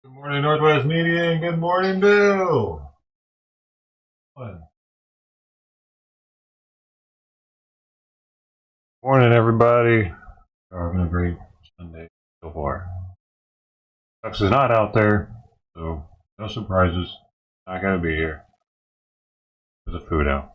Good morning, Northwest Media, and good morning, Bill. What? Morning, everybody. We're having a great Sunday so far. Tux is not out there, so no surprises. Not gonna be here. There's the food out.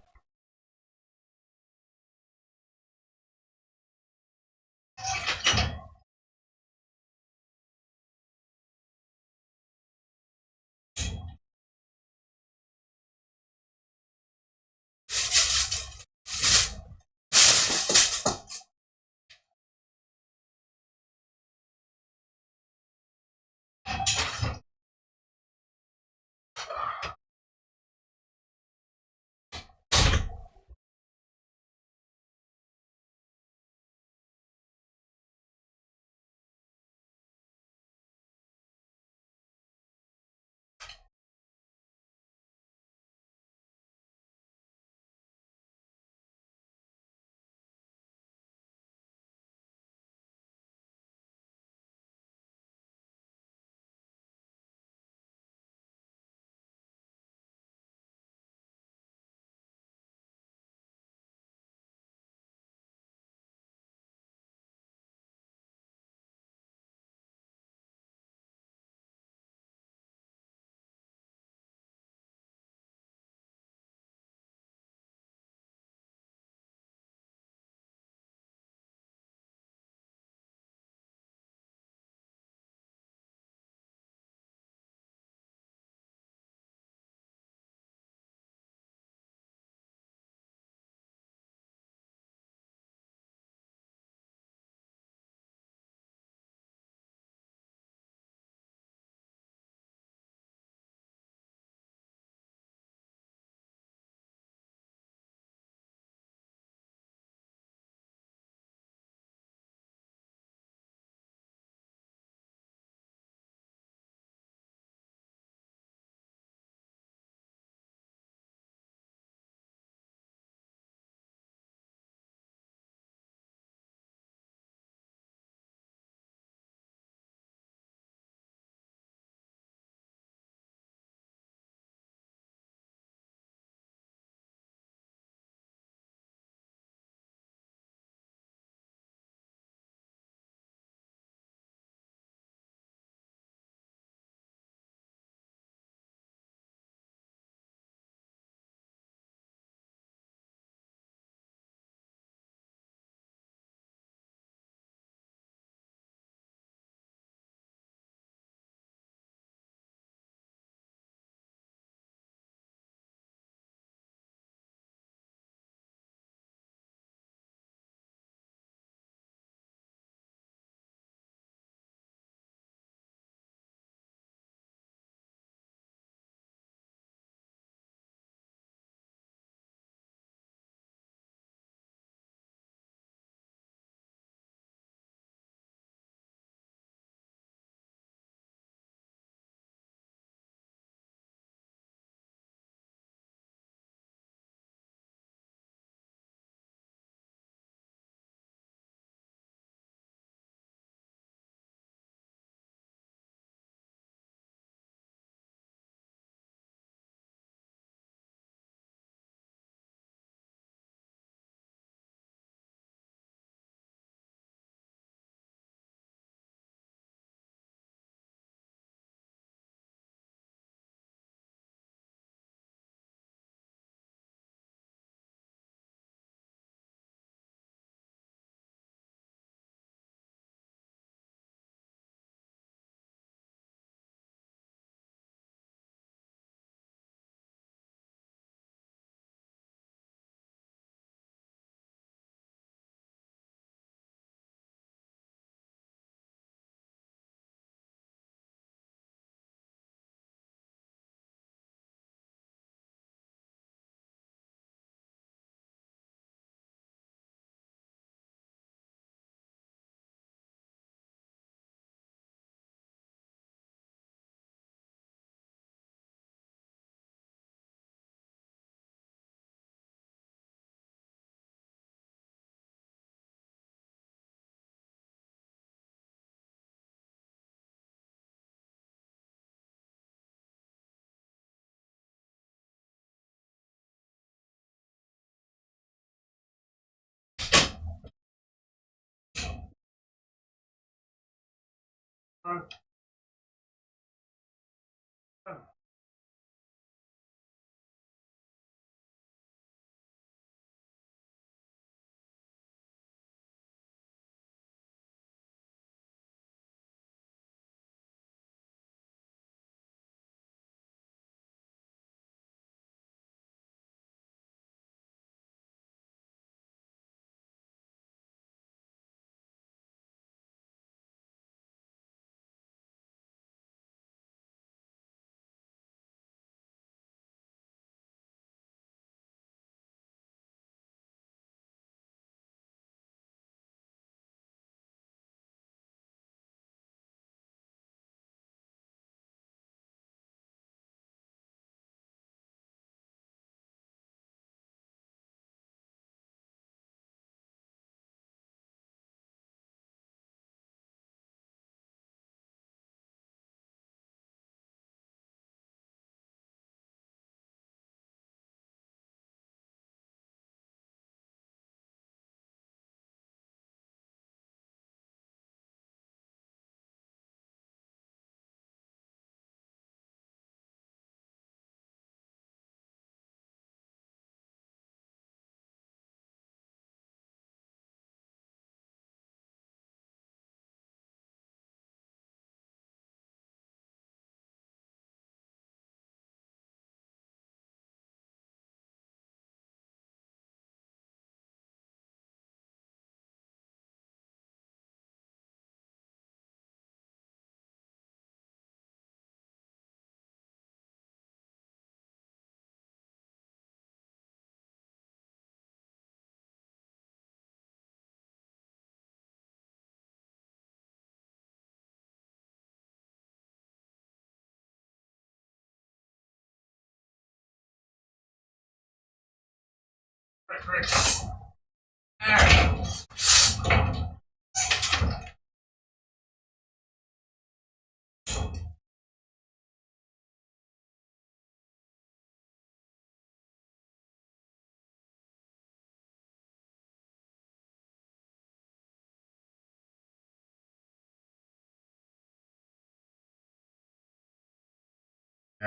I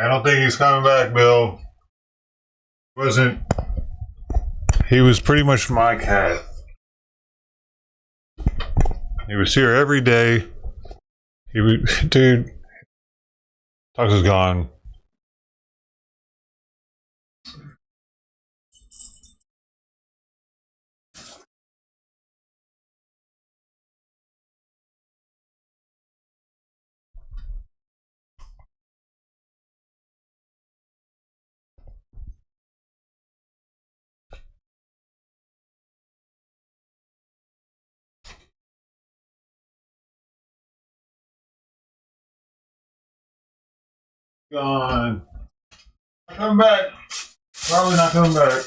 don't think he's coming back, Bill. He was pretty much my cat. He was here every day. Dude, Tux is gone. Gone. Not coming back. Probably not coming back.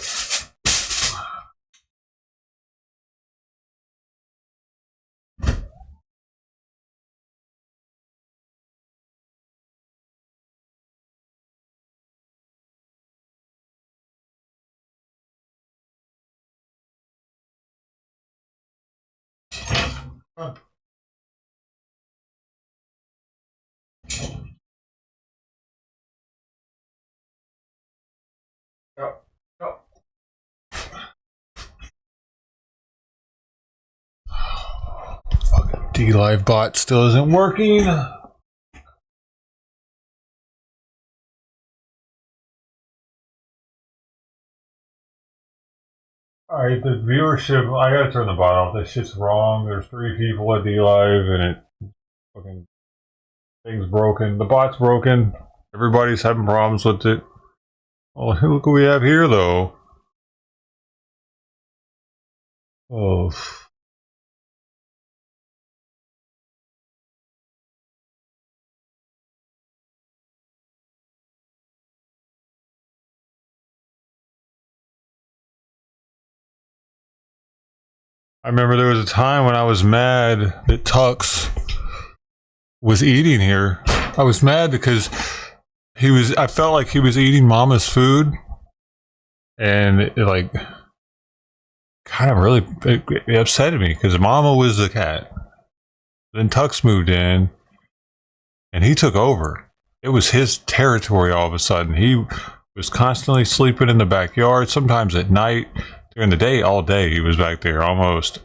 Huh. Go. Go. Fucking D-Live bot still isn't working. Alright, the viewership, I gotta turn the bot off. This shit's wrong. There's 3 people at D-Live and it fucking thing's broken. The bot's broken. Everybody's having problems with it. Oh, look what we have here though. Oh. I remember there was a time when I was mad that Tux was eating here. I was mad because I felt like he was eating Mama's food. And it like kind of really it upset me because Mama was the cat. Then Tux moved in and he took over. It was his territory all of a sudden. He was constantly sleeping in the backyard, sometimes at night. During the day, all day, he was back there almost.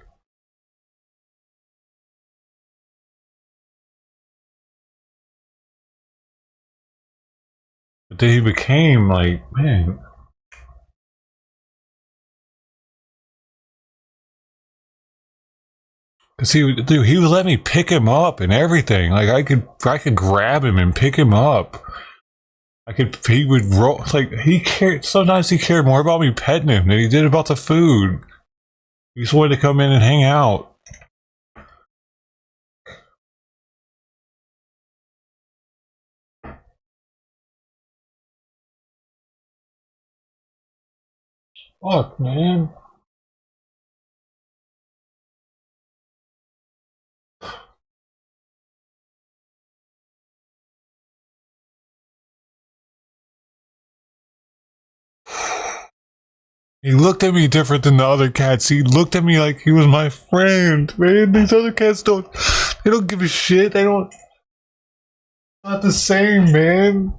But then he became like, man. Cause he would let me pick him up and everything. Like I could grab him and pick him up. He would roll, like, he cared, sometimes he cared more about me petting him than he did about the food. He just wanted to come in and hang out. Fuck, man. He looked at me different than the other cats. He looked at me like he was my friend, man. These other cats they don't give a shit. They don't, not the same, man.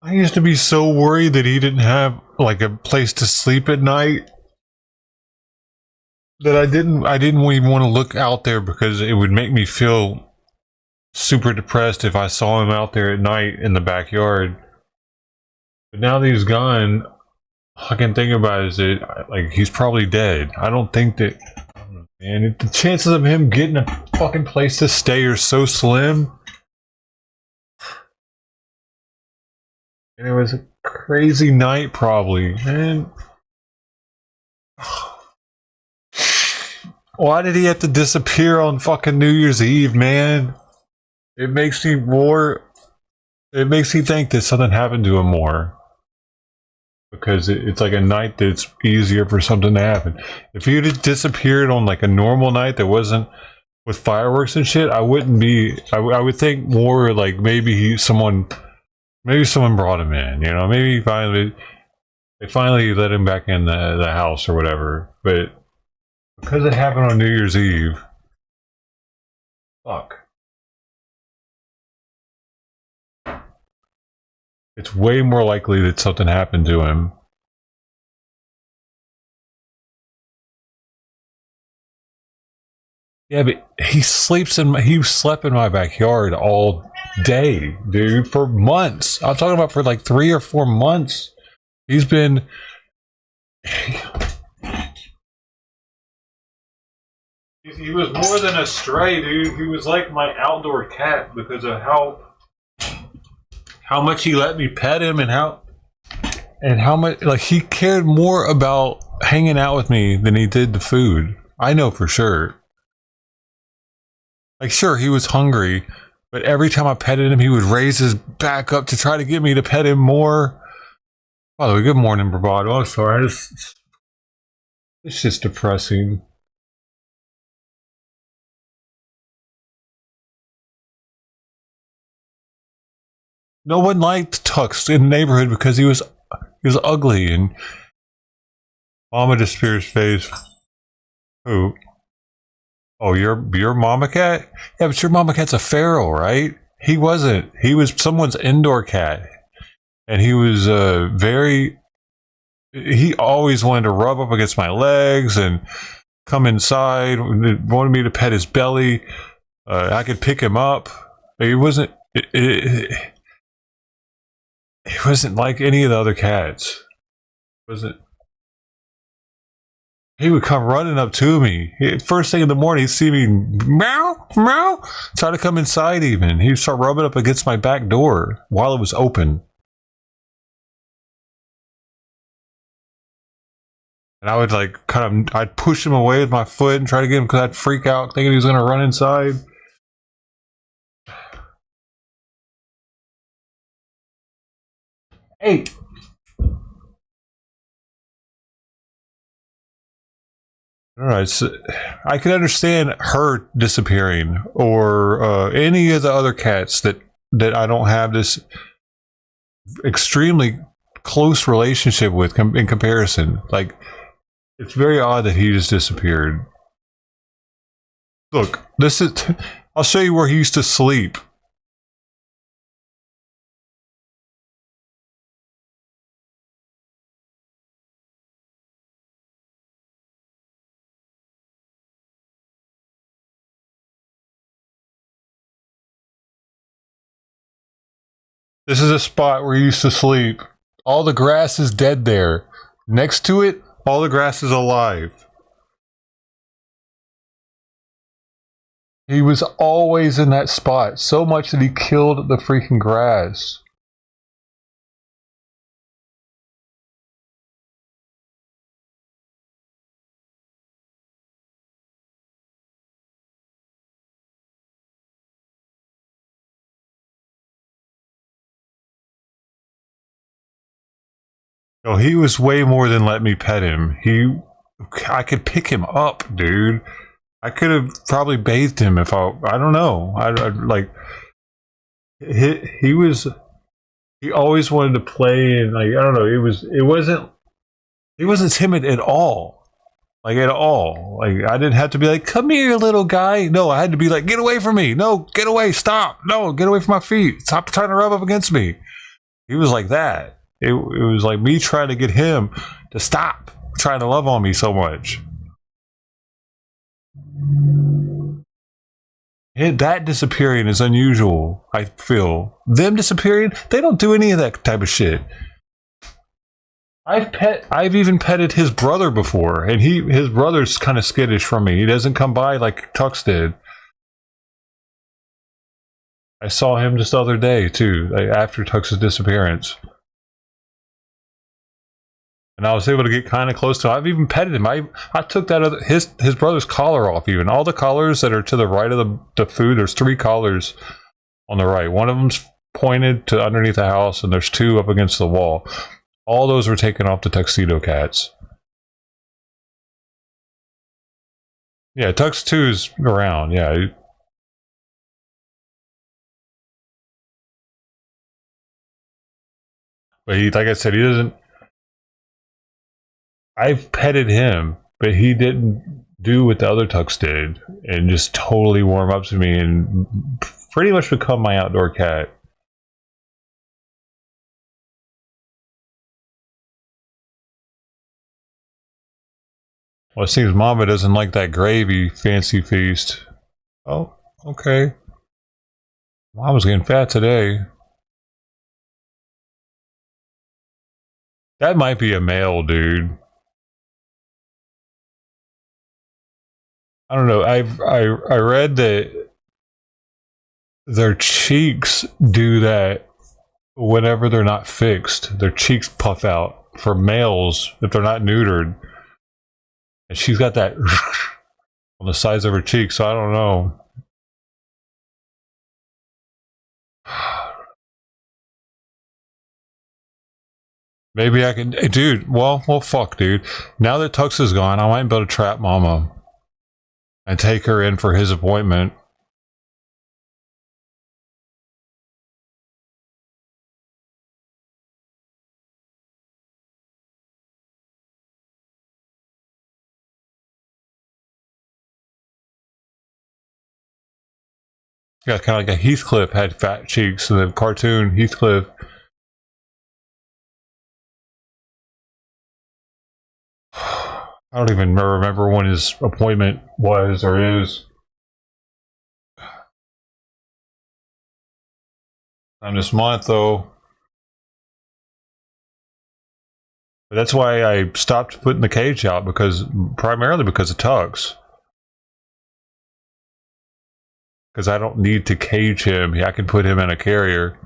I used to be so worried that he didn't have like a place to sleep at night that I didn't even want to look out there because it would make me feel super depressed if I saw him out there at night in the backyard. But now that he's gone, all I can think about is that, like, he's probably dead. I don't think that, man, the chances of him getting a fucking place to stay are so slim. And it was a crazy night, probably, man. Why did he have to disappear on fucking New Year's Eve, man? It makes me think that something happened to him more. Because it's like a night that's easier for something to happen. If he had disappeared on like a normal night that wasn't with fireworks and shit, I wouldn't be. I would think more like maybe someone brought him in. You know, maybe they finally let him back in the house or whatever. But because it happened on New Year's Eve, fuck. It's way more likely that something happened to him. Yeah, but he slept in my backyard all day, dude, for months. I'm talking about for like 3 or 4 months. He's been. He was more than a stray, dude. He was like my outdoor cat because of how much he let me pet him and how much, like, he cared more about hanging out with me than he did the food. I know for sure. Like, sure, he was hungry, but every time I petted him, he would raise his back up to try to get me to pet him more. By the way, good morning, Bravado. I'm sorry, it's just depressing. No one liked Tux in the neighborhood because he was ugly, and Mama Despairs face. Who? Oh, your mama cat? Yeah, but your mama cat's a feral, right? He wasn't. He was someone's indoor cat, and he was very. He always wanted to rub up against my legs and come inside. Wanted me to pet his belly. I could pick him up. He wasn't. He wasn't like any of the other cats. Wasn't. He would come running up to me. First thing in the morning, he'd see me, meow, meow, try to come inside even. He'd start rubbing up against my back door while it was open. And I would like I'd push him away with my foot and try to get him because I'd freak out thinking he was going to run inside. Hey. All right, so I can understand her disappearing, or any of the other cats that I don't have this extremely close relationship with in comparison. Like, it's very odd that he just disappeared. Look, this is. I'll show you where he used to sleep. This is a spot where he used to sleep. All the grass is dead there. Next to it, all the grass is alive. He was always in that spot, so much that he killed the freaking grass. No, he was way more than let me pet him. I could pick him up, dude. I could have probably bathed him if I don't know. I like, he was, he always wanted to play and like, I don't know. He wasn't timid at all. Like at all. Like I didn't have to be like, come here, little guy. No, I had to be like, get away from me. No, get away. Stop. No, get away from my feet. Stop trying to rub up against me. He was like that. It was like me trying to get him to stop trying to love on me so much. That disappearing is unusual, I feel. Them disappearing, they don't do any of that type of shit. I've even petted his brother before, and his brother's kind of skittish from me. He doesn't come by like Tux did. I saw him just the other day too, like after Tux's disappearance. And I was able to get kind of close to him. I've even petted him. I took his brother's collar off. Even all the collars that are to the right of the food. There's 3 collars on the right. One of them's pointed to underneath the house, and there's 2 up against the wall. All those were taken off the tuxedo cats. Yeah, Tux 2's around. Yeah. But like I said, he doesn't. I've petted him, but he didn't do what the other Tux did and just totally warm up to me and pretty much become my outdoor cat. Well, it seems Mama doesn't like that gravy fancy feast. Oh, okay. Mama's getting fat today. That might be a male, dude. I don't know. I read that their cheeks do that whenever they're not fixed. Their cheeks puff out for males if they're not neutered. And she's got that on the sides of her cheeks, so I don't know. Maybe I can, dude. Well, fuck, dude. Now that Tux is gone, I might be able to trap Mama and take her in for his appointment. Yeah, kind of like a Heathcliff had fat cheeks in the cartoon. Heathcliff. I don't even remember when his appointment was or is. On this month, though. But that's why I stopped putting the cage out primarily because of Tux. Because I don't need to cage him. I can put him in a carrier.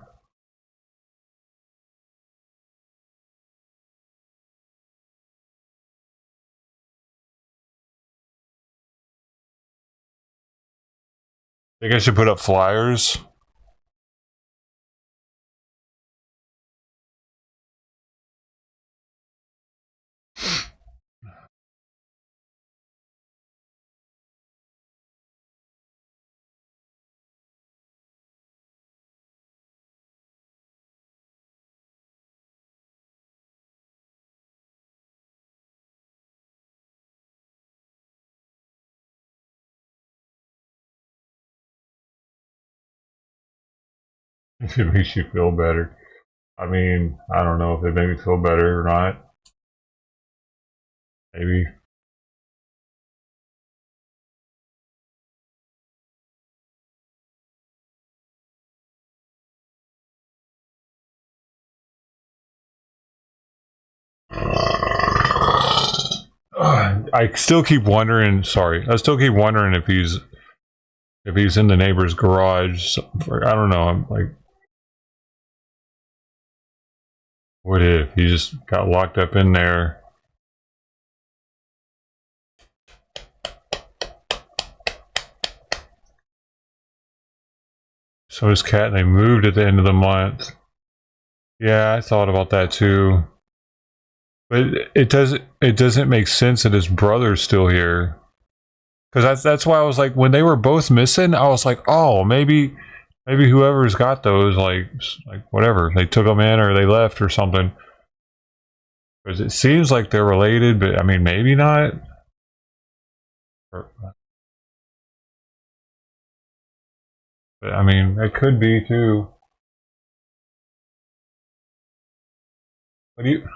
I think I should put up flyers. If it makes you feel better. I mean, I don't know if it made me feel better or not. Maybe. I still keep wondering. Sorry, I still keep wondering if he's in the neighbor's garage. I don't know. I'm like, what if he just got locked up in there? So his cat, and they moved at the end of the month. Yeah, I thought about that too. But it doesn't make sense that his brother's still here. Because that's why I was like, when they were both missing, I was like, oh, maybe whoever's got those, like whatever, they took them in or they left or something. Because it seems like they're related, but I mean, maybe not. But I mean, it could be too. What do you?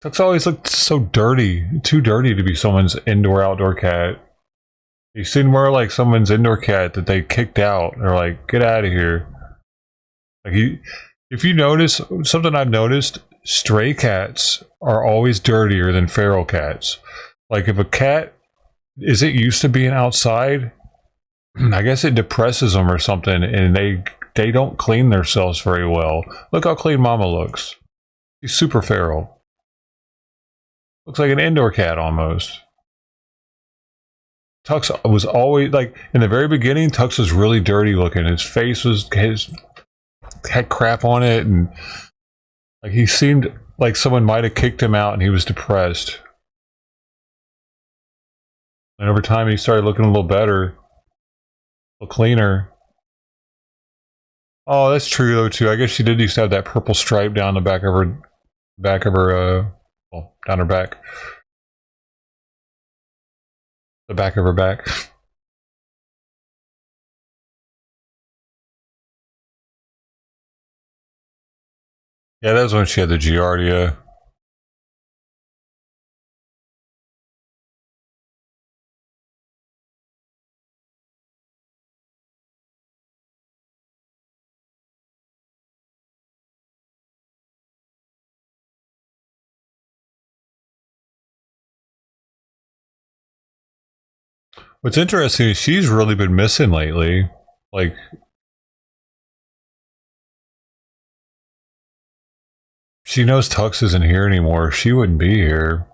That's always looked so dirty, too dirty to be someone's indoor-outdoor cat. You seem more like someone's indoor cat that they kicked out. They're like, get out of here. Like if you notice something I've noticed, stray cats are always dirtier than feral cats. Like if a cat isn't used to being outside, I guess it depresses them or something, and they don't clean themselves very well. Look how clean Mama looks. She's super feral. Looks like an indoor cat almost. Tux was always like in the very beginning. Tux was really dirty looking. His face had crap on it, and like he seemed like someone might have kicked him out, and he was depressed. And over time, he started looking a little better, a little cleaner. Oh, that's true though too. I guess she did used to have that purple stripe down the well, down her back, the back of her back. Yeah, that was when she had the Giardia. What's interesting is she's really been missing lately. Like, she knows Tux isn't here anymore. She wouldn't be here.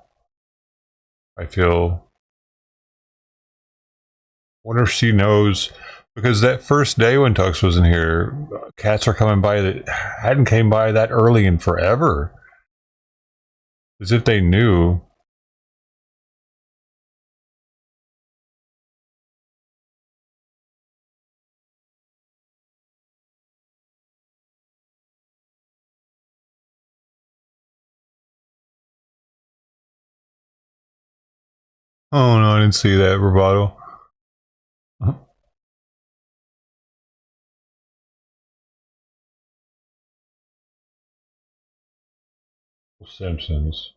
I feel. Wonder if she knows, because that first day when Tux wasn't here, cats are coming by that hadn't came by that early in forever. As if they knew. Oh no, I didn't see that bravado. Simpsons.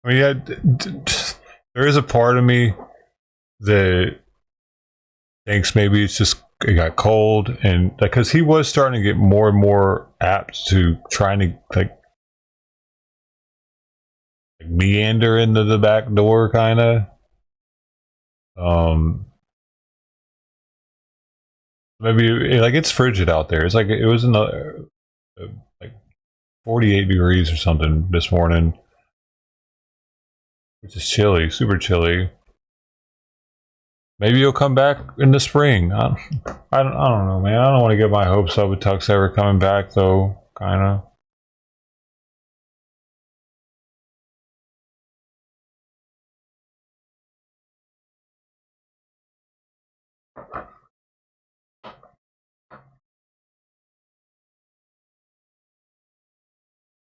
I mean, yeah, there is a part of me that thinks maybe it's just it got cold, and because he was starting to get more and more apt to trying to like meander into the back door, kind of. Um, maybe like it's frigid out there. It's like it was in the like 48 degrees or something this morning, which is chilly, super chilly. Maybe he'll come back in the spring. I don't know, man. I don't want to get my hopes up with Tux ever coming back, though. Kind of.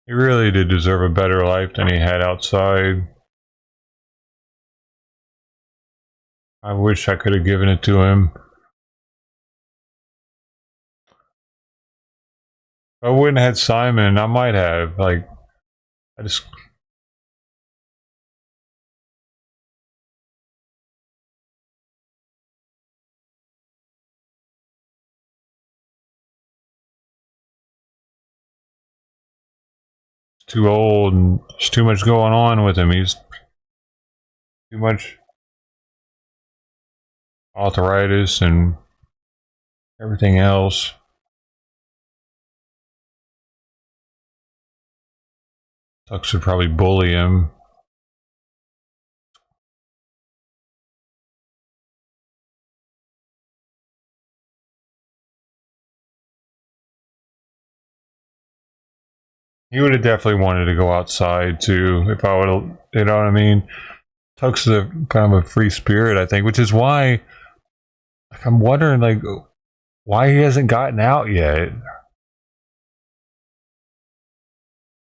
He really did deserve a better life than he had outside. I wish I could have given it to him. If I wouldn't have had Simon, I might have. Like, I just. Too old and there's too much going on with him. He's too much arthritis and everything else. Tuck should probably bully him. He would have definitely wanted to go outside too, if I would have, you know what I mean? Tuck's a kind of a free spirit, I think, which is why like, I'm wondering, like, why he hasn't gotten out yet.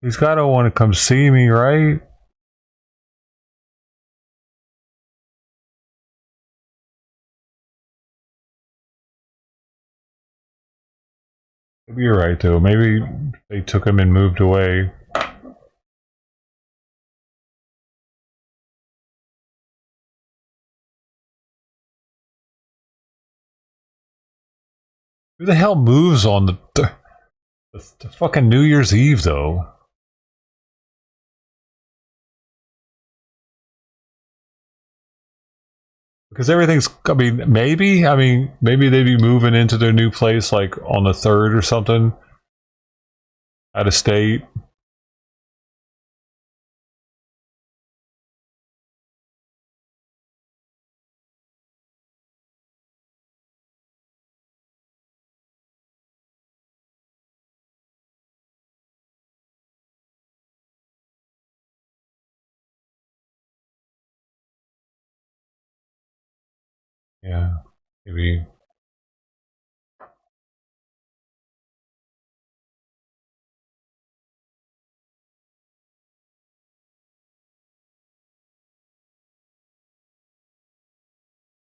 He's got to want to come see me, right? Maybe you're right, though. Maybe they took him and moved away. Who the hell moves on the fucking New Year's Eve, though? Because everything's, I mean, maybe they'd be moving into their new place like on the 3rd or something. Out of state. Yeah, maybe.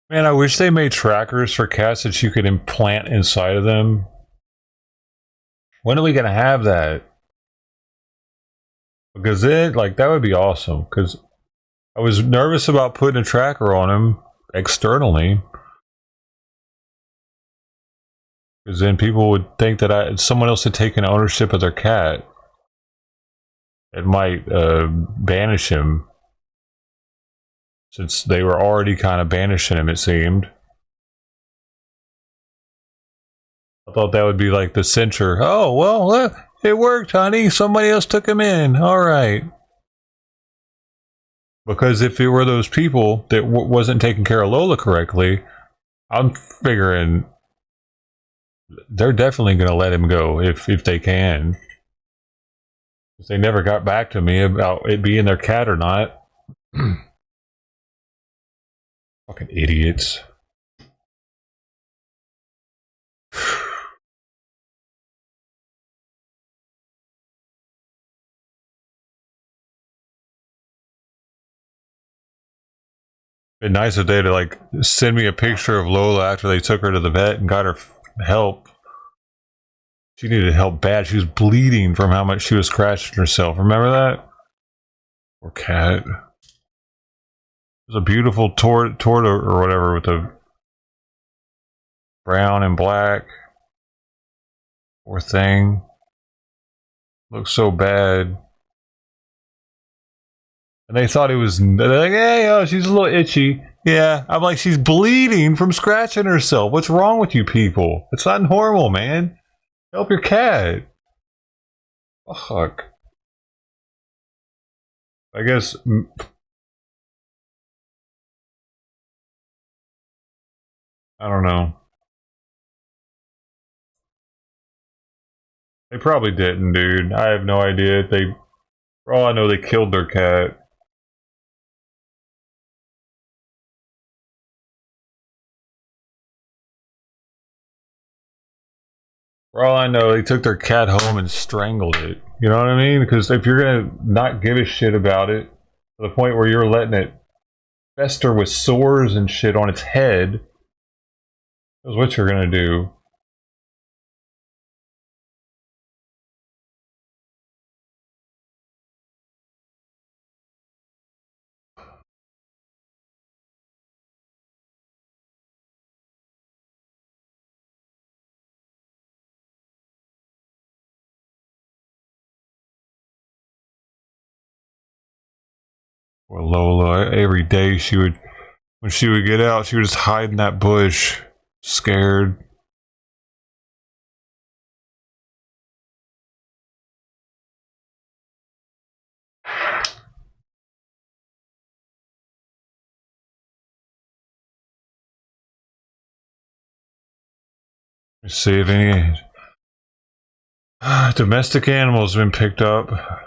Man, I wish they made trackers for cats that you could implant inside of them. When are we gonna have that? Because that would be awesome. Because I was nervous about putting a tracker on him externally. Because then people would think that someone else had taken ownership of their cat. It might banish him. Since they were already kind of banishing him, it seemed. I thought that would be like the censure. Oh, well, look, it worked, honey. Somebody else took him in. All right. Because if it were those people that wasn't taking care of Lola correctly, I'm figuring they're definitely going to let him go if they can. They never got back to me about it being their cat or not. Fucking idiots. It'd be nice if they'd like send me a picture of Lola after they took her to the vet and got her help. She needed help bad. She was bleeding from how much she was scratching herself. Remember that? Poor cat. It was a beautiful tort or whatever with the brown and black. Poor thing. Looks so bad. And they thought it was, they're like, hey, oh, she's a little itchy. Yeah, I'm like, she's bleeding from scratching herself. What's wrong with you people? It's not normal, man. Help your cat. Fuck. I guess. I don't know. They probably didn't, dude. I have no idea. For all I know, they killed their cat. For all I know, they took their cat home and strangled it. You know what I mean? Because if you're gonna not give a shit about it to the point where you're letting it fester with sores and shit on its head, that's what you're gonna do. Well, Lola, every day when she would get out, she would just hide in that bush, scared. Let's see if any domestic animals have been picked up.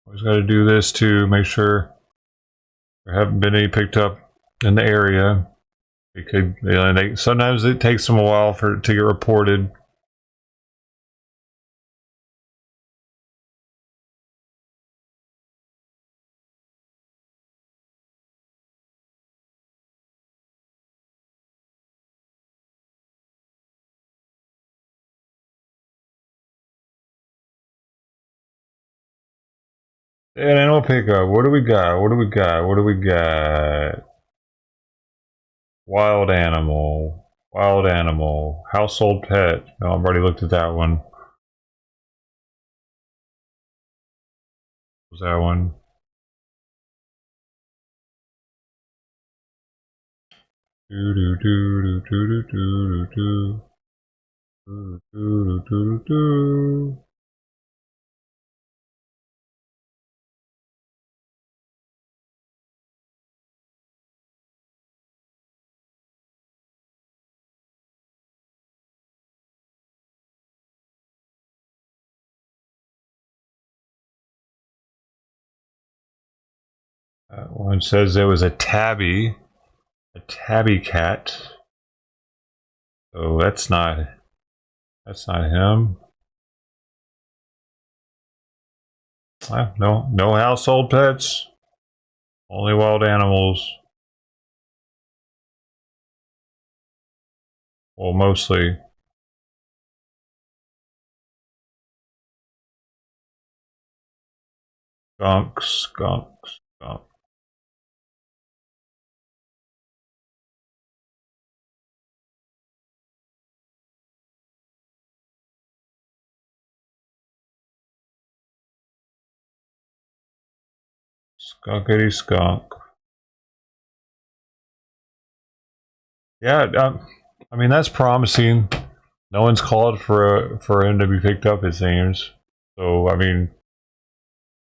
Always got to do this to make sure there haven't been any picked up in the area. It could, sometimes it takes them a while to get reported. And animal pickup. What do we got? What do we got? What do we got? Wild animal. Wild animal. Household pet. No, I've already looked at that one. What was that one? Do do do do do do do do do do do do. That one says there was a tabby cat. Oh, that's not him. No household pets. Only wild animals. Well, mostly. Skunk. Skunkity skunk. Yeah, I mean that's promising. No one's called for him to be picked up, it seems. So I mean,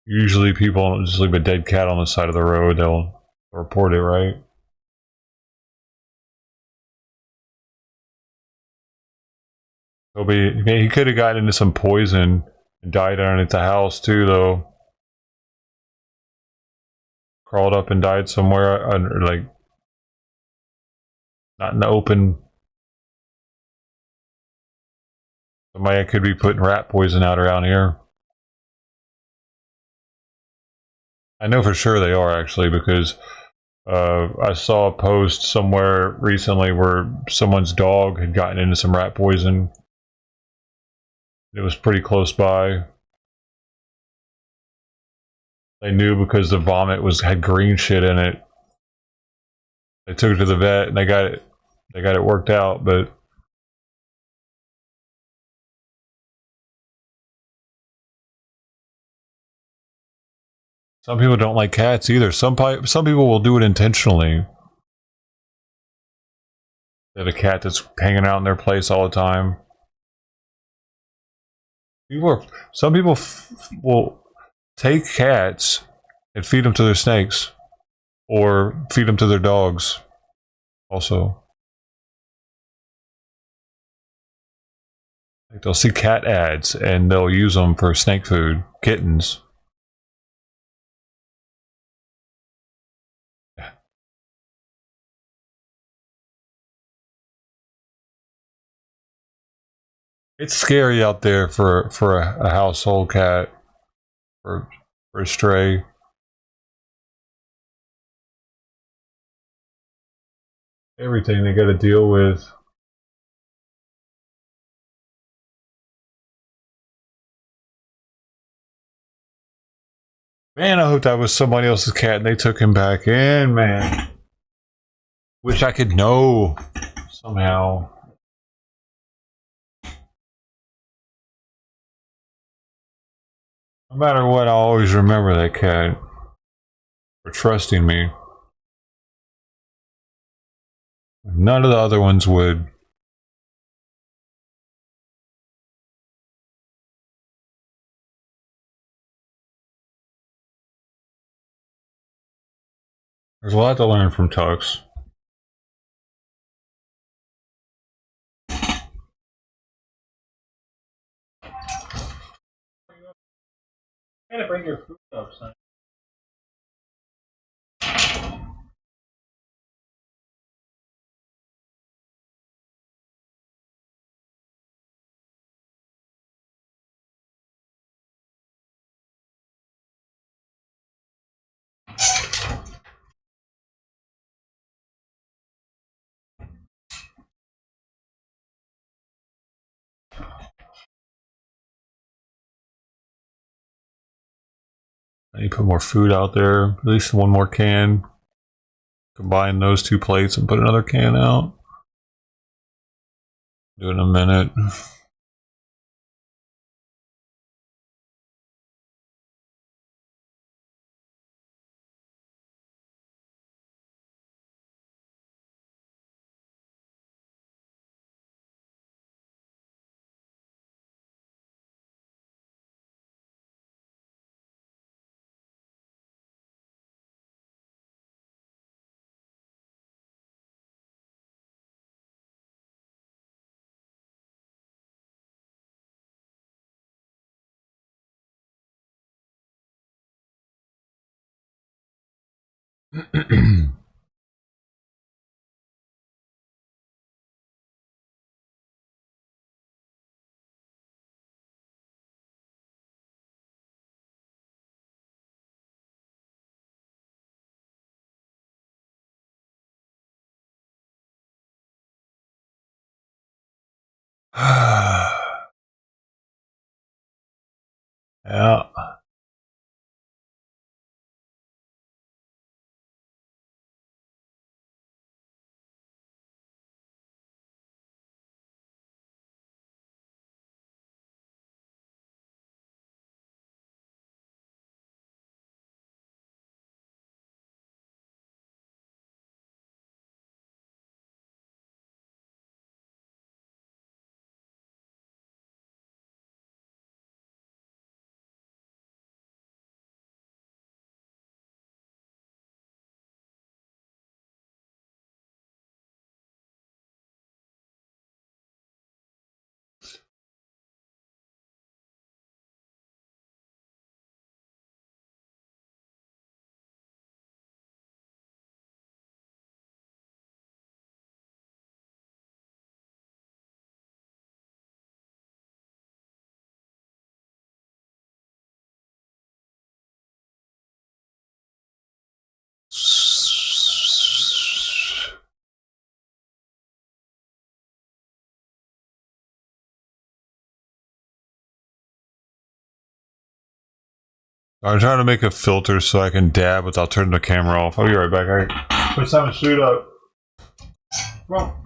usually people don't just leave a dead cat on the side of the road. They'll report it, right? He could have gotten into some poison and died underneath the house too, though. Crawled up and died somewhere under, like, not in the open. Somebody could be putting rat poison out around here. I know for sure they are, actually, because I saw a post somewhere recently where someone's dog had gotten into some rat poison. It was pretty close by. They knew because the vomit had green shit in it. They took it to the vet and they got it worked out, but some people don't like cats either. Some people will do it intentionally. They have a cat that's hanging out in their place all the time. Some people will take cats and feed them to their snakes, or feed them to their dogs. Also, like they'll see cat ads and they'll use them for snake food, kittens. It's scary out there for a household cat, for a stray. Everything they got to deal with. Man, I hope that was somebody else's cat and they took him back in, man. Wish I could know somehow. No matter what, I'll always remember that cat for trusting me. None of the other ones would. There's a lot to learn from Tux. You gotta bring your food up, son. I need to put more food out there. At least one more can. Combine those two plates and put another can out. Do it in a minute. Yeah. I'm trying to make a filter so I can dab without turning the camera off. I'll be right back. Alright. Put some suit up. Come on.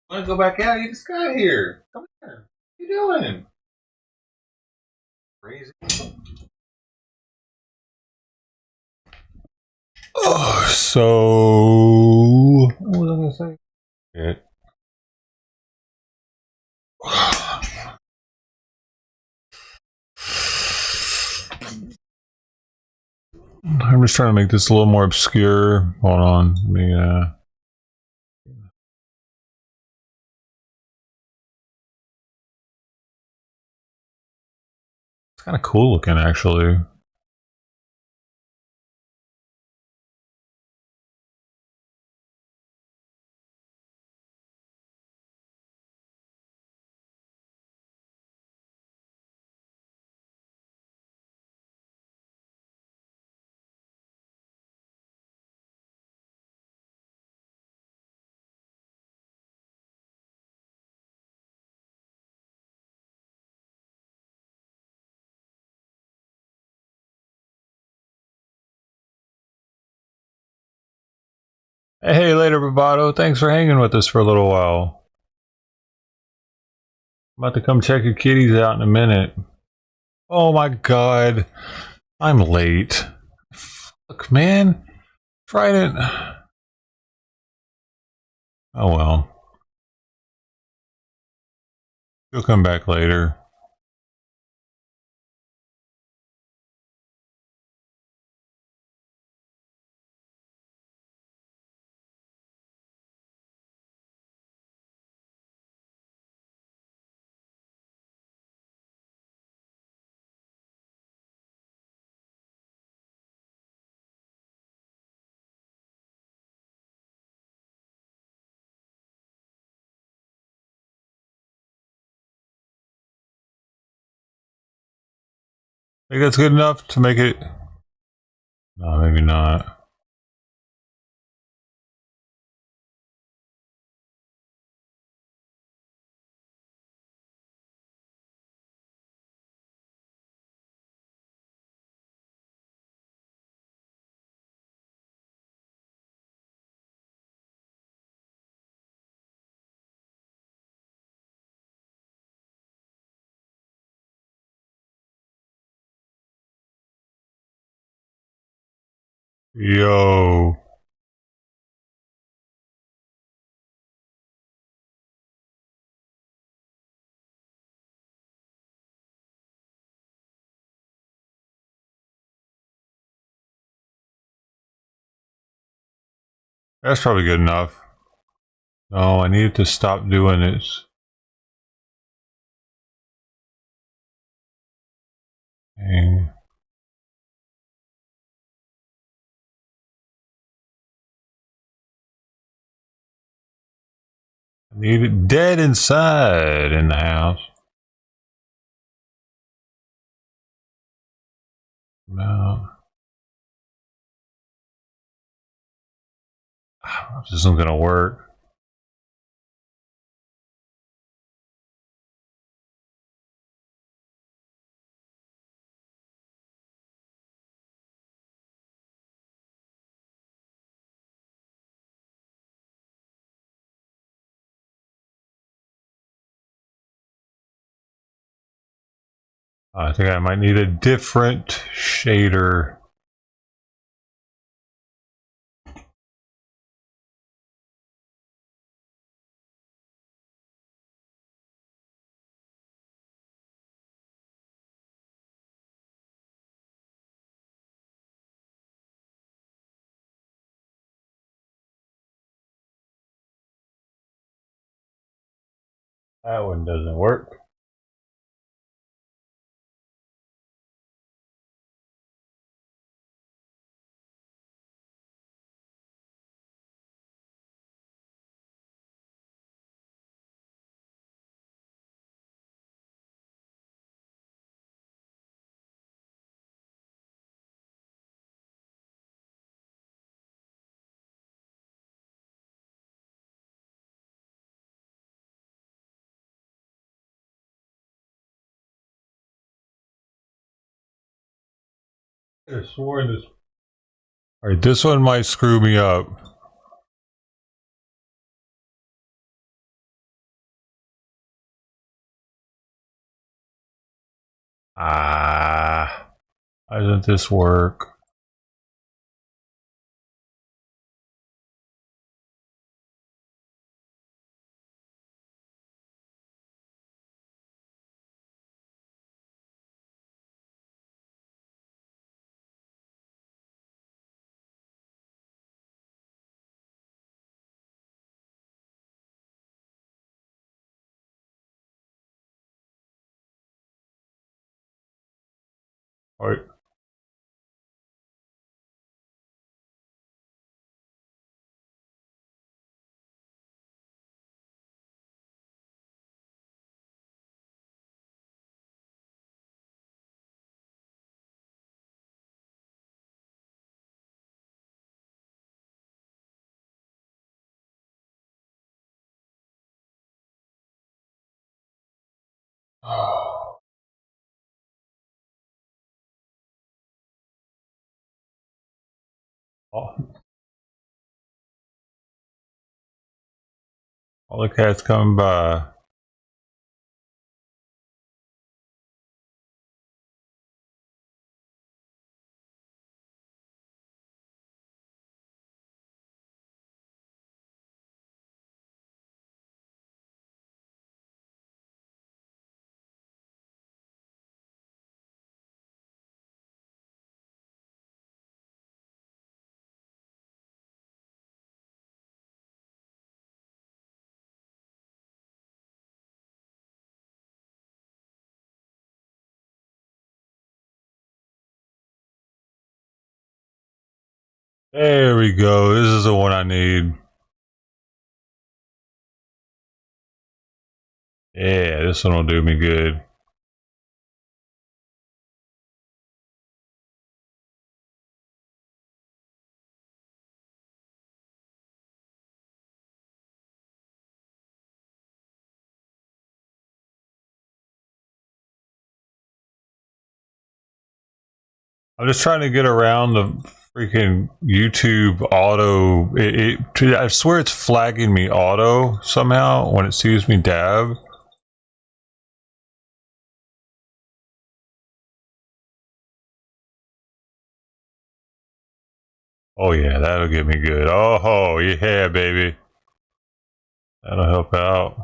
Want to go back out? You just got here. Come here. What are you doing? Crazy. Oh, so what was I gonna say? Shit. I'm just trying to make this a little more obscure. Hold on. Let me, it's kind of cool looking, actually. Hey, later, Bravado. Thanks for hanging with us for a little while. I'm about to come check your kitties out in a minute. Oh my god. I'm late. Fuck, man. Friday. Oh well. You'll come back later. Think that's good enough to make it? No, maybe not. Yo. That's probably good enough. No, I needed to stop doing this. Dang. I need it dead inside in the house. No. This isn't gonna work. I think I might need a different shader. That one doesn't work. I could have sworn this. Alright, this one might screw me up. Ah. Why doesn't this work? Right. All the cats coming by. There we go. This is the one I need. Yeah, this one will do me good. I'm just trying to get around the freaking YouTube auto. I swear it's flagging me auto somehow when it sees me dab. Oh yeah, that'll get me good. Oh yeah, baby. That'll help out.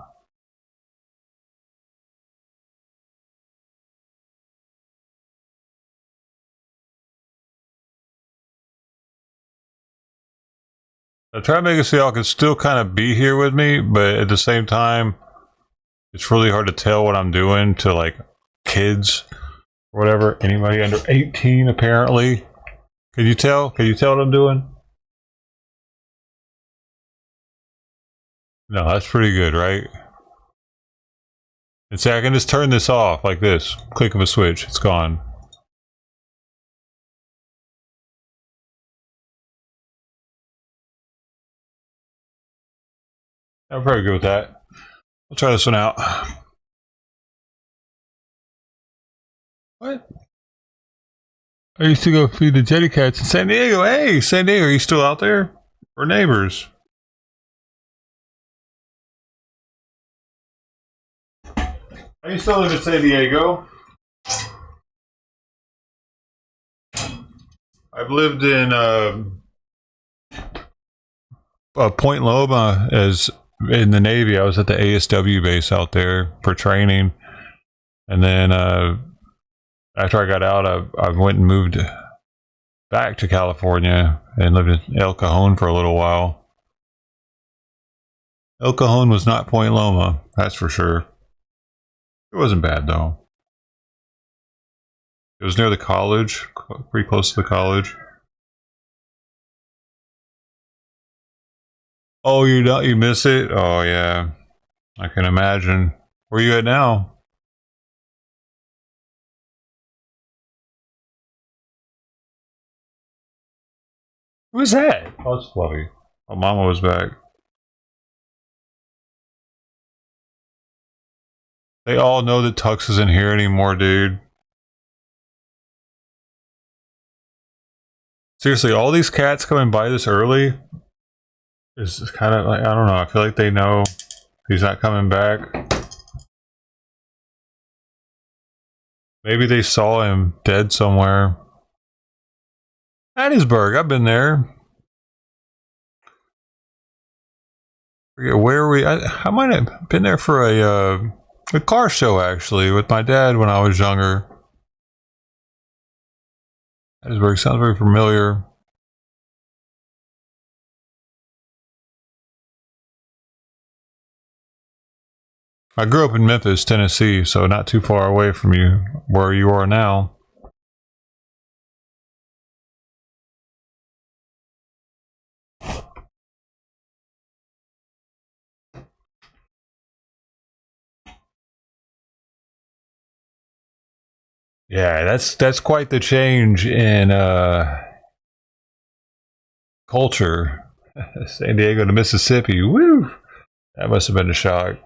I try to make it so y'all can still kind of be here with me, but at the same time, it's really hard to tell what I'm doing to like kids or whatever. Anybody under 18 apparently. Can you tell? Can you tell what I'm doing? No, that's pretty good, right? And see, I can just turn this off like this. Click of a switch, it's gone. I'm probably good with that. I'll try this one out. What? I used to go feed the Jetty Cats in San Diego. Hey, San Diego, are you still out there? We're neighbors. Are you still live in San Diego? I've lived in Point Loma as in the Navy. I was at the ASW base out there for training, and then after I got out, I went and moved back to California and lived in El Cajon for a little while. El Cajon was not Point Loma, that's for sure. It wasn't bad though. It was near the college, pretty close to the college. Oh, you don't? You miss it? Oh yeah, I can imagine. Where are you at now? Who's that? Oh, it's Fluffy. Oh, Mama was back. They all know that Tux isn't here anymore, dude. Seriously, all these cats coming by this early is kind of like, I don't know, I feel like they know he's not coming back. Maybe they saw him dead somewhere. Hattiesburg, I've been there. Forget where I might have been there for a car show actually with my dad when I was younger. Hattiesburg sounds very familiar. I grew up in Memphis, Tennessee, so not too far away from you, where you are now. Yeah, that's quite the change in culture. San Diego to Mississippi. Woo! That must have been a shock.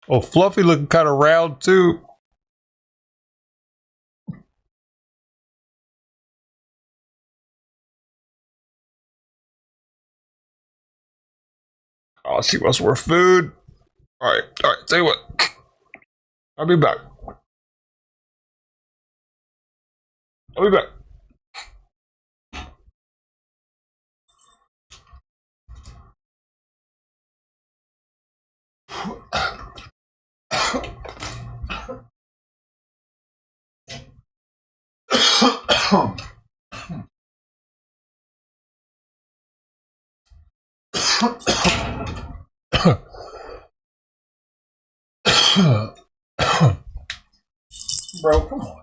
Oh, Fluffy looking kind of round too. Oh, she wants more food. All right. Tell you what, I'll be back. I'll be back. Bro, come on.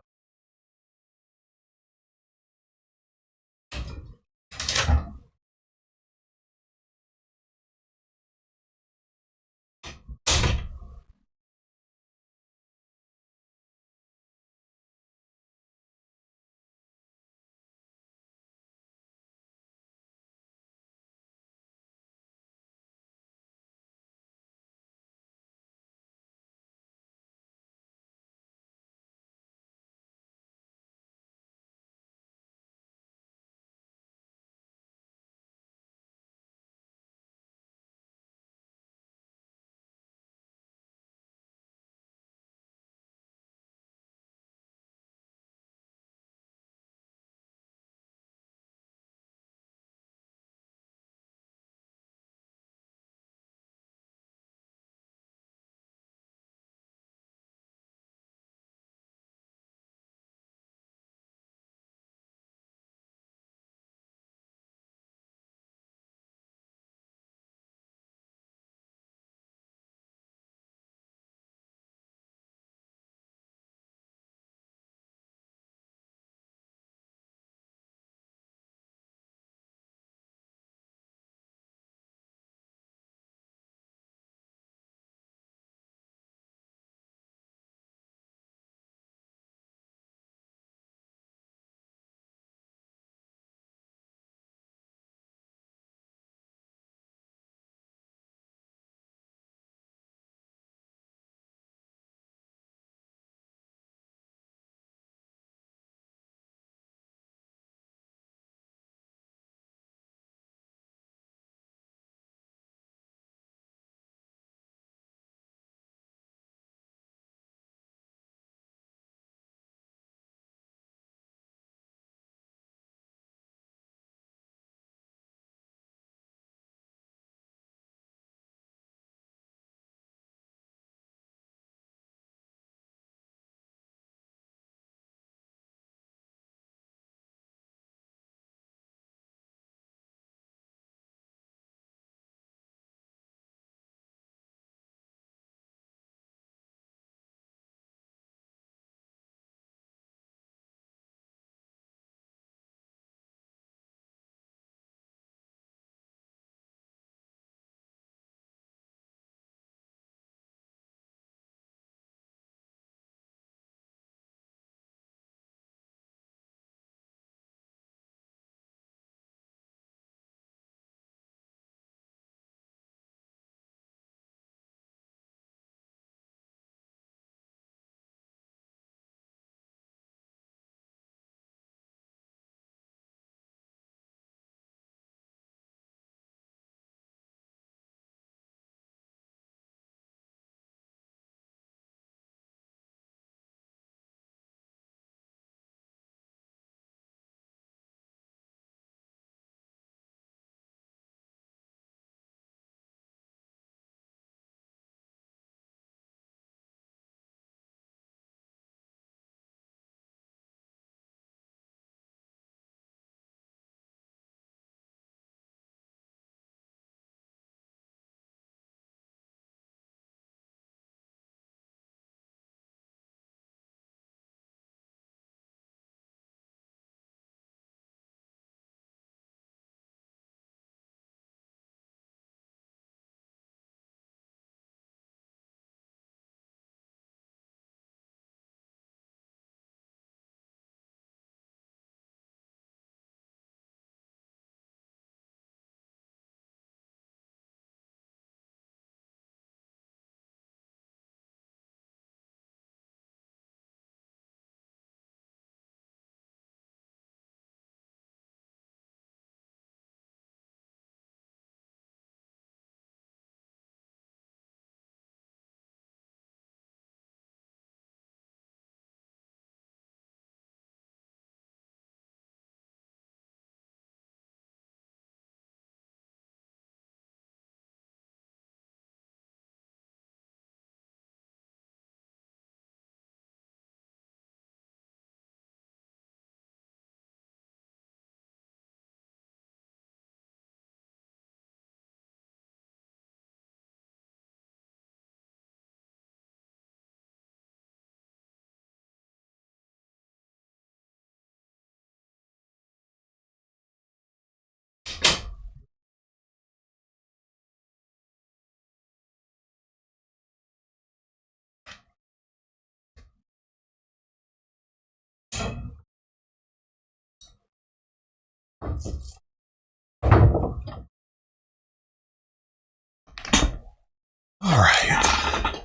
Alright.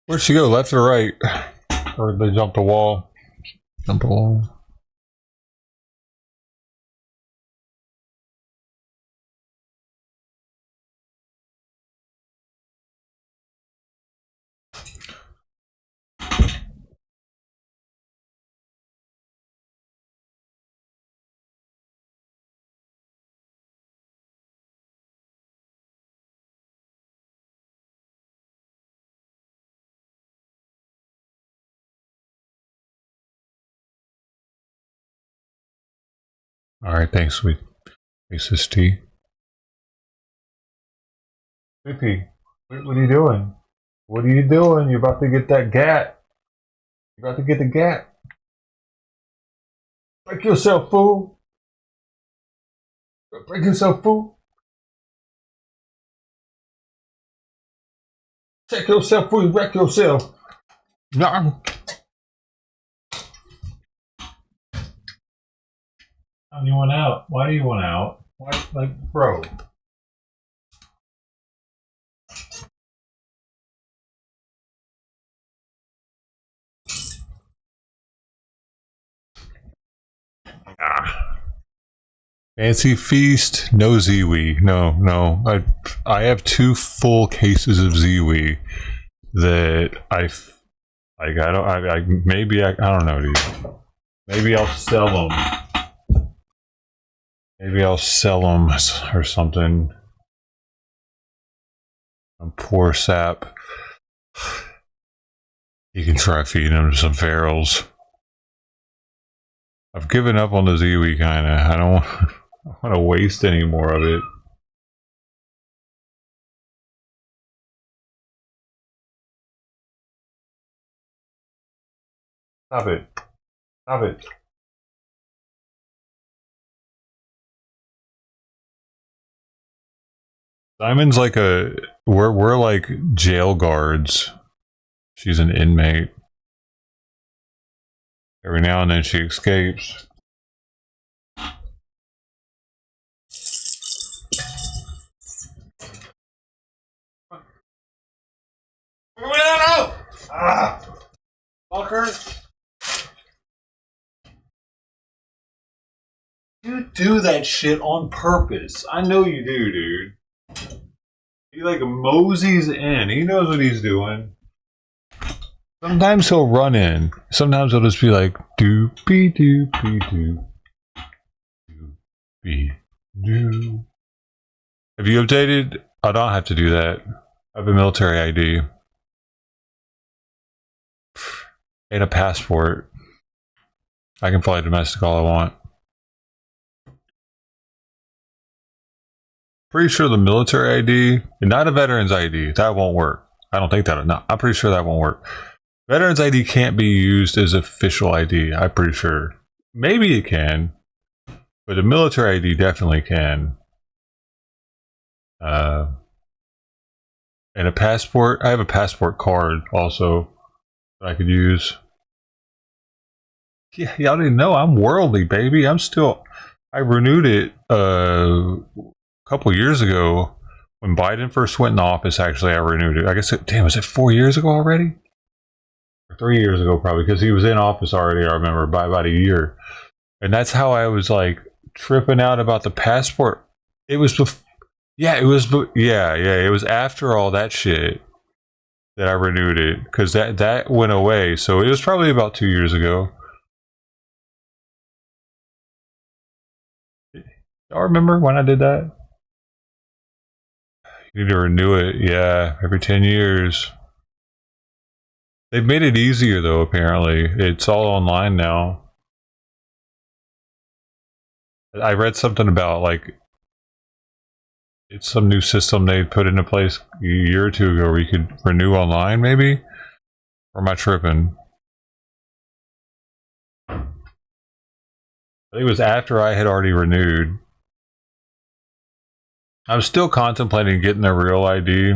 Where'd she go? Left or right? Or did they jump the wall? Jump the wall. Alright, thanks, sweet. Thanks, this tea. Sweetie, what are you doing? What are you doing? You're about to get that gat. You're about to get the gat. Break yourself, fool. Break yourself, fool. Check yourself, fool. You wreck yourself. No. You want out? Why do you want out? Why, like, bro? Fancy feast, no Ziwi. No. I have 2 full cases of Ziwi that I don't know, dude. Maybe I'll sell them. Maybe I'll sell them or something. Poor sap. You can try feeding them to some ferals. I've given up on the Ziwi, kinda. I don't want to waste any more of it. Stop it. Stop it. Simon's like we're like jail guards. She's an inmate. Every now and then she escapes. Fucker. You do that shit on purpose. I know you do, dude. He like moseys in. He knows what he's doing. Sometimes he'll run in. Sometimes he'll just be like, doopy doopy doo. Doopy doo. Have you updated? I don't have to do that. I have a military ID. And a passport. I can fly domestic all I want. Pretty sure the military ID, not a veteran's ID, that won't work. I don't think that, no, I'm pretty sure that won't work. Veteran's ID can't be used as official ID, I'm pretty sure. Maybe it can, but the military ID definitely can. And a passport, I have a passport card also that I could use. Yeah, y'all didn't know I'm worldly, baby. I renewed it a couple years ago when Biden first went in office. Actually, I renewed it. I guess was it 4 years ago already? Or 3 years ago, probably, because he was in office already, I remember, by about a year. And that's how I was like tripping out about the passport. It was it was after all that shit that I renewed it, because that went away. So it was probably about 2 years ago. Y'all remember when I did that? You need to renew it, yeah, every 10 years. They've made it easier though, apparently. It's all online now. I read something about like it's some new system they put into place a year or two ago where you could renew online, maybe? Or am I tripping? I think it was after I had already renewed. I'm still contemplating getting a real ID,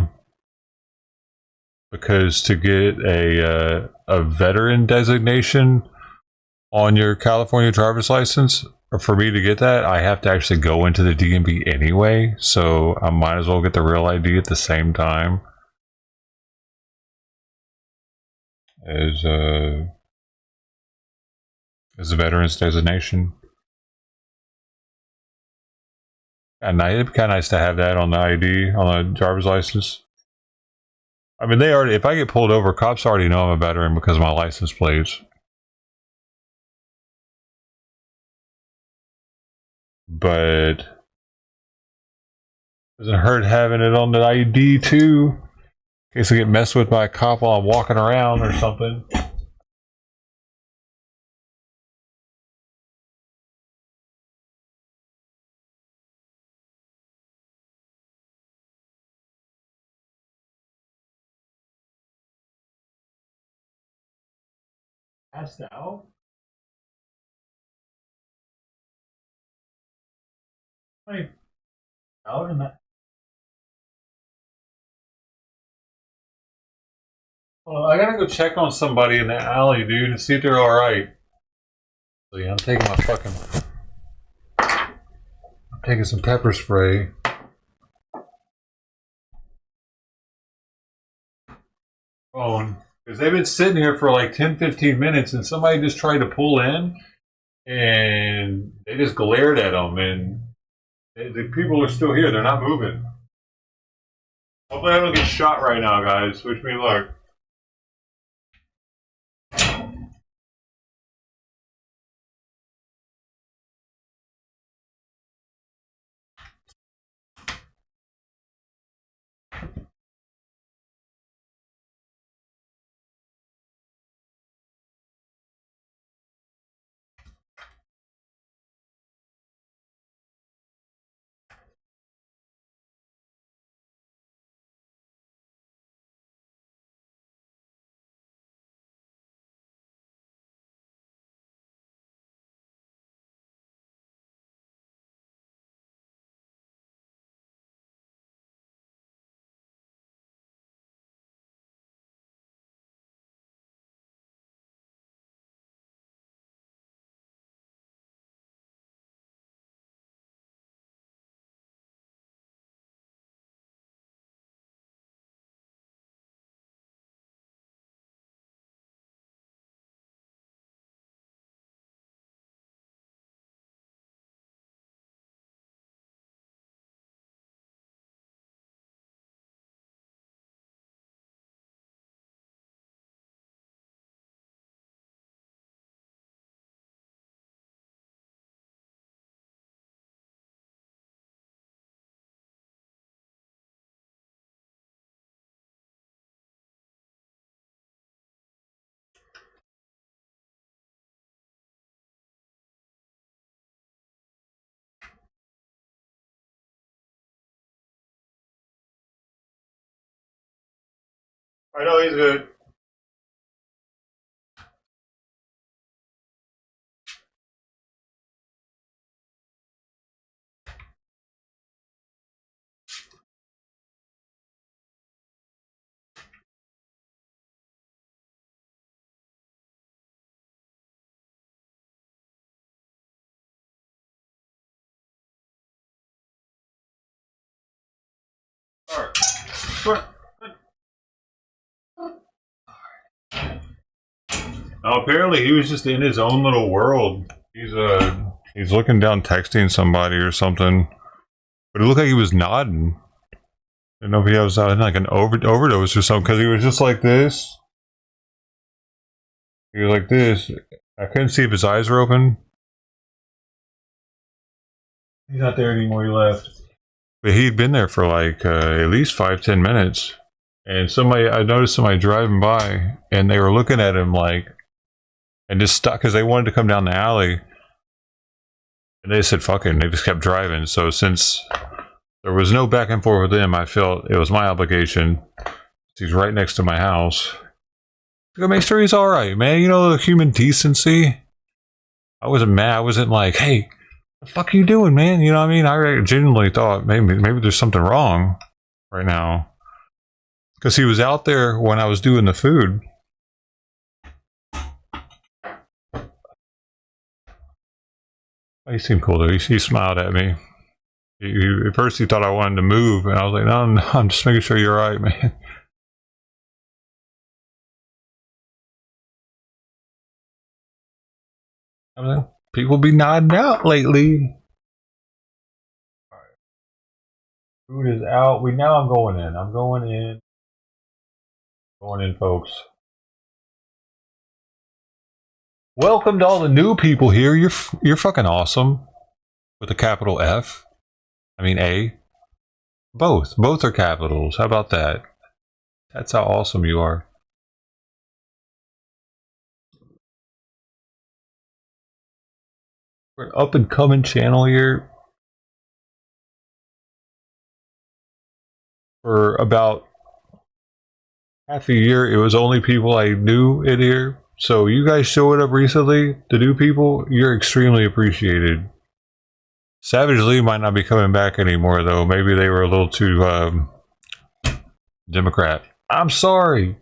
because to get a veteran designation on your California driver's license, for me to get that, I have to actually go into the DMV anyway, so I might as well get the real ID at the same time as the veteran's designation. And it'd be kind of nice to have that on the ID, on the driver's license. I mean, they already, if I get pulled over, cops already know I'm a veteran because of my license plates. But doesn't hurt having it on the ID too, in case I get messed with by a cop while I'm walking around or something. Passed out? Wait, out in that? Well, I gotta go check on somebody in the alley, dude, and see if they're alright. So yeah, I'm taking my fucking... I'm taking some pepper spray. Oh, because they've been sitting here for like 10-15 minutes and somebody just tried to pull in and they just glared at them and the people are still here. They're not moving. Hopefully I don't get shot right now, guys. Wish me luck. I know he's good. Alright. Now apparently he was just in his own little world. He's looking down texting somebody or something. But it looked like he was nodding. I don't know if he was in like an overdose or something, because he was just like this. He was like this. I couldn't see if his eyes were open. He's not there anymore, he left. But he'd been there for like at least 5-10 minutes. And I noticed somebody driving by, and they were looking at him like, and just stopped, because they wanted to come down the alley. And they said, fuck it, and they just kept driving. So since there was no back and forth with him, I felt it was my obligation. He's right next to my house. To go make sure he's alright, man. You know, the human decency. I wasn't mad. I wasn't like, hey, what the fuck are you doing, man? You know what I mean? I genuinely thought maybe there's something wrong right now. Because he was out there when I was doing the food. He seemed cool though. He smiled at me. At first he thought I wanted to move, and I was like, no, no, I'm just making sure you're alright, man. I mean, people be nodding out lately. Food is out. I'm going in. I'm going in. Going in, folks. Welcome to all the new people here. You're fucking awesome. With a capital F. I mean A. Both. Both are capitals. How about that? That's how awesome you are. We're an up and coming channel here. For about half a year, it was only people I knew in here. So you guys showing up recently, the new people, you're extremely appreciated. Savage Lee might not be coming back anymore, though. Maybe they were a little too Democrat. I'm sorry.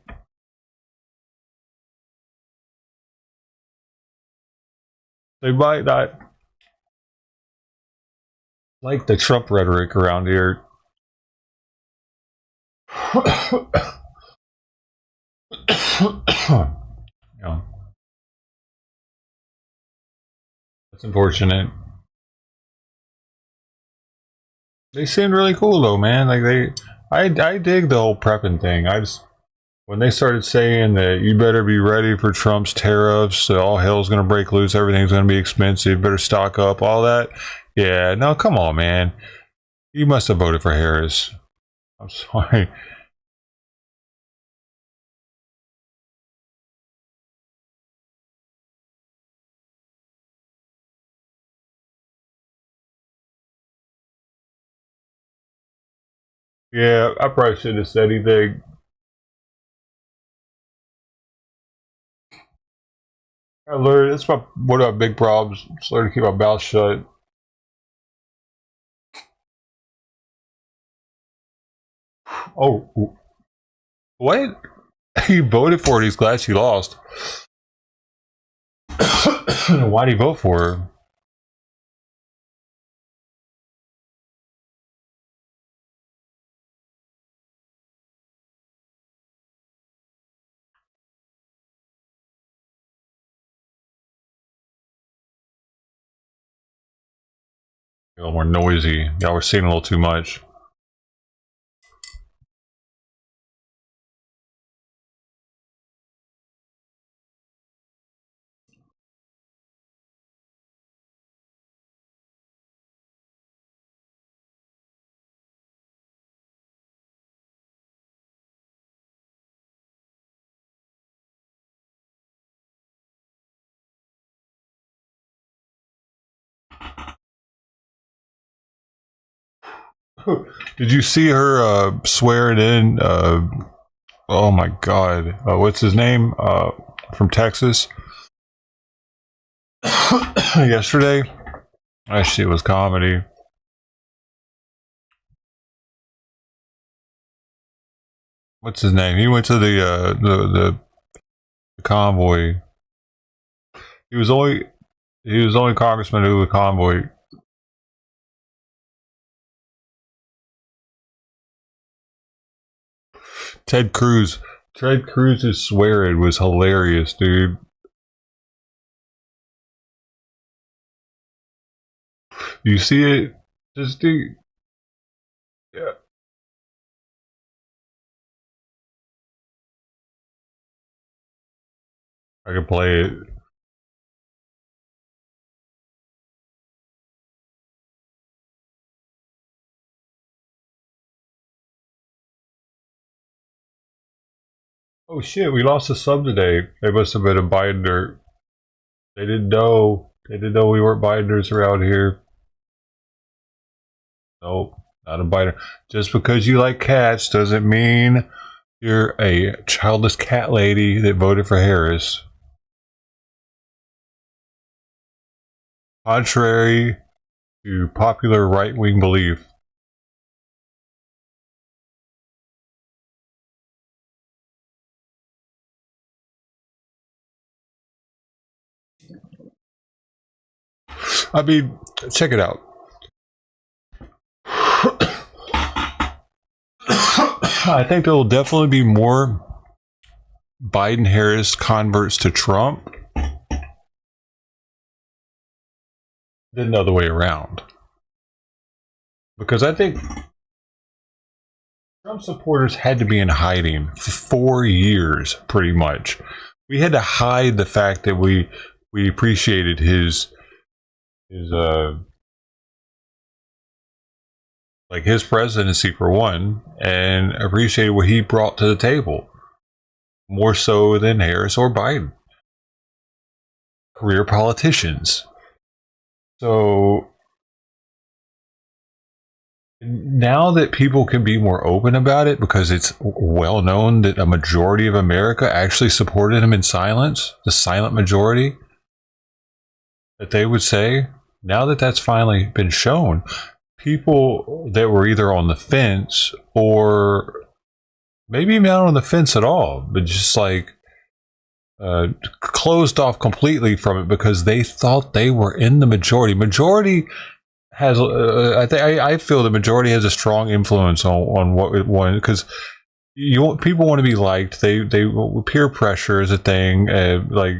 They might not like the Trump rhetoric around here. Yeah. That's unfortunate. They seemed really cool though, man. Like I dig the whole prepping thing. When they started saying that you better be ready for Trump's tariffs, all hell's gonna break loose, everything's gonna be expensive, better stock up, all that. Yeah, no, come on, man. You must have voted for Harris. I'm sorry. Yeah, I probably shouldn't have said anything. I learned it's one of my big problems. Just learn to keep my mouth shut. Oh, what? He voted for it. He's glad she lost. Why'd he vote for her? A little more noisy. Y'all were seeing a little too much. Did you see her swearing in? Oh my God! What's his name? From Texas. Yesterday. That shit was comedy. What's his name? He went to the convoy. He was only congressman who was convoy. Ted Cruz. Ted Cruz's swearing was hilarious, dude. You see it? Just do. Yeah. I can play it. Oh shit, we lost a sub today. They must have been a binder. They didn't know. They didn't know we weren't binders around here. Nope, not a biter. Just because you like cats doesn't mean you're a childless cat lady that voted for Harris. Contrary to popular right-wing belief. I mean, check it out. I think there will definitely be more Biden-Harris converts to Trump than the other way around. Because I think Trump supporters had to be in hiding for 4 years, pretty much. We had to hide the fact that we appreciated his presidency for one, and appreciated what he brought to the table more so than Harris or Biden. Career politicians. So now that people can be more open about it, because it's well known that a majority of America actually supported him in silence, the silent majority, that they would say, now that that's finally been shown, people that were either on the fence or maybe not on the fence at all, but just like closed off completely from it because they thought they were in the majority. Majority has, I feel the majority has a strong influence on what it wants, because people want to be liked. They peer pressure is a thing. Like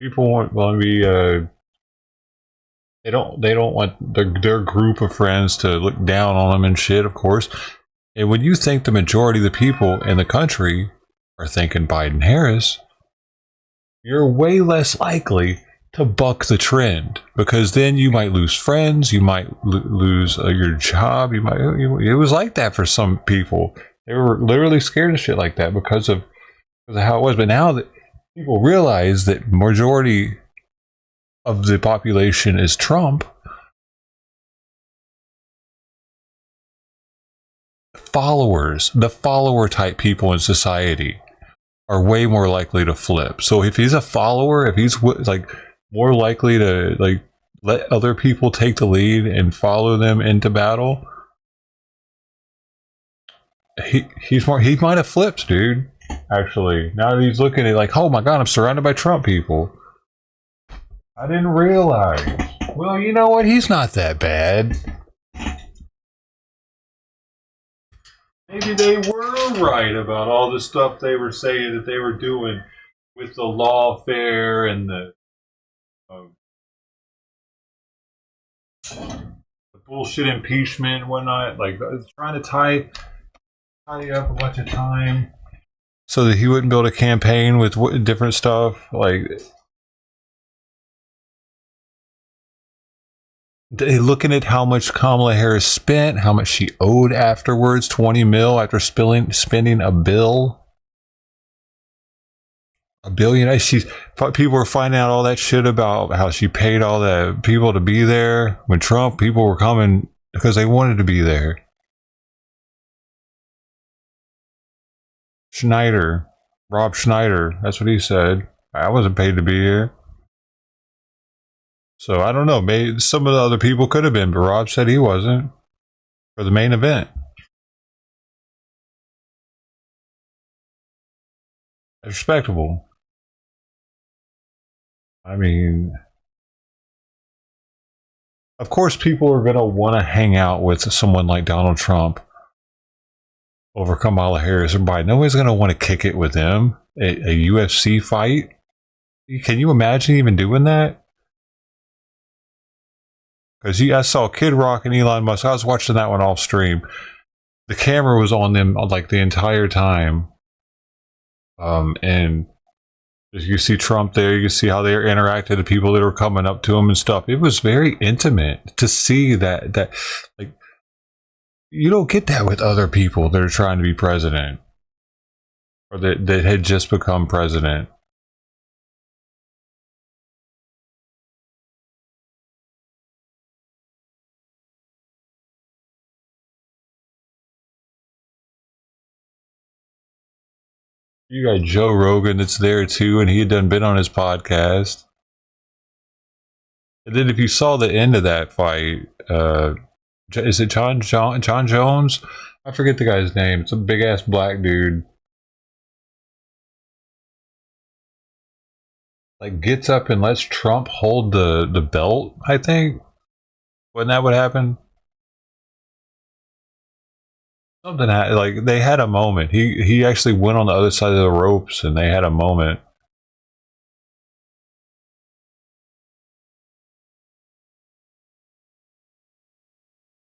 people want to be. They don't want their group of friends to look down on them and shit. Of course, and when you think the majority of the people in the country are thinking Biden-Harris, you're way less likely to buck the trend, because then you might lose friends, you might lose your job, it was like that for some people. They were literally scared of shit like that because of how it was. But now that people realize that majority of the population is Trump, the follower type people in society are way more likely to flip. So if he's a follower, if he's like more likely to like let other people take the lead and follow them into battle, he might have flipped, dude. Actually, now that he's looking at it like, oh my god, I'm surrounded by Trump people. I didn't realize. Well, you know what? He's not that bad. Maybe they were right about all the stuff they were saying that they were doing with the lawfare and the bullshit impeachment and whatnot. Like trying to tie up a bunch of time so that he wouldn't build a campaign with different stuff. Like, looking at how much Kamala Harris spent, how much she owed afterwards, $20 million after spending $1 billion. $1 billion. People were finding out all that shit about how she paid all the people to be there. When Trump, people were coming because they wanted to be there. Rob Schneider, that's what he said. I wasn't paid to be here. So I don't know. Maybe some of the other people could have been, but Rob said he wasn't for the main event. That's respectable. I mean, of course, people are going to want to hang out with someone like Donald Trump over Kamala Harris or Biden. Nobody's going to want to kick it with them. A UFC fight? Can you imagine even doing that? Because I saw Kid Rock and Elon Musk. I was watching that one off stream. The camera was on them like the entire time. And you see Trump there. You see how they interacted, the people that were coming up to him and stuff. It was very intimate to see that like, you don't get that with other people that are trying to be president or that had just become president. You got Joe Rogan that's there too, and he had done been on his podcast. And then if you saw the end of that fight, is it John Jones? I forget the guy's name. It's a big ass black dude. Like gets up and lets Trump hold the belt, I think. When that would happen, something like they had a moment. He actually went on the other side of the ropes, and they had a moment.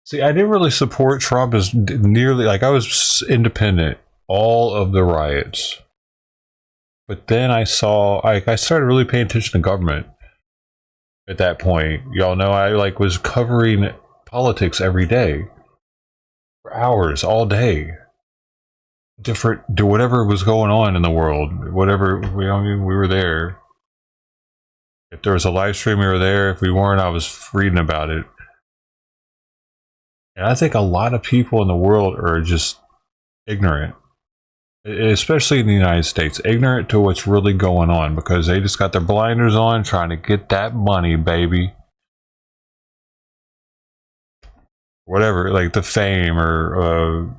See, I didn't really support Trump as nearly like I was independent all of the riots, but then I saw I started really paying attention to government at that point. Y'all know I like was covering politics every day for hours, all day. Different, do whatever was going on in the world, whatever we were there. If there was a live stream, we were there. If we weren't, I was reading about it. And I think a lot of people in the world are just ignorant, especially in the United States, ignorant to what's really going on because they just got their blinders on trying to get that money, baby. Whatever, like the fame or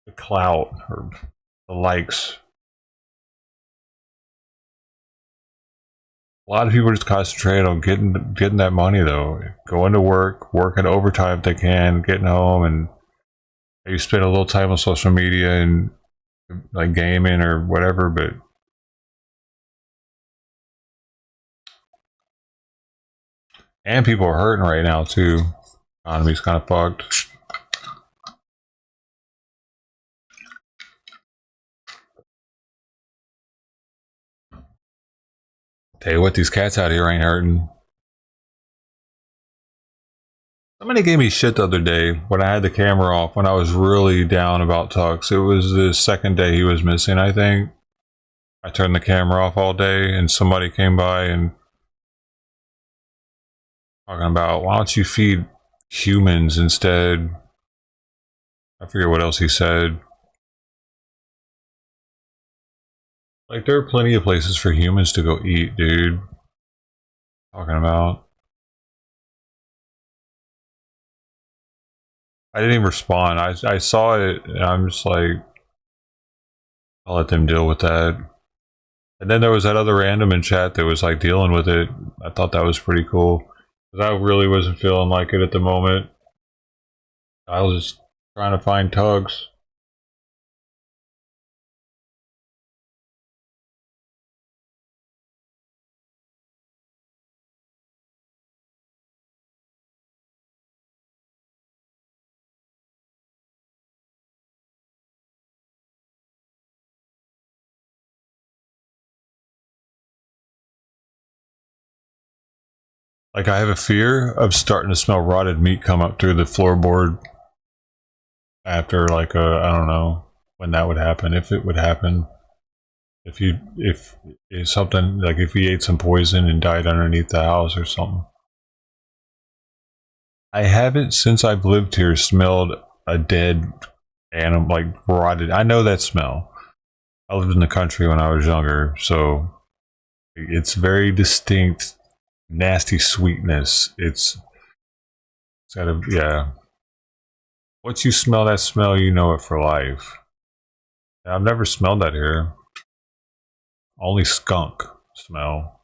the clout or the likes. A lot of people just concentrate on getting that money though. Going to work, working overtime if they can, getting home, and maybe spend a little time on social media and like gaming or whatever. But and people are hurting right now too. Economy's kind of fucked. Tell you what, these cats out here ain't hurting. Somebody gave me shit the other day when I had the camera off when I was really down about Tux. It was the second day he was missing, I think. I turned the camera off all day and somebody came by and talking about, why don't you feed humans instead? I forget what else he said. Like, there are plenty of places for humans to go eat, dude. Talking about. I didn't even respond. I saw it and I'm just like, I'll let them deal with that. And then there was that other random in chat that was like dealing with it. I thought that was pretty cool. Because I really wasn't feeling like it at the moment. I was just trying to find tugs. Like, I have a fear of starting to smell rotted meat come up through the floorboard after, like, I don't know when that would happen, if it would happen. If something, like, if he ate some poison and died underneath the house or something. I haven't, since I've lived here, smelled a dead animal, like, rotted. I know that smell. I lived in the country when I was younger, so it's very distinct. Nasty sweetness. It's got a, yeah. Once you smell that smell, you know it for life. I've never smelled that here. Only skunk smell.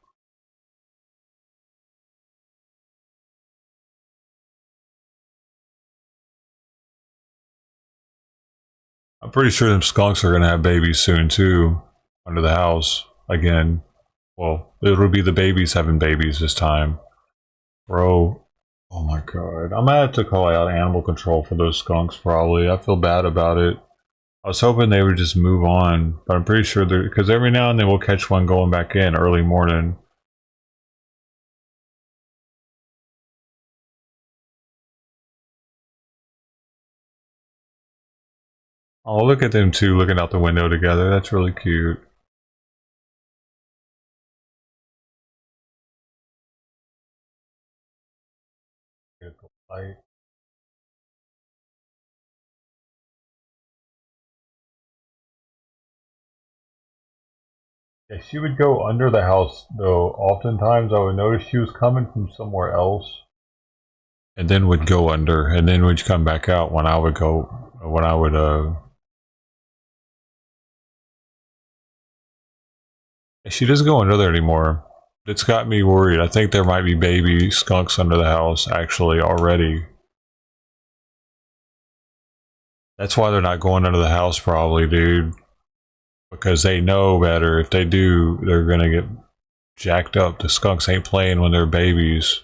I'm pretty sure them skunks are gonna have babies soon too, under the house again. Well, it'll be the babies having babies this time. Bro, oh my god. I'm gonna have to call out animal control for those skunks probably. I feel bad about it. I was hoping they would just move on, but I'm pretty sure they're, because every now and then we'll catch one going back in early morning. Oh, look at them two looking out the window together. That's really cute. Light. Yeah, she would go under the house though. Oftentimes I would notice she was coming from somewhere else. And then would go under, and then would come back out when I would go, when I would, she doesn't go under there anymore. It's got me worried. I think there might be baby skunks under the house actually already. That's why they're not going under the house probably, dude. Because they know better. If they do, they're gonna get jacked up. The skunks ain't playing when they're babies.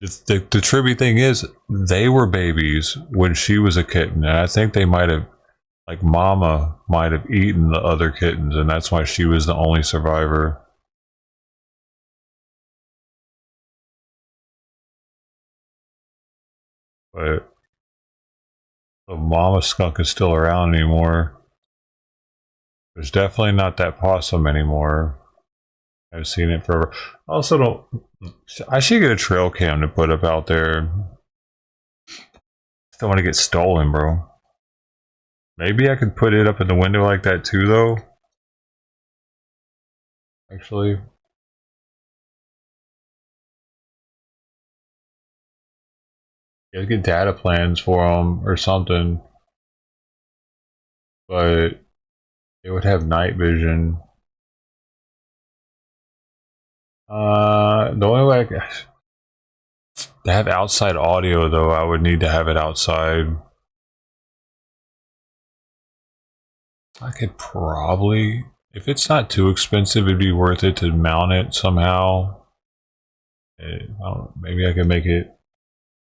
The trippy thing is, they were babies when she was a kitten, and I think they might have, like, Mama might have eaten the other kittens, and that's why she was the only survivor. But the Mama skunk is still around anymore. There's definitely not that possum anymore. I've seen it forever. I also don't. I should get a trail cam to put up out there. Don't want to get stolen, bro. Maybe I could put it up in the window like that too, though. Actually, yeah, get data plans for them or something. But it would have night vision. The only way to have outside audio, though, I would need to have it outside. I could probably, if it's not too expensive, it'd be worth it to mount it somehow. Maybe I can make it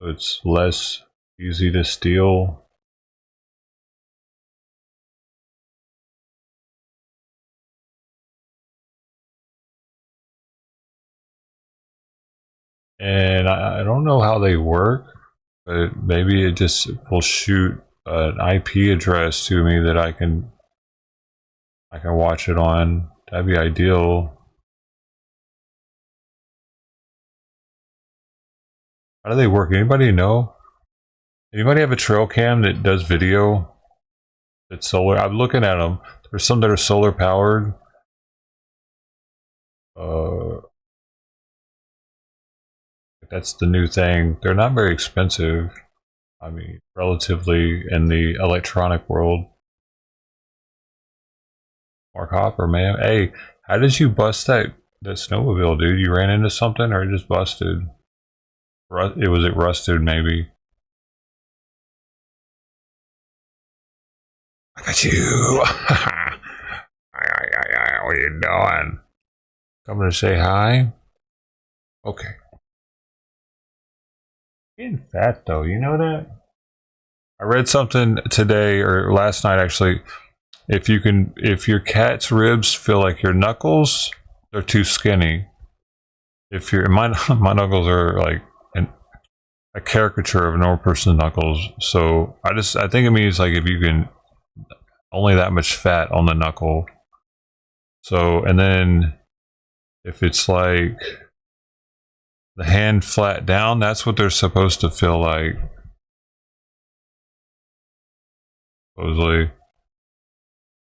so it's less easy to steal. And I don't know how they work, but maybe it just will shoot an IP address to me that I can watch it on. That'd be ideal. How do they work? Anybody know? Anybody have a trail cam that does video? That's solar. I'm looking at them. There's some that are solar powered. That's the new thing. They're not very expensive. I mean, relatively in the electronic world. Mark Hopper, man. Hey, how did you bust that snowmobile, dude? You ran into something or it just busted? It was rusted, maybe. I got you. What are you doing? Coming to say hi? Okay. Getting fat though, you know that? I read something today or last night actually. If your cat's ribs feel like your knuckles, they're too skinny. If my knuckles are like a caricature of a normal person's knuckles, so I think it means like if you can only that much fat on the knuckle. So and then if it's like the hand flat down, that's what they're supposed to feel like. Supposedly.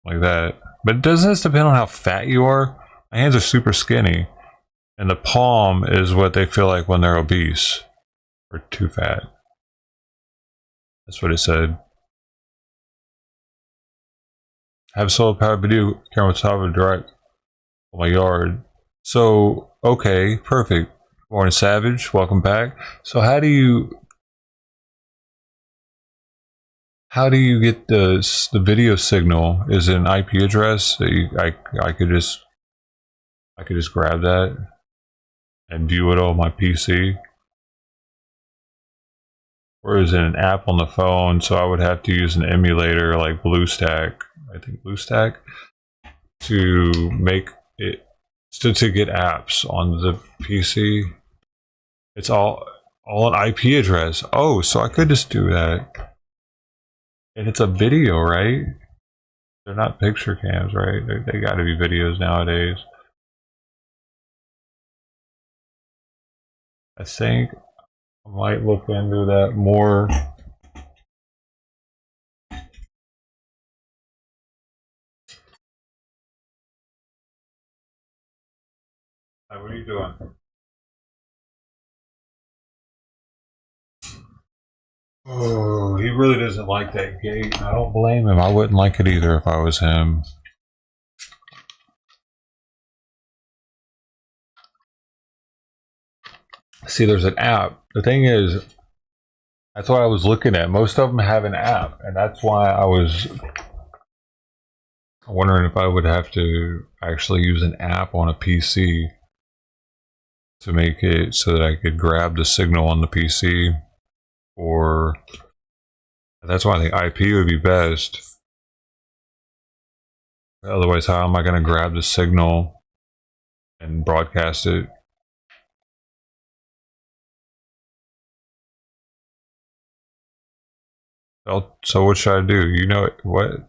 Like that. But doesn't this depend on how fat you are? My hands are super skinny. And the palm is what they feel like when they're obese. Or too fat. That's what it said. Have a solar powered video camera with top of direct on my yard. So, okay, perfect. Morning Savage, welcome back. So how do you get the video signal? Is it an IP address that I could just grab that and view it on my PC? Or is it an app on the phone? So I would have to use an emulator like BlueStack, I think BlueStack, to make it to get apps on the PC. It's all an IP address. Oh, so I could just do that. And it's a video, right? They're not picture cams, right? They got to be videos nowadays. I think I might look into that more. Hi, what are you doing? Oh, he really doesn't like that gate. I don't blame him. I wouldn't like it either if I was him. See, there's an app. The thing is, that's what I was looking at. Most of them have an app, and that's why I was wondering if I would have to actually use an app on a PC to make it so that I could grab the signal on the PC, or that's why I think IP would be best. Otherwise, how am I going to grab the signal and broadcast it? Well, so what should I do? You know what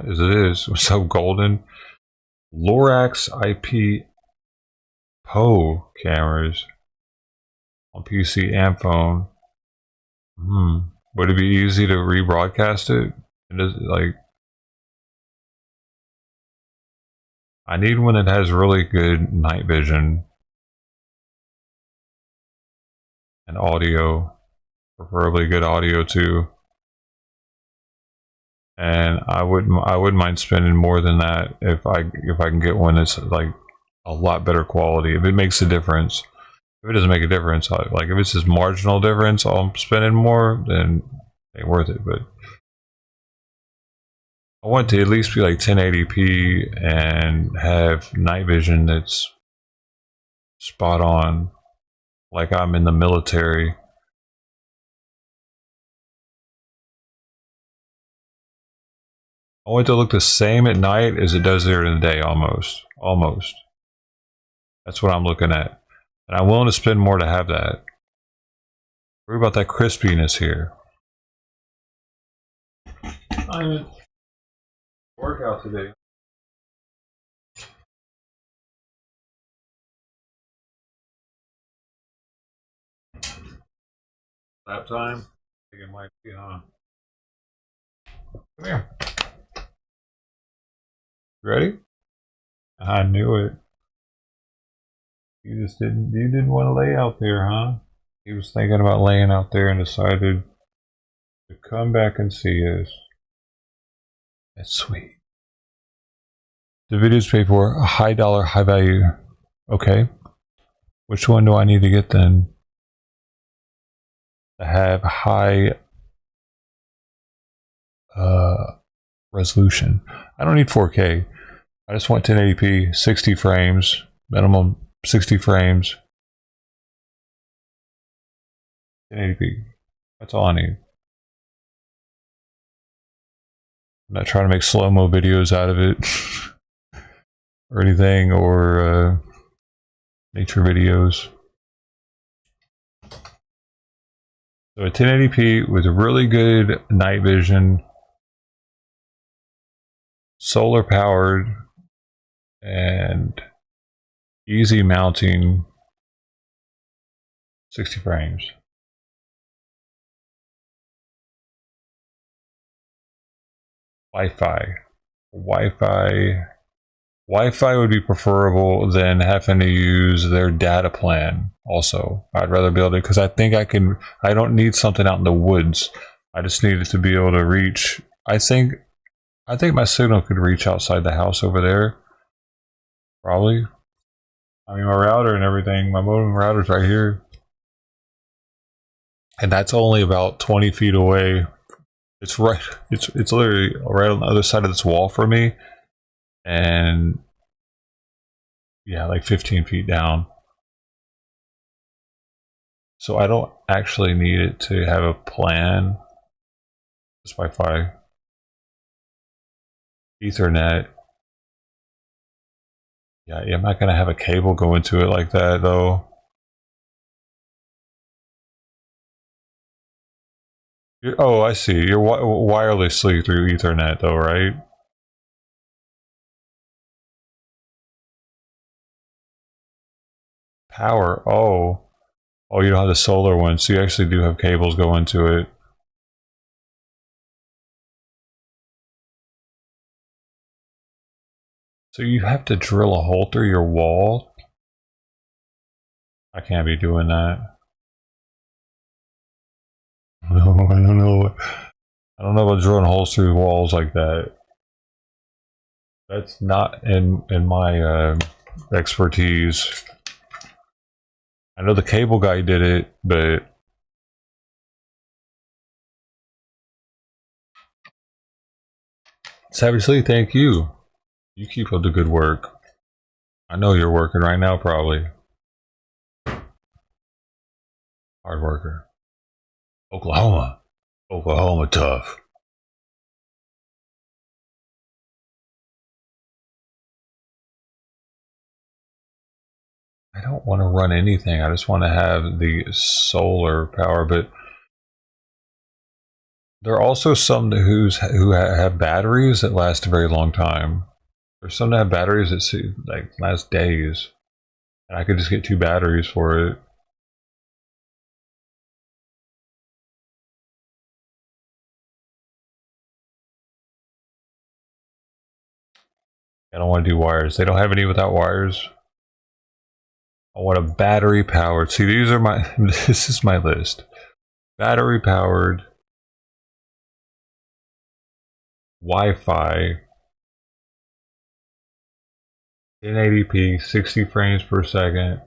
is it? Is what's up, Golden? Lorax IP PO cameras on PC and phone. Would it be easy to rebroadcast it? And does like I need one that has really good night vision and audio, preferably good audio too. And I wouldn't mind spending more than that if I can get one that's like a lot better quality. If it makes a difference. If it doesn't make a difference, like if it's just marginal difference, I'm spending more, then it ain't worth it. But I want to at least be like 1080p and have night vision that's spot on, like I'm in the military. I want it to look the same at night as it does during the day, almost. That's what I'm looking at. And I'm willing to spend more to have that. Worry about that crispiness here. I'm in workout today. Lap time? I think it might be, huh? Come here. Ready? I knew it. You didn't want to lay out there, huh? He was thinking about laying out there and decided to come back and see us. That's sweet. The videos paid for a high dollar, high value. Okay. Which one do I need to get then? To have high resolution. I don't need 4K. I just want 1080p, 60 frames, minimum 60 frames. 1080p. That's all I need. I'm not trying to make slow-mo videos out of it or anything, or nature videos. So a 1080p with really good night vision, solar powered, and easy mounting, 60 frames. Wi-Fi would be preferable than having to use their data plan. Also, I'd rather be able to, because I think I don't need something out in the woods. I just need it to be able to reach. I think my signal could reach outside the house over there. Probably. I mean, my router and everything, my modem router's right here. And that's only about 20 feet away. It's literally right on the other side of this wall for me. And yeah, like 15 feet down. So I don't actually need it to have a plan. Just Wi-Fi. Ethernet. Yeah, I'm not gonna have a cable go into it like that though. Oh, I see. You're wirelessly through Ethernet though, right? Power. Oh, you don't have the solar one, so you actually do have cables go into it. So you have to drill a hole through your wall? I can't be doing that. No, I don't know. I don't know about drilling holes through walls like that. That's not in my expertise. I know the cable guy did it, but Savagely, thank you. You keep up the good work. I know you're working right now, probably. Hard worker. Oklahoma. Oklahoma tough. I don't want to run anything. I just want to have the solar power, but there are also some who have batteries that last a very long time. There's some that have batteries that like last days, and I could just get 2 batteries for it. I don't want to do wires. They don't have any without wires. I want a battery powered. See, these are my. This is my list. Battery powered, Wi-Fi, 1080p, 60 frames per second,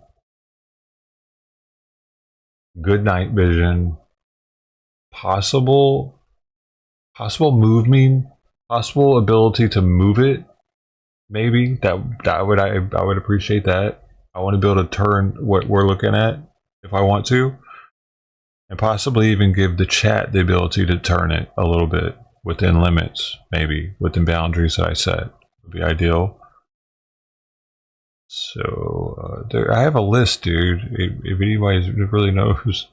good night vision, possible moving, possible ability to move it. Maybe I would appreciate that. I want to be able to turn what we're looking at if I want to, and possibly even give the chat the ability to turn it a little bit within limits, maybe within boundaries that I set. Would be ideal. So I have a list, dude. If anybody really knows.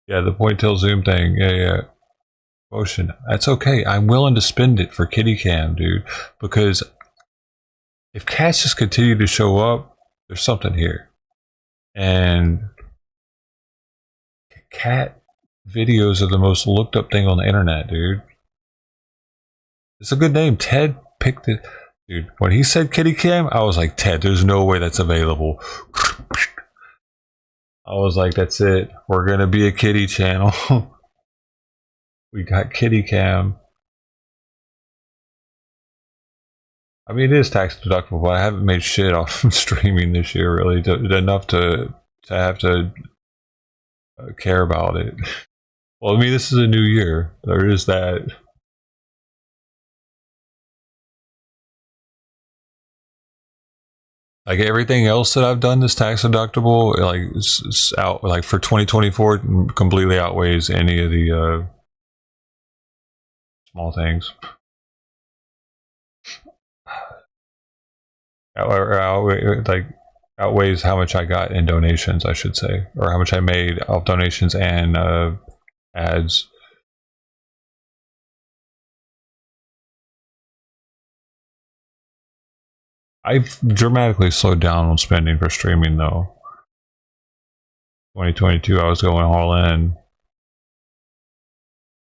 Yeah, the point till zoom thing. Yeah. Motion. That's okay. I'm willing to spend it for kitty cam, dude. Because if cats just continue to show up, there's something here. And cat videos are the most looked up thing on the internet, dude. It's a good name. Ted picked it. Dude, when he said kitty cam, I was like, Ted, there's no way that's available. I was like, that's it. We're going to be a kitty channel. We got kitty cam. I mean, it is tax deductible, but I haven't made shit off streaming this year, really, enough to have to care about it. Well, I mean, this is a new year. There is that. Like everything else that I've done this tax deductible, like it's out like for 2024, completely outweighs any of the small things. Like outweighs how much I got in donations, I should say, or how much I made off donations and ads. I've dramatically slowed down on spending for streaming, though. 2022, I was going all in.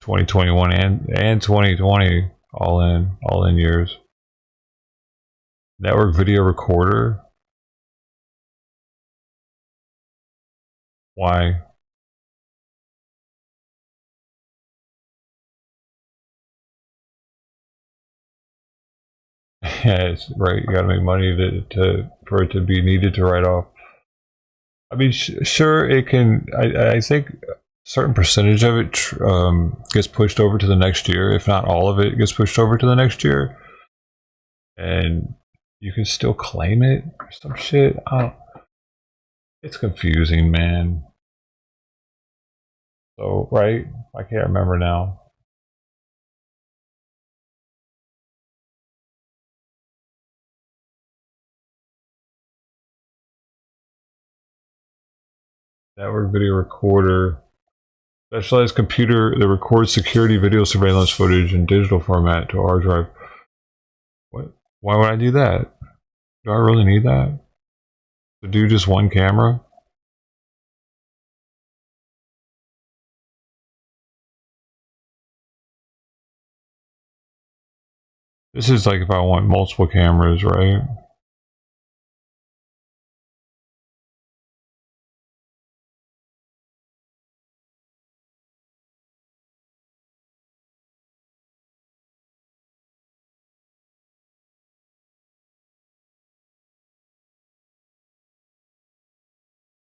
2021 and 2020, all in years. Network video recorder. Why? Yeah, it's right. You got to make money for it to be needed to write off. I mean, sure, it can. I think a certain percentage of it gets pushed over to the next year. If not all of it gets pushed over to the next year, and you can still claim it or some shit. It's confusing, man. So right, I can't remember now. Network video recorder. Specialized computer that records security video surveillance footage in digital format to a hard drive. What? Why would I do that? Do I really need that? To do just one camera? This is like if I want multiple cameras, right?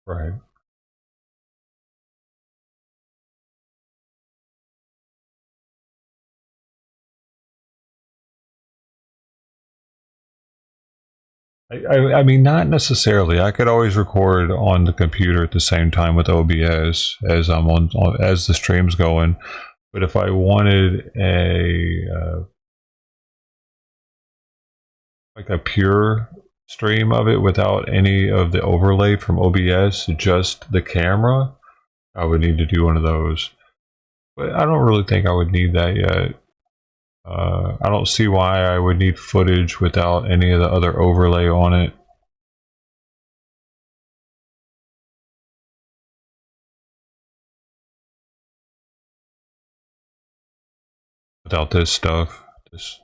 Right. I mean, not necessarily. I could always record on the computer at the same time with OBS as I'm on as the stream's going. But if I wanted a like a pure stream of it without any of the overlay from OBS, just the camera, I would need to do one of those. But I don't really think I would need that yet. I don't see why I would need footage without any of the other overlay on it. Without this stuff, this.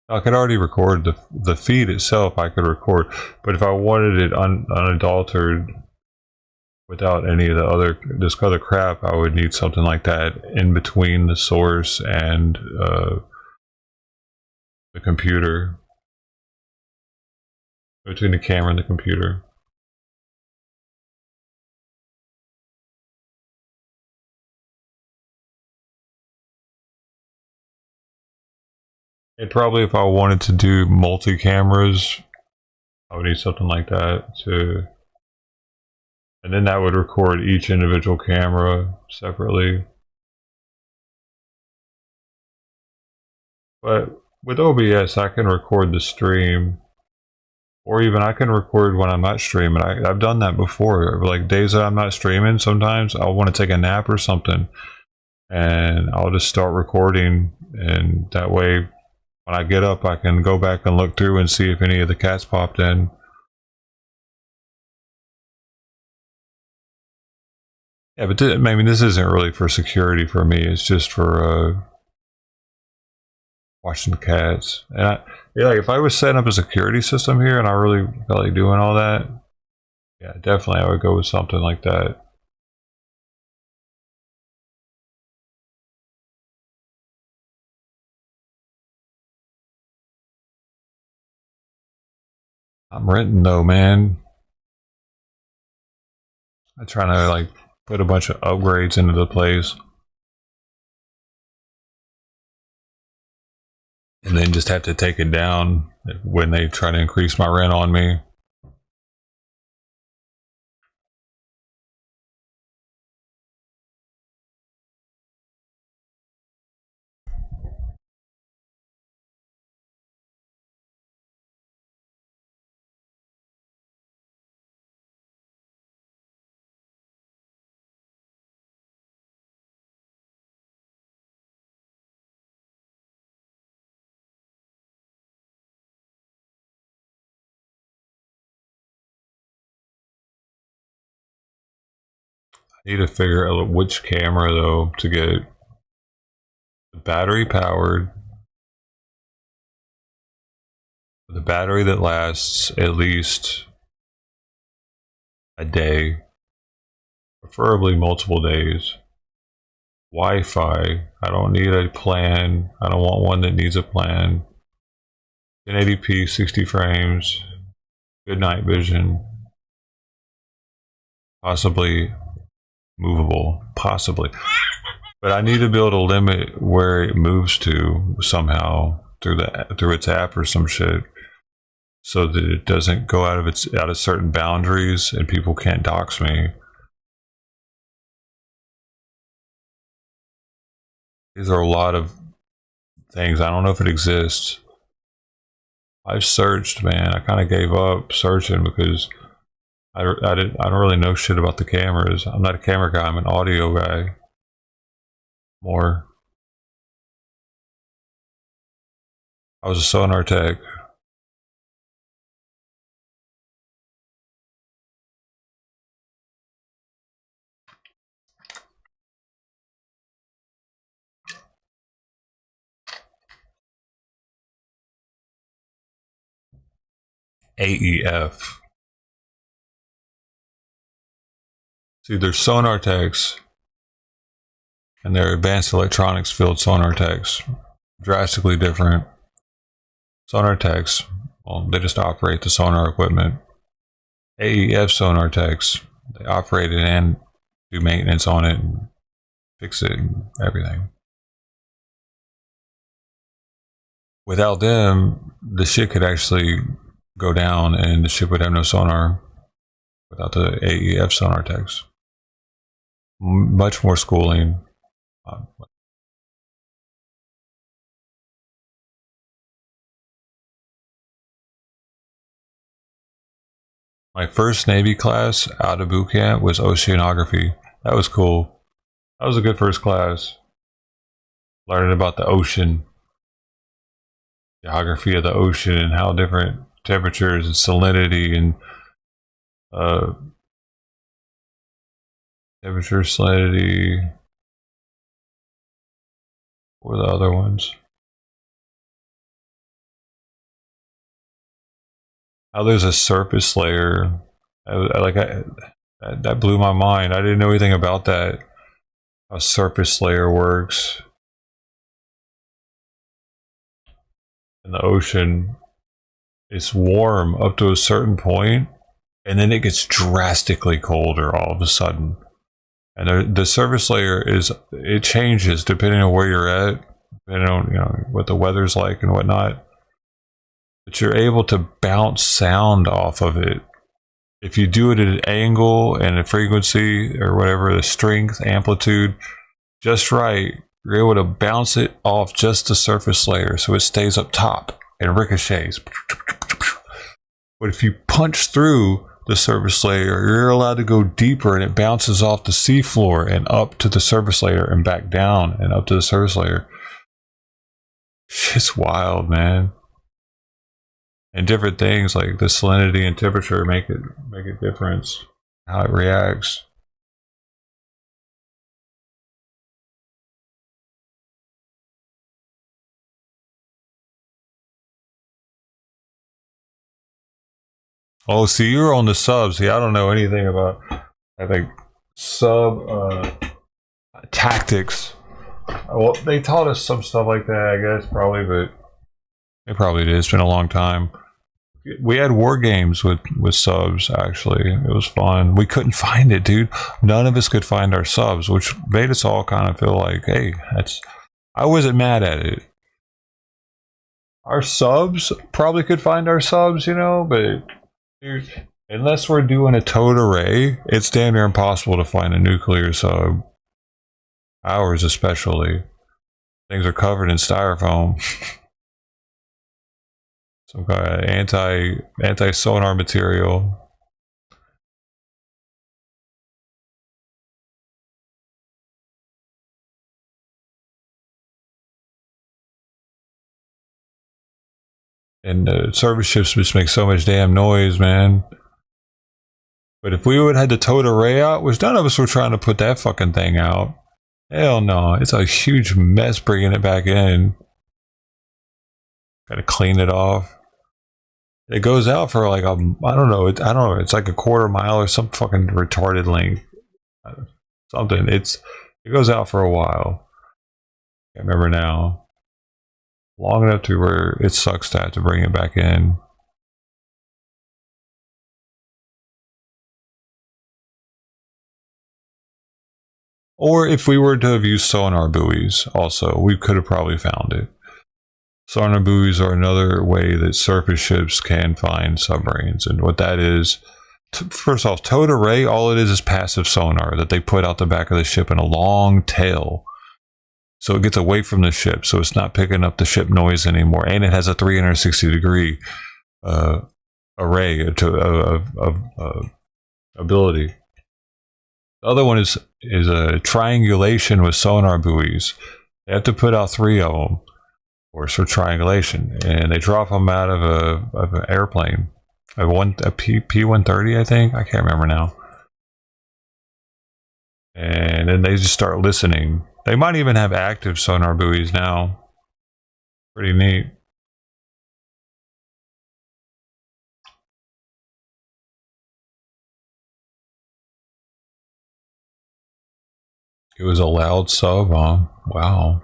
I could already record the feed itself. I could record, but if I wanted it unadulterated without any of the other this other crap, I would need something like that in between the source and the computer, between the camera and the computer. And probably if I wanted to do multi cameras, I would need something like that to, and then that would record each individual camera separately. But with OBS, I can record the stream, or even I can record when I'm not streaming. I've done that before. Like days that I'm not streaming, sometimes I'll want to take a nap or something, and I'll just start recording, and that way when I get up, I can go back and look through and see if any of the cats popped in. Yeah, but I mean, this isn't really for security for me. It's just for watching the cats. And yeah, like if I was setting up a security system here and I really felt like doing all that, yeah, definitely I would go with something like that. I'm renting though, man. I'm trying to like put a bunch of upgrades into the place. And then just have to take it down when they try to increase my rent on me. I need to figure out which camera though to get battery powered, the battery that lasts at least a day, preferably multiple days. Wi-Fi. I don't need a plan. I don't want one that needs a plan. 1080p, 60 frames. Good night vision. Possibly movable. Possibly. But I need to be able to limit where it moves to somehow through its app or some shit, so that it doesn't go out of certain boundaries and people can't dox me. These are a lot of things. I don't know if it exists. I've searched, man. I kind of gave up searching because I don't really know shit about the cameras. I'm not a camera guy. I'm an audio guy. More. I was a sonar tech. AEF. See, there's sonar techs and their advanced electronics field sonar techs. Drastically different. Sonar techs, well, they just operate the sonar equipment. AEF sonar techs, they operate it and do maintenance on it and fix it and everything. Without them, the ship could actually go down and the ship would have no sonar without the AEF sonar techs. Much more schooling. My first Navy class out of boot camp was oceanography. That was cool. That was a good first class. Learning about the ocean, geography of the ocean, and how different temperatures and salinity and temperature, salinity. What were the other ones? How there's a surface layer. That blew my mind. I didn't know anything about that. How surface layer works in the ocean. It's warm up to a certain point, and then it gets drastically colder all of a sudden. And the surface layer it changes depending on where you're at, depending on what the weather's like and whatnot. But you're able to bounce sound off of it. If you do it at an angle and a frequency or whatever, the strength, amplitude, just right, you're able to bounce it off just the surface layer so it stays up top and ricochets. But if you punch through the surface layer, you're allowed to go deeper and it bounces off the seafloor and up to the surface layer and back down and up to the surface layer. Shit's wild, man. And different things like the salinity and temperature make a difference how it reacts. Oh, see, you're on the sub. See, I don't know anything about, I think, sub tactics. Well, they taught us some stuff like that, I guess, probably, but they probably did. It's been a long time. We had war games with subs, actually. It was fun. We couldn't find it, dude. None of us could find our subs, which made us all kind of feel like, hey, I wasn't mad at it. Our subs probably could find our subs, but dude, unless we're doing a towed array, it's damn near impossible to find a nuclear sub. Ours especially. Things are covered in styrofoam. Some kind of anti sonar material. And service ships just make so much damn noise, man. But if we would have had the towed array out, which none of us were trying to put that fucking thing out. Hell no, it's a huge mess bringing it back in. Gotta clean it off. It goes out for like I don't know, it's like a quarter mile or some fucking retarded length. Something. It goes out for a while. I can't remember now. Long enough to where it sucks to have to bring it back in. Or if we were to have used sonar buoys also, we could have probably found it. Sonar buoys are another way that surface ships can find submarines. And what that is, first off, towed array, all it is passive sonar that they put out the back of the ship in a long tail. So it gets away from the ship, so it's not picking up the ship noise anymore. And it has a 360-degree array of ability. The other one is a triangulation with sonar buoys. They have to put out 3 of them, of course, for triangulation, and they drop them out of an airplane, a P-130, I think. I can't remember now. And then they just start listening. They might even have active sonar buoys now. Pretty neat. It was a loud sub, huh? Wow.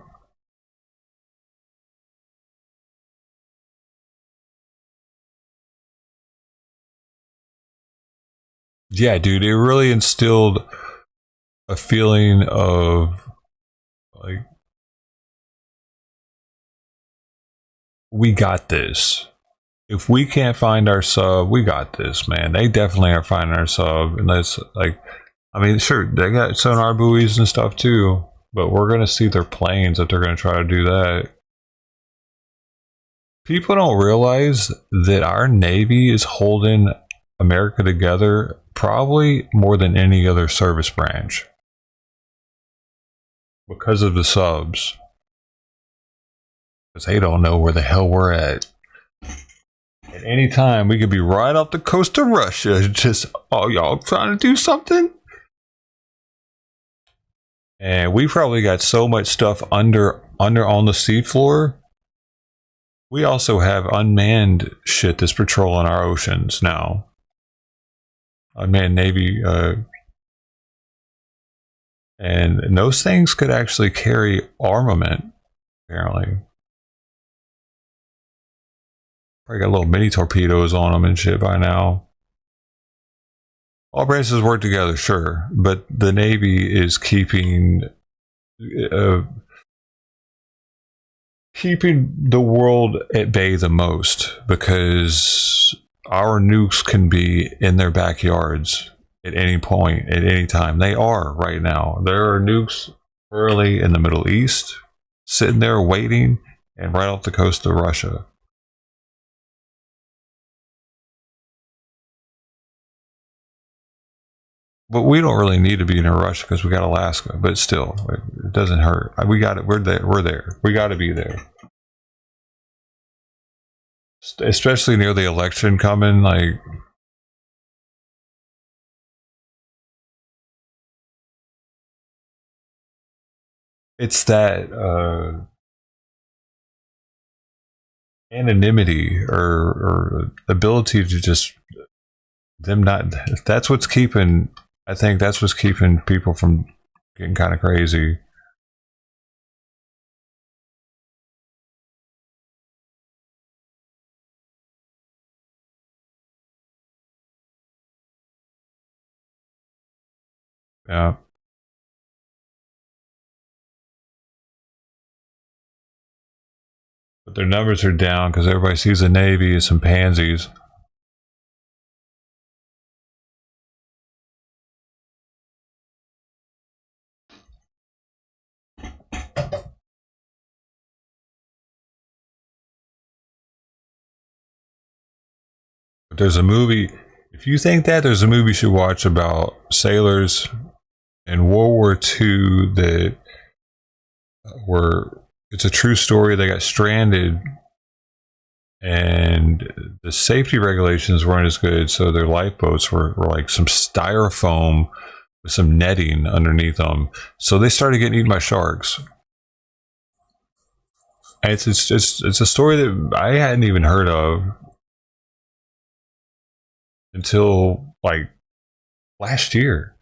Yeah, dude, it really instilled a feeling of like, we got this. If we can't find our sub, we got this, man. They definitely are finding our sub. And that's like, I mean, sure, they got sonar buoys and stuff too, but we're going to see their planes if they're going to try to do that. People don't realize that our Navy is holding America together probably more than any other service branch because of the subs. Because they don't know where the hell we're at. At any time, we could be right off the coast of Russia. Just, oh, y'all trying to do something? And we probably got so much stuff under on the seafloor. We also have unmanned shit that's patrolling our oceans now. Unmanned Navy. And those things could actually carry armament, apparently. Probably got little mini torpedoes on them and shit by now. All branches work together, sure, but the Navy is keeping the world at bay the most, because our nukes can be in their backyards at any point, at any time. They are right now. There are nukes early in the Middle East, sitting there waiting, and right off the coast of Russia. But we don't really need to be in a rush because we got Alaska. But still, it doesn't hurt. We got it. We're there. We're there. We got to be there. Especially near the election coming. Like, it's that anonymity or ability to just them not. That's what's keeping. I think that's what's keeping people from getting kind of crazy. Yeah. But their numbers are down because everybody sees the Navy as some pansies. But there's a movie. If you think that, there's a movie you should watch about sailors in World War II that were. It's a true story. They got stranded, and the safety regulations weren't as good, so their lifeboats were like some styrofoam with some netting underneath them. So they started getting eaten by sharks. And it's a story that I hadn't even heard of until like last year.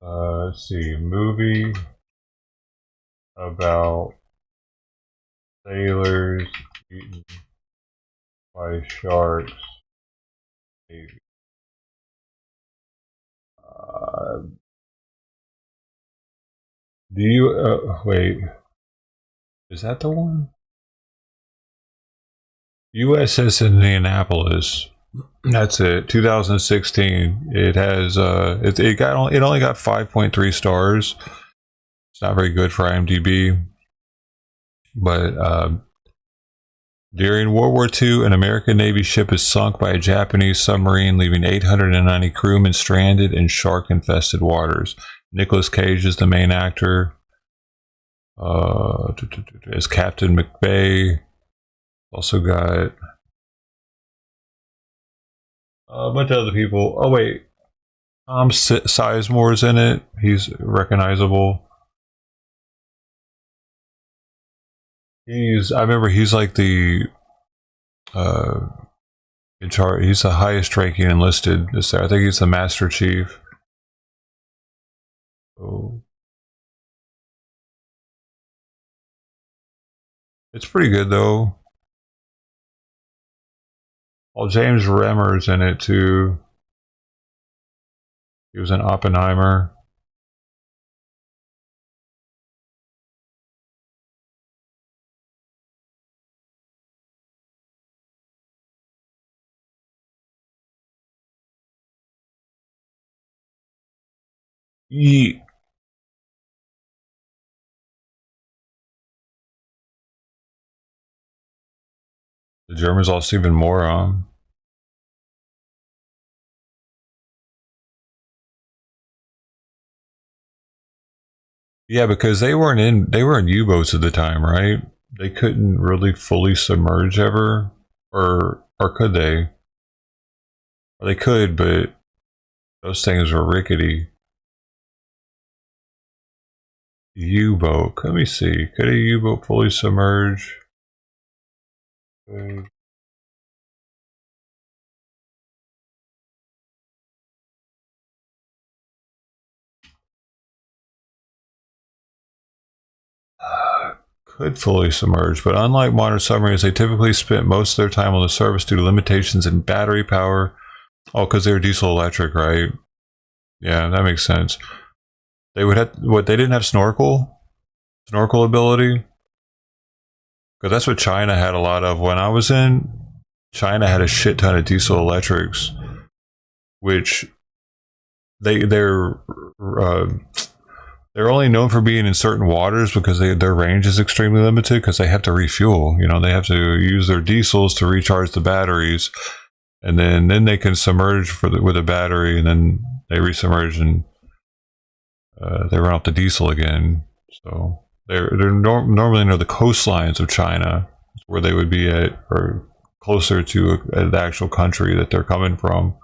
Let's see, movie about sailors eaten by sharks. Do you wait? Is that the one? USS Indianapolis. That's it. 2016. It has it only got 5.3 stars. It's not very good for IMDb. But during World War II, an American Navy ship is sunk by a Japanese submarine, leaving 890 crewmen stranded in shark-infested waters. Nicolas Cage is the main actor. As Captain McVeigh. Also got a bunch of other people. Oh wait, Tom Sizemore's in it. He's recognizable. I remember he's like the in charge. He's the highest ranking enlisted. I think he's the Master Chief. So it's pretty good though. Well, James Remmer's in it too. He was in Oppenheimer. Yeet. The Germans lost even more on him. Yeah, because they were in U-boats at the time, right? They couldn't really fully submerge ever, or could they? Or they could, but those things were rickety. U-boat. Let me see. Could a U-boat fully submerge? Could fully submerge, but unlike modern submarines, they typically spent most of their time on the surface due to limitations in battery power. Oh, because they were diesel electric, right? Yeah, that makes sense. They would have what? They didn't have snorkel ability, because that's what China had a lot of. When I was in China, had a shit ton of diesel electrics, which they're only known for being in certain waters because their range is extremely limited because they have to refuel. You know, they have to use their diesels to recharge the batteries, and then they can submerge with a battery, and then they resubmerge and they run off the diesel again. So they're normally near the coastlines of China, where they would be at, or closer to the actual country that they're coming from.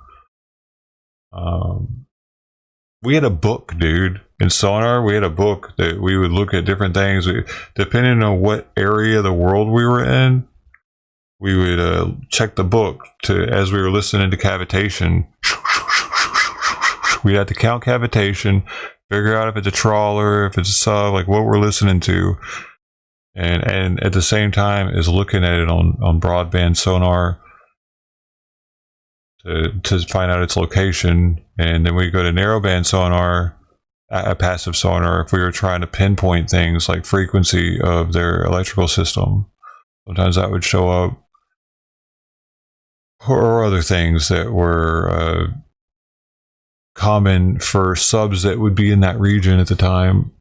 We had a book, dude. In sonar, we had a book that we would look at different things. Depending on what area of the world we were in, we would check the book as we were listening to cavitation. We'd have to count cavitation, figure out if it's a trawler, if it's a sub, like what we're listening to, and at the same time is looking at it on broadband sonar to find out its location. And then we go to narrowband sonar, a passive sonar, if we were trying to pinpoint things like frequency of their electrical system. Sometimes that would show up, or other things that were common for subs that would be in that region at the time.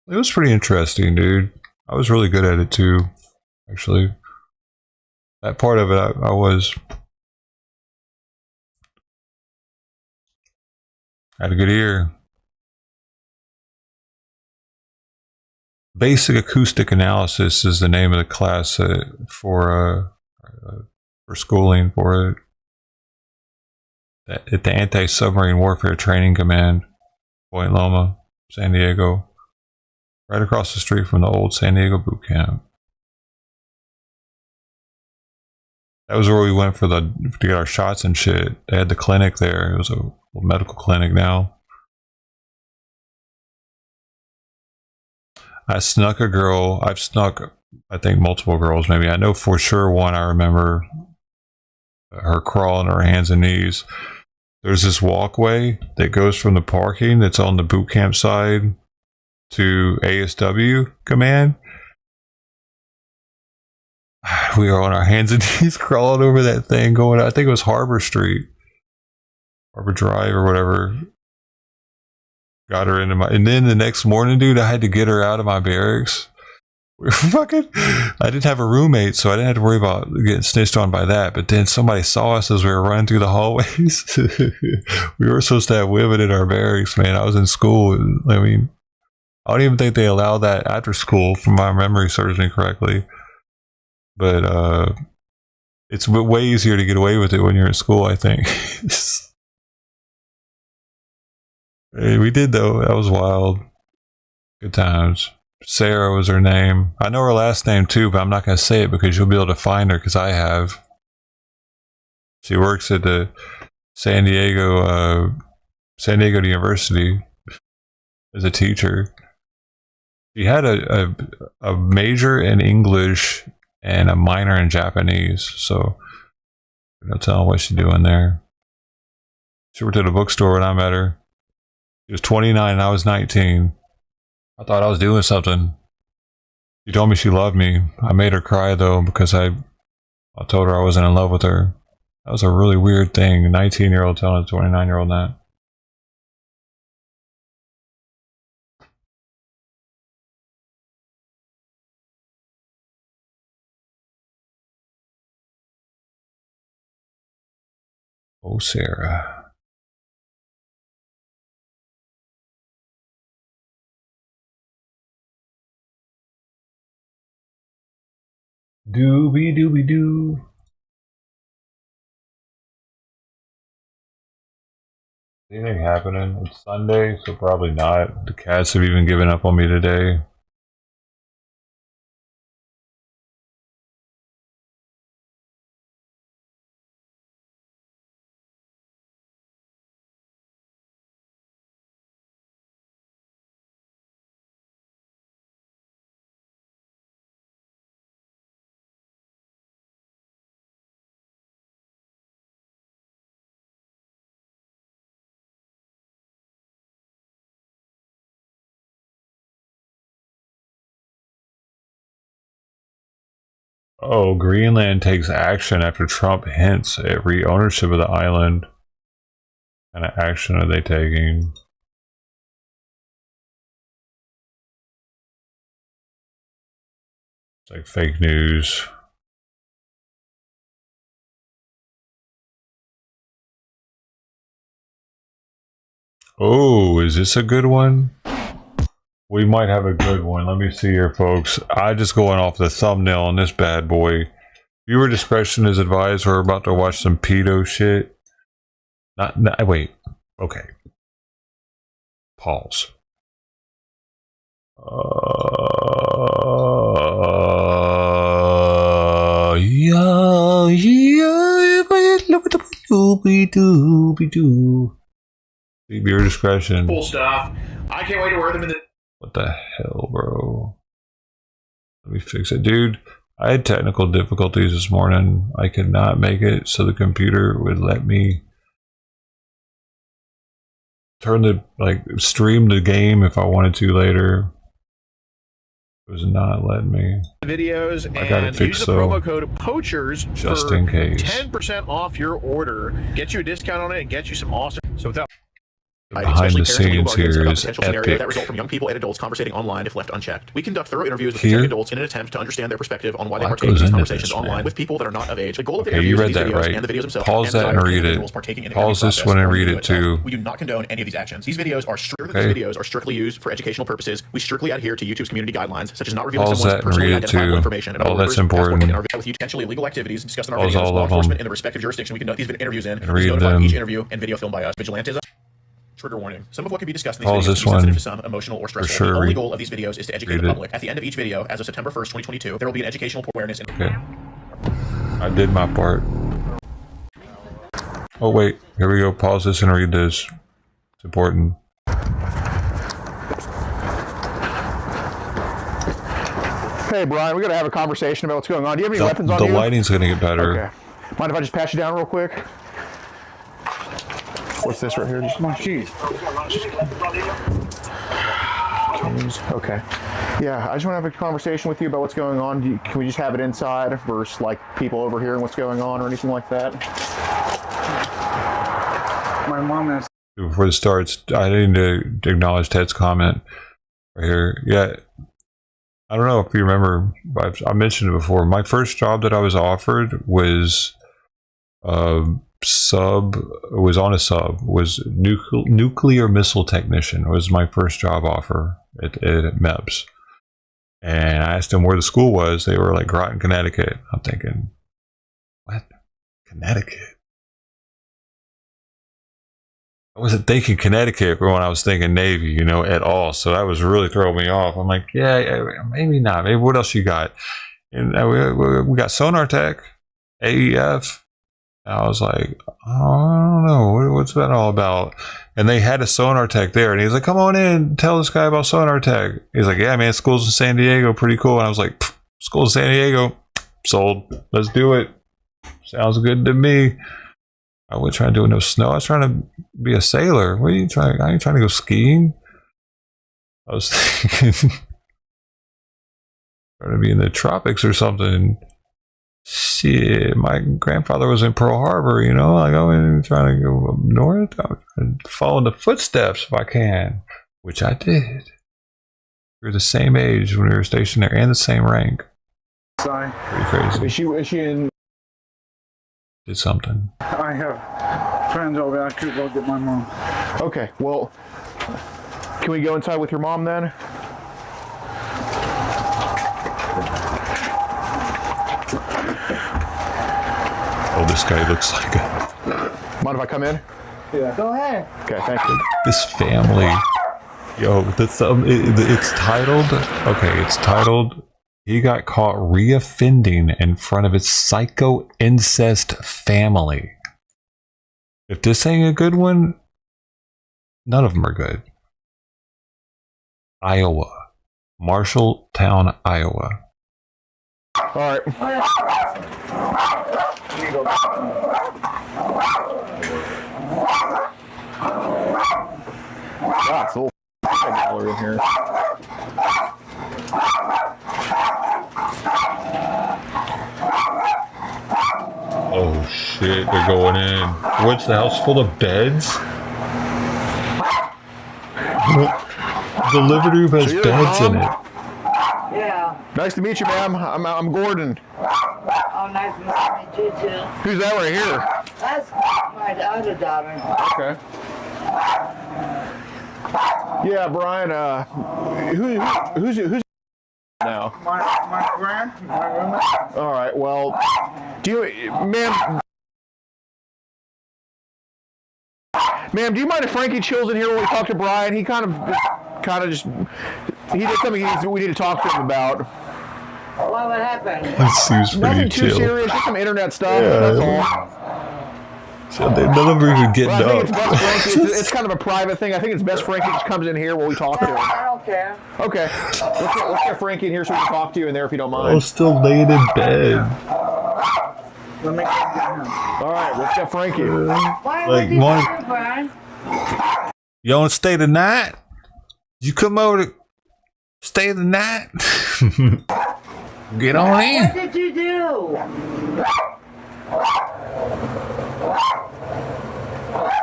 It was pretty interesting, dude. I was really good at it too, actually. That part of it, I was. Had a good ear. Basic acoustic analysis is the name of the class for schooling for it. At the Anti-Submarine Warfare Training Command, Point Loma, San Diego, right across the street from the old San Diego boot camp. That was where we went to get our shots and shit. They had the clinic there. It was a medical clinic now. I snuck a girl. I've snuck, I think, multiple girls. Maybe I know for sure one. I remember her crawling on her hands and knees. There's this walkway that goes from the parking that's on the boot camp side to ASW command. We were on our hands and knees crawling over that thing going, I think it was Harbor Street, Harbor Drive or whatever. Got her into and then the next morning, dude, I had to get her out of my barracks. We were fucking, I didn't have a roommate, so I didn't have to worry about getting snitched on by that. But then somebody saw us as we were running through the hallways. We were supposed to have women in our barracks, man. I was in school. I mean, I don't even think they allowed that after school, from my memory serves me correctly. But it's way easier to get away with it when you're in school, I think. Hey, we did though. That was wild. Good times. Sarah was her name. I know her last name too, but I'm not going to say it because you'll be able to find her because I have. She works at the San Diego San Diego University as a teacher. She had a major in English and a minor in Japanese, so I'm telling what she's doing there. She worked at a bookstore when I met her. She was 29 and I was 19. I thought I was doing something. She told me she loved me. I made her cry though because I told her I wasn't in love with her. That was a really weird thing. A 19-year-old telling a 29-year-old that. Oh, Sarah. Doobie doobie doo. Anything happening? It's Sunday, so probably not. The cats have even given up on me today. Oh, Greenland takes action after Trump hints at re-ownership of the island. What kind of action are they taking? It's like fake news. Oh, is this a good one? We might have a good one. Let me see here, folks. I just going off the thumbnail on this bad boy. Viewer discretion is advised. We're about to watch some pedo shit. Wait. Okay. Pause. Viewer discretion. Cool stuff. I can't wait to wear them in the... What the hell, bro? Let me fix it. Dude, I had technical difficulties this morning. I could not make it so the computer would let me stream the game if I wanted to later. It was not letting me. Videos I got it and fixed, use the so promo code POACHERS just for in case. 10% off your order. Get you a discount on it and get you some awesome... So without... Behind the scenes here is epic. That result from young people and adults conversating online if left unchecked. We conduct thorough interviews with Here? young adults in an attempt to understand their perspective on why they partake in these conversations online with people that are not of age. The goal of the interviews, you read that right. and the videos themselves, Pause that and read it. Pause this one and read it too. We do not condone any of these actions. These videos are strictly used for educational purposes. We strictly adhere to YouTube's community guidelines, such as not revealing someone's personally identifiable information and other that's important. with potentially illegal activities discussed in our videos. Law enforcement in the respective jurisdiction we conduct these interviews in is notified each interview and video filmed by us. Vigilantism. Trigger warning. Some of what can be discussed in these videos is sensitive to some, emotional or stressful. Sure. The only goal of these videos is to educate the public. At the end of each video, as of September 1st, 2022, there will be an educational awareness. Okay. I did my part. Oh wait, here we go. Pause this and read this. It's important. Hey Brian, we gotta have a conversation about what's going on. Do you have any weapons on you? The lighting's gonna get better. Okay. Mind if I just pat you down real quick? What's this right here? Just my keys. Okay. Yeah, I just want to have a conversation with you about what's going on. Can we just have it inside versus like people overhearing what's going on or anything like that? My mom is... Before it starts, I need to acknowledge Ted's comment right here. Yeah, I don't know if you remember, but I mentioned it before. My first job that I was offered was nuclear missile technician. Was my first job offer at MEPS. And I asked them where the school was. They were like Groton, Connecticut. I'm thinking, what? Connecticut? I wasn't thinking Connecticut when I was thinking Navy, you know, at all. So that was really throwing me off. I'm like, yeah, maybe not. Maybe what else you got? And we got sonar tech, AEF. And I was like, oh, I don't know. What's that all about? And they had a sonar tech there, and he's like, "Come on in, tell this guy about sonar tech." He's like, "Yeah, man, schools in San Diego, pretty cool." And I was like, "Schools in San Diego, sold. Let's do it. Sounds good to me." I wasn't trying to do no snow. I was trying to be a sailor. What are you trying? I ain't trying to go skiing. I was thinking, trying to be in the tropics or something. Shit, my grandfather was in Pearl Harbor, you know, like I'm trying to go up north. I'm trying to follow in the footsteps if I can, which I did. We were the same age when we were stationed there and the same rank. Sorry. Pretty crazy. Is she in? Did something. I have friends over there. I could go get my mom. Okay, well, can we go inside with your mom then? Oh, this guy looks like a... Mind if I come in? Yeah. Go ahead. Okay, thank you. This family. Yo, it's titled... Okay, it's titled... He got caught reoffending in front of his psycho incest family. If this ain't a good one, none of them are good. Iowa. Marshalltown, Iowa. All right. God, it's a little gallery in here. Oh shit, they're going in. What's the house full of beds? The living room has So beds in it. Yeah. Nice to meet you, ma'am. I'm Gordon. Oh, nice to meet you too. Who's that right here? That's my other daughter. Okay. Yeah, Brian. Who's now? My friend, my roommate. All right. Well, ma'am, do you mind if Frankie chills in here when we talk to Brian? He kind of just he did something we need to talk to him about. What would happen? That seems pretty Nothing too chill. serious, just some internet stuff. Yeah. That's all. So none of them are even getting Well, I think up. it's best Frankie. It's kind of a private thing. I think it's best Frankie just comes in here while we talk to him. I don't care. Okay. Let's get Frankie in here so we can talk to you in there if you don't Oh, mind. still laying in bed. Let me get him. All right, let's get Frankie. Why Like, would you one- do, Brian? You want to stay the night? You come over to stay the night? Get on What in. did you do?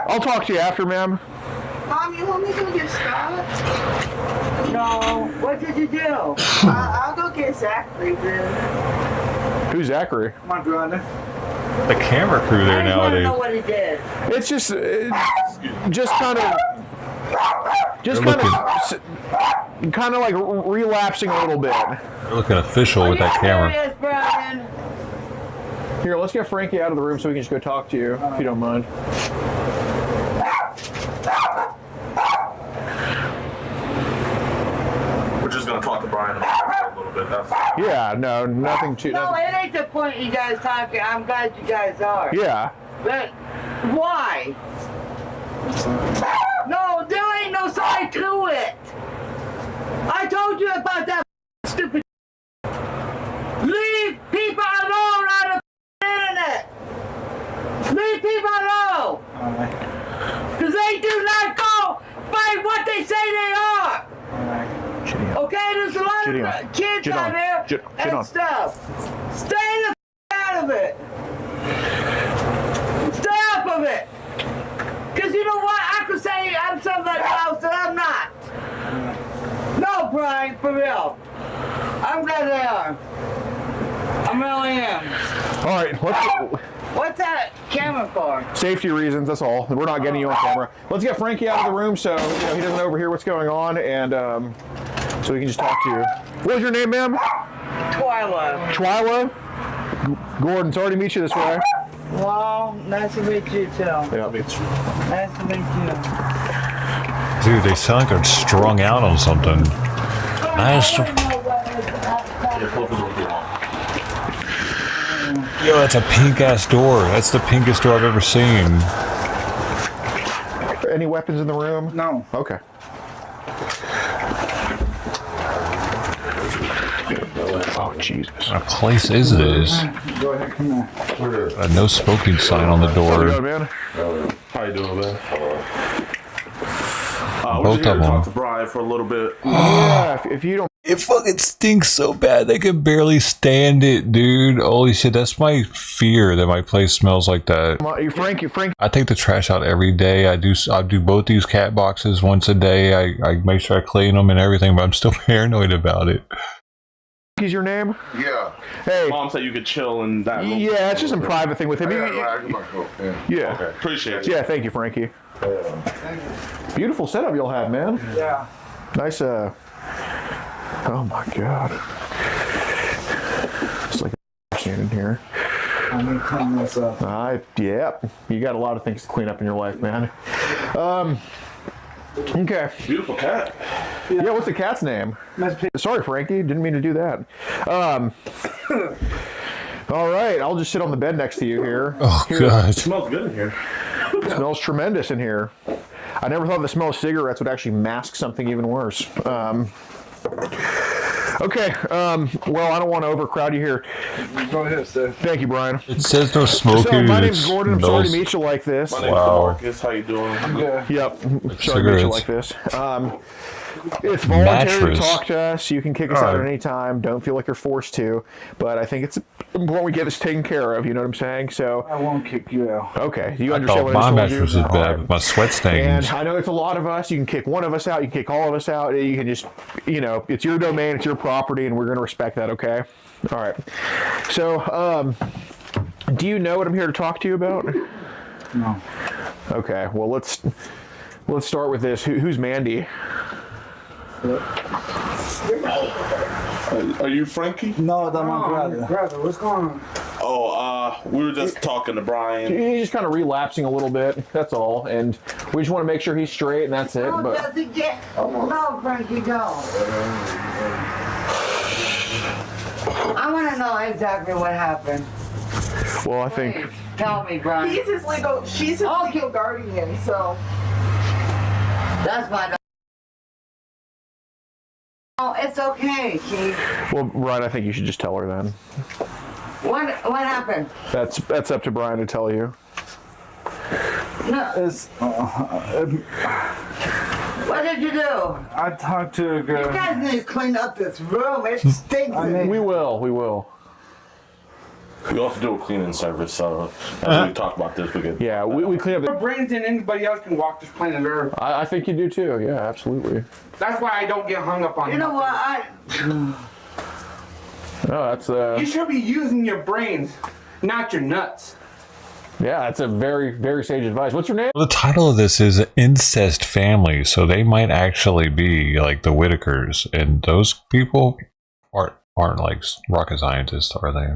I'll talk to you after, ma'am. Mom, you want me to go get Scott? No. What did you do? I'll go get Zachary then. Who's Zachary? My brother. The camera crew there I just want to nowadays. know what he did. It's just kind of like relapsing a little bit. They're looking official with that camera. Serious, Brian? Here, let's get Frankie out of the room so we can just go talk to you, if you don't mind. We're just gonna talk to Brian a little bit. That's Yeah, no, nothing too. No, it ain't the point you guys talking. I'm glad you guys are. Yeah. But why? No, there ain't no side to it. I told you about that stupid. Leave people alone on the internet. Leave people alone. Because they do not go by what they say they are. Okay, there's a lot of kids out there and stuff. Stay the out of it. Stay up of it. Because you know what? I could say I'm somebody else and I'm not. No, Brian, for real. I'm glad they are. I really am. All right, What's that camera for? safety reasons, that's all. We're not getting you on camera. Let's get Frankie out of the room so he doesn't overhear what's going on, and so we can just talk to you. What was your name, ma'am? Twyla. Twyla? Gordon, sorry to meet you this way. Well, nice to meet you too. Yeah. Nice to meet you. Dude, they sound like they're strung out on something. Nice. Yo, that's a pink ass door. That's the pinkest door I've ever seen. any weapons in the room? No. Okay. Oh, Jesus. What place is this? Go ahead, come here. A no smoking sign on the How's it door. going, man? How you doing, man? Both We're of here to them. talk to Brian for a little bit. Yeah, if you don't... It fucking stinks so bad. They can barely stand it, dude. Holy shit, that's my fear that my place smells like that. Frank. I take the trash out every day. I do both these cat boxes once a day. I make sure I clean them and everything, but I'm still paranoid about it. Is your name? Yeah. Hey. Mom said you could chill in that room. Yeah, it's just some private thing with him. Yeah. Okay. Appreciate it. Yeah, thank you, Frankie. Beautiful setup you'll have, man. Yeah. Nice, oh my God. It's like a in here. I'm gonna clean this up. Yeah, you got a lot of things to clean up in your life, man. Okay. Beautiful cat. Yeah, what's the cat's name? Sorry, Frankie, didn't mean to do that. All right, I'll just sit on the bed next to you here. Oh, God. It smells good in here. It smells tremendous in here. I never thought the smell of cigarettes would actually mask something even worse. Okay, well, I don't want to overcrowd you here. Go ahead, sir. Thank you, Brian. It says no smoking. So, my it name's Gordon. I'm sorry to smells- meet you like this. My name's Wow. Marcus. How you doing? Yeah. Yep. Sorry to meet you Cigarettes. like this. It's voluntary Mattress. to talk to us. You can kick us out at Alright. any time. Don't feel like you're forced to. But I think it's important we get this taken care of. You know what I'm saying? So, I won't kick you out. okay. You I understand thought what I my just told mattress you? is bad Alright. with my sweat stains. And I know it's a lot of us. You can kick one of us out. You can kick all of us out. You can just, it's your domain. It's your property. And we're going to respect that, okay? All right. So, do you know what I'm here to talk to you about? No. Okay. Well, let's start with this. Who's Mandy? Are you Frankie? No, that's my brother. Brother, what's going on? Oh, we were just talking to Brian. He's just kind of relapsing a little bit. That's all. And we just want to make sure he's straight, and that's it. No, But doesn't get. No, Frankie, don't. I want to know exactly what happened. well, I think Please, tell me, Brian. She's his legal guardian, so. That's my dog. Oh, it's okay, Chief. well, Brian, I think you should just tell her then. What happened? That's up to Brian to tell you. No, It's, what did you do? I talked to a You girl. guys need to clean up this room. It stinks. in here. We will. We also do a cleaning service, so as we talk about this, we could. Yeah, we clean up. More brains than anybody else can walk this planet Earth. I think you do too. Yeah, absolutely. That's why I don't get hung up on You know nothing. what? Oh, that's You should be using your brains, not your nuts. yeah, that's a very, very sage advice. What's your name? Well, the title of this is Incest Family, so they might actually be like the Whitakers, and those people aren't like rocket scientists, are they?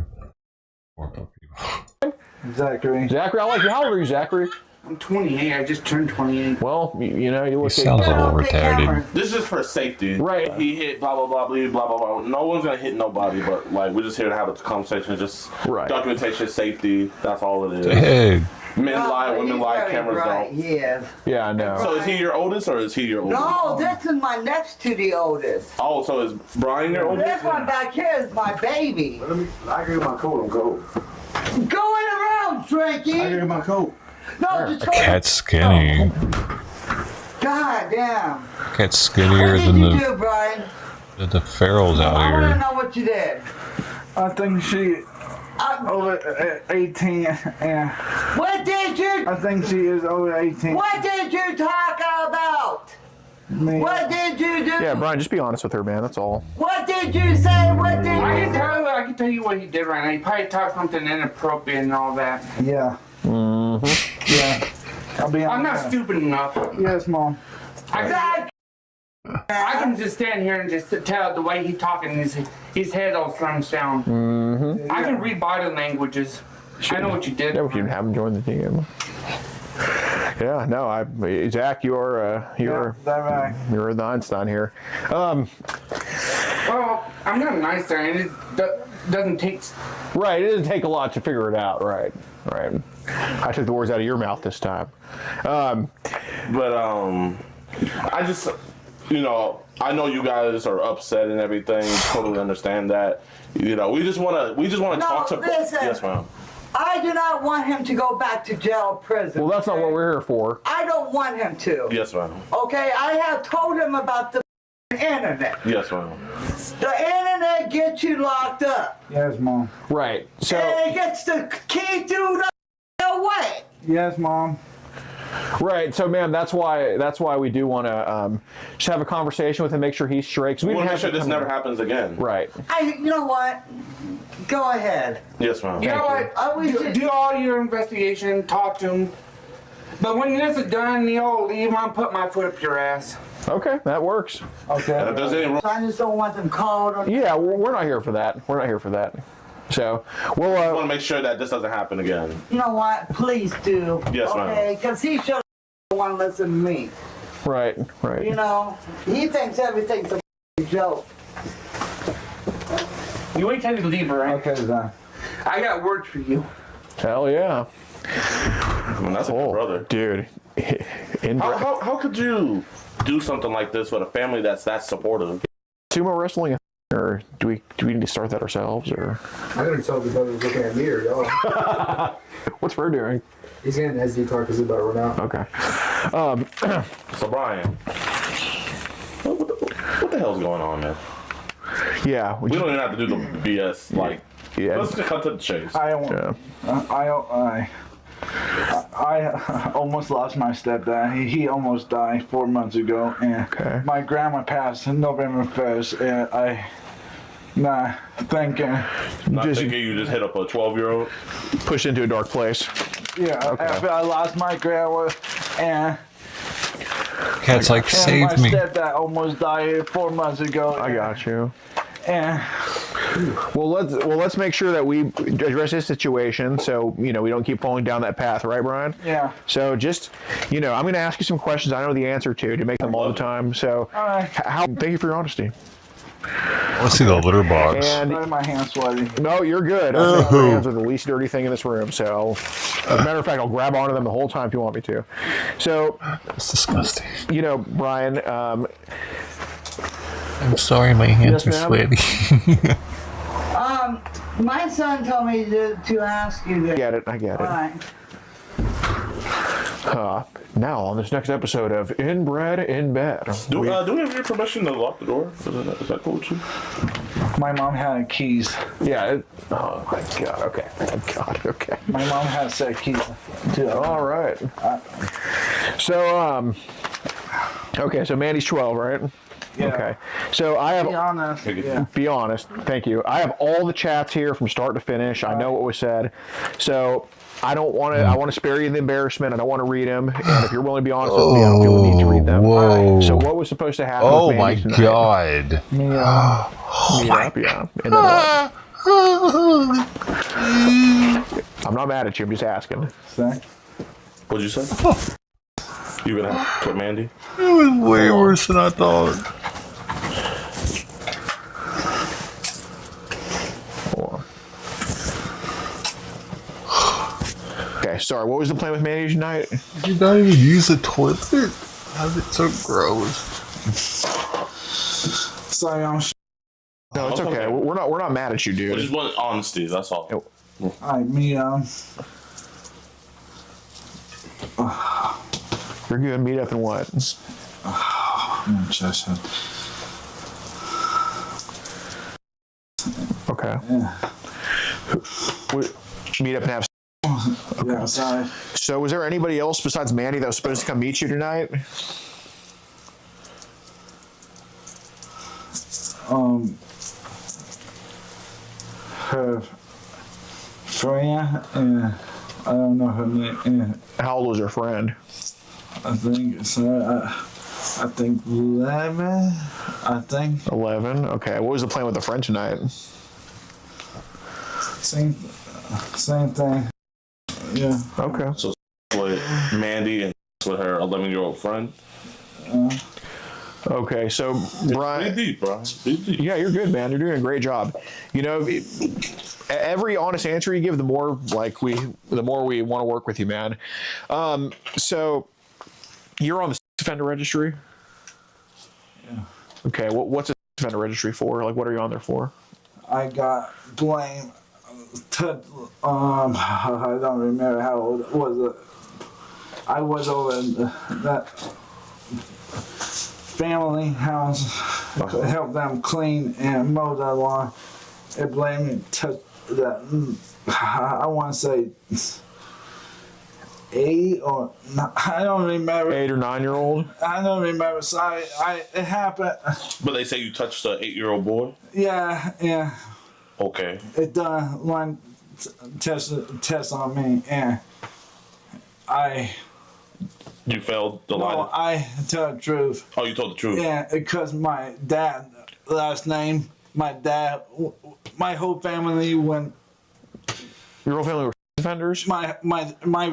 Or people. Zachary. Zachary. I like you. How old are you, Zachary? I'm 28. I just turned 28. Well, you He look. sounds a little Take camera. retarded. This is for safety. Right. He hit blah, blah, blah, blah, blah, blah, blah. No one's going to hit nobody, but, like, we're just here to have a conversation. Just Right. documentation, safety. That's all it is. Hey, Men lie, No, women he's lie, very cameras bright. don't. He is. Yeah, I know. So is he your oldest or is he your oldest? No, this is my next to the oldest. Oh, so is Brian your oldest? This one back here is my baby. I get my coat. I'm cold. Go in the room, Frankie. get my coat. No, just go. cat's skinny. God damn. Cat's What skinnier did than you the do, Brian? ferals out I want to here. know what you did. I think she over 18. Yeah. What did you? I think she is over 18. What did you talk about? Me. What did you do? Yeah, Brian, just be honest with her, man. That's all. What did you say? What did I you can tell you what he did right now. He probably talked something inappropriate and all that. Yeah. Yeah. I'll be I'm not honest. stupid enough. Yes, Mom. Zach, I can just stand here and just tell the way he's talking. His head all slumps down. I can read body languages. I know what you did. Yeah, we should have him join the team. Yeah, no, Zach, you're Is that right? you're the Einstein here. Well, I'm not nice there, and it doesn't take. Right, it doesn't take a lot to figure it out. Right. I took the words out of your mouth this time. But I just, you know, I know you guys are upset and everything. Totally understand that. You know, we just want to talk to. Listen. Yes, ma'am. I do not want him to go back to jail or prison. Well, that's not what we're here for. I don't want him to. Yes, ma'am. Okay, I have told him about the internet. Yes, ma'am. The internet gets you locked up. Yes, Mom. Right. So. And it gets the key to the away. Yes, Mom. Right, so ma'am, that's why we do want to just have a conversation with him, make sure he's straight. 'Cause We want to make didn't sure have this never happens again. Right. You know what? Go ahead. Yes, ma'am. You know what? Do all your investigation, talk to him. But when this is done, you'll leave. I'm put my foot up your ass. Okay, that works. Okay. And if there's any I just don't want them called. Yeah, we're not here for that. We're not here for that. So we'll. I want to make sure that this doesn't happen again. You know what? Please do. Yes, ma'am. Okay, because he should want to listen to me. Right. Right. You know, he thinks everything's a joke. You wait till you leave, right? Okay, then. I got words for you. Hell yeah. I mean, that's a good brother. Dude. How could you do something like this with a family that's that supportive? Sumo wrestling, or do we need to start that ourselves, or? I gotta tell the brother's looking at me or y'all. What's Fur doing? He's getting an SD card because he's about to run out. Okay. So Brian, what the hell's going on, man? Yeah. We don't even have to do the BS. Like, Yeah. let's just cut to the chase. I almost lost my stepdad. He almost died 4 months ago, and my grandma passed November 1st, and not thinking You just hit up a 12-year-old? Pushed into a dark place. Yeah, after I lost my grandma, and Cat's like, save me. my stepdad almost died 4 months ago. I got you. And Well, let's make sure that we address this situation, so we don't keep falling down that path, right, Brian? yeah. So just, I'm going to ask you some questions I know the answer to make them all the time. So, thank you for your honesty. Let's see the litter box. And Sorry, my hands sweaty. no, you're good. I think your hands are the least dirty thing in this room. So, as a matter of fact, I'll grab onto them the whole time if you want me to. So, That's disgusting. Brian. I'm sorry, my hands Yes, are ma'am. sweaty. My son told me to ask you this. I get it. All right. Now, on this next episode of Inbred in Bed. Do we have your permission to lock the door? Is that cool with you? My mom had keys. Yeah. Oh, my God. Okay. Oh, God. Okay. My mom had set keys. Too. All right. So, okay, so Mandy's 12, right? Yeah. Okay. So I have. Be honest. Yeah. Be honest. Thank you. I have all the chats here from start to finish. I know what was said. So I don't want to. I want to spare you the embarrassment. I don't want to read them. And if you're willing to be honest with me, I don't feel the need to read them. Whoa. So what was supposed to happen? Oh with my Mandy tonight? God. Yeah. And then what? I'm not mad at you. I'm just asking. Say. What'd you say? You gonna have to quit Mandy? It was way worse than I thought. Okay, sorry. What was the plan with Mandy tonight? Did you not even use the toilet? How's it so gross? Sorry, I'm No, it's okay. We're not mad at you, We dude. just want honesty. That's all. You're good. Meet up and what? Okay. Yeah. Meet up and have. Yeah, sorry. So, was there anybody else besides Mandy that was supposed to come meet you tonight? Her friend, and I don't know her name. How old was her friend? I think so. I think 11. I think 11. Okay. What was the plan with the friend tonight? same thing. Yeah. Okay. So with Mandy and with her 11-year-old friend. Okay. So, Brian. Be deep, bro. Be deep. Yeah, you're good, man. You're doing a great job. Every honest answer you give, the more we want to work with you, man. So You're on the sex offender registry? Yeah. Okay, what's a sex offender registry for? Like, what are you on there for? I got blamed. I don't remember how it was. I was over in that family house, help them clean and mow the lawn. It blamed me that. I want to say 8 or I don't remember. 8 or 9-year-old. I don't remember. So it happened. But they say you touched an 8-year-old boy. Yeah. Okay. It done one test on me, and You failed the lie. No, I tell the truth. Oh, you told the truth. Yeah, because my dad last name, my whole family went. Your whole family were offenders? My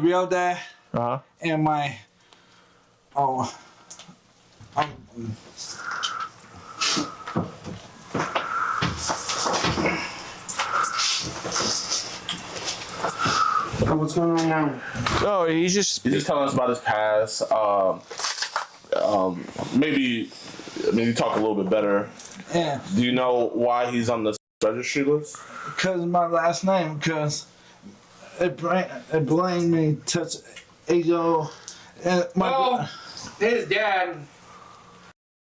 real dad and my What's going on now? Oh, he's just telling us about his past. Maybe talk a little bit better. Yeah. Do you know why he's on the registry list? Because of my last name. Because it blamed me touch 8-year-old. Well, his dad,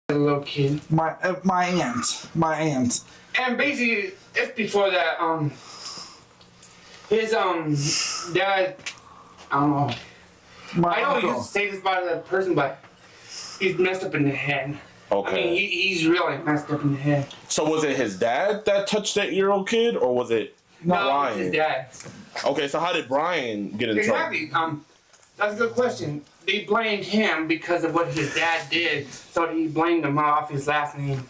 a little kid. My aunt. And basically, it's before that. His dad. I don't know. I know you used to say this about that person, but he's messed up in the head. Okay. I mean, he's really messed up in the head. So was it his dad that touched that 8-year-old kid, or was it Brian? No, his dad. Okay, so how did Brian get in trouble? Exactly. That's a good question. They blamed him because of what his dad did, so he blamed him off his last name.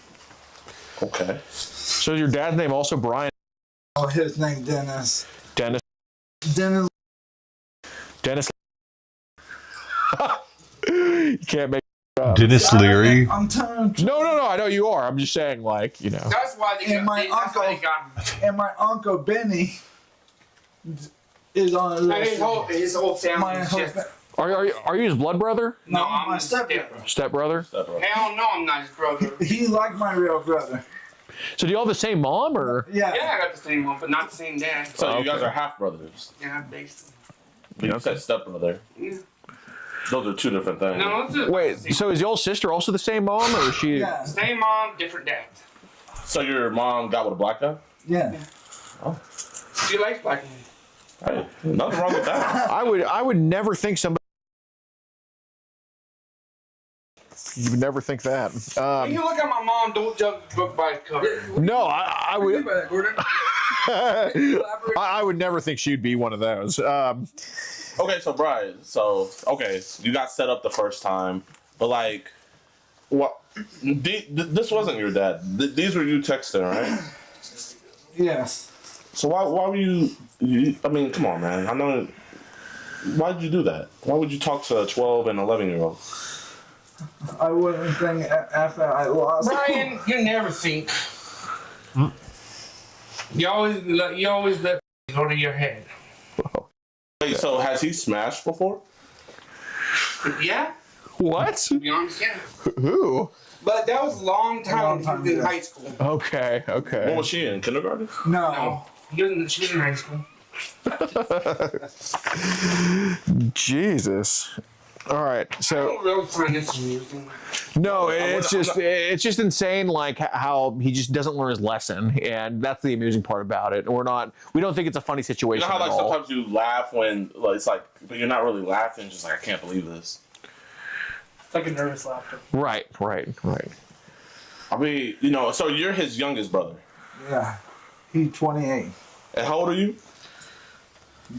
Okay. So your dad's name also Brian? Oh, his name Dennis. Dennis. You can't make Dennis Leary. I'm telling you. No. I know you are. I'm just saying, like, you know. That's why they And my that's why they got him. And my uncle Benny is on the list. His whole family is just. Are you his blood brother? No, I'm my his stepbrother. Stepbrother? Hell no, I'm not his brother. He's like my real brother. So do you all have the same mom, or? Yeah. Yeah, I got the same one, but not the same dad. So you guys are half brothers. Yeah, basically. But you said stepbrother. Yeah. Those are two different things. No, it's Wait, so is your older sister also the same mom, or is she? Yeah. same mom, different dad. So your mom got with a black guy? Yeah. She likes black men. Hey, nothing wrong with that. I would never think somebody. You would never think that. When you look at my mom, don't judge the book by its cover. No, I would. Gordon. I would never think she'd be one of those. Okay, so Brian, you got set up the first time, but like, what? This wasn't your dad. These were you texting, right? Yes. So why were you? I mean, come on, man. I know. Why did you do that? Why would you talk to a 12 and 11-year-old? I wouldn't think after I lost. Brian, you never think. You always let go to your head. Wait, so has he smashed before? Yeah, What? to be honest, yeah. Who? But that was a long time in ago. high school. Okay. What was she in? Kindergarten? No. No, she was in high school. Jesus. All right. I So don't really find this amusing. no, it's just insane. Like how he just doesn't learn his lesson, and that's the amusing part about it. We don't think it's a funny You situation know how at like all. sometimes you laugh when like it's like, but you're not really laughing. Just like I can't believe this. It's like a nervous laughter. Right. I mean, so you're his youngest brother. Yeah. He's 28. And how old are you?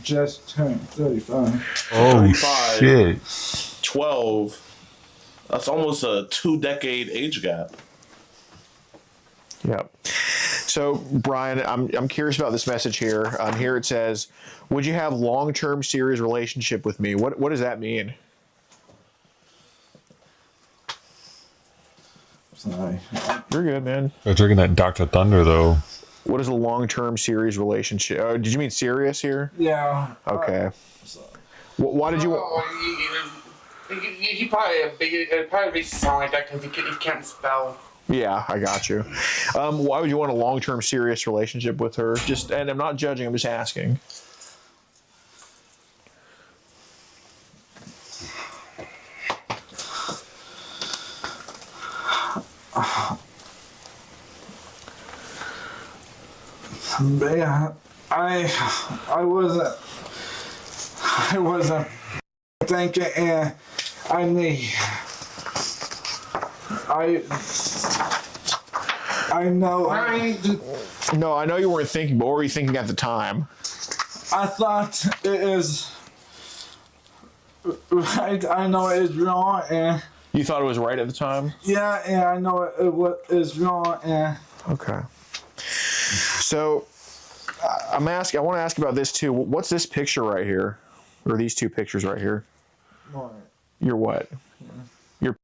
Just turned 35. Oh 35. shit! 12. That's almost a 2-decade age gap. Yep. So, Brian, I'm curious about this message here. Here it says, "Would you have long-term serious relationship with me?" What does that mean? Sorry. You're good, man. They're drinking that Dr. Thunder though. What is a long-term serious relationship? Did you mean serious here? Yeah. Okay. Why did you? He probably makes it sound like that because he can't spell. Yeah, I got you. Why would you want a long-term serious relationship with her? And I'm not judging, I'm just asking. Yeah, I wasn't thinking, and I know. No, I know you weren't thinking, but what were you thinking at the time? I thought it is right. I know it is wrong, and You thought it was right at the time? yeah, and I know it is wrong, and Okay. So, I want to ask about this too. What's this picture right here? Or these two pictures right here? Your what? Your.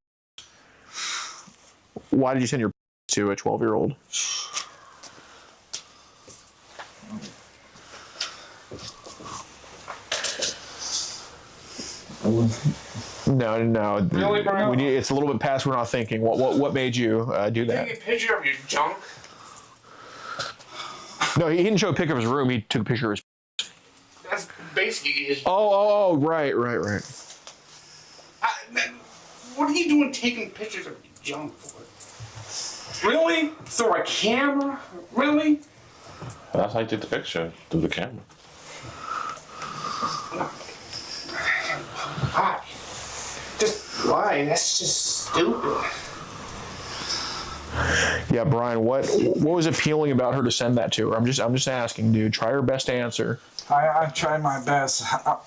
Why did you send your to a 12-year-old? No. Really, Brian? It's a little bit past we're not thinking. What made you do that? Take a picture of your junk. No, he didn't show a picture of his room. He took a picture of his. That's basically his. Oh, right. What are you doing taking pictures of your junk for? Really? Through a camera? Really? That's how you take the picture, through the camera. Why? Just why? That's just stupid. Yeah, Brian. What was appealing about her to send that to her? I'm just asking, dude. Try her best to answer. I tried my best. How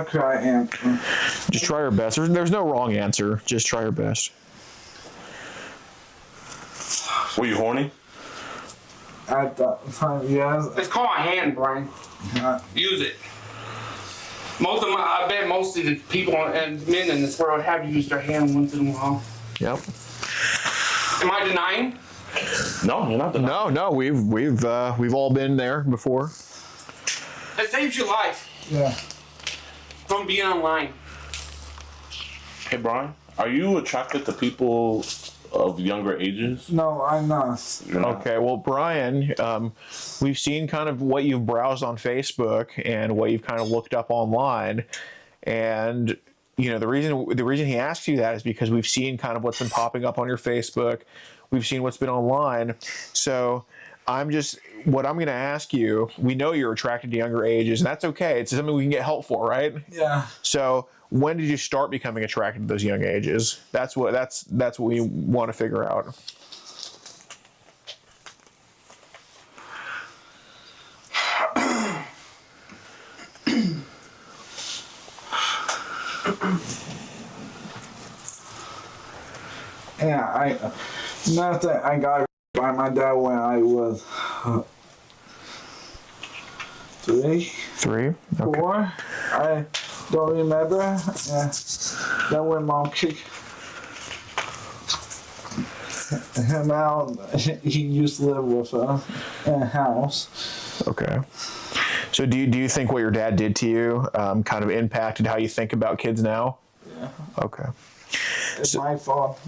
could I answer? Just try her best. There's no wrong answer. Just try her best. Were you horny? At that time, yes. It's called a hand, Brian. Use it. I bet most of the people and men in this world have used their hand once in a while. Yep. Am I denying? No, you're not denying. No. We've all been there before. It saves your life Yeah. from being online. Hey, Brian, are you attracted to people of younger ages? No, I'm not. You're not? Okay, well, Brian, we've seen kind of what you've browsed on Facebook and what you've kind of looked up online, and the reason he asks you that is because we've seen kind of what's been popping up on your Facebook, we've seen what's been online, so what I'm going to ask you. We know you're attracted to younger ages, and that's okay. It's something we can get help for, right? Yeah. So, when did you start becoming attracted to those young ages? That's what we want to figure out. Yeah, nothing. I got by my dad when I was 3. Okay. 4. I don't remember. Yeah. Then when mom kicked him out, he used to live with us in a house. Okay. So do you think what your dad did to you kind of impacted how you think about kids now? Yeah. Okay. It's my fault.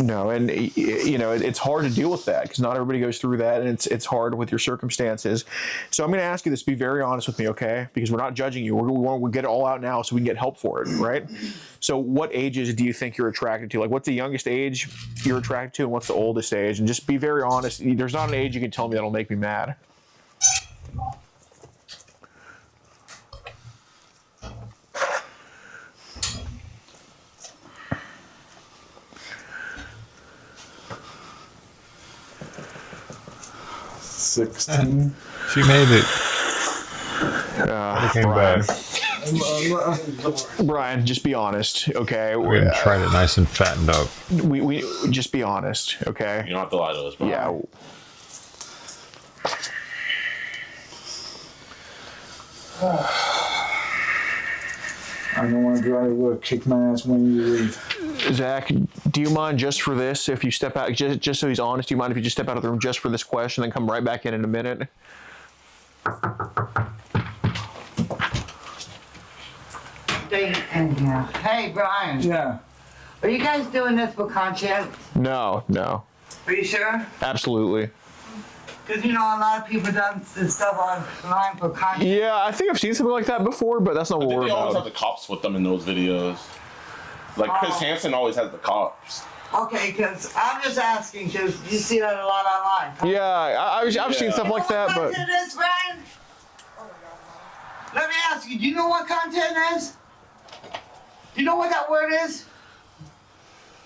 No, and it's hard to deal with that because not everybody goes through that, and it's hard with your circumstances. So I'm going to ask you this: be very honest with me, okay? Because we're not judging you. We want to get it all out now so we can get help for it, right? So what ages do you think you're attracted to? Like, what's the youngest age you're attracted to, and what's the oldest age? And just be very honest. There's not an age you can tell me that'll make me mad. She made it. It came back. Brian, just be honest, okay? We're gonna try it nice and fattened up. We just be honest, okay? You don't have to lie to us, Brian. Yeah. I don't want to drive. Will kick my ass when you leave. Zach, do you mind just for this, if you step out, just so he's honest, do you mind if you just step out of the room just for this question, then come right back in a minute? Hey, Brian. Yeah. Are you guys doing this for content? No. Are you sure? Absolutely. Because, a lot of people done this stuff online for content. Yeah, I think I've seen something like that before, but that's not what we're They always have about. the cops with them in those videos. Like Chris Hansen always has the cops. Okay, because I'm just asking, because you see that a lot online. Yeah, I've seen stuff like that, but... What content is, Brian? Let me ask you, do you know what content is? Do you know what that word is?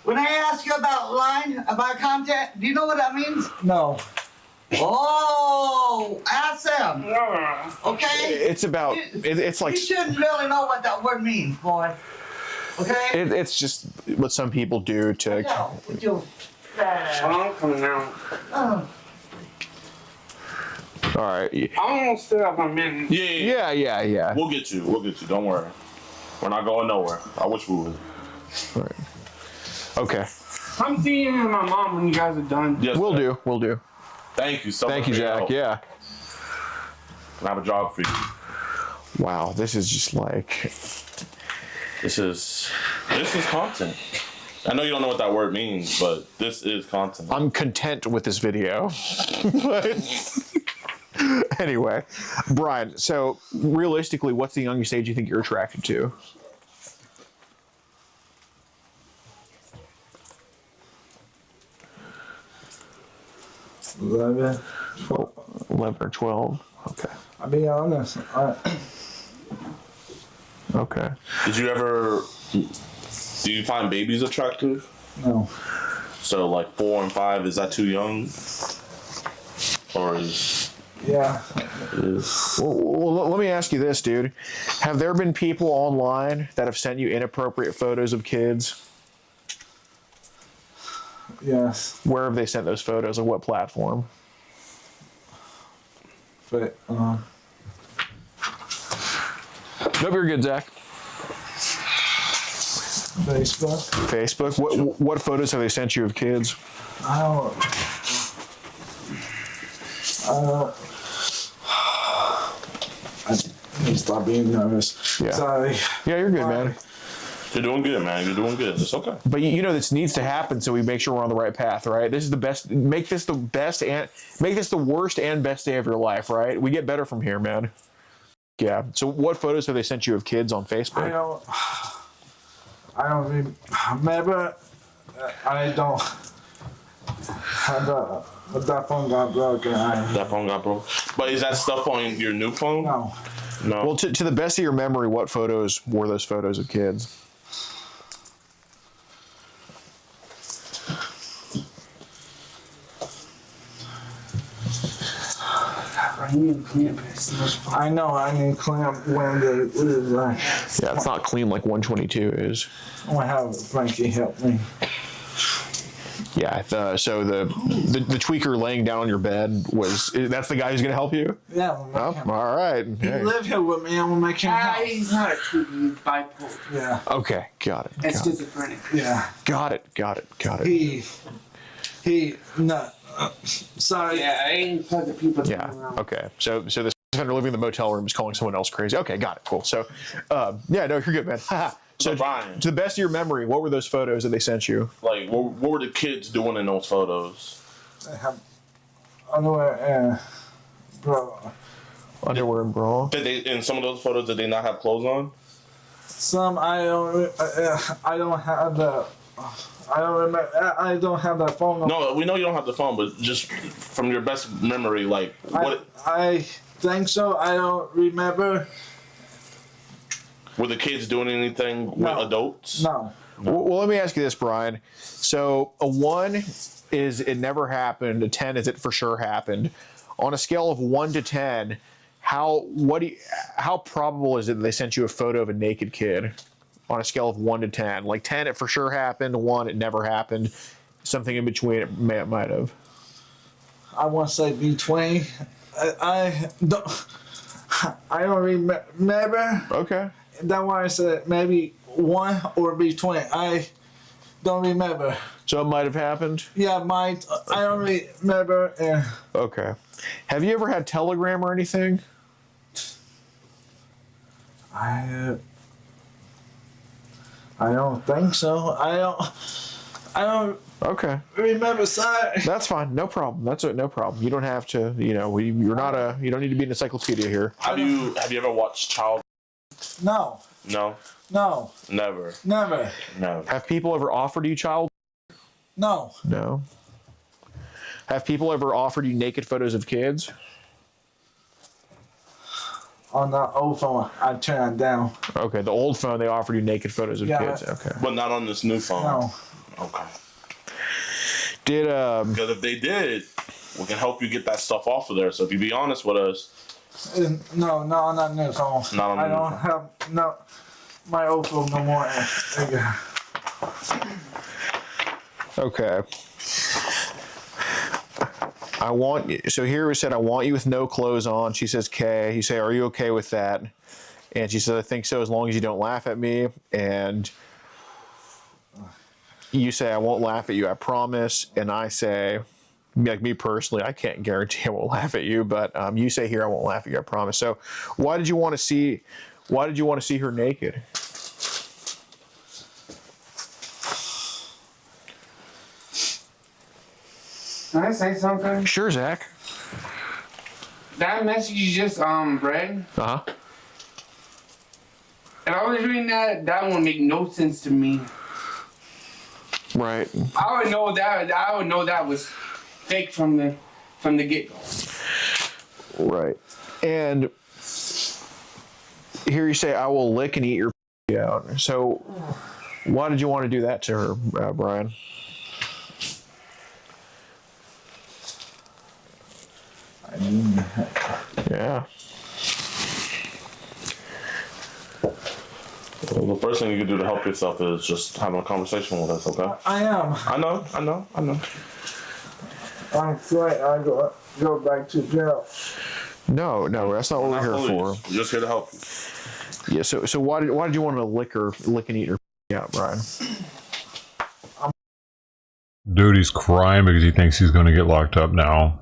When I ask you about content, do you know what that means? No. Oh, ask them. Okay? It's about, it's like... You shouldn't really know what that word means, boy. Okay? It's just what some people do to... No, with your I'm coming out. All right. I'm gonna stay up a minute. Yeah. We'll get you. Don't worry. We're not going nowhere. I wish we would. All right. Okay. I'm seeing you and my mom when you guys are done. Yes, We'll sir. do. Thank you so much. Thank you, for your Jack. help. Yeah. I have a job for you. Wow, this is just like... This is content. I know you don't know what that word means, but this is content. I'm content with this video. Anyway, Brian, so realistically, what's the youngest age you think you're attracted to? Eleven. 11 or 12. Okay. I'll be honest. Okay. Do you find babies attractive? No. So like 4 and 5, is that too young? Or is... Yeah. Well, let me ask you this, dude. Have there been people online that have sent you inappropriate photos of kids? Yes. Where have they sent those photos? On what platform? But Nope, you're good, Zach. Facebook. Facebook. What photos have they sent you of kids? I need to stop being nervous. Yeah. Sorry. Yeah, you're good, man. You're doing good, man. You're doing good. It's okay. But this needs to happen so we make sure we're on the right path, right? This is the best. Make this the best and make this the worst and best day of your life, right? We get better from here, man. Yeah. So, what photos have they sent you of kids on Facebook? I don't remember. I don't. That phone got broken. That phone got broke. But is that stuff on your new phone? No. No. Well, to the best of your memory, what photos were those photos of kids? I know. I need to clean up when they leave. Yeah, it's not clean like 122 is. I'm gonna have Frankie help me. Yeah. So the tweaker laying down on your bed that's the guy who's gonna help you? Yeah. Oh, all right. He live here with me. I'm gonna make him help. He's not a tweaker, he's bipolar. Yeah. Okay, got it. And schizophrenic. Yeah. Got it. He no. Sorry. Yeah, I ain't fucking people. Yeah. Okay. So this offender living in the motel room is calling someone else crazy. Okay, got it. Cool. So, yeah, no, you're good, man. So, Brian, to the best of your memory, what were those photos that they sent you? like, what were the kids doing in those photos? I have underwear and bra. Underwear and bra. Did they in some of those photos? Did they not have clothes on? Some I don't have the. I don't remember. I don't have that phone number. No, we know you don't have the phone, but just from your best memory, like what? I think so. I don't remember. Were the kids doing anything with adults? No. Well, let me ask you this, Brian. So a 1 is it never happened. A 10 is it for sure happened. On a scale of 1 to 10, how probable is it that they sent you a photo of a naked kid? On a scale of 1 to 10, like 10 it for sure happened, 1 it never happened, something in between it might have. I want to say between. I don't remember. Okay. That's why I said maybe 1 or between. don't remember. So it might have happened? Yeah, might. I don't remember. Okay. Have you ever had Telegram or anything? I don't think so. I don't Okay. remember. Sorry. That's fine. No problem. No problem. You don't have to, you know, you don't need to be an encyclopedia here. Have you ever watched Child? No. No. No. Never. Never. No. Have people ever offered you child? No. No. Have people ever offered you naked photos of kids? On the old phone, I turned it down. Okay, the old phone, they offered you naked photos of kids. Okay. But not on this new phone. No. Okay. Did Because if they did, we can help you get that stuff off of there. So if you be honest with us. No, not on new phone. Not on the I new don't phone. have my old phone no more. Okay. So here we said, I want you with no clothes on. She says, "Okay." You say, "Are you okay with that?" And she says, "I think so, as long as you don't laugh at me." And you say, "I won't laugh at you, I promise." And I say, like me personally, I can't guarantee I won't laugh at you, but you say here, "I won't laugh at you, I promise." So why did you want to see her naked? Can I say something? Sure, Zach. That message you just read, Uh-huh. if I was reading that would make no sense to me. Right. I would know that was fake from the get-go. Right. And here you say, "I will lick and eat your out." So why did you want to do that to her, Brian? Yeah. Well, the first thing you can do to help yourself is just having a conversation with us, okay? I am. I know. I'm sorry. I go back to jail. No, that's not what we're here for. We're just here to help you. Yeah. So why did you want to lick and eat her out, Brian? Dude, he's crying because he thinks he's going to get locked up now.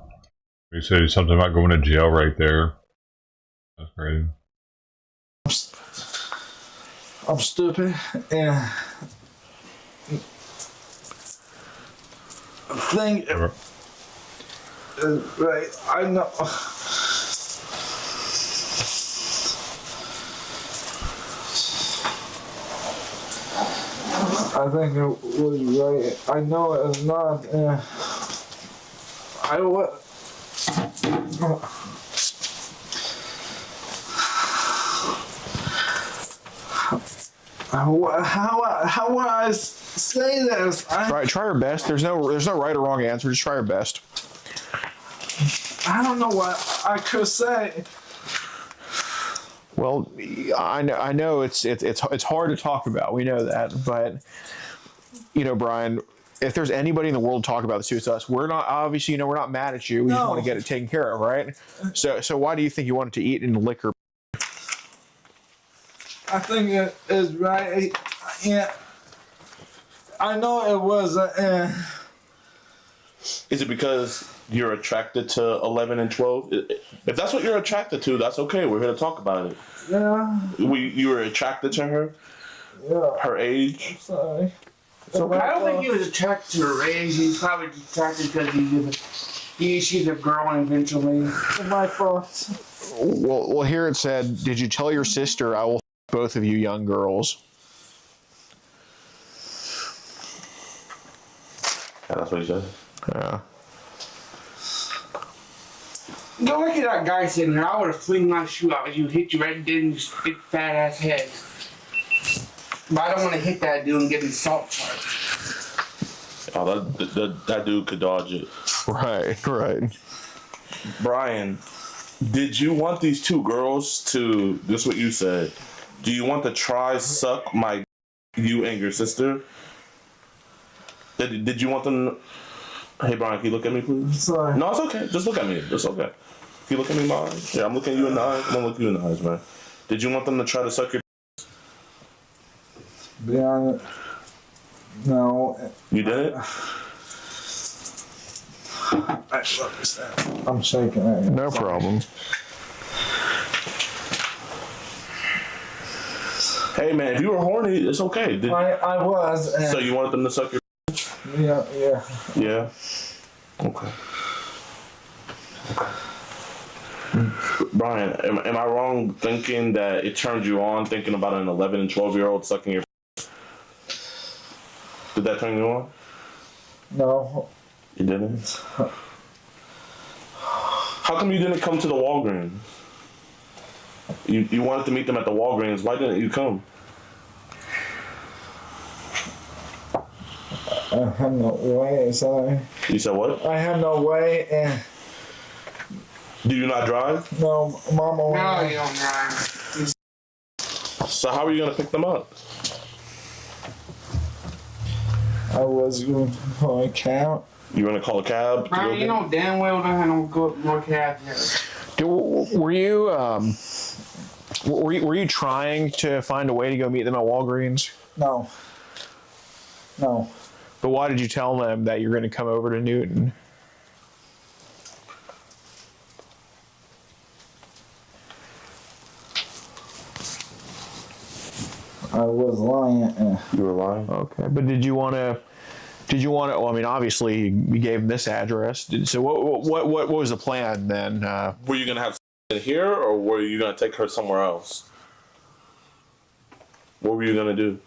He said something about going to jail right there. That's crazy. I'm stupid and I think right. I know. I think it was right. I know it's not. I what. How would I say this? Try your best. There's no right or wrong answer. Just try your best. I don't know what I could say. Well, I know it's hard to talk about. We know that, but you know, Brian, if there's anybody in the world to talk about this to, it's us. We're not, obviously, you know, we're not mad at you. We just want to get it taken care of, right? So why do you think you wanted to eat and liquor? I think it is right. Yeah, I know it was. Is it because you're attracted to 11 and 12? If that's what you're attracted to, that's okay. We're here to talk about it. Yeah. You were attracted to her? Yeah. Her age? I'm sorry. I don't think he was attracted to her age. He's probably attracted because she's a girl eventually. It's my fault. Well, here it said, "Did you tell your sister I will f both of you young girls?" Yeah, that's what he said. Yeah. Go look at that guy sitting there. I would have flinged my shoe out as you hit you right in his big fat ass head. But I don't want to hit that dude and get his salt charge. Oh, that dude could dodge it. Right. Brian, did you want these two girls to, this is what you said, do you want to try suck you and your sister? Did you want them, hey Brian, can you look at me please? Sorry. No, it's okay, just look at me, it's okay. Can you look at me in my eyes? Yeah, I'm looking at you in the eyes, I'm gonna look you in the eyes, man. Did you want them to try to suck your Be honest. No. You didn't? I'm shaking it. No problem. Hey man, if you were horny, it's okay. I was. And So you wanted them to suck your? Yeah. Yeah. Okay. Brian, am I wrong thinking that it turned you on thinking about an 11 and 12-year-old sucking your? Did that turn you on? No. You didn't? How come you didn't come to the Walgreens? You wanted to meet them at the Walgreens. Why didn't you come? I have no way, sorry. You said what? I have no way, and Do you not drive? no, Mama. No, you don't drive. So how are you gonna pick them up? I was going to call a cab. You gonna call a cab? to go Brian, you get- know damn well don't have no good look at here. Were you trying to find a way to go meet them at Walgreens? No. But why did you tell them that you're going to come over to Newton? I was lying. You were lying. Okay, but did you want to? Well, I mean, obviously you gave them this address. So what was the plan then? Were you gonna have it here, or were you gonna take her somewhere else? What were you gonna do?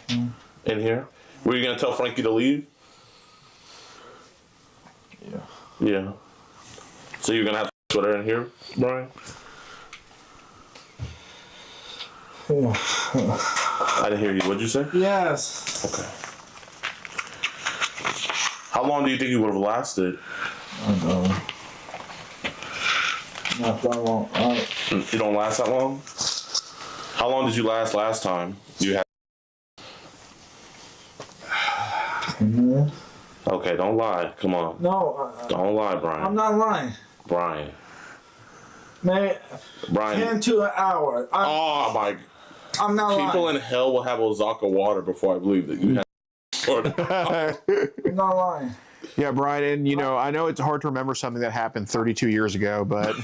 In here? Were you gonna tell Frankie to leave? Yeah. So you're gonna have to with her in here, Brian? Yeah. I didn't hear you. What'd you say? Yes. Okay. How long do you think you would have lasted? I don't know. Not that long. You don't last that long? How long did you last time? You had. Okay, don't lie. Come on. No. Don't lie, Brian. I'm not lying. Brian. Maybe Brian. 10 to an hour. Oh my. I'm not People lying. in hell will have Ozaka water before I believe that you had. I'm not lying. Yeah, Brian, and I know it's hard to remember something that happened 32 years ago, but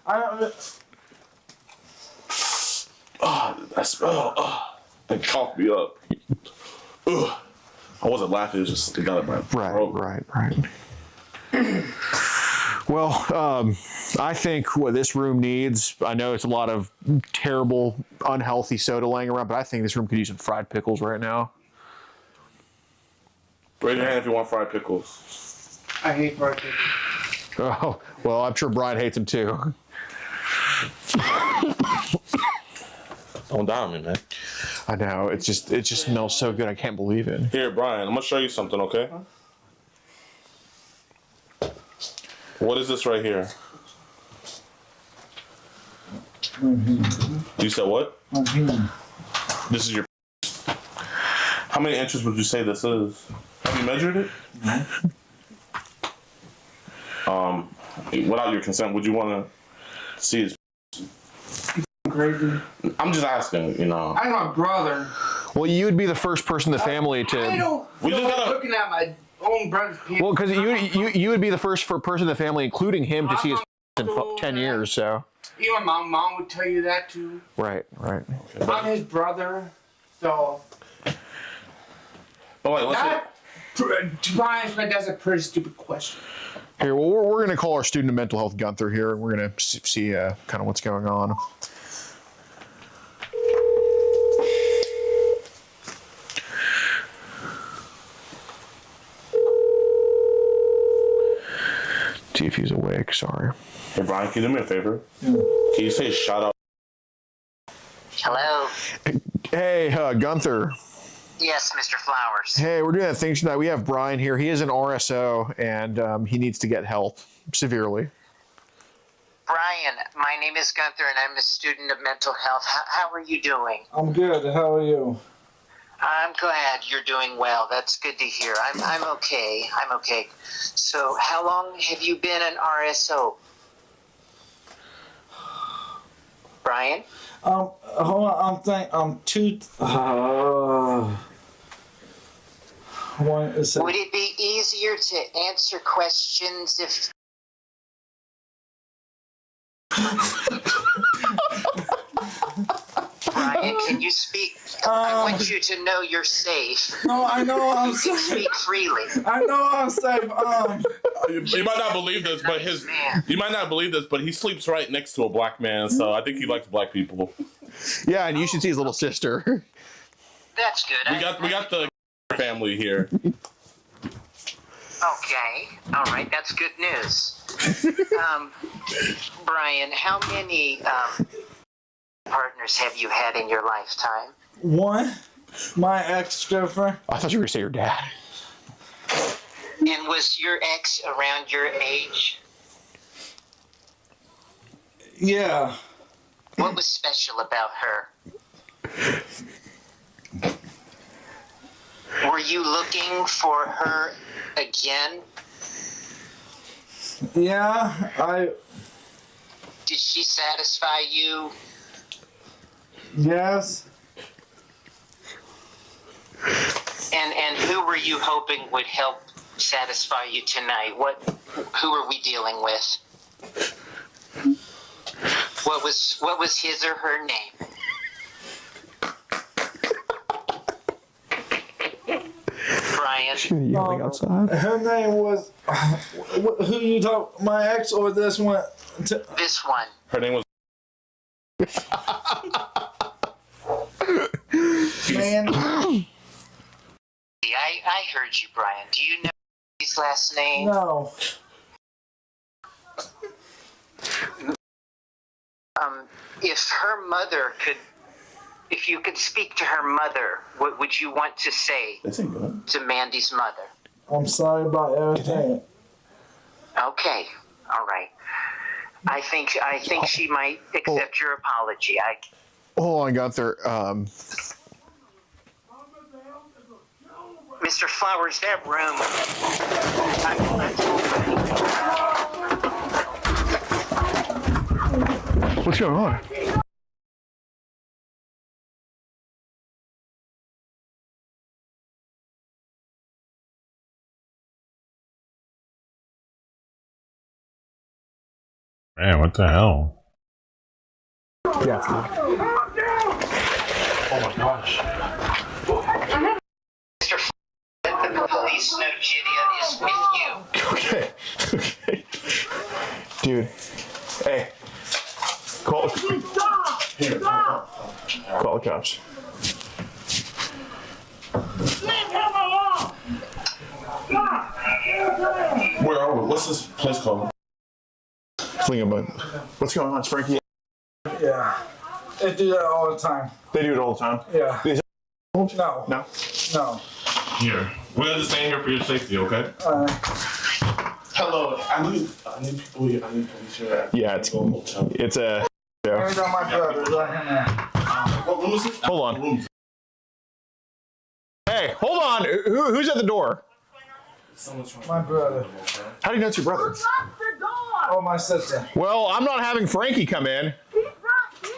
I don't. It coughed me up. Ugh. I wasn't laughing, it got in my throat. Right. Well, I think what this room needs, I know it's a lot of terrible, unhealthy soda laying around, but I think this room could use some fried pickles right now. Raise your hand if you want fried pickles. I hate fried chicken. Oh, well, I'm sure Brian hates them too. Don't die on me, man. I know, it just smells so good, I can't believe it. Here, Brian, I'm gonna show you something, okay? What is this right here? You said what? This is your. How many inches would you say this is? Have you measured it? Without your consent, would you want to see his? Crazy. I'm just asking, I'm my brother. Well, you would be the first person in the family to. I don't We just feel like gotta- looking at my own brother's penis. Well, because you would be the first person in the family, including him, to see his in 10 years. So. Even my mom would tell you that too. Right. I'm his brother, so. Oh wait, let's. To be honest, that's a pretty stupid question. Here, well, we're going to call our student of mental health, Gunther, here, and we're going to see kind of what's going on. See if he's awake, sorry. Hey Brian, can you do me a favor? Can you say shout out? Hello. Hey, Gunther. Yes, Mr. Flowers. Hey, we're doing that thing tonight. We have Brian here. He is an RSO, and he needs to get help severely. Brian, my name is Gunther, and I'm a student of mental health. How are you doing? I'm good. How are you? I'm glad you're doing well. That's good to hear. I'm okay. I'm okay. So, how long have you been an RSO? Brian? Hold on, I'm too. Would it be easier to answer questions if... Brian, can you speak? I want you to know you're safe. No, I know I'm You can safe. speak freely. I know I'm safe. You might not believe this, but he sleeps right next to a black man, so I think he likes black people. Yeah, and you should see his little sister. That's good. We got the family here. Okay. All right. That's good news. Brian, how many partners have you had in your lifetime? One, my ex-girlfriend. I thought you were going to say your dad. And was your ex around your age? Yeah. What was special about her? Were you looking for her again? Yeah, Did she satisfy you? Yes. And who were you hoping would help satisfy you tonight? Who are we dealing with? What was his or her name? Brian. Yelling outside. Her name was. Who you talk? My ex or this one? This one. Her name was. Man. I heard you, Brian. Do you know his last name? No. If you could speak to her mother, what would you want to say to Mandy's mother? I'm sorry about everything. Okay, all right. I think she might accept your apology. Hold on, Gunther. Mr. Flowers, that room. What's going on? Man, what the hell? Yeah. Oh my gosh. Mr. Flowers, let the police know Gideon is with you. Okay. Dude. Hey. Call the cops. Where are we? What's this place called? What's going on, Frankie? Yeah. They do that all the time. They do it all the time. Yeah. No. No. No. Here. We're gonna just stay here for your safety, okay? Hello. I need people here. I need police here. Yeah, it's a. Yeah. Here's all my brothers right in there. What room is this? Hold on. Hey, hold on. Who's at the door? My brother. How do you know it's your brother? Oh, my sister. Well, I'm not having Frankie come in. He's not here.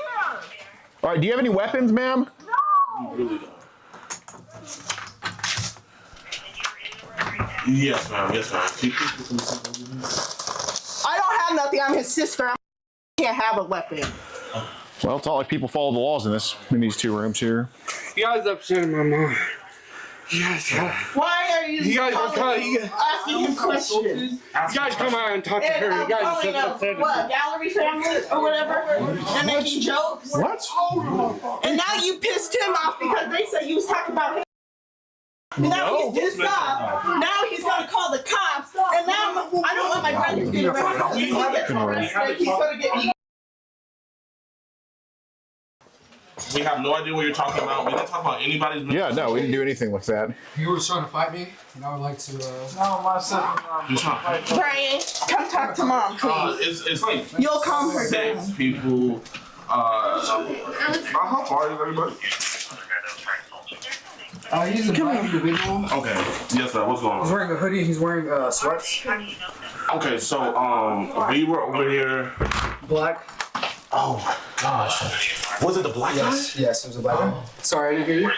All right, do you have any weapons, ma'am? No. Really don't. Yes, ma'am. Yes, ma'am. I don't have nothing. I'm his sister. I can't have a weapon. Well, it's not like people follow the laws in these two rooms here. You guys upset my mom. Why are you asking him questions? You guys come out and talk to her. And You guys calling are a upset. what, gallery family or whatever, and making jokes. What? And now you pissed him off because they said you was talking about him. And now he's pissed off. Now he's gonna call the cops. And now I don't want my brother to get arrested. He's gonna get me. We have no idea what you're talking about. We didn't talk about anybody's. Yeah, no, we didn't do anything like that. You were trying to fight me, and I would like to. No, my sister. Brian, come talk to mom, please. It's like You'll calm her down. 6 people. How far is everybody? He's a black individual. Okay. Yes, sir. What's going He's on? wearing a hoodie. He's wearing sweats. Okay, so we were over here. Black. Oh my gosh. Was it the black guy? Yes, it was a black guy. Sorry, I didn't hear you.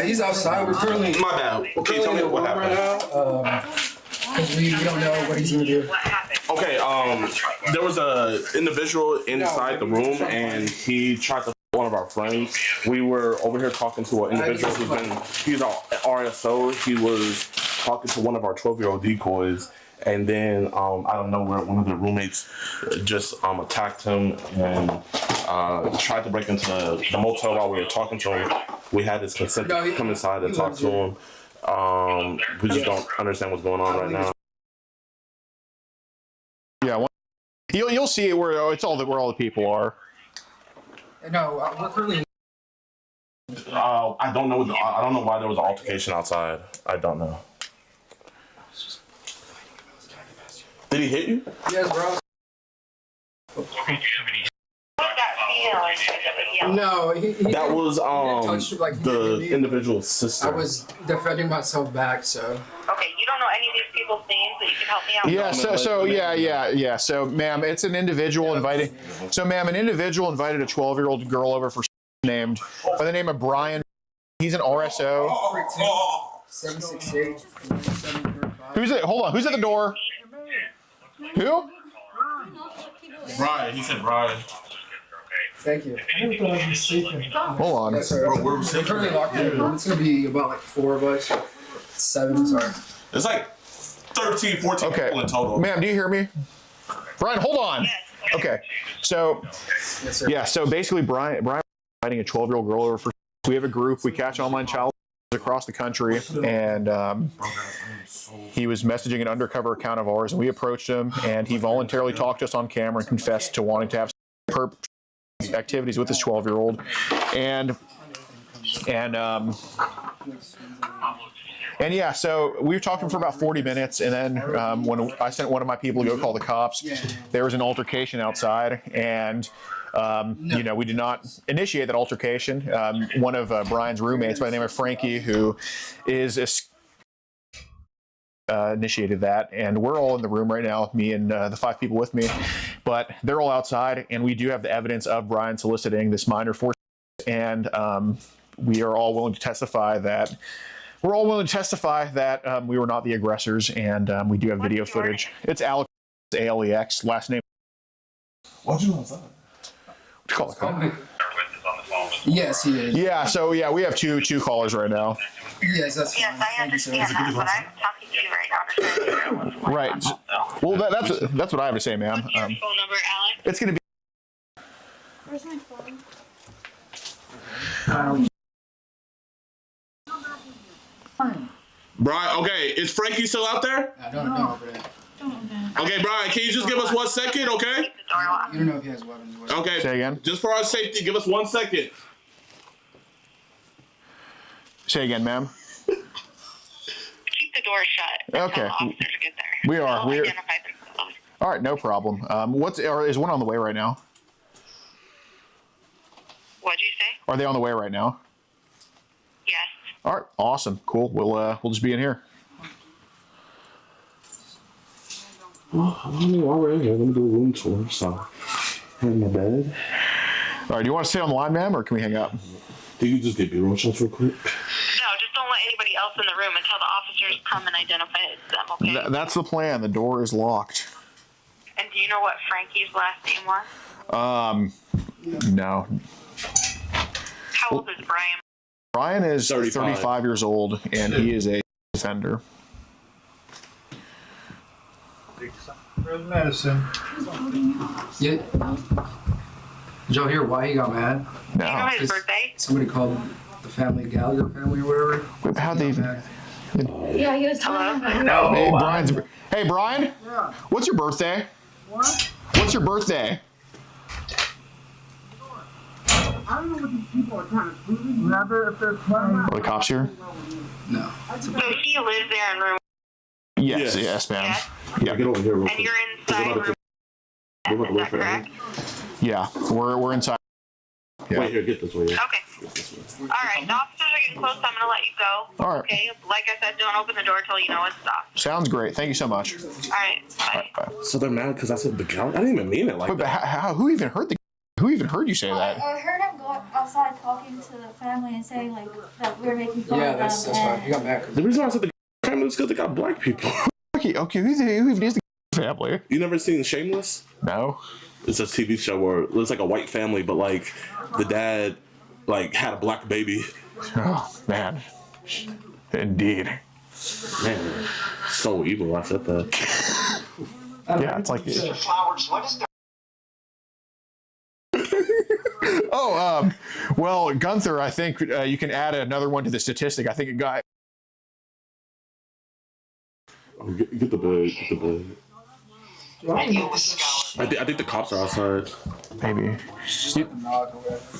He's outside. We're currently. My bad. Okay, tell me what happened. Right now, because we don't know what he's gonna do. Okay, there was a individual inside the room, and he tried to one of our friends. We were over here talking to an individual he's our RSO. He was talking to one of our 12-year-old decoys, and then out of nowhere, one of the roommates just attacked him and tried to break into the motel while we were talking to him. We had his consent to come inside and talk to him. We just don't understand what's going on right now. Yeah, you'll see it where it's all where all the people are. No, we're currently. I don't know. I don't know why there was an altercation outside. I don't know. Did he hit you? Yes, bro. No, that was the individual's sister. I was defending myself back, so. Okay, you don't know any of these people's names, but you can help me out. Yeah. So, ma'am, it's an individual inviting. So, ma'am, an individual invited a 12-year-old girl over for named by the name of Brian. He's an RSO. 768. Who's it? Hold on. Who's at the door? Who? Brian. He said Brian. Thank you. I never thought I'd be sleeping. Hold on. Yes, sir. We're currently locked in. It's going to be about like 4 of us. 7, sorry. It's like 13, 14 people in total. Ma'am, do you hear me? Brian, hold on. Okay. So, yes, sir. Yeah, so basically Brian inviting a 12-year-old girl over for we have a group. We catch online child across the country, and he was messaging an undercover account of ours, and we approached him, and he voluntarily talked to us on camera and confessed to wanting to have activities with this 12-year-old, and yeah, so we were talking for about 40 minutes, and then when I sent one of my people to go call the cops, there was an altercation outside, and you know, we did not initiate that altercation. One of Brian's roommates by the name of Frankie, who is initiated that, and we're all in the room right now, me and the 5 people with me, but they're all outside, and we do have the evidence of Brian soliciting this minor force, and we are all willing to testify that we were not the aggressors, and we do have video footage. It's Alex, ALEX, last name. Why'd you outside? What you call it? Call? Yes, he is. Yeah, so yeah, we have two callers right now. Yes, that's fine. Yes, I understand that, but I'm talking to you right now. Right. Well, that's what I have to say, ma'am. What's your phone number, Alex? It's going to be. Where's my phone? Brian, okay, is Frankie still out there? I don't know, but. Okay, Brian, can you just give us 1 second, okay? You don't know if he has weapons. Okay. Say again. Just for our safety, give us 1 second. Say again, ma'am. Keep the door shut. Okay. Until the officers get there. We are. They'll identify themselves. All right, no problem. Is one on the way right now? What'd you say? Are they on the way right now? Yes. All right, awesome, cool. We'll just be in here. Well, while we're in here, let me do a room tour. So, in my bed. All right, do you want to stay on the line, ma'am, or can we hang up? Do you just get B-roll shots real quick? No, just don't let anybody else in the room until the officers come and identify them, okay? That's the plan. The door is locked. And do you know what Frankie's last name was? No. How old is Brian? Brian is 35 years old, and he is a offender. Medicine. Yeah. Did y'all hear why he got mad? Do you know his birthday? Somebody called the family Gallagher family or whatever. How they? Yeah, he was telling him. Hey, Brian. Yeah. What's your birthday? What? What's your birthday? I don't know what these people are trying to prove. Never if they're trying. Are the cops here? No. So he lives there in room. Yes, ma'am. Yes. Yeah. Get over here real And quick. you're inside room. Is that correct? Yeah, we're inside. Yeah. Wait, here, get this way. Yeah. Okay. All right, the officers are getting close, so I'm gonna let you go. All right. Okay. Like I said, don't open the door until you know it's stopped. Sounds great. Thank you so much. All right. Bye. Bye. So they're mad because I said the guy. I didn't even mean it like Wait, but that. who even heard you say that? I heard him go outside talking to the family and saying like that we were making fun of them. that's why he got mad. The reason why I said the family is because they got black people. Okay, who even is the family? You never seen Shameless? No. It's a TV show where it's like a white family, but like the dad like had a black baby. Oh man, indeed. Man, so evil. I said that. Yeah, it's like. Flowers, what is the Oh, well, Gunther, I think you can add another one to the statistic. I think it got. Oh, get the bag. Get the bag. I think the cops are outside. Maybe.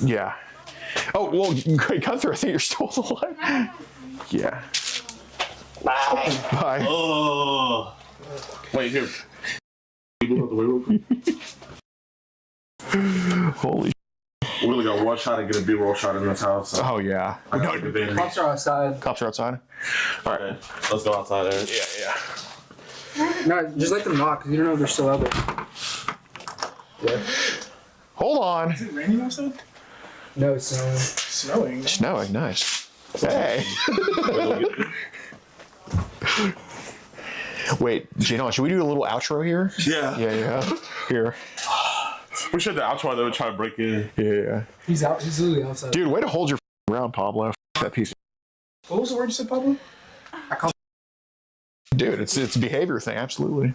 Yeah. Oh, well, Gunther, I think you're still alive. Yeah. Bye. Oh. Wait, here. Holy. We only got one shot and get a B-roll shot in this house. So. Oh, yeah. Cops are outside. Cops are outside? All right. Okay, let's go outside, Eric. Yeah. No, just let them knock because you don't know if they're still out there. Yeah. Hold on. Is it raining outside? No, it's snowing. Snowing. Snowing, nice. Hey. Wait, Gino, should we do a little outro here? Yeah. Yeah. Here. We should have the outro. They would try to break in. Yeah. He's out. He's literally outside. Dude, way to hold your ground, Pablo. That piece. What was the word you said, Pablo? Dude, it's a behavior thing, absolutely.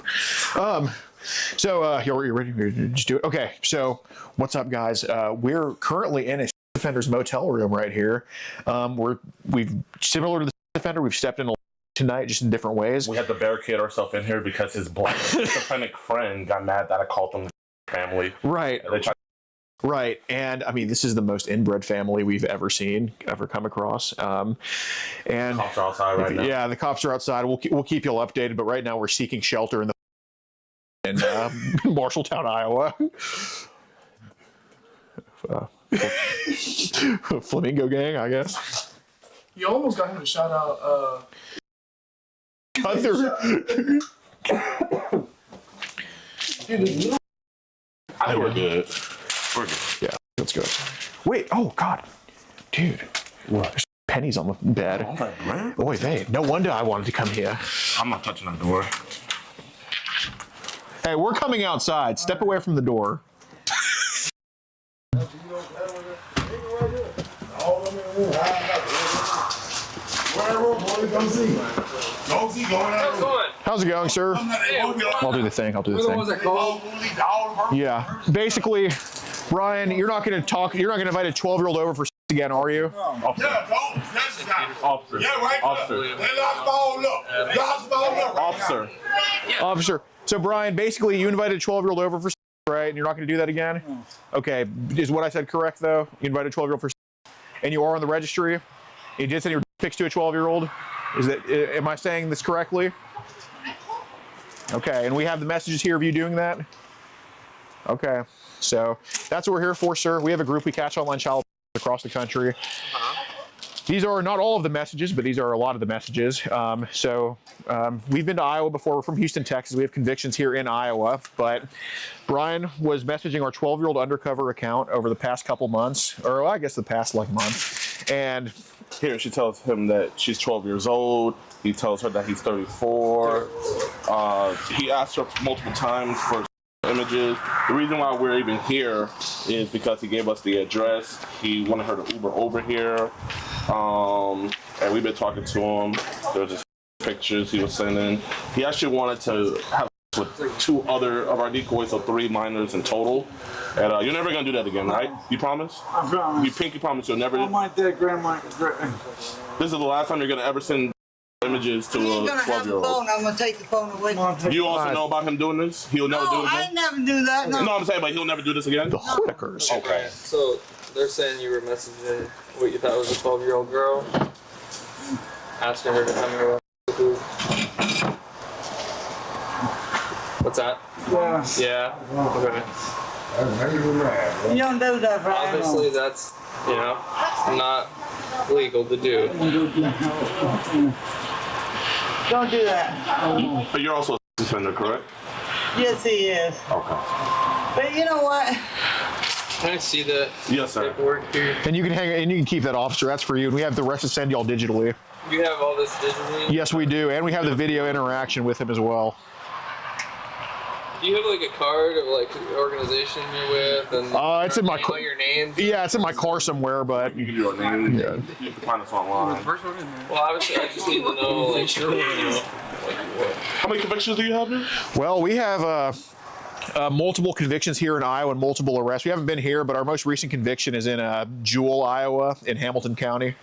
So you're ready to just do it? Okay, so what's up, guys? We're currently in a offender's motel room right here. We've similar to the offender, we've stepped in tonight just in different ways. We had to barricade ourselves in here because his black schizophrenic friend got mad that I called them family. Right. And they tried. Right, and I mean, this is the most inbred family we've ever come across. And cops are outside right now. Yeah, the cops are outside. We'll keep you all updated, but right now we're seeking shelter in Marshalltown, Iowa. Flamingo gang, I guess. You almost got him to shout out. Gunther. I think we're good. We're good. Yeah, let's go. Wait, oh God, dude. What? There's pennies on the bed. Oh, my man. Boy, no wonder I wanted to come here. I'm not touching that door. Hey, we're coming outside. Step away from the door. How's it going, sir? I'll do the thing. Yeah. Basically, Brian, you're not going to talk. You're not going to invite a 12-year-old over for again, are you? Officer. So, Brian, basically, you invited a 12-year-old over for right? And you're not going to do that again? Okay. Is what I said correct, though? You invited a 12-year-old for and you are on the registry? You did send your pics to a 12-year-old? Am I saying this correctly? Okay, and we have the messages here of you doing that? Okay, so that's what we're here for, sir. We have a group we catch online child across the country. These are not all of the messages, but these are a lot of the messages. We've been to Iowa before. We're from Houston, Texas. We have convictions here in Iowa, but Brian was messaging our 12-year-old undercover account over the past couple months, or I guess the past month, and here she tells him that she's 12 years old. He tells her that he's 34. He asked her multiple times for images. The reason why we're even here is because he gave us the address. He wanted her to Uber over here. And we've been talking to him. There's just pictures he was sending. He actually wanted to have with 2 other of our decoys, so 3 minors in total. And you're never gonna do that again, right? You promise? I promise. You pinky promise you'll never. Oh, my dead grandma. This is the last time you're gonna ever send images to a 12-year-old. I'm gonna take the phone away. You also know about him doing this? He'll never do it again? I never do that. No, I'm saying, but he'll never do this again? The Whitakers. Okay. So they're saying you were messaging what you thought was a 12-year-old girl, asking her to come here with food. What's that? Yeah. Yeah? Okay. You don't do that for Obviously, animals. that's, you know, not legal to do. Don't do that. But you're also a offender, correct? Yes, he is. Okay. But you know what? Can I see that? Yes, sir. Paperwork here? And you can hang and you can keep that, officer. That's for you. And we have the rest to send y'all digitally. You have all this digitally? Yes, we do. And we have the video interaction with him as well. Do you have like a card of like the organization you're with? And it's in my car. Your name? Yeah, it's in my car somewhere, but you can do your name. Yeah. You can find us online. Well, obviously, I just need to know, like, you know, like what. How many convictions do you have here? Well, we have multiple convictions here in Iowa and multiple arrests. We haven't been here, but our most recent conviction is in Jewell, Iowa, in Hamilton County.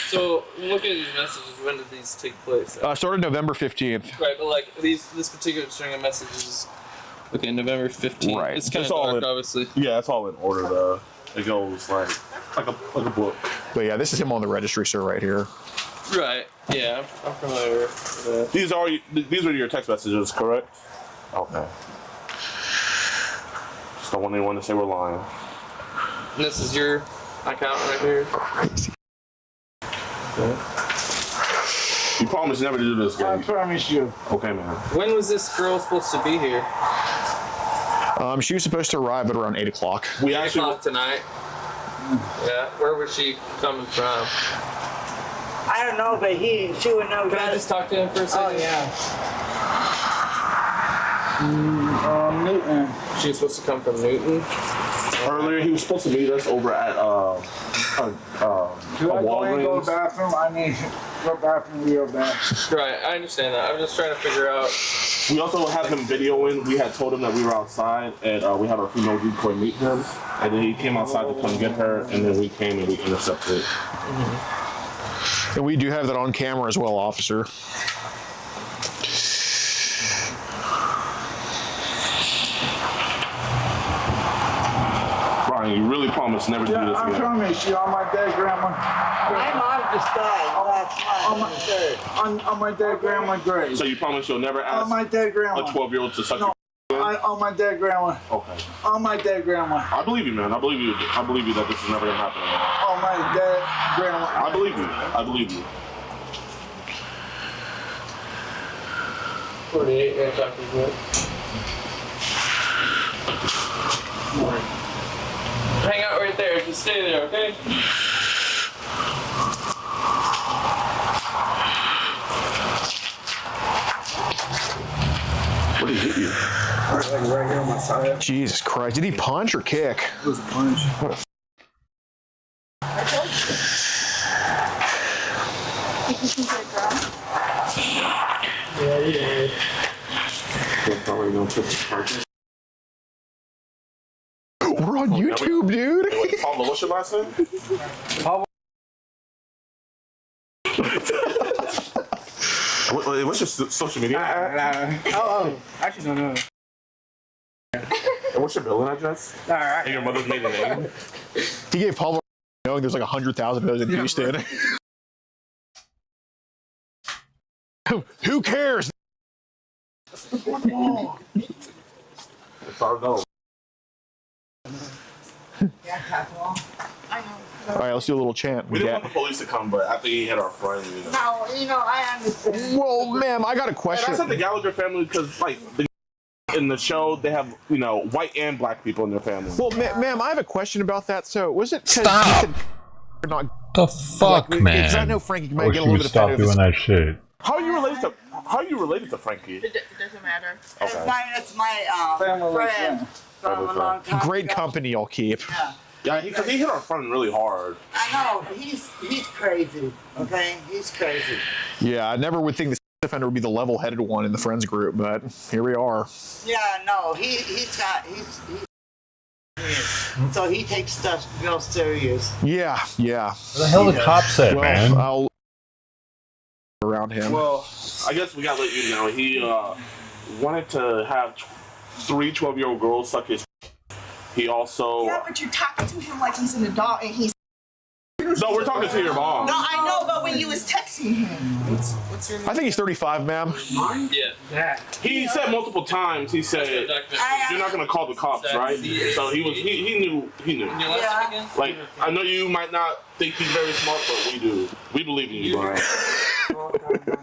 So, looking at these messages, when did these take place? Started November 15th. Right, but like this particular string of messages, okay, November 15th. Right. It's kind It's of all dark, in- obviously. Yeah, it's all in order though. It goes like a book. But yeah, this is him on the registry, sir, right here. Right. Yeah, I'm familiar with that. These are your text messages, correct? Okay. Just don't want anyone to say we're lying. And this is your account right here. You promise never to do this, I guy. promise you. Okay, man. When was this girl supposed to be here? She was supposed to arrive at around 8 o'clock. We 8 actually o'clock tonight. Yeah. Where was she coming from? I don't know, but she would know. Can I just talk to him for a second? Oh yeah. Newton. She was supposed to come from Newton. earlier he was supposed to meet us over at Do I go in and go to Walgreens. the bathroom? I need to go to the bathroom real bad. Right, I understand that. I'm just trying to figure out. We also have him videoing. We had told him that we were outside, and we had our female decoy meet him, and then he came outside to come get her, and then we came and we intercepted. And we do have that on camera as well, officer. Brian, you really promised never to do this I again. promise you, on my dead grandma. My mom just died last month. On my dead grandma's grave. So you promise you'll never ask On my dead grandma. a 12-year-old to suck No. your On my dead grandma. Okay. On my dead grandma. I believe you, man. I believe you. I believe you that this is never gonna happen again. On my dead grandma. I believe you. I believe you. 48, yeah, Dr. Good. Hang out right there. Just stay there, okay? What did he hit you? Right here on my side. Jesus Christ. Did he punch or kick? It was a punch. What a Yeah. We're probably gonna put the charges. We're on YouTube, dude. Wait, Pablo, what's your last name? What's your social media? Actually, don't know. And what's your billing address? Alright. And your mother's maiden name? He gave Pablo knowing there's like 100,000 of those in Houston. Who cares? It's our goal. All right, let's do a little chant. We didn't want the police to come, but after he hit our friend, you know. No, I understand. Well, ma'am, I got a And question. I said the Gallagher family because, like, in the show, they have, white and black people in their family. Well, ma'am, I have a question about that. So, was it? Stop! Not, The fuck, man? Because I know Frankie I might wish get a you little would bit stop offended. doing that shit. How are you related to Frankie? It doesn't matter. Okay. That's my Family friend from a long time Great ago. company y'all keep. Yeah, because he hit our friend really hard. I know. He's crazy. Okay? He's crazy. Yeah, I never would think the offender would be the level-headed one in the friends group, but here we are. Yeah, no. He's so he takes stuff real serious. Yeah. What the hell the cops said, Well, man? I'll around him. Well, I guess we gotta let you know. He wanted to have 3 12-year-old girls suck his. He also. Yeah, but you're talking to him like he's an adult, and he's. No, we're talking to your mom. No, I know, but when you was texting him. What's your name? I think he's 35, ma'am. Yeah. He said multiple times. He said, "You're not gonna call the cops, right?" So he knew. Yeah. Like, I know you might not think he's very smart, but we do. We believe in you, Brian.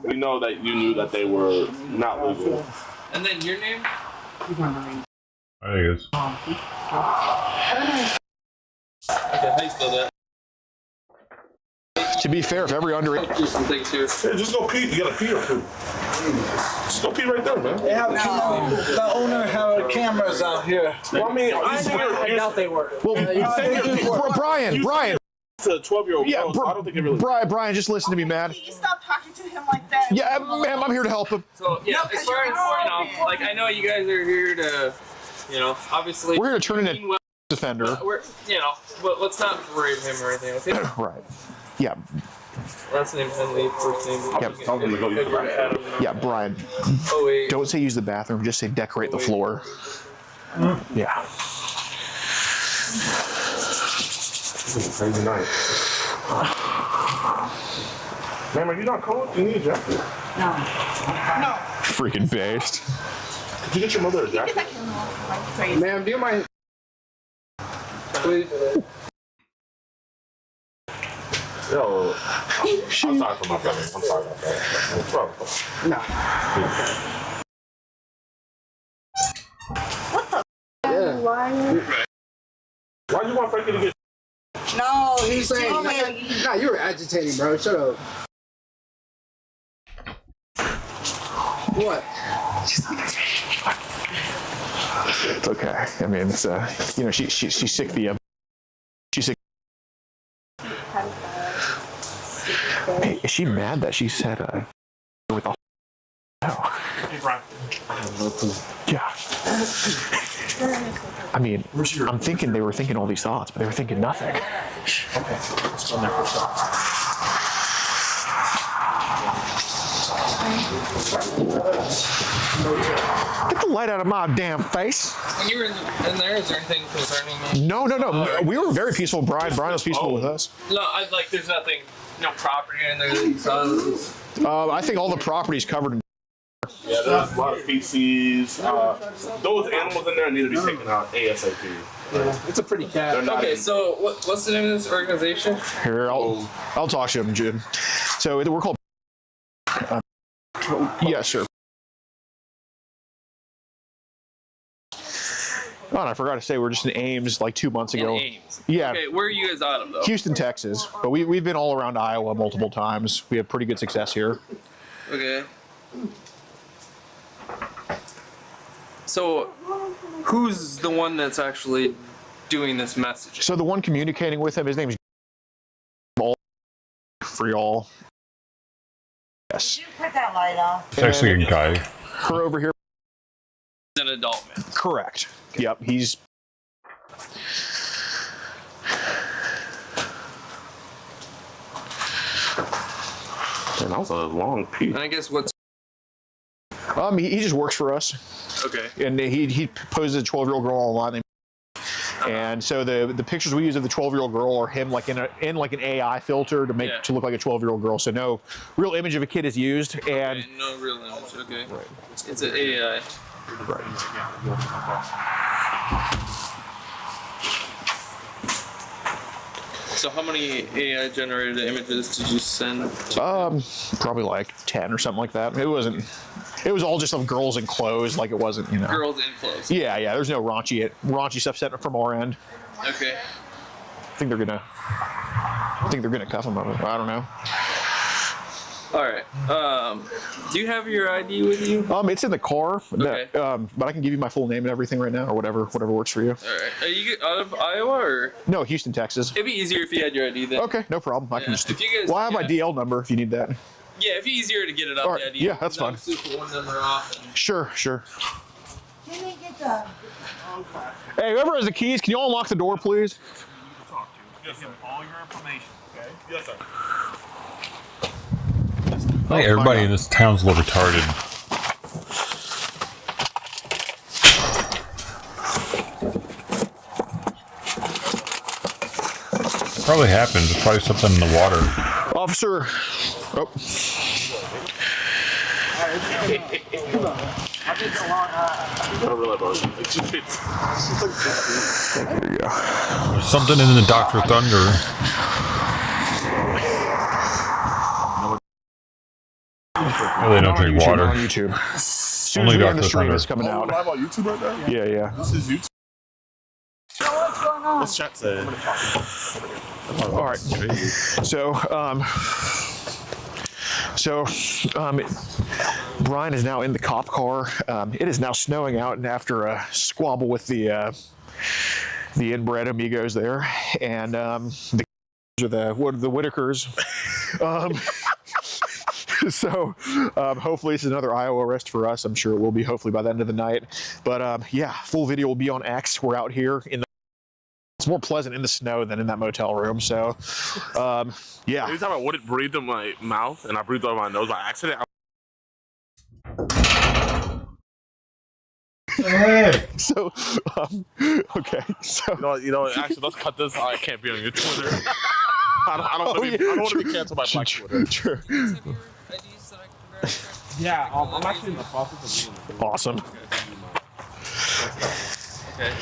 We know that you knew that they were not legal. And then your name? There he is. Okay, how you spell that? To be fair, if every underage. Do some things here. Hey, just go pee. You gotta pee or poo. Just go pee right there, man. They have the owner have cameras out here. Well, I mean, I doubt they were. Well, Brian. It's a 12-year-old girl, so I don't think it really. Brian, just listen to me, man. Please stop talking to him like that. Yeah, ma'am, I'm here to help him. So, yeah, No, as far as, like, I know you guys are here to, obviously. We're here to turn in a defender. But let's not berate him or anything, okay? Right. Yeah. Last name Henley, first name. Yeah, Brian. Oh, wait. Don't say use the bathroom, just say decorate the floor. Yeah. Crazy night. Ma'am, are you not cold? Do you need a jacket? No. Freaking based. Could you get your mother a jacket? Ma'am, do you mind? Please. Yo, I'm sorry for my brother. I'm sorry about that. No. Yeah. Why do you want Frankie to get? No, He's saying, nah, you were agitating, bro. Shut up. What? It's okay. I mean, it's she's sick. She's sick. Hey, is she mad that she said with a? No. Yeah. I mean, I'm thinking they were thinking all these thoughts, but they were thinking nothing. Okay, let's go there for Get the light out of my damn face. When you were in there, is there anything concerning me? No. We were very peaceful. Brian was peaceful with us. No, there's nothing, no property in there that you saw. I think all the property's covered in. Yeah, there's a lot of feces. Those animals in there need to be taken out ASAP. Yeah, it's a pretty cat. Okay, so what's the name of this organization? Here, I'll talk to him, Jim. So we're called. Yes, sir. Oh, and I forgot to say we're just in Ames like 2 months ago. Ames. Yeah. Okay, where are you guys out of though? Houston, Texas, but we've been all around Iowa multiple times. We have pretty good success here. Okay. So, who's the one that's actually doing this messaging? So the one communicating with him, his name's for y'all. Yes. You put that light off. It's actually a guy. Her over here. An adult man. Correct. Yep. He's. Man, that was a long piece. And I guess what's. He just works for us. Okay. And he poses a 12-year-old girl online. And so the pictures we use of the 12-year-old girl are him like in like an AI filter to make to look like a 12-year-old girl. So no real image of a kid is used. And Okay, no real image. Okay. Right. It's an AI. Right. So how many AI generated images did you send? Probably like 10 or something like that. It wasn't. It was all just of girls in clothes, like it wasn't, Girls in clothes. Yeah. There's no raunchy stuff set from our end. Okay. I think they're gonna cuff him. I don't know. All right. Do you have your ID with you? It's in the car. Okay. But I can give you my full name and everything right now, or whatever works for you. All right. Are you out of Iowa or? No, Houston, Texas. It'd be easier if you had your ID then. Okay, no problem. I can just. If you guys, Well, I have my DL number if you need that. Yeah, it'd be easier to get it up. All right. The ID. Yeah, that's fine. Just put one number off. Sure. Can we get the? Hey, whoever has the keys, can you all unlock the door, please? Give him all your information, okay? Yes, sir. I think everybody in this town's a little retarded. Probably happened. It's probably something in the water. Officer. Oh. There you go. There's something in the Dr. Thunder. Oh, they don't drink water. On YouTube. Only Dr. Stream Thunder. is coming out. Live on YouTube right now? Yeah, yeah. This is YouTube. What's going on? What's chat say? All right. So, Brian is now in the cop car. It is now snowing out, and after a squabble with the inbred amigos there, and the Whitakers. So hopefully this is another Iowa arrest for us. I'm sure it will be, hopefully by the end of the night. But yeah, full video will be on X. We're out here in the. It's more pleasant in the snow than in that motel room. So yeah. Every time I wouldn't breathe in my mouth and I breathed out my nose by accident. So okay. So actually, let's cut this. I can't be on your Twitter. I don't want to be canceled by Black Twitter. True. Yeah, I'm actually in the process of reading. Awesome. Okay.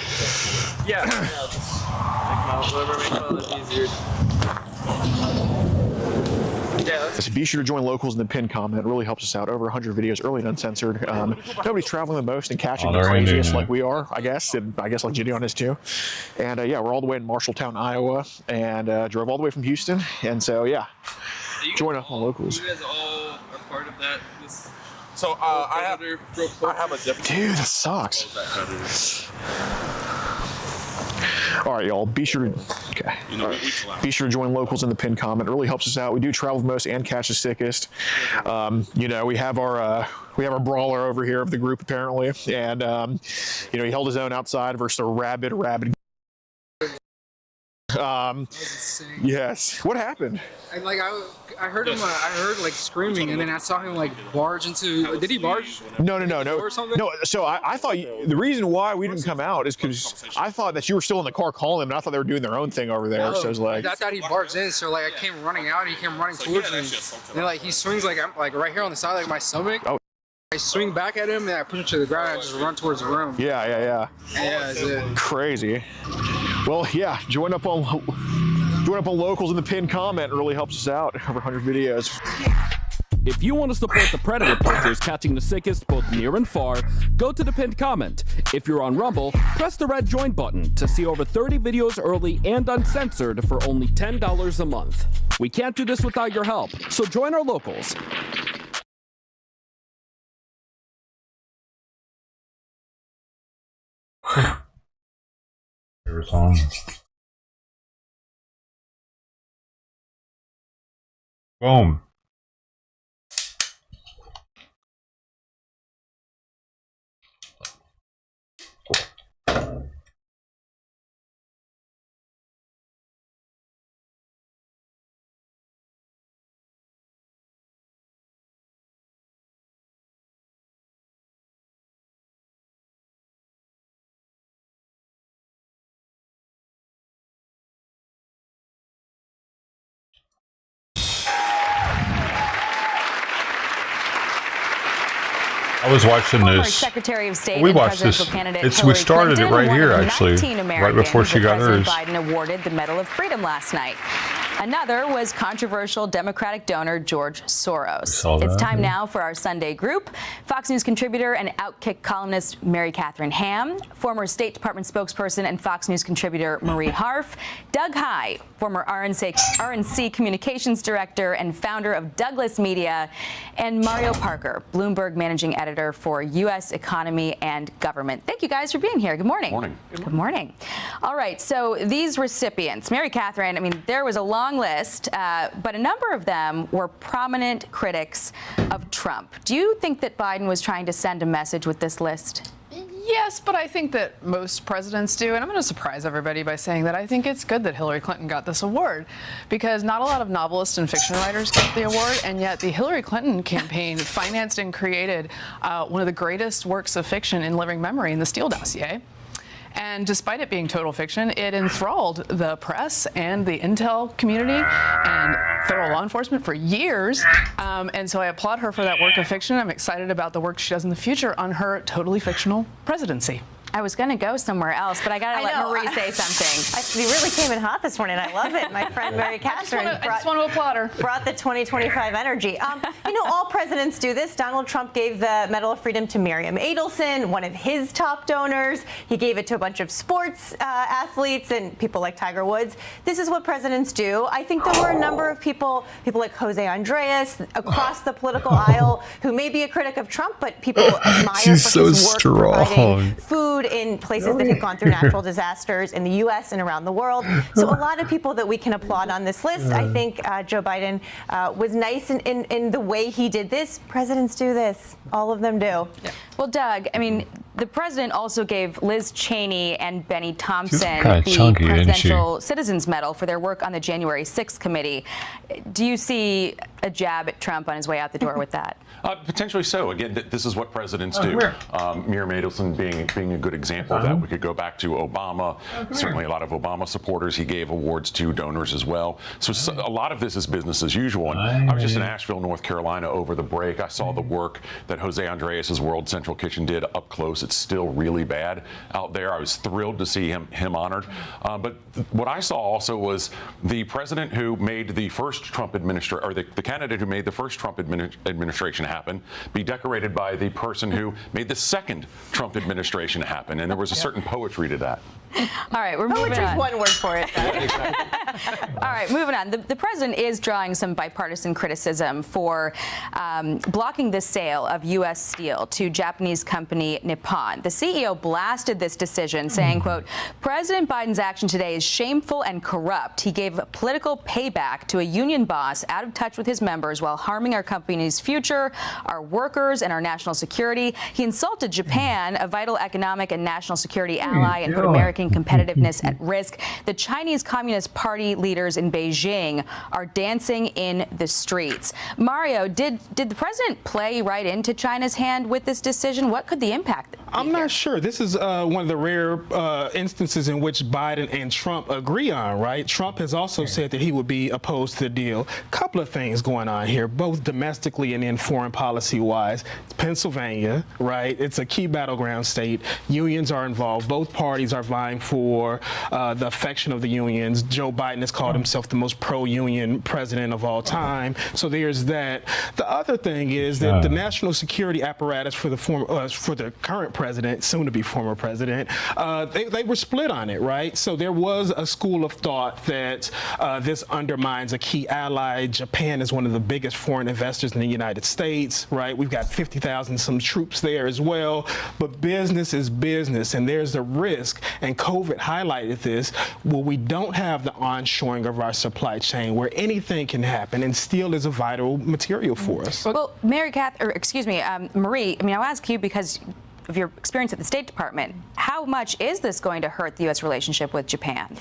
Yeah. Whatever makes my life easier. Yeah. So be sure to join locals in the pinned comment. It really helps us out. Over 100 videos, early and uncensored. Nobody's traveling the most and catching the craziest like we are, I guess. And I guess like Gideon is too. And yeah, we're all the way in Marshalltown, Iowa, and drove all the way from Houston. And so yeah, join up on locals. You guys all are part of that. So I have a different. Dude, that sucks. All right, y'all. Be sure to be sure to join locals in the pinned comment. It really helps us out. We do travel the most and catch the sickest. We have our brawler over here of the group apparently, and he held his own outside versus a rabid. Yes. What happened? And I heard him. I heard like screaming, and then I saw him like barge into. Did he barge? No. So I thought the reason why we didn't come out is because I thought that you were still in the car calling them, and I thought they were doing their own thing over there. No, so I was like, I thought he barged in. So like I came running out, and he came running towards me. And like he swings like I'm like right here on the side, like my stomach. Oh. I swing back at him, and I push him to the ground. And I just run towards the room. Yeah. Yeah, that's it. Crazy. Well, yeah. Join up on locals in the pinned comment. It really helps us out. Over 100 videos. If you want to support the Predator posters catching the sickest both near and far, go to the pinned comment. If you're on Rumble, press the red join button to see over 30 videos early and uncensored for only $10 a month. We can't do this without your help, so join our locals. Favorite song. Boom. I was watching this. Secretary of State we and watched this. presidential candidate We Hillary started Clinton, it right one here, of the actually, 19 right before she got President hers. Biden awarded the Medal of Freedom last night. Another was controversial Democratic donor George Soros. It's time now for our Sunday group. Fox News contributor and Outkick columnist Mary Catherine Ham, former State Department spokesperson and Fox News contributor Marie Harf, Doug High, former RNC communications director and founder of Douglas Media, and Mario Parker, Bloomberg managing editor for U.S. Economy and Government. Thank you guys for being here. Good morning. Morning. Good morning. All right, so these recipients, Mary Catherine, I mean, there was a long list, but a number of them were prominent critics of Trump. Do you think that Biden was trying to send a message with this list? Yes, but I think that most presidents do, and I'm going to surprise everybody by saying that I think it's good that Hillary Clinton got this award, because not a lot of novelists and fiction writers get the award, and yet the Hillary Clinton campaign financed and created one of the greatest works of fiction in living memory in the Steele dossier. And despite it being total fiction, it enthralled the press and the intel community and federal law enforcement for years. And so I applaud her for that work of fiction. I'm excited about the work she does in the future on her totally fictional presidency. I was going to go somewhere else, but I got to let Marie say something. You really came in hot this morning. I love it. My friend Mary Catherine I just want to applaud her. Brought the 2025 energy. You know, all presidents do this. Donald Trump gave the Medal of Freedom to Miriam Adelson, one of his top donors. He gave it to a bunch of sports athletes and people like Tiger Woods. This is what presidents do. I think there were a number of people like Jose Andres across the political aisle who may be a critic of Trump, but people admire She's for his so work strong. providing food in places that have gone through natural disasters in the U.S. and around the world. So a lot of people that we can applaud on this list. I think Joe Biden was nice in the way he did this. Presidents do this. All of them do. Yeah. Well, Doug, I mean, the president also gave Liz Cheney and Benny Thompson the Presidential Citizens Medal for their work on the January 6th committee. Do you see a jab at Trump on his way out the door with that? Potentially so. Again, this is what presidents do. Miriam Adelson being a good example of that. We could go back to Obama. Certainly a lot of Obama supporters. He gave awards to donors as well. So a lot of this is business as usual. And I was just in Asheville, North Carolina over the break. I saw the work that Jose Andres' World Central Kitchen did up close. It's still really bad out there. I was thrilled to see him honored. But what I saw also was the president who made the first Trump administration, or the candidate who made the first Trump administration happen, be decorated by the person who made the second Trump administration happen. And there was a certain poetry to that. All right, we're moving on. Poetry's one word for it. All right, moving on. The president is drawing some bipartisan criticism for blocking the sale of U.S. steel to Japanese company Nippon. The CEO blasted this decision, saying, quote, President Biden's action today is shameful and corrupt. He gave political payback to a union boss out of touch with his members while harming our company's future, our workers, and our national security. He insulted Japan, a vital economic and national security ally, and put American competitiveness at risk. The Chinese Communist Party leaders in Beijing are dancing in the streets. Mario, did the president play right into China's hand with this decision? What could the impact be? I'm not sure. This is one of the rare instances in which Biden and Trump agree on, right? Trump has also said that he would be opposed to the deal. Couple of things going on here, both domestically and in foreign policy-wise. Pennsylvania, right? It's a key battleground state. Unions are involved. Both parties are vying for the affection of the unions. Joe Biden has called himself the most pro-union president of all time. So there's that. The other thing is that the national security apparatus for the current president, soon to be former president, they were split on it, right? So there was a school of thought that this undermines a key ally. Japan is one of the biggest foreign investors in the United States, right? We've got 50,000 some troops there as well. But business is business, and there's a risk, and COVID highlighted this, where we don't have the onshoring of our supply chain, where anything can happen, and steel is a vital material for us. Well, Marie, I mean, I'll ask you because of your experience at the State Department. How much is this going to hurt the U.S. relationship with Japan?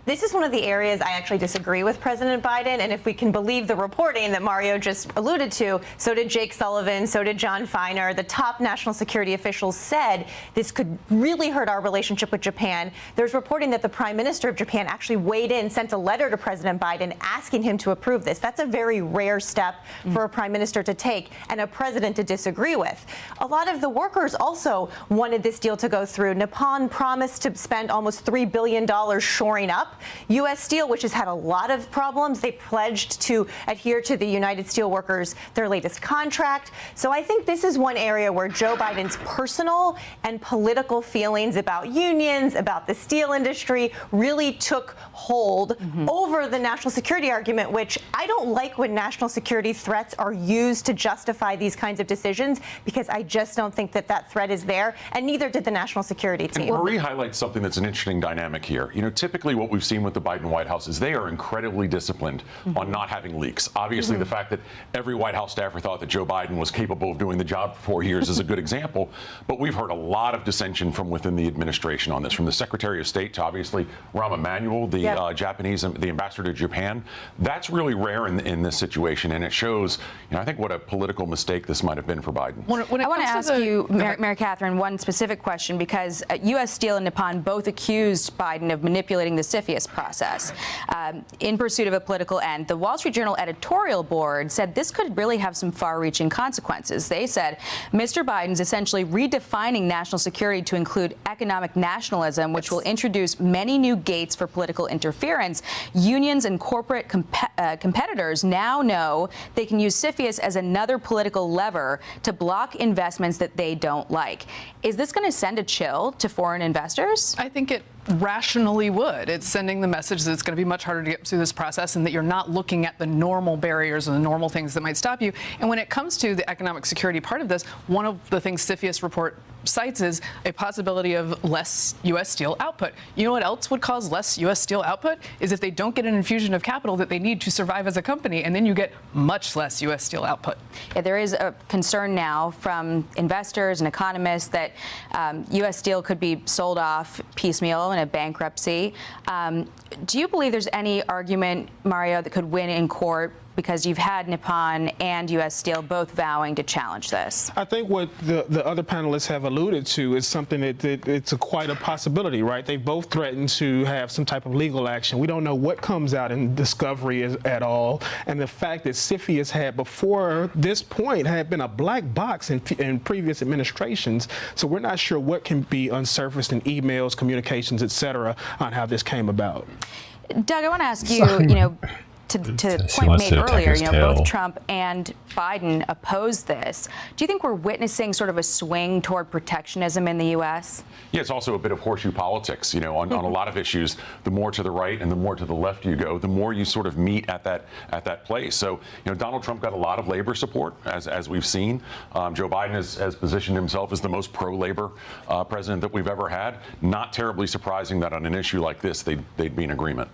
This is one of the areas I actually disagree with President Biden, and if we can believe the reporting that Mario just alluded to, so did Jake Sullivan, so did John Feiner. The top national security officials said this could really hurt our relationship with Japan. There's reporting that the Prime Minister of Japan actually weighed in, sent a letter to President Biden asking him to approve this. That's a very rare step for a Prime Minister to take and a president to disagree with. A lot of the workers also wanted this deal to go through. Nippon promised to spend almost $3 billion shoring up U.S. Steel, which has had a lot of problems. They pledged to adhere to the United Steelworkers, their latest contract. So I think this is one area where Joe Biden's personal and political feelings about unions, about the steel industry, really took hold over the national security argument, which I don't like when national security threats are used to justify these kinds of decisions, because I just don't think that that threat is there, and neither did the national security team. And Marie highlights something that's an interesting dynamic here. You know, typically what we've we've seen with the Biden White House is they are incredibly disciplined on not having leaks. Obviously, the fact that every White House staffer thought that Joe Biden was capable of doing the job for 4 years is a good example. But we've heard a lot of dissension from within the administration on this, from the Secretary of State to obviously Rahm Emanuel, the Japanese, the ambassador to Japan. That's really rare in this situation, and it shows, I think, what a political mistake this might have been for Biden. I want to ask you, Mary Catherine, one specific question, because U.S. Steel and Nippon both accused Biden of manipulating the CFIUS process in pursuit of a political end. The Wall Street Journal editorial board said this could really have some far-reaching consequences. They said Mr. Biden's essentially redefining national security to include economic nationalism, which will introduce many new gates for political interference. Unions and corporate competitors now know they can use CFIUS as another political lever to block investments that they don't like. Is this going to send a chill to foreign investors? I think it rationally would. It's sending the message that it's going to be much harder to get through this process and that you're not looking at the normal barriers and the normal things that might stop you. And when it comes to the economic security part of this, one of the things CFIUS report cites is a possibility of less U.S. steel output. You know what else would cause less U.S. steel output? Is if they don't get an infusion of capital that they need to survive as a company, and then you get much less U.S. steel output. Yeah, there is a concern now from investors and economists that U.S. steel could be sold off piecemeal in a bankruptcy. Do you believe there's any argument, Mario, that could win in court? Because you've had Nippon and U.S. Steel both vowing to challenge this. I think what the other panelists have alluded to is something that it's quite a possibility, right? They both threatened to have some type of legal action. We don't know what comes out in discovery at all. And the fact that CFIUS had, before this point, had been a black box in previous administrations. So we're not sure what can be unsurfaced in emails, communications, et cetera, on how this came about. Doug, I want to ask you, to the point made earlier, both Trump and Biden opposed this. Do you think we're witnessing sort of a swing toward protectionism in the U.S.? Yeah, it's also a bit of horseshoe politics. On a lot of issues, the more to the right and the more to the left you go, the more you sort of meet at that place. So, Donald Trump got a lot of labor support, as we've seen. Joe Biden has positioned himself as the most pro-labor president that we've ever had. Not terribly surprising that on an issue like this, they'd be in agreement.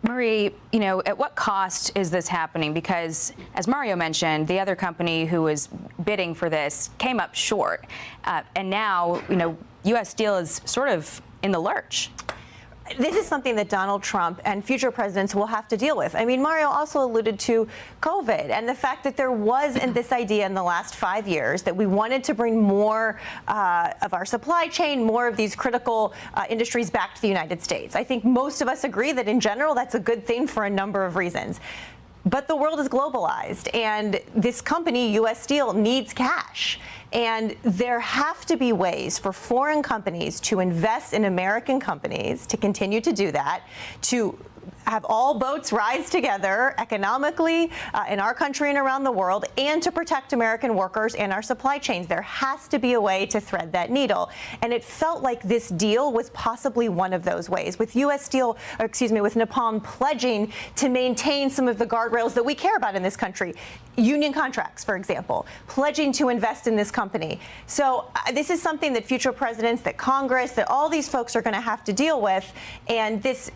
Marie, at what cost is this happening? Because, as Mario mentioned, the other company who was bidding for this came up short. And now, U.S. Steel is sort of in the lurch. This is something that Donald Trump and future presidents will have to deal with. I mean, Mario also alluded to COVID and the fact that there was this idea in the last 5 years that we wanted to bring more of our supply chain, more of these critical industries back to the United States. I think most of us agree that in general that's a good thing for a number of reasons. But the world is globalized, and this company, U.S. Steel, needs cash. And there have to be ways for foreign companies to invest in American companies, to continue to do that, to have all boats rise together economically in our country and around the world, and to protect American workers and our supply chains. There has to be a way to thread that needle. And it felt like this deal was possibly one of those ways, with U.S. Steel, with Nippon pledging to maintain some of the guardrails that we care about in this country. Union contracts, for example, pledging to invest in this company. So this is something that future presidents, that Congress, that all these folks are going to have to deal with. And this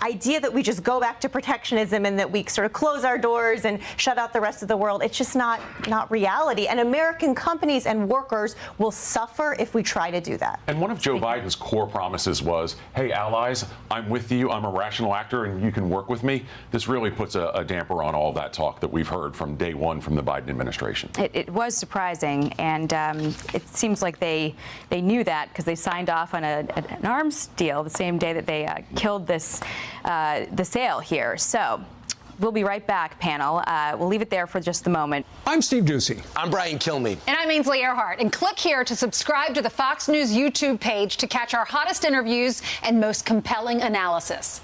idea that we just go back to protectionism and that we sort of close our doors and shut out the rest of the world, it's just not reality. And American companies and workers will suffer if we try to do that. And one of Joe Biden's core promises was, hey, allies, I'm with you. I'm a rational actor and you can work with me. This really puts a damper on all that talk that we've heard from day one from the Biden administration. It was surprising, and it seems like they knew that because they signed off on an arms deal the same day that they killed the sale here. So we'll be right back, panel. We'll leave it there for just the moment. I'm Steve Doocy. I'm Brian Kilmeade. And I'm Ainsley Earhart. And click here to subscribe to the Fox News YouTube page to catch our hottest interviews and most compelling analysis.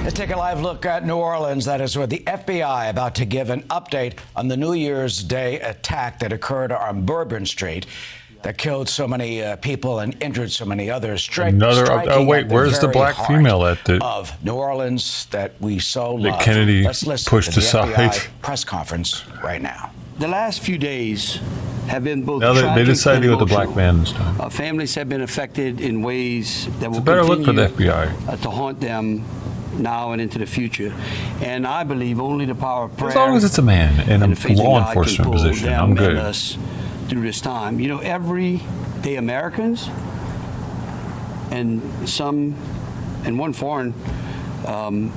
Let's take a live look at New Orleans. That is where the FBI about to give an update on the New Year's Day attack that occurred on Bourbon Street. that killed so many people and injured so many others. Oh wait, where's the black female at the of New Orleans that we so love? Kennedy Let's listen pushed to the aside. FBI press conference right now. The last few days have been both now tragic they decided and to go with the emotional. black man this time. Families have been affected in ways that will It's a better look for the continue FBI. To haunt them now and into the future. And I believe only the power of prayer, As long as it's a man in and a the faith in law God can enforcement pull position, them I'm and good. us through this time. You know, everyday Americans and one foreign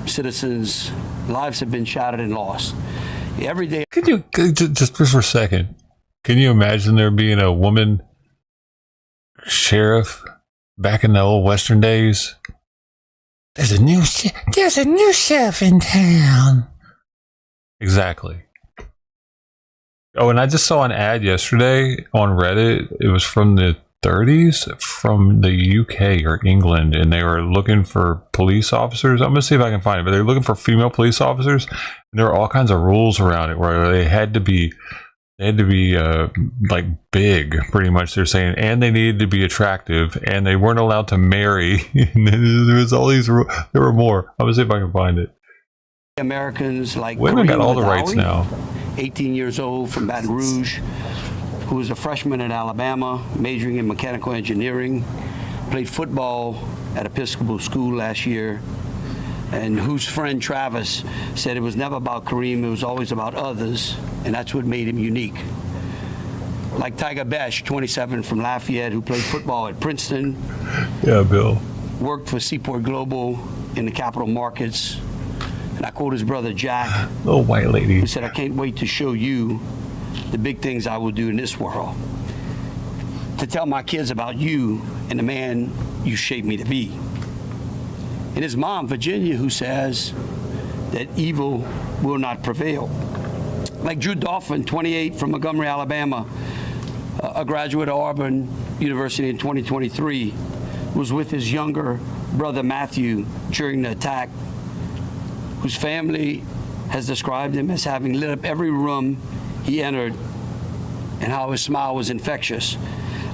citizens' lives have been shattered and lost. Every day. Can you just for a second? Can you imagine there being a woman sheriff back in the old Western days? There's a new sheriff in town. Exactly. Oh, and I just saw an ad yesterday on Reddit. It was from the 30s, from the UK or England, and they were looking for police officers. I'm gonna see if I can find it, but they're looking for female police officers. And there were all kinds of rules around it where they had to be like big, pretty much. They're saying, and they needed to be attractive, and they weren't allowed to marry. And there was all these. There were more. I'm gonna see if I can find it. Americans like Women got Kareem all the rights Badawi, now. 18 years old from Baton Rouge, who was a freshman at Alabama, majoring in mechanical engineering, played football at Episcopal School last year, and whose friend Travis said it was never about Kareem, it was always about others, and that's what made him unique. Like Tiger Besh, 27, from Lafayette, who played football at Princeton. Yeah, Bill. Worked for Seaport Global in the capital markets. And I quote his brother Jack. Little white lady. He said, I can't wait to show you the big things I will do in this world. To tell my kids about you and the man you shaped me to be. And his mom, Virginia, who says that evil will not prevail. Like Drew Dolphin, 28, from Montgomery, Alabama, a graduate of Auburn University in 2023, was with his younger brother Matthew during the attack, whose family has described him as having lit up every room he entered and how his smile was infectious.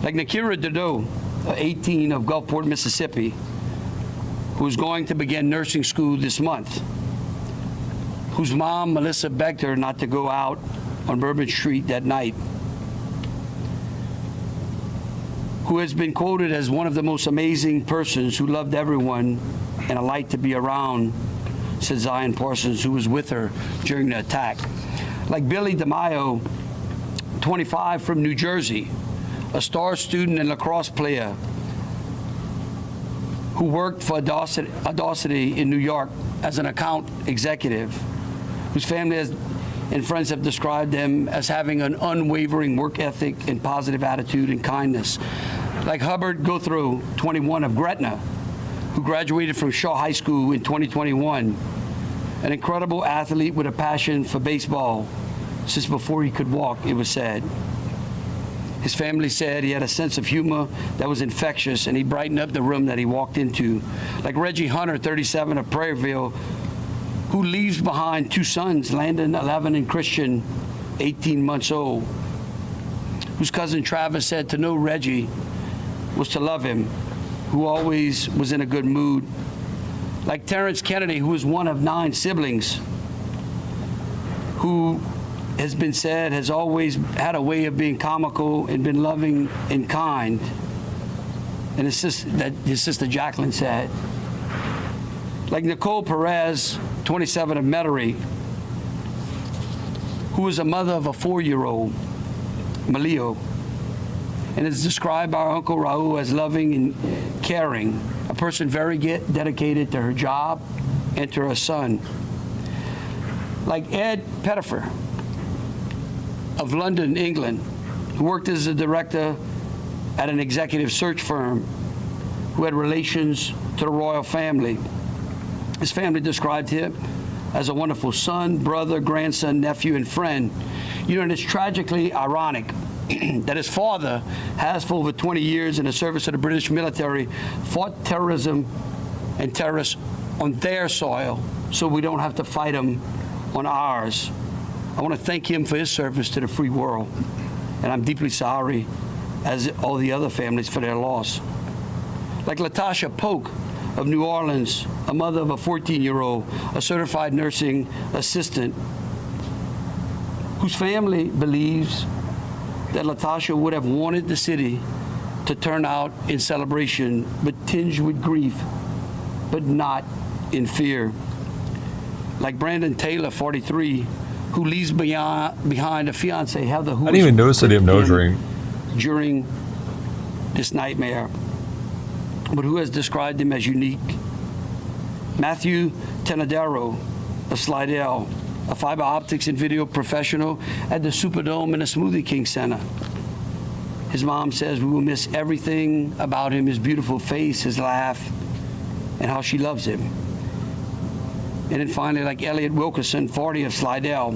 Like Nakira Dodo, 18, of Gulfport, Mississippi, who's going to begin nursing school this month, whose mom, Melissa, begged her not to go out on Bourbon Street that night, who has been quoted as one of the most amazing persons who loved everyone and a light to be around, said Zion Parsons, who was with her during the attack. Like Billy DeMaio, 25, from New Jersey, a star student and lacrosse player who worked for Audacity in New York as an account executive, whose family and friends have described him as having an unwavering work ethic and positive attitude and kindness. Like Hubbard Guthrie, 21, of Gretna, who graduated from Shaw High School in 2021, an incredible athlete with a passion for baseball since before he could walk, it was said. His family said he had a sense of humor that was infectious, and he brightened up the room that he walked into. Like Reggie Hunter, 37, of Prairieville, who leaves behind two sons, Landon, 11, and Christian, 18 months old, whose cousin Travis said to know Reggie was to love him, who always was in a good mood. Like Terrence Kennedy, who was one of 9 siblings, who has been said has always had a way of being comical and been loving and kind. And his sister Jacqueline said. Like Nicole Perez, 27, of Metairie, who was a mother of a 4-year-old, Malio, and is described by our Uncle Raul as loving and caring, a person very dedicated to her job and to her son. Like Ed Pettifer of London, England, who worked as a director at an executive search firm, who had relations to the royal family. His family described him as a wonderful son, brother, grandson, nephew, and friend. You know, and it's tragically ironic that his father has, for over 20 years in the service of the British military, fought terrorism and terrorists on their soil so we don't have to fight them on ours. I want to thank him for his service to the free world, and I'm deeply sorry as all the other families for their loss. Like Latasha Polk of New Orleans, a mother of a 14-year-old, a certified nursing assistant, whose family believes that Latasha would have wanted the city to turn out in celebration, but tinged with grief, but not in fear. Like Brandon Taylor, 43, who leaves behind a fiance, Heather, who I didn't even notice that he had nose ring during this nightmare, but who has described him as unique. Matthew Tenadero of Slidell, a fiber optics and video professional at the Superdome and the Smoothie King Center. His mom says we will miss everything about him, his beautiful face, his laugh, and how she loves him. And then finally, like Elliot Wilkerson, 40 of Slidell,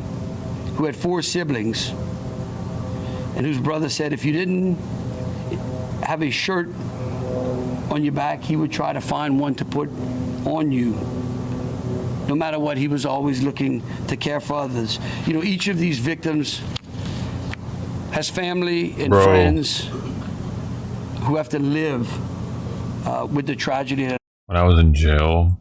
who had 4 siblings, and whose brother said if you didn't have a shirt on your back, he would try to find one to put on you. No matter what, he was always looking to care for others. You know, each of these victims has family and friends who have to live with the tragedy. When I was in jail,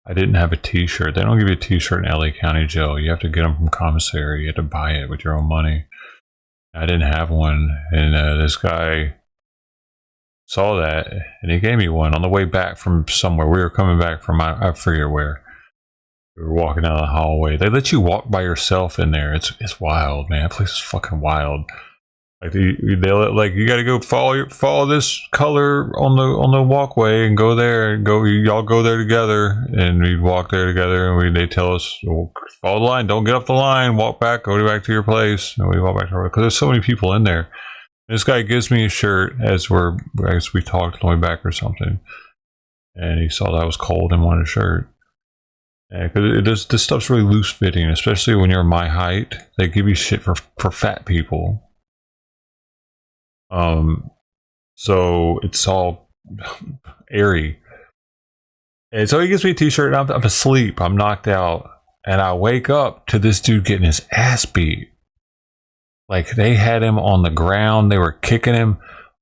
I didn't have a t-shirt. They don't give you a t-shirt in LA County Jail. You have to get them from commissary. You have to buy it with your own money. I didn't have one, and this guy saw that, and he gave me one on the way back from somewhere. We were coming back from, I forget where. We were walking down the hallway. They let you walk by yourself in there. It's wild, man. That place is fucking wild. Like they let, like, you got to go follow this color on the walkway and go there and go. Y'all go there together, and we walk there together. And they tell us, well, follow the line. Don't get off the line. Walk back. Go back to your place. And we walk back to our, because there's so many people in there. This guy gives me a shirt as we talked on the way back or something, and he saw that I was cold and wanted a shirt. Yeah, because this stuff's really loose fitting, especially when you're my height. They give you shit for fat people. So it's all airy. And so he gives me a t-shirt, and I'm asleep. I'm knocked out, and I wake up to this dude getting his ass beat. Like, they had him on the ground. They were kicking him.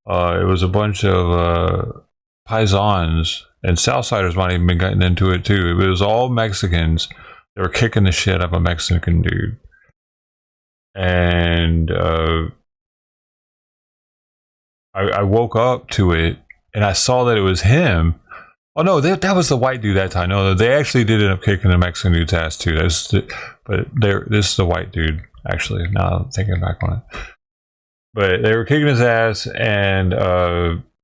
It was a bunch of paisans. And Southsiders might have even been getting into it too. It was all Mexicans. They were kicking the shit out of a Mexican dude. And I woke up to it, and I saw that it was him. Oh no, that was the white dude that time. No, they actually did end up kicking the Mexican dude's ass too. This is the white dude, actually. Now I'm thinking back on it. But they were kicking his ass, and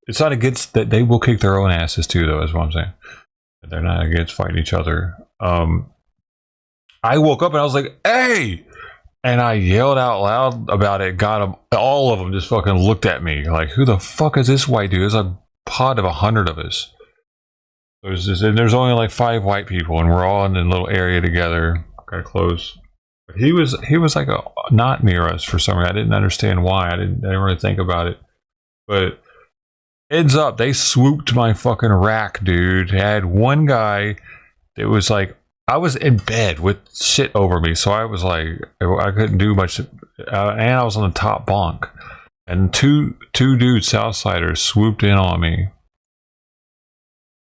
it's not against that. They will kick their own asses too, though, is what I'm saying. They're not against fighting each other. I woke up and I was like, hey! And I yelled out loud about it. Got them. All of them just fucking looked at me like, who the fuck is this white dude? There's a pod of 100 of us. There's only like 5 white people, and we're all in a little area together, kind of close. But he was like not near us for some reason. I didn't understand why. I didn't really think about it. But ends up, they swooped my fucking rack, dude. I had one guy that was like, I was in bed with shit over me, so I was like, I couldn't do much, and I was on the top bunk, and two dudes, Southsiders, swooped in on me,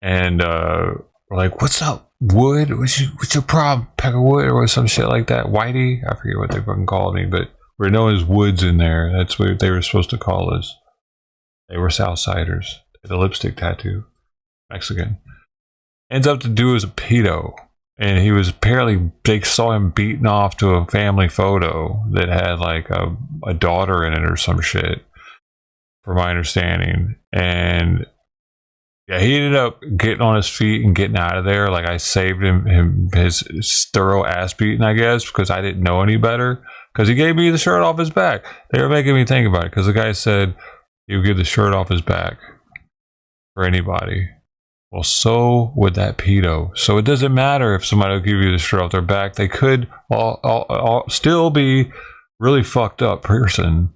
and we're like, what's up, Wood? What's your problem, Peckerwood, or some shit like that, Whitey? I forget what they fucking called me, but we're known as Woods in there. That's what they were supposed to call us. They were Southsiders. The lipstick tattoo. Mexican. Ends up to do as a pedo. And he was apparently, they saw him beaten off to a family photo that had like a daughter in it or some shit, from my understanding. And yeah, he ended up getting on his feet and getting out of there. Like, I saved his thorough ass beating, I guess, because I didn't know any better. Because he gave me the shirt off his back. They were making me think about it, because the guy said he would give the shirt off his back for anybody. Well, so would that pedo. So it doesn't matter if somebody will give you the shirt off their back. They could all still be really fucked up person.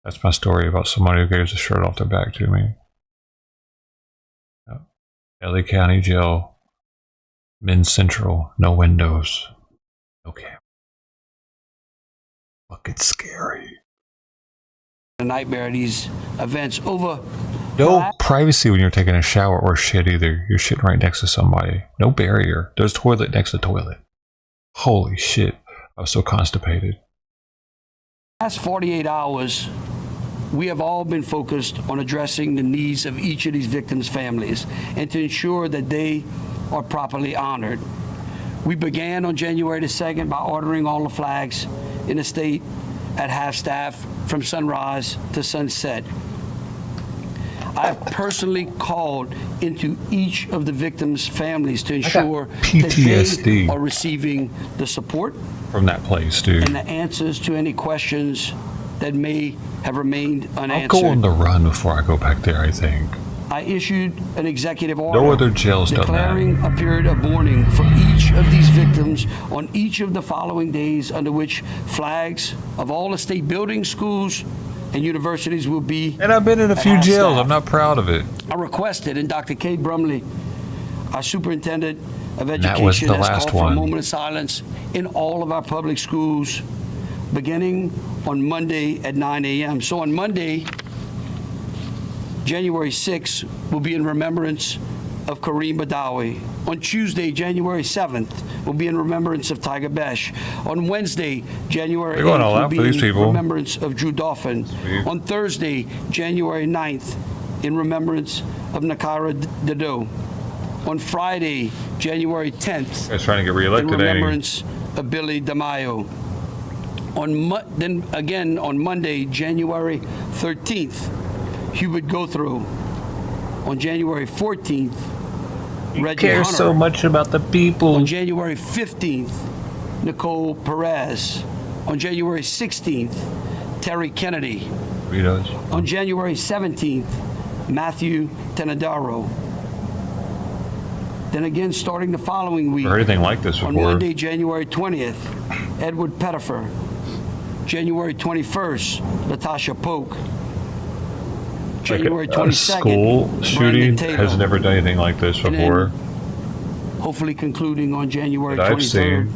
That's my story about somebody who gave the shirt off their back to me. LA County Jail. Men's Central. No windows. No camera. Fucking scary. a nightmare of these events over. No privacy when you're taking a shower or shit either. You're shitting right next to somebody. No barrier. There's toilet next to toilet. Holy shit. I was so constipated. Last 48 hours, we have all been focused on addressing the needs of each of these victims' families and to ensure that they are properly honored. We began on January the 2nd by ordering all the flags in the state at half-staff from sunrise to sunset. I've personally called into each of the victims' families to ensure that they are receiving the support from that place, dude, and the answers to any questions that may have remained unanswered. I'll go on the run before I go back there, I think. I issued an executive order no other jail's declaring done that. a period of mourning for each of these victims on each of the following days under which flags of all the state buildings, schools, and universities will be. And I've been in a few jails. I'm not proud of it. I requested, and Dr. Kate Brumley, our superintendent of education, that was the has last called for a one. moment of silence in all of our public schools, beginning on Monday at 9 a.m. So on Monday, January 6th, will be in remembrance of Kareem Badawi. On Tuesday, January 7th, will be in remembrance of Tiger Besh. On Wednesday, January 8th, will be in remembrance of Drew Dauphin. On Thursday, January 9th, in remembrance of Nakara Dado. On Friday, January 10th, He's trying to get reelected, in remembrance of Billy DeMaio. Then again on Monday, January 13th, Hubert Gothrow. On January 14th, Reggie cares Hunter. so much about the people. On January 15th, Nicole Perez. On January 16th, Terry Kennedy. On January 17th, Matthew Tenadaro. Then again, starting the following week, Or anything like this before. on Monday, January 20th, Edward Pettifer. January 21st, Latasha Polk. January 22nd, school shooting Brandon Tatum. has never done anything like this And then before. hopefully concluding on January That I've 23rd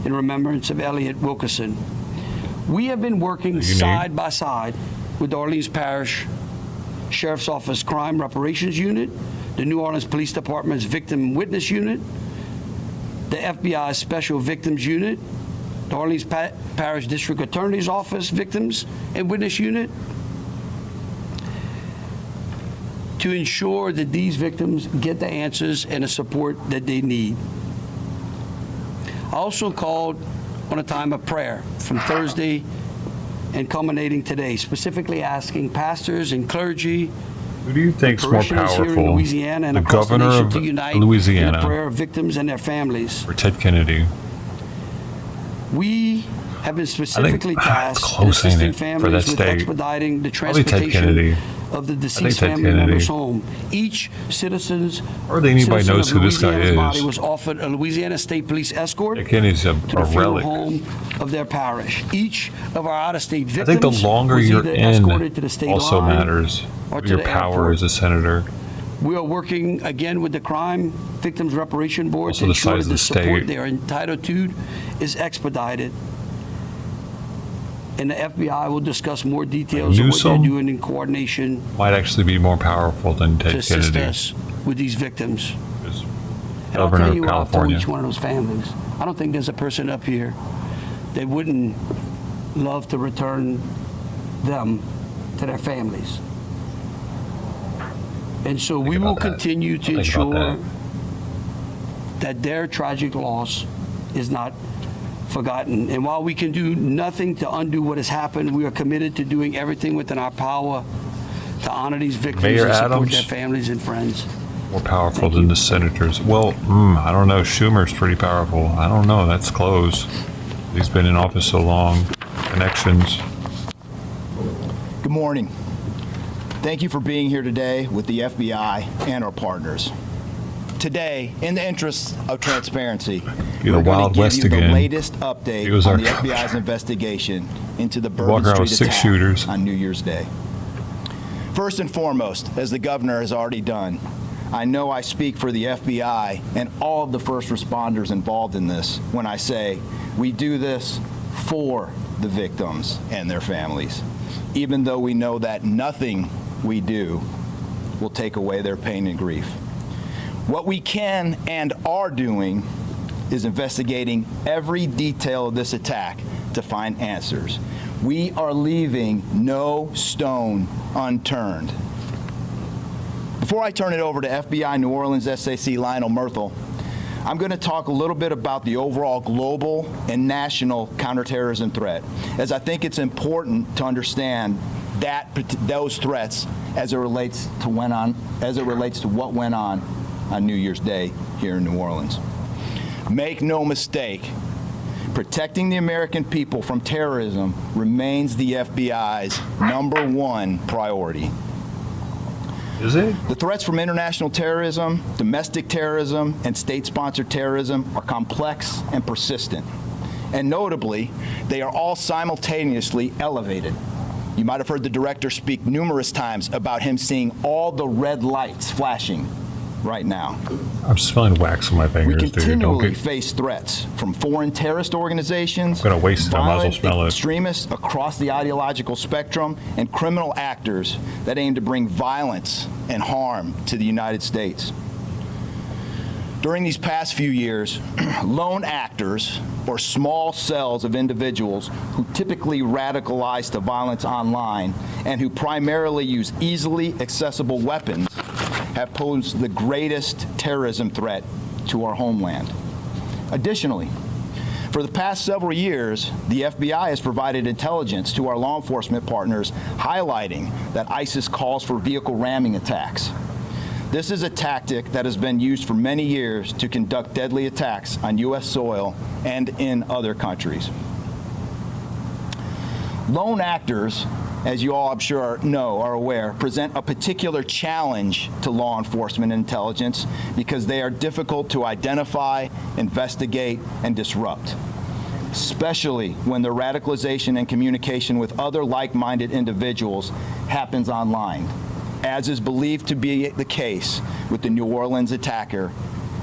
in remembrance of Elliot Wilkerson. We have been working side by side with the Orleans Parish Sheriff's Office Crime Reparations Unit, the New Orleans Police Department's Victim Witness Unit, the FBI Special Victims Unit, the Orleans Parish District Attorney's Office Victims and Witness Unit, to ensure that these victims get the answers and the support that they need. I also called on a time of prayer from Thursday and culminating today, specifically asking pastors and clergy, who do you think's more parishioners here in powerful, Louisiana and the across the governor nation of to unite in Louisiana the prayer of victims and their families? or Ted Kennedy? We have been specifically tasked with close, ain't assisting it, for families that with state? expediting the Probably Ted transportation Kennedy. of the I think deceased Ted family Kennedy. members home. Each citizen's Hardly anybody citizen knows of who this guy Louisiana's is. body was offered a Louisiana State Police escort Ted Kennedy's a to the funeral relic. home of their parish. Each of our out-of-state I victims think the longer was you're either escorted in to the state also line matters. or to Your the power airport. as a senator. We are working again with the Crime Victims Reparation Board Also to the ensure size that of the the support state. they are entitled to is expedited. And the FBI will discuss more details of what they're Newsom doing in coordination Might actually be more powerful than to Ted assist Kennedy. us with these victims. And I'll Governor tell of you, I'll tell California. each one of those families. I don't think there's a person up here that wouldn't love to return them to their families. And so we will continue to ensure that their tragic loss is not forgotten. And while we can do nothing to undo what has happened, we are committed to doing everything within our power to honor these victims Mayor and support Adams. their families and friends. More powerful than the senators. Well, I don't know. Schumer's pretty powerful. I don't know. That's close. He's been in office so long. Connections. Good morning. Thank you for being here today with the FBI and our partners. Today, in the interest of transparency, You're we're the going Wild to give West you the again. latest update He was on our the coach. FBI's investigation into the walk Bourbon around with Street 6 attack shooters. on New Year's Day. First and foremost, as the governor has already done, I know I speak for the FBI and all of the first responders involved in this when I say we do this for the victims and their families. even though we know that nothing we do will take away their pain and grief. What we can and are doing is investigating every detail of this attack to find answers. We are leaving no stone unturned. Before I turn it over to FBI New Orleans SAC Lionel Murthel, I'm going to talk a little bit about the overall global and national counterterrorism threat, as I think it's important to understand those threats as it relates to what went on New Year's Day here in New Orleans. Make no mistake, protecting the American people from terrorism remains the FBI's #1 priority. Is it? The threats from international terrorism, domestic terrorism, and state-sponsored terrorism are complex and persistent. And notably, they are all simultaneously elevated. You might have heard the director speak numerous times about him seeing all the red lights flashing right now. I'm smelling wax on my fingers. We continually face threats from foreign terrorist organizations, I'm gonna waste it. I might as well smell it. extremists across the ideological spectrum, and criminal actors that aim to bring violence and harm to the United States. During these past few years, lone actors, or small cells of individuals who typically radicalize to violence online and who primarily use easily accessible weapons, have posed the greatest terrorism threat to our homeland. Additionally, for the past several years, the FBI has provided intelligence to our law enforcement partners highlighting that ISIS calls for vehicle ramming attacks. This is a tactic that has been used for many years to conduct deadly attacks on U.S. soil and in other countries. Lone actors, as you all I'm sure are aware, present a particular challenge to law enforcement intelligence because they are difficult to identify, investigate, and disrupt, especially when their radicalization and communication with other like-minded individuals happens online, as is believed to be the case with the New Orleans attacker,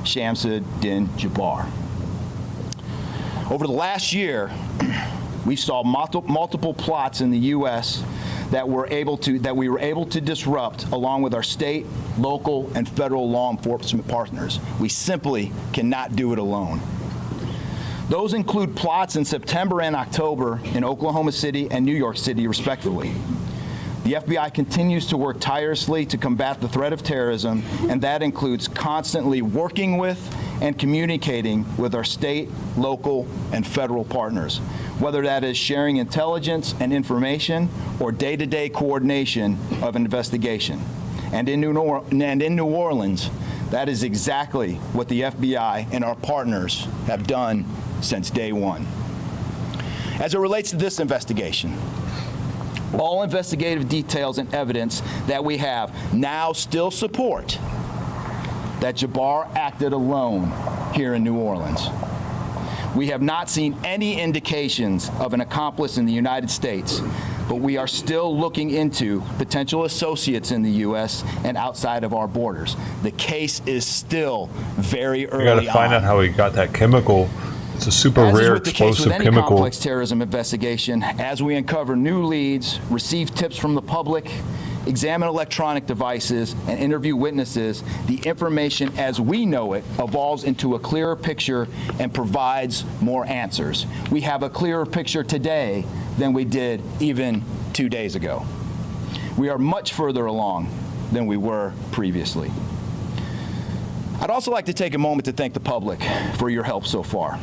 Shamsuddin Jabbar. Over the last year, we saw multiple plots in the U.S. that we were able to disrupt, along with our state, local, and federal law enforcement partners. We simply cannot do it alone. Those include plots in September and October in Oklahoma City and New York City, respectively. The FBI continues to work tirelessly to combat the threat of terrorism, and that includes constantly working with and communicating with our state, local, and federal partners, whether that is sharing intelligence and information or day-to-day coordination of an investigation. And in New Orleans, that is exactly what the FBI and our partners have done since day one. As it relates to this investigation, all investigative details and evidence that we have now still support that Jabbar acted alone here in New Orleans. We have not seen any indications of an accomplice in the United States, but we are still looking into potential associates in the U.S. and outside of our borders. The case is still very early on. We got to find out how he got that chemical. It's a super rare explosive with any chemical. Complex terrorism investigation, as we uncover new leads, receive tips from the public, examine electronic devices, and interview witnesses, the information as we know it evolves into a clearer picture and provides more answers. We have a clearer picture today than we did even 2 days ago. We are much further along than we were previously. I'd also like to take a moment to thank the public for your help so far.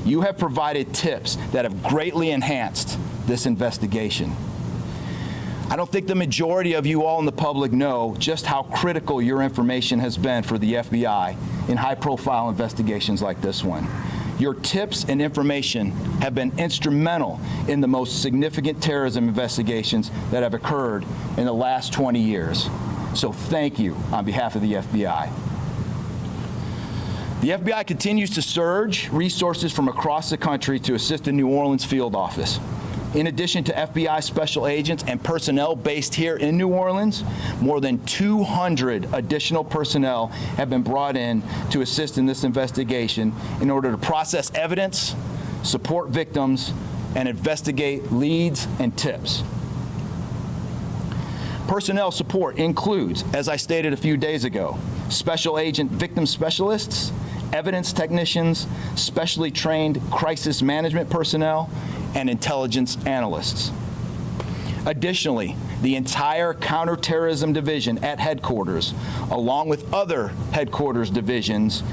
You have provided tips that have greatly enhanced this investigation. I don't think the majority of you all in the public know just how critical your information has been for the FBI in high-profile investigations like this one. Your tips and information have been instrumental in the most significant terrorism investigations that have occurred in the last 20 years. So thank you on behalf of the FBI. The FBI continues to surge resources from across the country to assist the New Orleans field office. In addition to FBI special agents and personnel based here in New Orleans, more than 200 additional personnel have been brought in to assist in this investigation in order to process evidence, support victims, and investigate leads and tips. Personnel support includes, as I stated a few days ago, special agent victim specialists, evidence technicians, specially trained crisis management personnel, and intelligence analysts. Additionally, the entire counterterrorism division at headquarters, along with other headquarters divisions,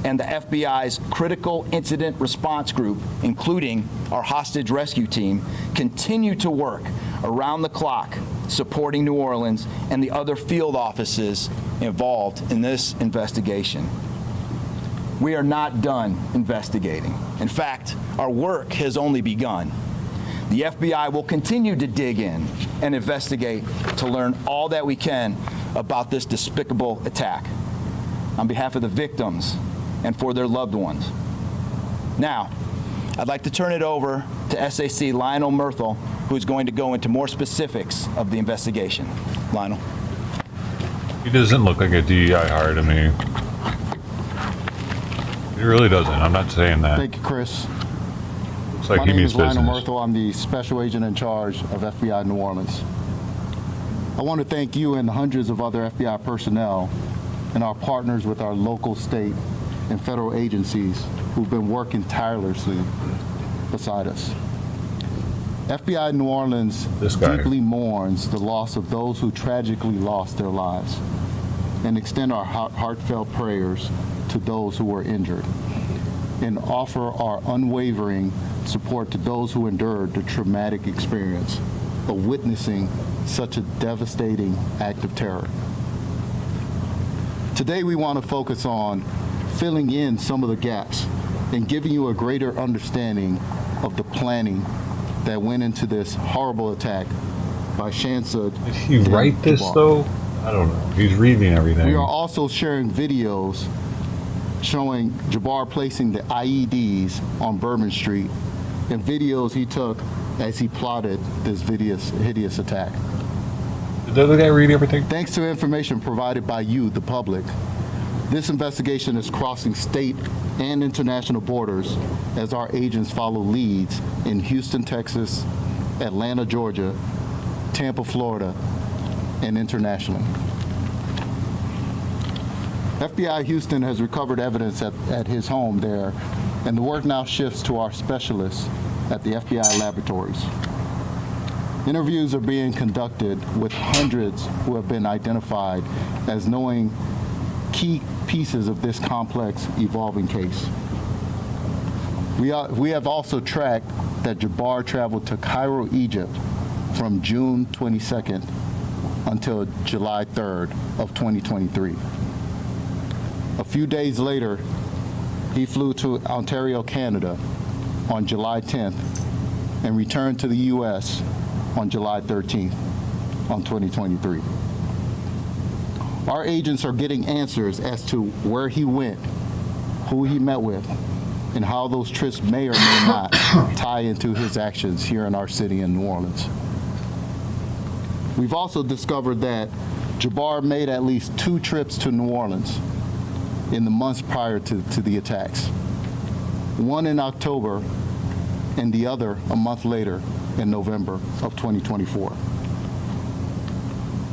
and the FBI's critical incident response group, including our hostage rescue team, continue to work around the clock supporting New Orleans and the other field offices involved in this investigation. We are not done investigating. In fact, our work has only begun. The FBI will continue to dig in and investigate to learn all that we can about this despicable attack. On behalf of the victims and for their loved ones. Now, I'd like to turn it over to SAC Lionel Murthel, who's going to go into more specifics of the investigation. Lionel. He doesn't look like a DEI hire to me. He really doesn't. I'm not saying that. Thank you, Chris. Looks like My he name means is Lionel business. Murthel. I'm the special agent in charge of FBI New Orleans. I want to thank you and hundreds of other FBI personnel and our partners with our local, state, and federal agencies who've been working tirelessly beside us. FBI New Orleans deeply mourns the loss of those who tragically lost their lives and extend our heartfelt prayers to those who were injured and offer our unwavering support to those who endured the traumatic experience of witnessing such a devastating act of terror. Today we want to focus on filling in some of the gaps and giving you a greater understanding of the planning that went into this horrible attack by Shansad. Did he write this though? I don't know. He's reading everything. We are also sharing videos showing Jabbar placing the IEDs on Bourbon Street and videos he took as he plotted this hideous attack. Did the other guy read everything? Thanks to information provided by you, the public, this investigation is crossing state and international borders as our agents follow leads in Houston, Texas, Atlanta, Georgia, Tampa, Florida, and internationally. FBI Houston has recovered evidence at his home there, and the work now shifts to our specialists at the FBI laboratories. Interviews are being conducted with hundreds who have been identified as knowing key pieces of this complex, evolving case. We have also tracked that Jabbar traveled to Cairo, Egypt from June 22nd until July 3rd of 2023. A few days later, he flew to Ontario, Canada on July 10th and returned to the U.S. on July 13th on 2023. Our agents are getting answers as to where he went, who he met with, and how those trips may or may not tie into his actions here in our city in New Orleans. We've also discovered that Jabbar made at least 2 trips to New Orleans in the months prior to the attacks. One in October and the other a month later in November of 2024.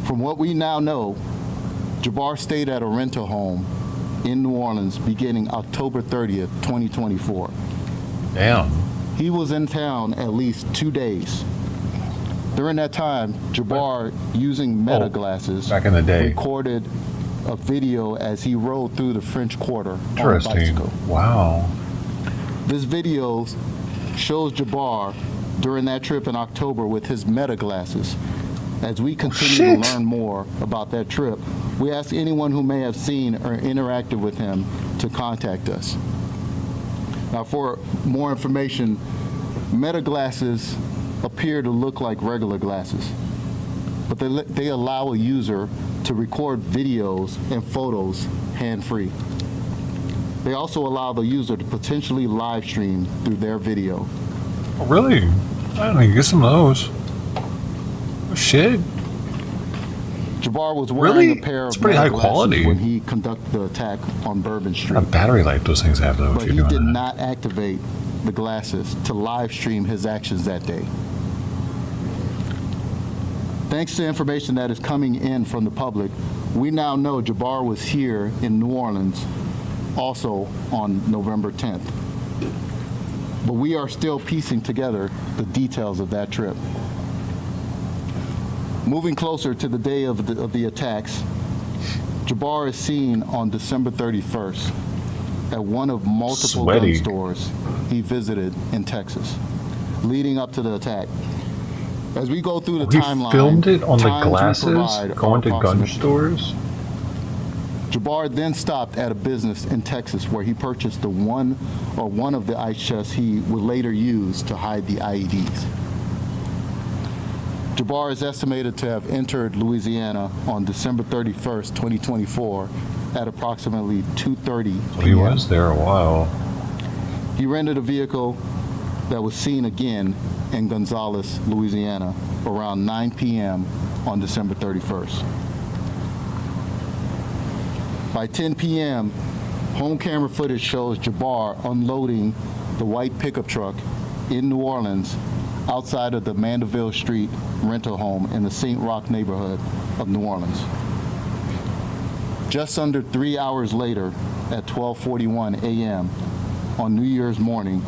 From what we now know, Jabbar stayed at a rental home in New Orleans beginning October 30th, 2024. Damn. He was in town at least 2 days. During that time, Jabbar, using Meta glasses, back in the day, recorded a video as he rode through the French Quarter on a Interesting. bicycle. Wow. This video shows Jabbar during that trip in October with his Meta glasses. As we continue to learn more about that trip, we ask anyone who may have seen or interacted with him to contact us. Now, for more information, Meta glasses appear to look like regular glasses, but they allow a user to record videos and photos hands-free. They also allow the user to potentially live stream through their video. Oh, really? I don't know, get some of those. Oh, shit. Jabbar was wearing a pair It's of pretty Meta high glasses quality. when he conducted the attack on Bourbon Street. What battery life those things have, though, But if he you're did doing that. not activate the glasses to live stream his actions that day. Thanks to information that is coming in from the public, we now know Jabbar was here in New Orleans also on November 10th. But we are still piecing together the details of that trip. Moving closer to the day of the attacks, Jabbar is seen on December 31st at one of multiple gun stores he visited in Texas, leading up to the attack. As we go through the timeline, he filmed it on the glasses, going to gun stores. Jabbar then stopped at a business in Texas where he purchased one of the ice chests he would later use to hide the IEDs. Jabbar is estimated to have entered Louisiana on December 31st, 2024 at approximately 2:30 p.m. So he was there a while. He rented a vehicle that was seen again in Gonzales, Louisiana around 9 p.m. on December 31st. By 10 p.m., home camera footage shows Jabbar unloading the white pickup truck in New Orleans outside of the Mandeville Street rental home in the St. Roch neighborhood of New Orleans. Just under 3 hours later, at 12:41 a.m. on New Year's morning,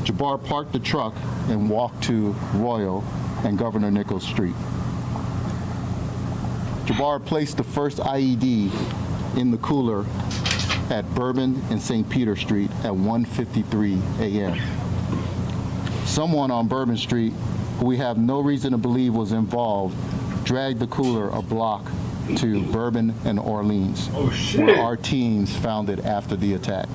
Jabbar parked the truck and walked to Royal and Governor Nichols Street. Jabbar placed the first IED in the cooler at Bourbon and St. Peter Street at 1:53 a.m. Someone on Bourbon Street, who we have no reason to believe was involved, dragged the cooler a block to Bourbon and Orleans, where our teams found it after the attack.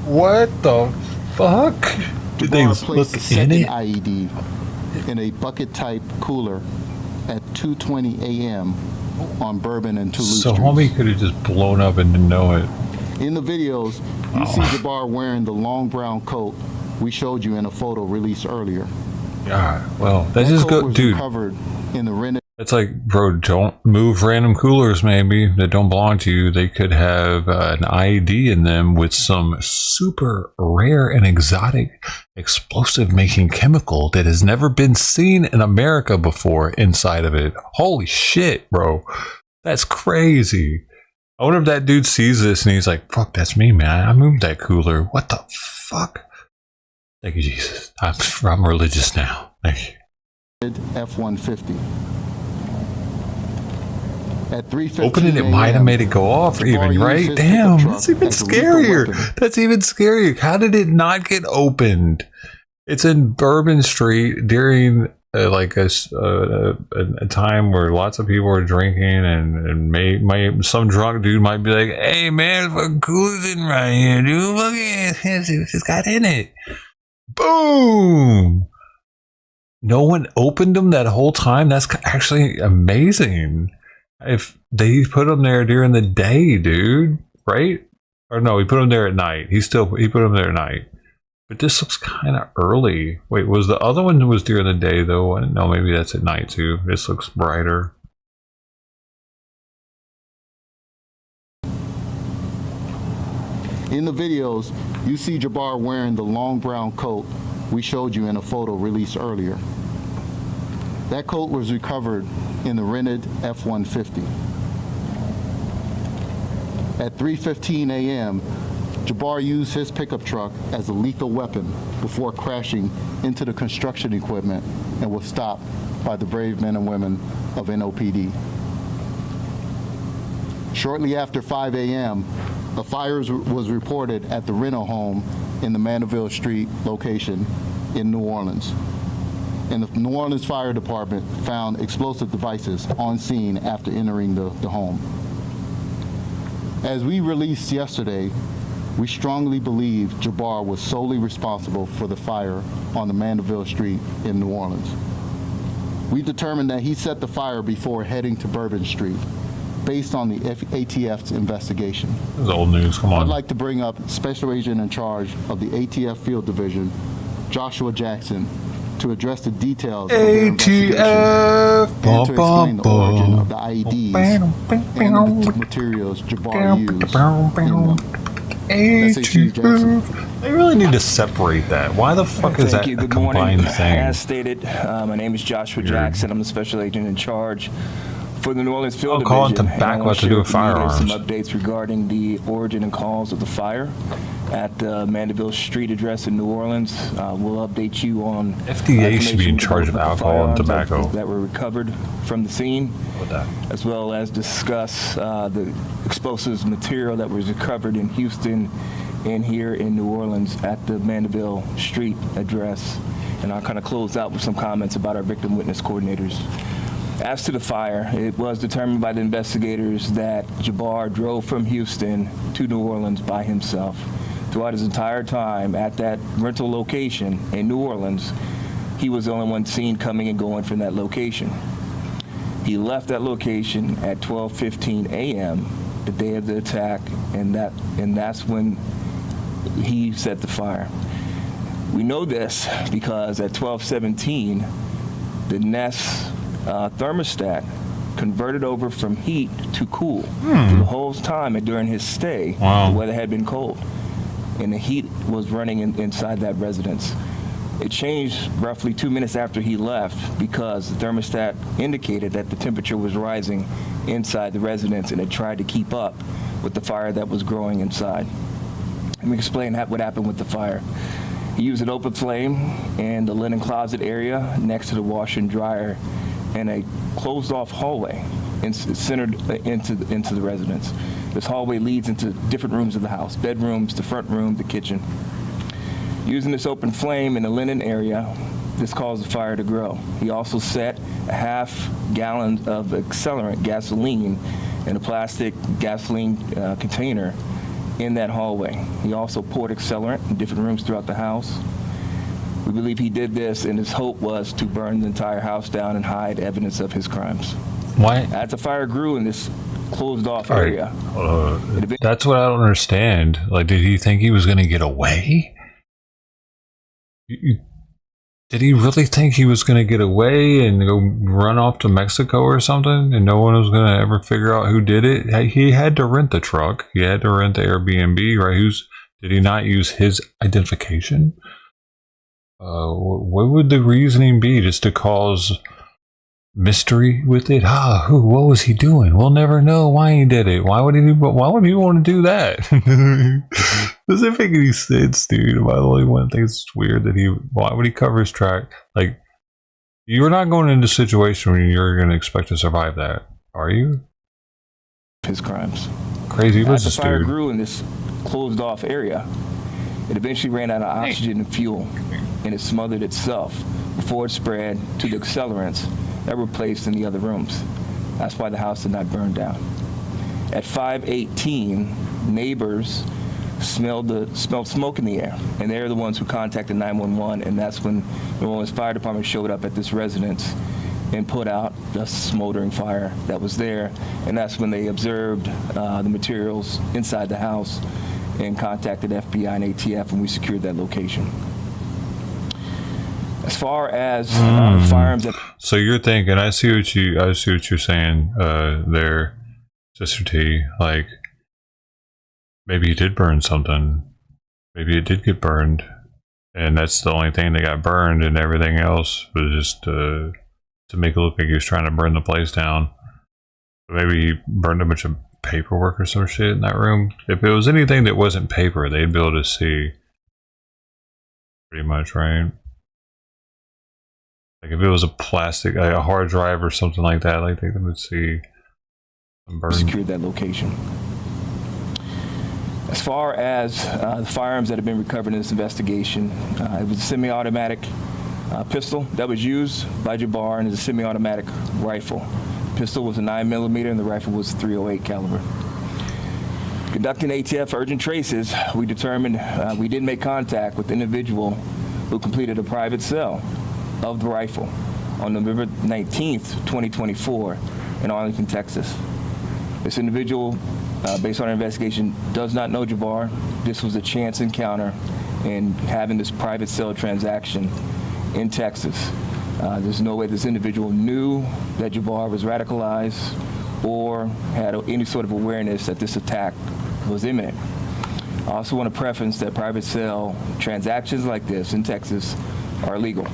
What the fuck? Did they Jabbar placed the look in second it? IED in a bucket-type cooler at 2:20 a.m. on Bourbon and Toulouse So Streets. homie could have just blown up and didn't know it. In the videos, you see Jabbar wearing the long brown coat we showed you in a photo released earlier. Yeah, well, that That just coat go, was dude. recovered in the rented. It's like, bro, don't move random coolers, maybe, that don't belong to you. They could have an IED in them with some super rare and exotic explosive making chemical that has never been seen in America before inside of it. Holy shit, bro. That's crazy. I wonder if that dude sees this and he's like, fuck, that's me, man. I moved that cooler. What the fuck? Thank you, Jesus. I'm religious now. Thank you. F-150. At 3:15 Opening it might have made it go off, even, right? Damn, that's even scarier. That's even scarier. How did it not get opened? It's in Bourbon Street during like a time where lots of people are drinking, and some drunk dude might be like, "Hey man, fucking coolers in right here, dude. Look at it. It's got in it." Boom. No one opened them that whole time. That's actually amazing. If they put them there during the day, dude, right? Or no, he put them there at night. He put them there at night. But this looks kind of early. Wait, was the other one was during the day though? No, maybe that's at night too. This looks brighter. In the videos, you see Jabbar wearing the long brown coat we showed you in a photo released earlier. That coat was recovered in the rented F-150. At 3:15 a.m., Jabbar used his pickup truck as a lethal weapon before crashing into the construction equipment and was stopped by the brave men and women of NOPD. Shortly after 5 a.m., a fire was reported at the rental home in the Mandeville Street location in New Orleans. And the New Orleans Fire Department found explosive devices on scene after entering the home. As we released yesterday, we strongly believe Jabbar was solely responsible for the fire on the Mandeville Street in New Orleans. We determined that he set the fire before heading to Bourbon Street, based on the ATF's investigation. This is old news, come on. I'd like to bring up Special Agent in charge of the ATF Field Division, Joshua Jackson, to address the details of the investigation and to explain the origin of the IEDs and the materials Jabbar used in them. SAG Jackson. They really need to separate that. Why the fuck is that a combined thing? As stated, my name is Joshua Jackson. I'm the special agent in charge for the New Orleans Field Division. I'll call it tobacco to do with firearms. Some updates regarding the origin and cause of the fire at the Mandeville Street address in New Orleans. We'll update you on FDA should be in charge of alcohol and tobacco that were recovered from the scene, as well as discuss the explosives material that was recovered in Houston and here in New Orleans at the Mandeville Street address. And I'll kind of close out with some comments about our victim witness coordinators. As to the fire, it was determined by the investigators that Jabbar drove from Houston to New Orleans by himself. Throughout his entire time at that rental location in New Orleans, he was the only one seen coming and going from that location. He left that location at 12:15 a.m. the day of the attack, and that's when he set the fire. We know this because at 12:17, the Nest thermostat converted over from heat to cool. For the whole time and during his stay, the weather had been cold, and the heat was running inside that residence. It changed roughly 2 minutes after he left because the thermostat indicated that the temperature was rising inside the residence, and it tried to keep up with the fire that was growing inside. Let me explain what happened with the fire. He used an open flame in the linen closet area next to the washer and dryer and a closed-off hallway centered into the residence. This hallway leads into different rooms of the house: bedrooms, the front room, the kitchen. Using this open flame in the linen area, this caused the fire to grow. He also set a half-gallon of accelerant, gasoline, in a plastic gasoline container in that hallway. He also poured accelerant in different rooms throughout the house. We believe he did this, and his hope was to burn the entire house down and hide evidence of his crimes. Why? As the fire grew in this closed-off area. That's what I don't understand. Like, did he think he was going to get away? Did he really think he was going to get away and go run off to Mexico or something, and no one was going to ever figure out who did it? He had to rent the truck. He had to rent the Airbnb, right? Did he not use his identification? What would the reasoning be? Just to cause mystery with it? What was he doing? We'll never know why he did it. Why would he want to do that? Doesn't make any sense, dude. Am I the only one that thinks it's weird that why would he cover his track? Like, you're not going into a situation where you're going to expect to survive that, are you? His crimes. Crazy business, dude. As the fire dude. grew in this closed-off area, it eventually ran out of oxygen and fuel, and it smothered itself before it spread to the accelerants that were placed in the other rooms. That's why the house did not burn down. At 5:18, neighbors smelled smoke in the air, and they're the ones who contacted 911, and that's when the New Orleans Fire Department showed up at this residence and put out the smoldering fire that was there, and that's when they observed the materials inside the house and contacted FBI and ATF, and we secured that location. As far as firearms, so you're thinking, I see what you're saying there, Sister T. Like, maybe he did burn something. Maybe it did get burned, and that's the only thing that got burned, and everything else was just to make it look like he was trying to burn the place down. Maybe he burned a bunch of paperwork or some shit in that room. If it was anything that wasn't paper, they'd be able to see. Pretty much, right? Like if it was a plastic, like a hard drive or something like that, like they would see. Secured that location. As far as the firearms that have been recovered in this investigation, it was a semi-automatic pistol that was used by Jabbar, and it's a semi-automatic rifle. The pistol was a 9mm, and the rifle was a .308 caliber. Conducting ATF urgent traces, we determined we did make contact with the individual who completed a private sale of the rifle on November 19th, 2024 in Arlington, Texas. This individual, based on our investigation, does not know Jabbar. This was a chance encounter in having this private sale transaction in Texas. There's no way this individual knew that Jabbar was radicalized or had any sort of awareness that this attack was imminent. I also want to preference that private sale transactions like this in Texas are illegal.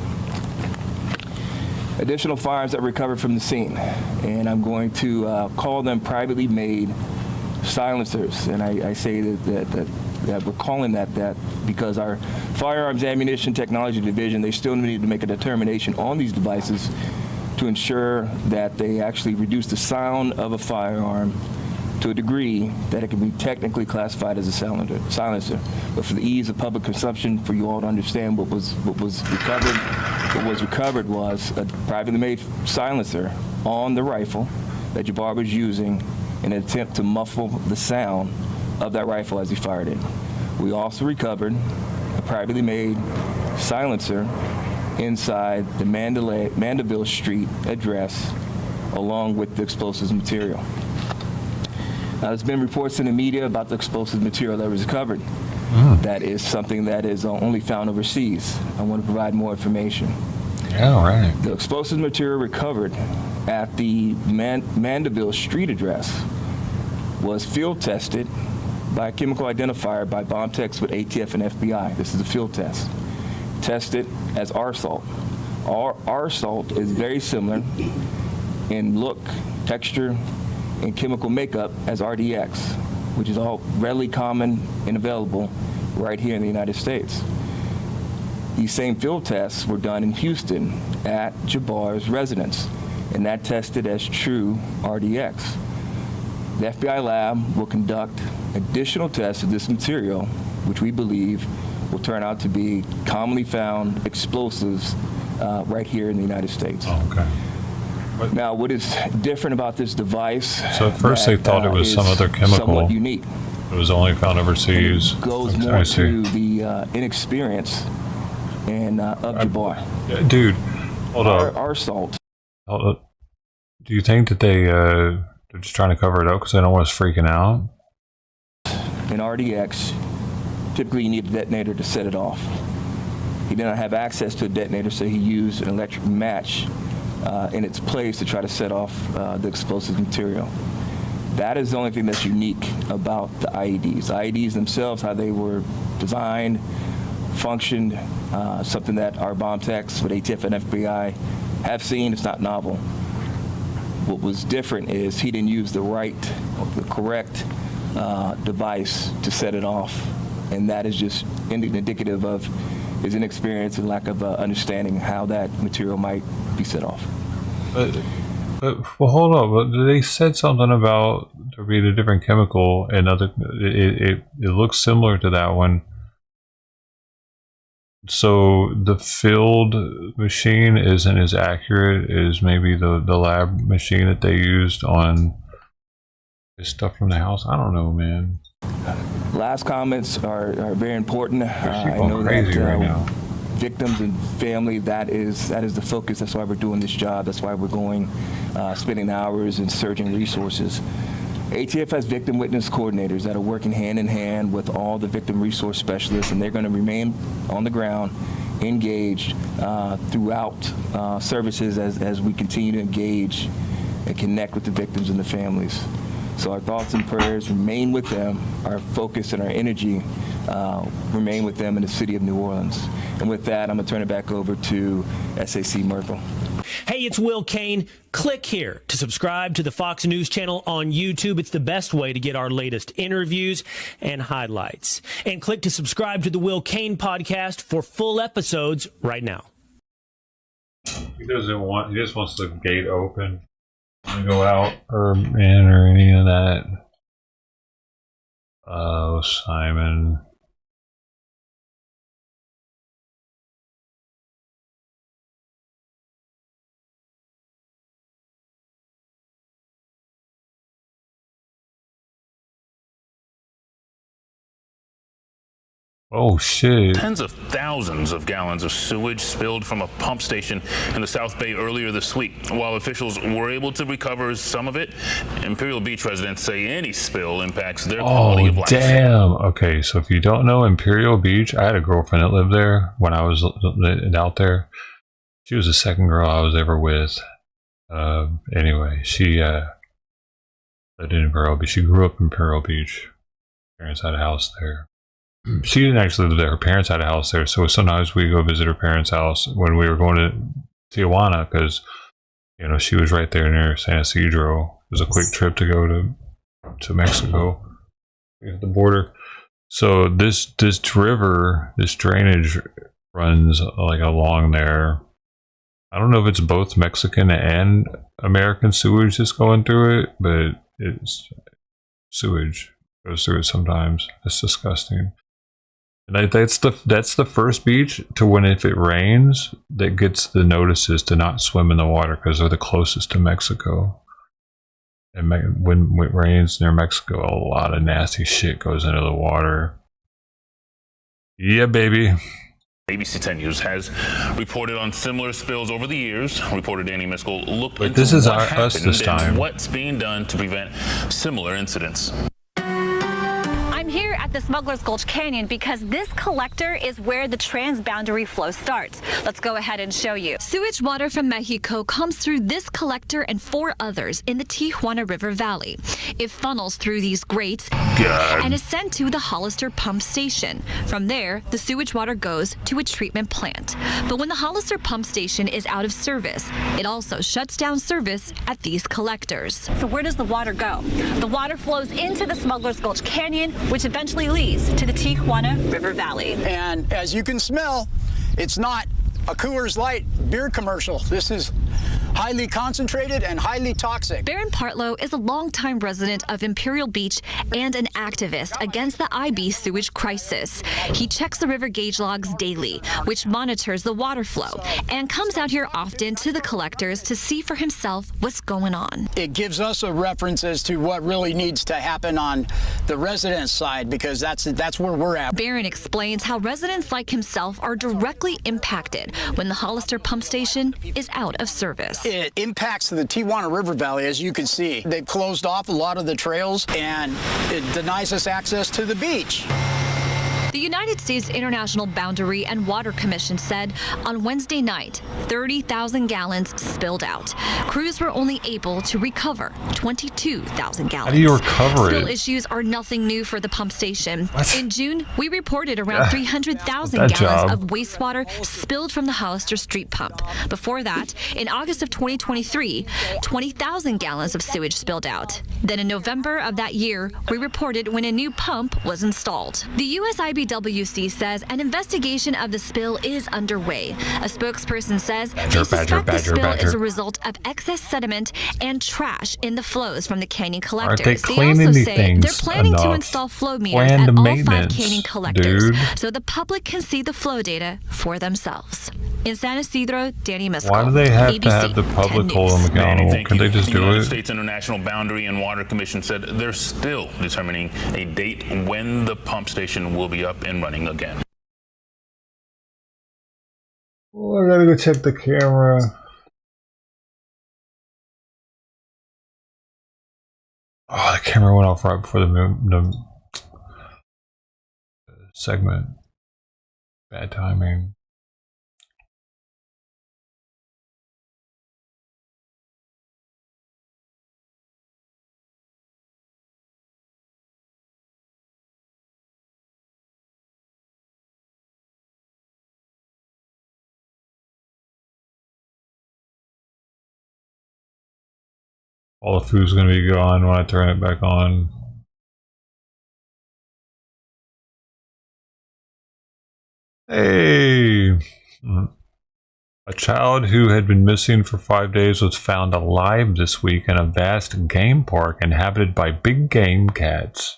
Additional firearms that recovered from the scene, and I'm going to call them privately made silencers. And I say that we're calling that because our Firearms Ammunition Technology Division, they still need to make a determination on these devices to ensure that they actually reduce the sound of a firearm to a degree that it can be technically classified as a silencer. But for the ease of public consumption, for you all to understand what was recovered was a privately made silencer on the rifle that Jabbar was using in an attempt to muffle the sound of that rifle as he fired it. We also recovered a privately made silencer inside the Mandeville Street address along with the explosives material. Now, there's been reports in the media about the explosive material that was recovered. That is something that is only found overseas. I want to provide more information. Yeah, all right. The explosive material recovered at the Mandeville Street address was field tested by a chemical identifier by bomb techs with ATF and FBI. This is a field test. Tested as R-salt. R-salt is very similar in look, texture, and chemical makeup as RDX, which is all readily common and available right here in the United States. These same field tests were done in Houston at Jabbar's residence, and that tested as true RDX. The FBI lab will conduct additional tests of this material, which we believe will turn out to be commonly found explosives right here in the United States. Oh, okay. Now, what is different about this device? So at first they thought it was some other chemical. Somewhat unique. It was only found overseas. It goes more to the inexperience and of Jabbar. Dude, hold up. Our salt. Hold up. Do you think that they're just trying to cover it up because they don't want us freaking out? In RDX, typically you need a detonator to set it off. He did not have access to a detonator, so he used an electric match in its place to try to set off the explosive material. That is the only thing that's unique about the IEDs. The IEDs themselves, how they were designed, functioned, something that our bomb techs with ATF and FBI have seen. It's not novel. What was different is he didn't use the correct device to set it off, and that is just indicative of his inexperience and lack of understanding how that material might be set off. But well, hold on. But they said something about there being a different chemical, and it looks similar to that one. So the field machine isn't as accurate as maybe the lab machine that they used on this stuff from the house. I don't know, man. Last comments are very important. I going know crazy that right now. victims and family, that is the focus. That's why we're doing this job. That's why we're going, spending hours and surging resources. ATF has victim witness coordinators that are working hand in hand with all the victim resource specialists, and they're going to remain on the ground, engaged throughout services as we continue to engage and connect with the victims and the families. So our thoughts and prayers remain with them. Our focus and our energy remain with them in the city of New Orleans. And with that, I'm going to turn it back over to SAC Merkel. Hey, it's Will Kane. Click here to subscribe to the Fox News channel on YouTube. It's the best way to get our latest interviews and highlights. And click to subscribe to the Will Kane podcast for full episodes right now. He just wants the gate open. To go out or in or any of that. Oh, Simon. Oh, shit. Tens of thousands of gallons of sewage spilled from a pump station in the South Bay earlier this week. While officials were able to recover some of it, Imperial Beach residents say any spill impacts their quality of life. Oh, damn. Okay, so if you don't know Imperial Beach, I had a girlfriend that lived there when I was out there. She was the second girl I was ever with. Anyway, she lived in Imperial Beach. She grew up in Imperial Beach. Parents had a house there. she didn't actually live there. Her parents had a house there, so sometimes we go visit her parents' house when we were going to Tijuana, because you know she was right there near San Isidro. It was a quick trip to go to Mexico, at the border. So this river, this drainage runs like along there. I don't know if it's both Mexican and American sewage that's going through it, but it's sewage goes through it sometimes. It's disgusting. And that's the first beach to when, if it rains, that gets the notices to not swim in the water because they're the closest to Mexico. And when it rains near Mexico, a lot of nasty shit goes into the water. Yeah, baby. ABC 10 News has reported on similar spills over the years. Reporter Danny Miskell looked into this is what us happened this time. and what's being done to prevent similar incidents. I'm here at the Smuggler's Gulch Canyon because this collector is where the transboundary flow starts. Let's go ahead and show you. Sewage water from Mexico comes through this collector and 4 others in the Tijuana River Valley. It funnels through these grates and is sent to the Hollister pump station. From there, the sewage water goes to a treatment plant. But when the Hollister pump station is out of service, it also shuts down service at these collectors. So where does the water go? The water flows into the Smuggler's Gulch Canyon, which eventually leads to the Tijuana River Valley. And as you can smell, it's not a Coors Light beer commercial. This is highly concentrated and highly toxic. Baron Partlow is a longtime resident of Imperial Beach and an activist against the IB sewage crisis. He checks the river gauge logs daily, which monitors the water flow, and comes out here often to the collectors to see for himself what's going on. It gives us a reference as to what really needs to happen on the residents' side, because that's where we're at. Baron explains how residents like himself are directly impacted when the Hollister pump station is out of service. It impacts the Tijuana River Valley, as you can see. They've closed off a lot of the trails, and it denies us access to the beach. The United States International Boundary and Water Commission said on Wednesday night, 30,000 gallons spilled out. Crews were only able to recover 22,000 gallons. How do you recover Spill it? issues are nothing new for the pump station. What? In June, we reported around 300,000 that gallons job. of wastewater spilled from the Hollister Street pump. Before that, in August of 2023, 20,000 gallons of sewage spilled out. Then in November of that year, we reported when a new pump was installed. The US IBWC says an investigation of the spill is underway. A spokesperson says they suspect the spill is a result of excess sediment and trash in the flows from the canyon collectors. Aren't they cleaning also these say things they're planning to enough? install flow meters Plan at the all 5 maintenance, canyon collectors dude. so the public can see the flow data for themselves. In San Isidro, Danny Miskell. Why do they have ABC to have the 10 public hold News. them accountable? Can they just The do United it? States International Boundary and Water Commission said they're still determining a date when the pump station will be up and running again. Oh, I gotta go check the camera. Oh, the camera went off right before the segment. Bad timing. All the food's gonna be gone when I turn it back on. Hey! A child who had been missing for 5 days was found alive this week in a vast game park inhabited by big cats,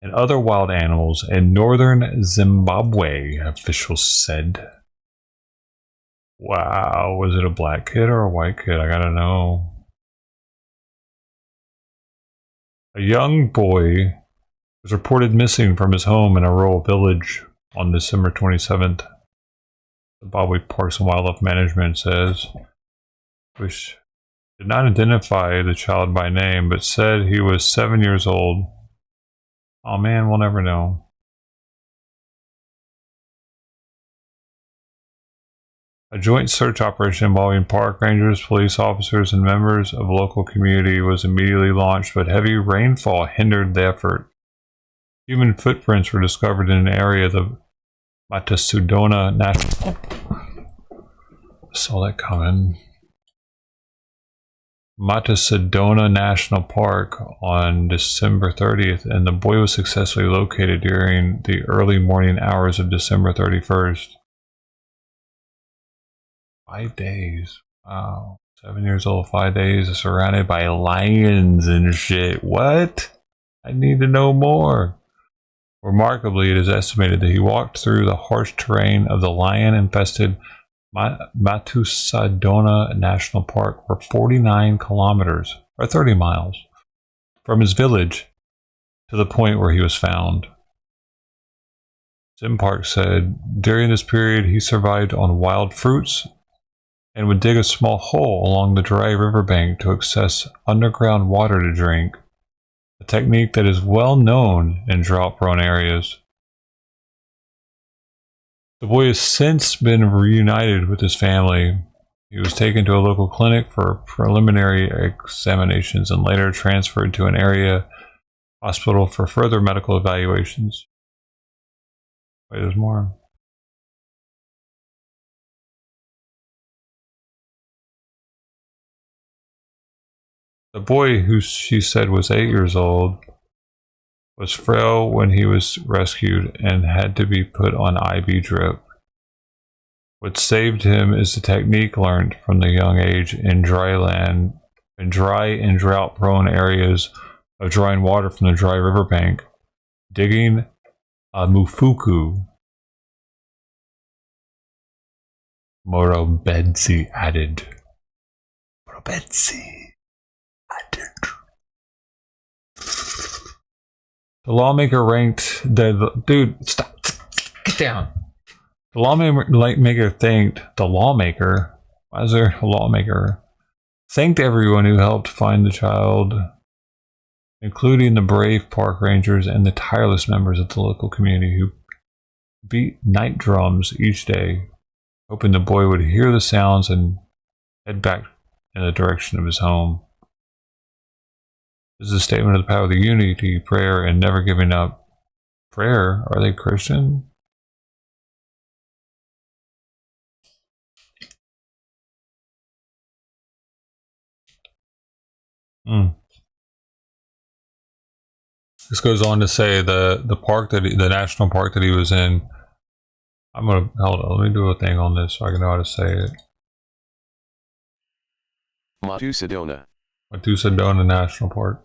and other wild animals in northern Zimbabwe, officials said. Wow, was it a black kid or a white kid? I gotta know. A young boy was reported missing from his home in a rural village on December 27th. Zimbabwe Parks and Wildlife Management says, which did not identify the child by name, but said he was 7 years old. Oh man, we'll never know. A joint search operation involving park rangers, police officers, and members of the local community was immediately launched, but heavy rainfall hindered the effort. Human footprints were discovered in an area of the Matasedona National... Saw that coming. Matasedona National Park on December 30th, and the boy was successfully located during the early morning hours of December 31st. 5 days. Wow. 7 years old, 5 days, surrounded by lions and shit. What? I need to know more. Remarkably, it is estimated that he walked through the harsh terrain of the lion-infested Matasedona National Park for 49 kilometers, or 30 miles, from his village to the point where he was found. Sim Park said during this period he survived on wild fruits and would dig a small hole along the dry riverbank to access underground water to drink, a technique that is well known in drought-prone areas. The boy has since been reunited with his family. He was taken to a local clinic for preliminary examinations and later transferred to an area hospital for further medical evaluations. Wait, there's more. The boy, who she said was 8 years old, was frail when he was rescued and had to be put on IV drip. What saved him is the technique learned from the young age in dry and drought-prone areas of drawing water from the dry riverbank, digging a mufuku. Morobedzi added. Morobedzi added. The lawmaker ranked dude, stop, get down. The lawmaker thanked the lawmaker. Why is there a lawmaker? Thanked everyone who helped find the child, including the brave park rangers and the tireless members of the local community who beat night drums each day, hoping the boy would hear the sounds and head back in the direction of his home. This is a statement of the power of the unity, prayer, and never giving up. Prayer? Are they Christian? This goes on to say the park that the national park that he was in. I'm gonna hold on. Let me do a thing on this so I can know how to say it. Matasedona National Park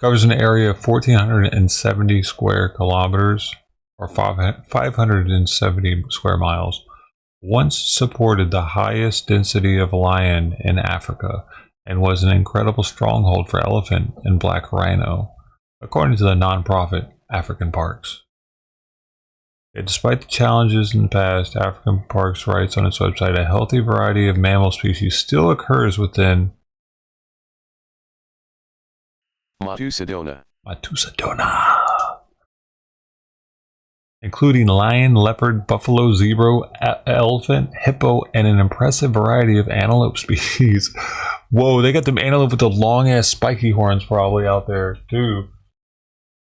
covers an area of 1,470 square kilometers, or 570 square miles. Once supported the highest density of lion in Africa and was an incredible stronghold for elephant and black rhino, according to the nonprofit African Parks. Yet despite the challenges in the past, African Parks writes on its website, a healthy variety of mammal species still occurs within Matasedona, including lion, leopard, buffalo, zebra, elephant, hippo, and an impressive variety of antelope species. Whoa, they got them antelope with the long-ass spiky horns probably out there, too.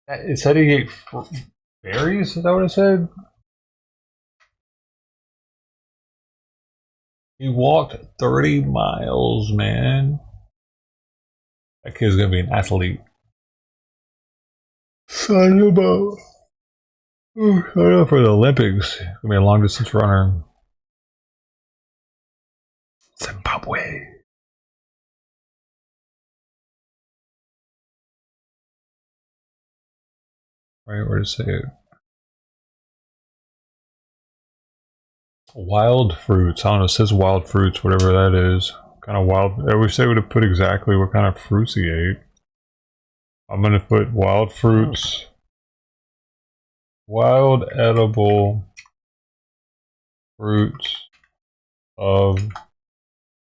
It said he ate berries? Is that what it said? He walked 30 miles, man. That kid's gonna be an athlete. Sign him up. Sign up for the Olympics. He's gonna be a long distance runner. Zimbabwe. Right, where to say it? Wild fruits. I don't know. It says wild fruits, whatever that is. Kind of wild. I wish they would have put exactly what kind of fruits he ate. I'm gonna put wild fruits. Wild edible fruits of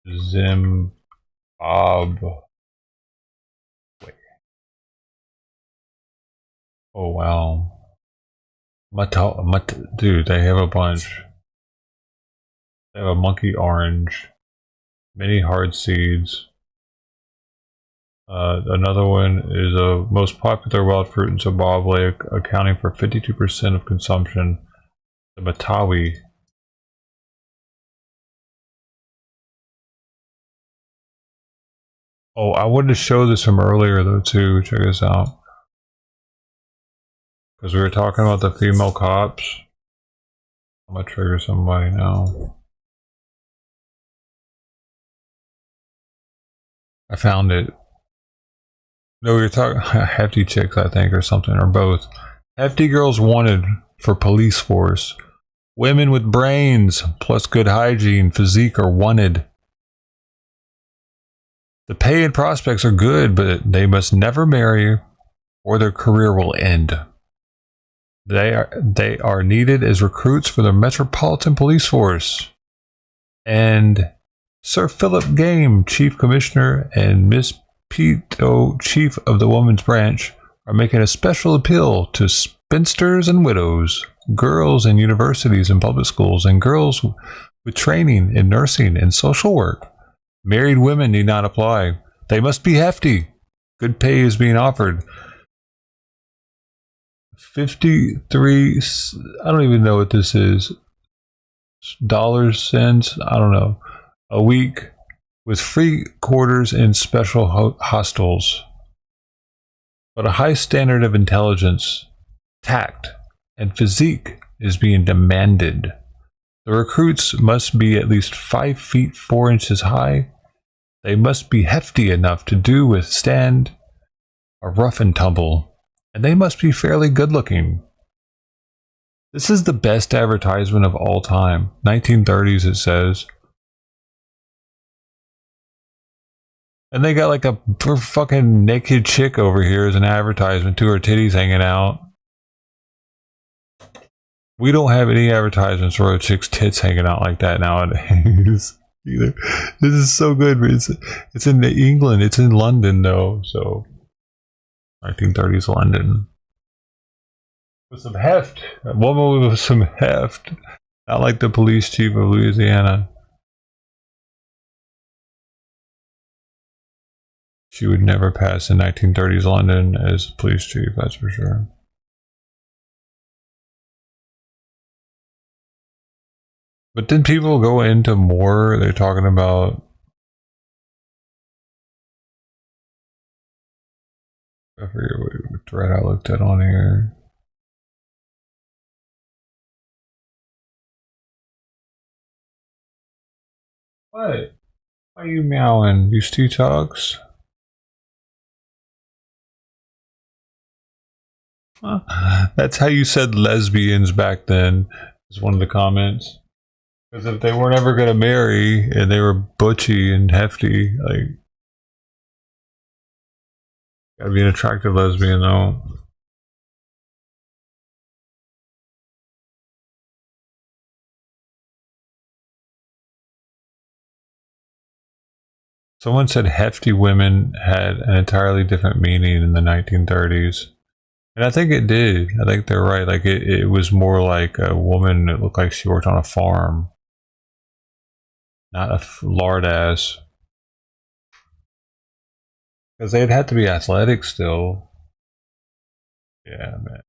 Zimbabwe. Oh wow. Dude, they have a bunch. They have a monkey orange, many hard seeds, Another one is a most popular wild fruit in Zimbabwe, accounting for 52% of consumption. The matawi. Oh, I wanted to show this from earlier though too. Check this out. Because we were talking about the female cops. I'm gonna trigger somebody now. I found it. No, we were talking hefty chicks, I think, or something, or both. Hefty girls wanted for police force. Women with brains plus good hygiene, physique are wanted. The pay and prospects are good, but they must never marry or their career will end. They are needed as recruits for the Metropolitan Police Force. And Sir Philip Game, Chief Commissioner, and Miss Pito, Chief of the Women's Branch, are making a special appeal to spinsters and widows, girls in universities and public schools, and girls with training in nursing and social work. Married women need not apply. They must be hefty. Good pay is being offered. 53, I don't even know what this is. Dollars, cents, I don't know. A week with free quarters in special hostels. But a high standard of intelligence, tact, and physique is being demanded. The recruits must be at least 5 feet 4 inches high. They must be hefty enough to withstand a rough and tumble. And they must be fairly good looking. This is the best advertisement of all time. 1930s, it says. And they got like a fucking naked chick over here as an advertisement to her titties hanging out. We don't have any advertisements for a chick's tits hanging out like that nowadays either. This is so good, but it's in England. It's in London though, so 1930s London. With some heft. A woman with some heft. Not like the police chief of Louisiana. She would never pass in 1930s London as police chief, that's for sure. But then people go into more, they're talking about I forget what thread I looked at on here. What? Why are you meowing? These two dogs? That's how you said lesbians back then, is one of the comments. Because if they weren't ever going to marry and they were butchy and hefty, like, gotta be an attractive lesbian though. Someone said hefty women had an entirely different meaning in the 1930s. And I think it did. I think they're right. Like it was more like a woman that looked like she worked on a farm. Not a lard ass. Because they'd have to be athletic still. Yeah, man.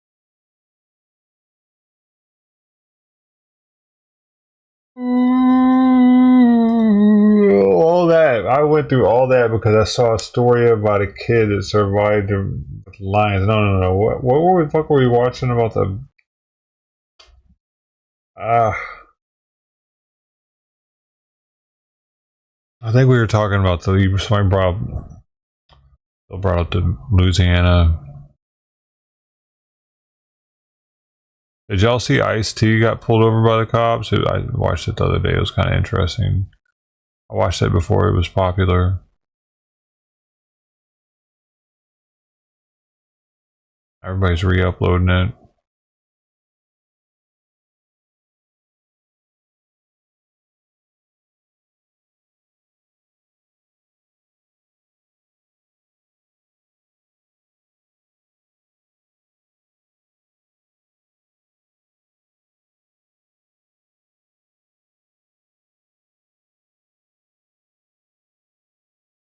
All that. I went through all that because I saw a story about a kid that survived the lions. No. What the fuck were we watching about the... I think we were talking about somebody brought up the Louisiana. Did y'all see Ice-T got pulled over by the cops? I watched it the other day. It was kind of interesting. I watched it before it was popular. Everybody's re-uploading it.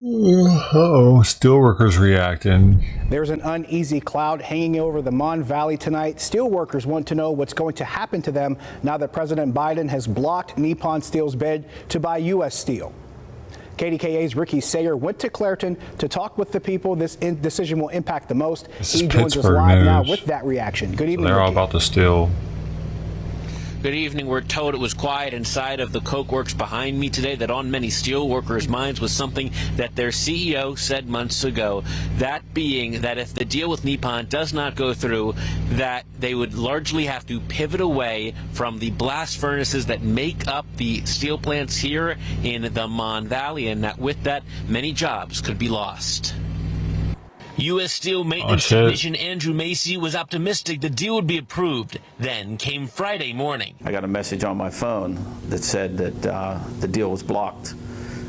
Uh-oh, steelworkers reacting. There's an uneasy cloud hanging over the Mon Valley tonight. Steelworkers want to know what's going to happen to them now that President Biden has blocked Nippon Steel's bid to buy U.S. steel. KDKA's Ricky Sayer went to Clairton to talk with the people this decision will impact the most. He joins us live now with that reaction. Good evening, They're all Ricky. about the steel. Good evening. We're told it was quiet inside of the coke works behind me today, that on many steel workers' minds was something that their CEO said months ago. That being that if the deal with Nippon does not go through, that they would largely have to pivot away from the blast furnaces that make up the steel plants here in the Mon Valley, and that with that, many jobs could be lost. U.S. Steel maintenance technician Andrew Macy was optimistic the deal would be approved. Then came Friday morning. I got a message on my phone that said that the deal was blocked,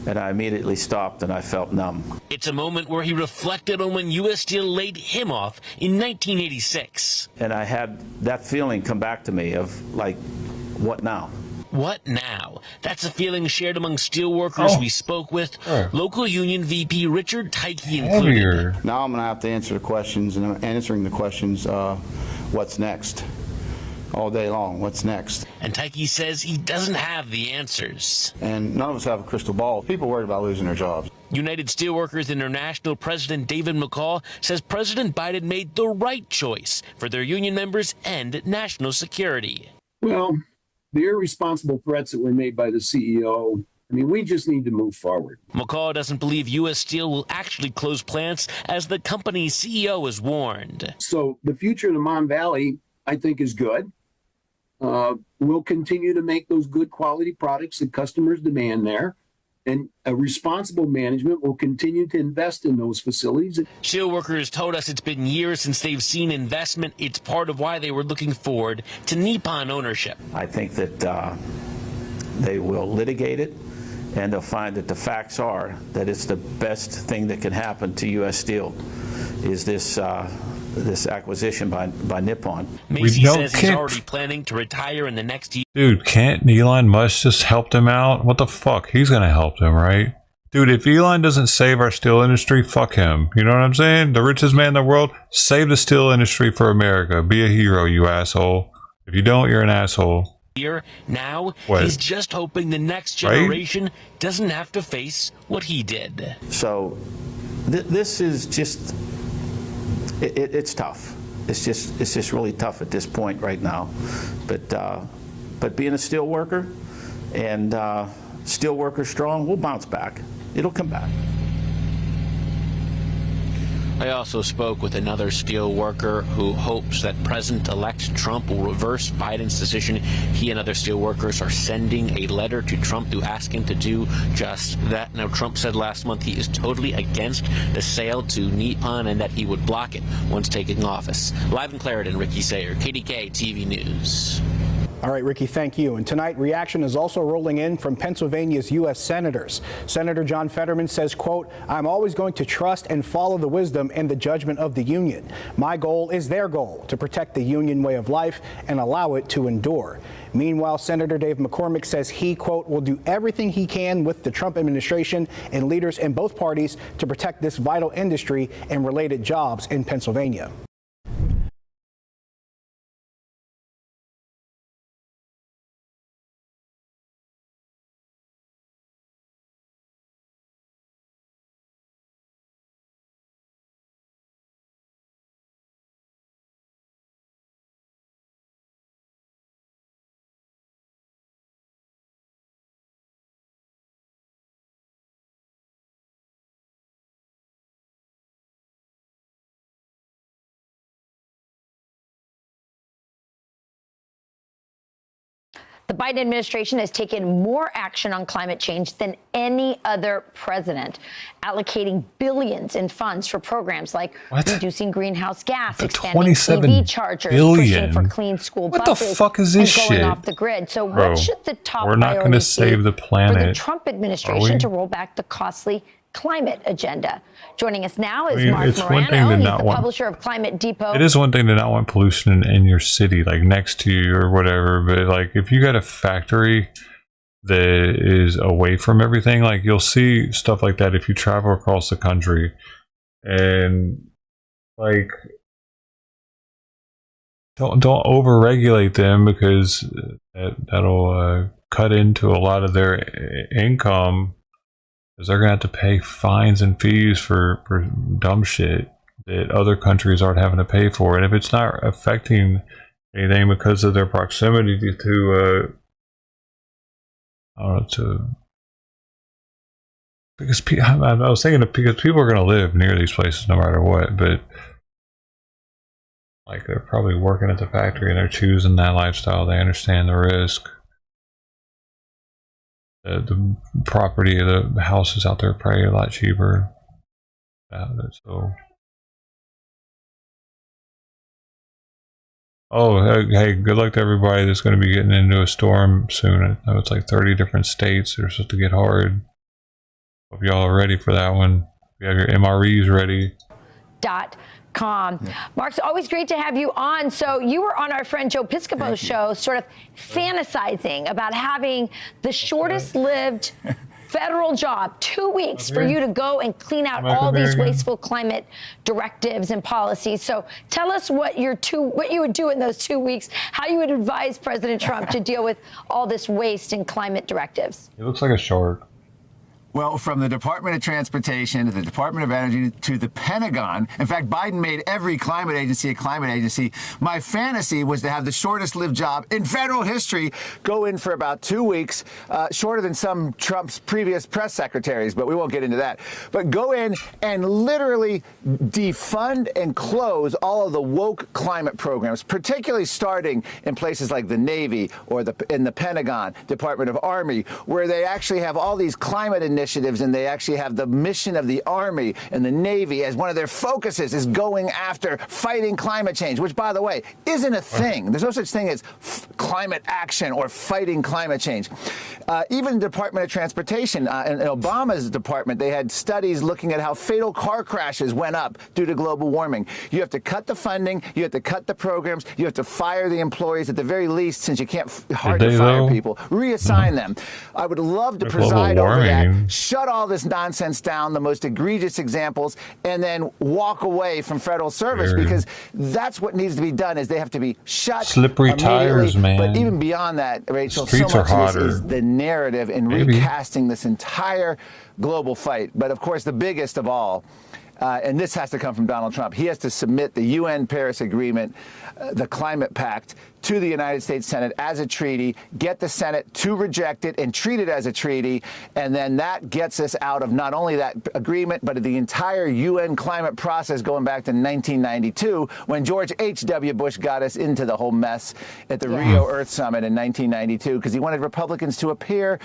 and I immediately stopped and I felt numb. It's a moment where he reflected on when U.S. Steel laid him off in 1986. And I had that feeling come back to me of, like, what now? What now? That's a feeling shared among steelworkers we spoke with. Local union VP Richard Tyke included. Now I'm going to have to answer the questions, and I'm answering the questions, what's next? All day long, what's next? And Tyke says he doesn't have the answers. And none of us have a crystal ball. People are worried about losing their jobs. United Steelworkers International President David McCall says President Biden made the right choice for their union members and national security. Well, the irresponsible threats that were made by the CEO, I mean, we just need to move forward. McCall doesn't believe U.S. Steel will actually close plants, as the company's CEO has warned. So the future of the Mon Valley, I think, is good. We'll continue to make those good quality products that customers demand there. And a responsible management will continue to invest in those facilities. Steelworkers told us it's been years since they've seen investment. It's part of why they were looking forward to Nippon ownership. I think that they will litigate it, and they'll find that the facts are that it's the best thing that can happen to U.S. Steel is this acquisition by Nippon. Macy says he's already planning to retire in the next year. Dude, can't Elon Musk just help them out? What the fuck? He's gonna help them, right? Dude, if Elon doesn't save our steel industry, fuck him. You know what I'm saying? The richest man in the world, save the steel industry for America. Be a hero, you asshole. If you don't, you're an asshole. Now, What? he's just hoping the next generation doesn't have to face what he did. So this is just, it's tough. It's just really tough at this point right now. But being a steel worker and steel worker strong, we'll bounce back. It'll come back. I also spoke with another steel worker who hopes that President-elect Trump will reverse Biden's decision. He and other steel workers are sending a letter to Trump to ask him to do just that. Now, Trump said last month he is totally against the sale to Nippon and that he would block it once taking office. Live in Clarendon, Ricky Sayer, KDK TV News. All right, Ricky, thank you. And tonight, reaction is also rolling in from Pennsylvania's U.S. senators. Senator John Fetterman says, quote, "I'm always going to trust and follow the wisdom and the judgment of the union. My goal is their goal, to protect the union way of life and allow it to endure." Meanwhile, Senator Dave McCormick says he, quote, "will do everything he can with the Trump administration and leaders in both parties to protect this vital industry and related jobs in Pennsylvania." The Biden administration has taken more action on climate change than any other president, allocating billions in funds for programs like reducing greenhouse gas, expanding EV chargers, pushing for clean school buses, what the fuck is this and going shit? off the grid. So Bro, what should the top we're not going to priorities save be the planet. for the Trump administration to roll back the costly climate agenda? Joining us now is Mark it's one thing Morano. to He's not the want- publisher of Climate Depot. It is one thing to not want pollution in your city, like next to you or whatever, but like if you got a factory that is away from everything. Like, you'll see stuff like that if you travel across the country, and like, don't overregulate them, because that'll cut into a lot of their income, because they're gonna have to pay fines and fees for dumb shit that other countries aren't having to pay for. And if it's not affecting anything because of their proximity to because I was thinking because people are going to live near these places no matter what, but like, they're probably working at the factory and they're choosing that lifestyle. They understand the risk. The property, the houses out there are probably a lot cheaper. So, hey, good luck to everybody that's going to be getting into a storm soon. I know it's like 30 different states that are supposed to get hard. Hope y'all are ready for that one. You have your MREs ready. .com. Mark, it's always great to have you on. So you were on our friend Joe Piscopo's show, sort of fantasizing about having the shortest lived federal job, 2 weeks for you to go and clean out all these wasteful climate directives and policies. So tell us what you would do in those 2 weeks, how you would advise President Trump to deal with all this waste and climate directives. He looks like a shark. Well, from the Department of Transportation to the Department of Energy to the Pentagon. In fact, Biden made every climate agency a climate agency. My fantasy was to have the shortest lived job in federal history, go in for about 2 weeks, shorter than some Trump's previous press secretaries, but we won't get into that. But go in and literally defund and close all of the woke climate programs, particularly starting in places like the Navy or in the Pentagon, Department of Army, where they actually have all these climate initiatives, and they actually have the mission of the Army and the Navy as one of their focuses is going after fighting climate change, which, by the way, isn't a thing. There's no such thing as climate action or fighting climate change. Even the Department of Transportation, in Obama's department, they had studies looking at how fatal car crashes went up due to global warming. You have to cut the funding, you have to cut the programs, you have to fire the employees at the very least, since you can't hardly fire people, reassign them. I would love to preside over that. Shut all this nonsense down, the most egregious examples, and then walk away from federal service, because that's what needs to be done. Is they have to be shut. Slippery tires, man. But even beyond that, Rachel, so Streets much are of this is the narrative in recasting this entire global fight. But of course, the biggest of all, and this has to come from Donald Trump, he has to submit the UN Paris Agreement, the Climate Pact, to the United States Senate as a treaty, get the Senate to reject it and treat it as a treaty, and then that gets us out of not only that agreement, but of the entire UN climate process going back to 1992, when George H.W. Bush got us into the whole mess at the Rio Earth Summit in 1992, because he wanted Republicans to appear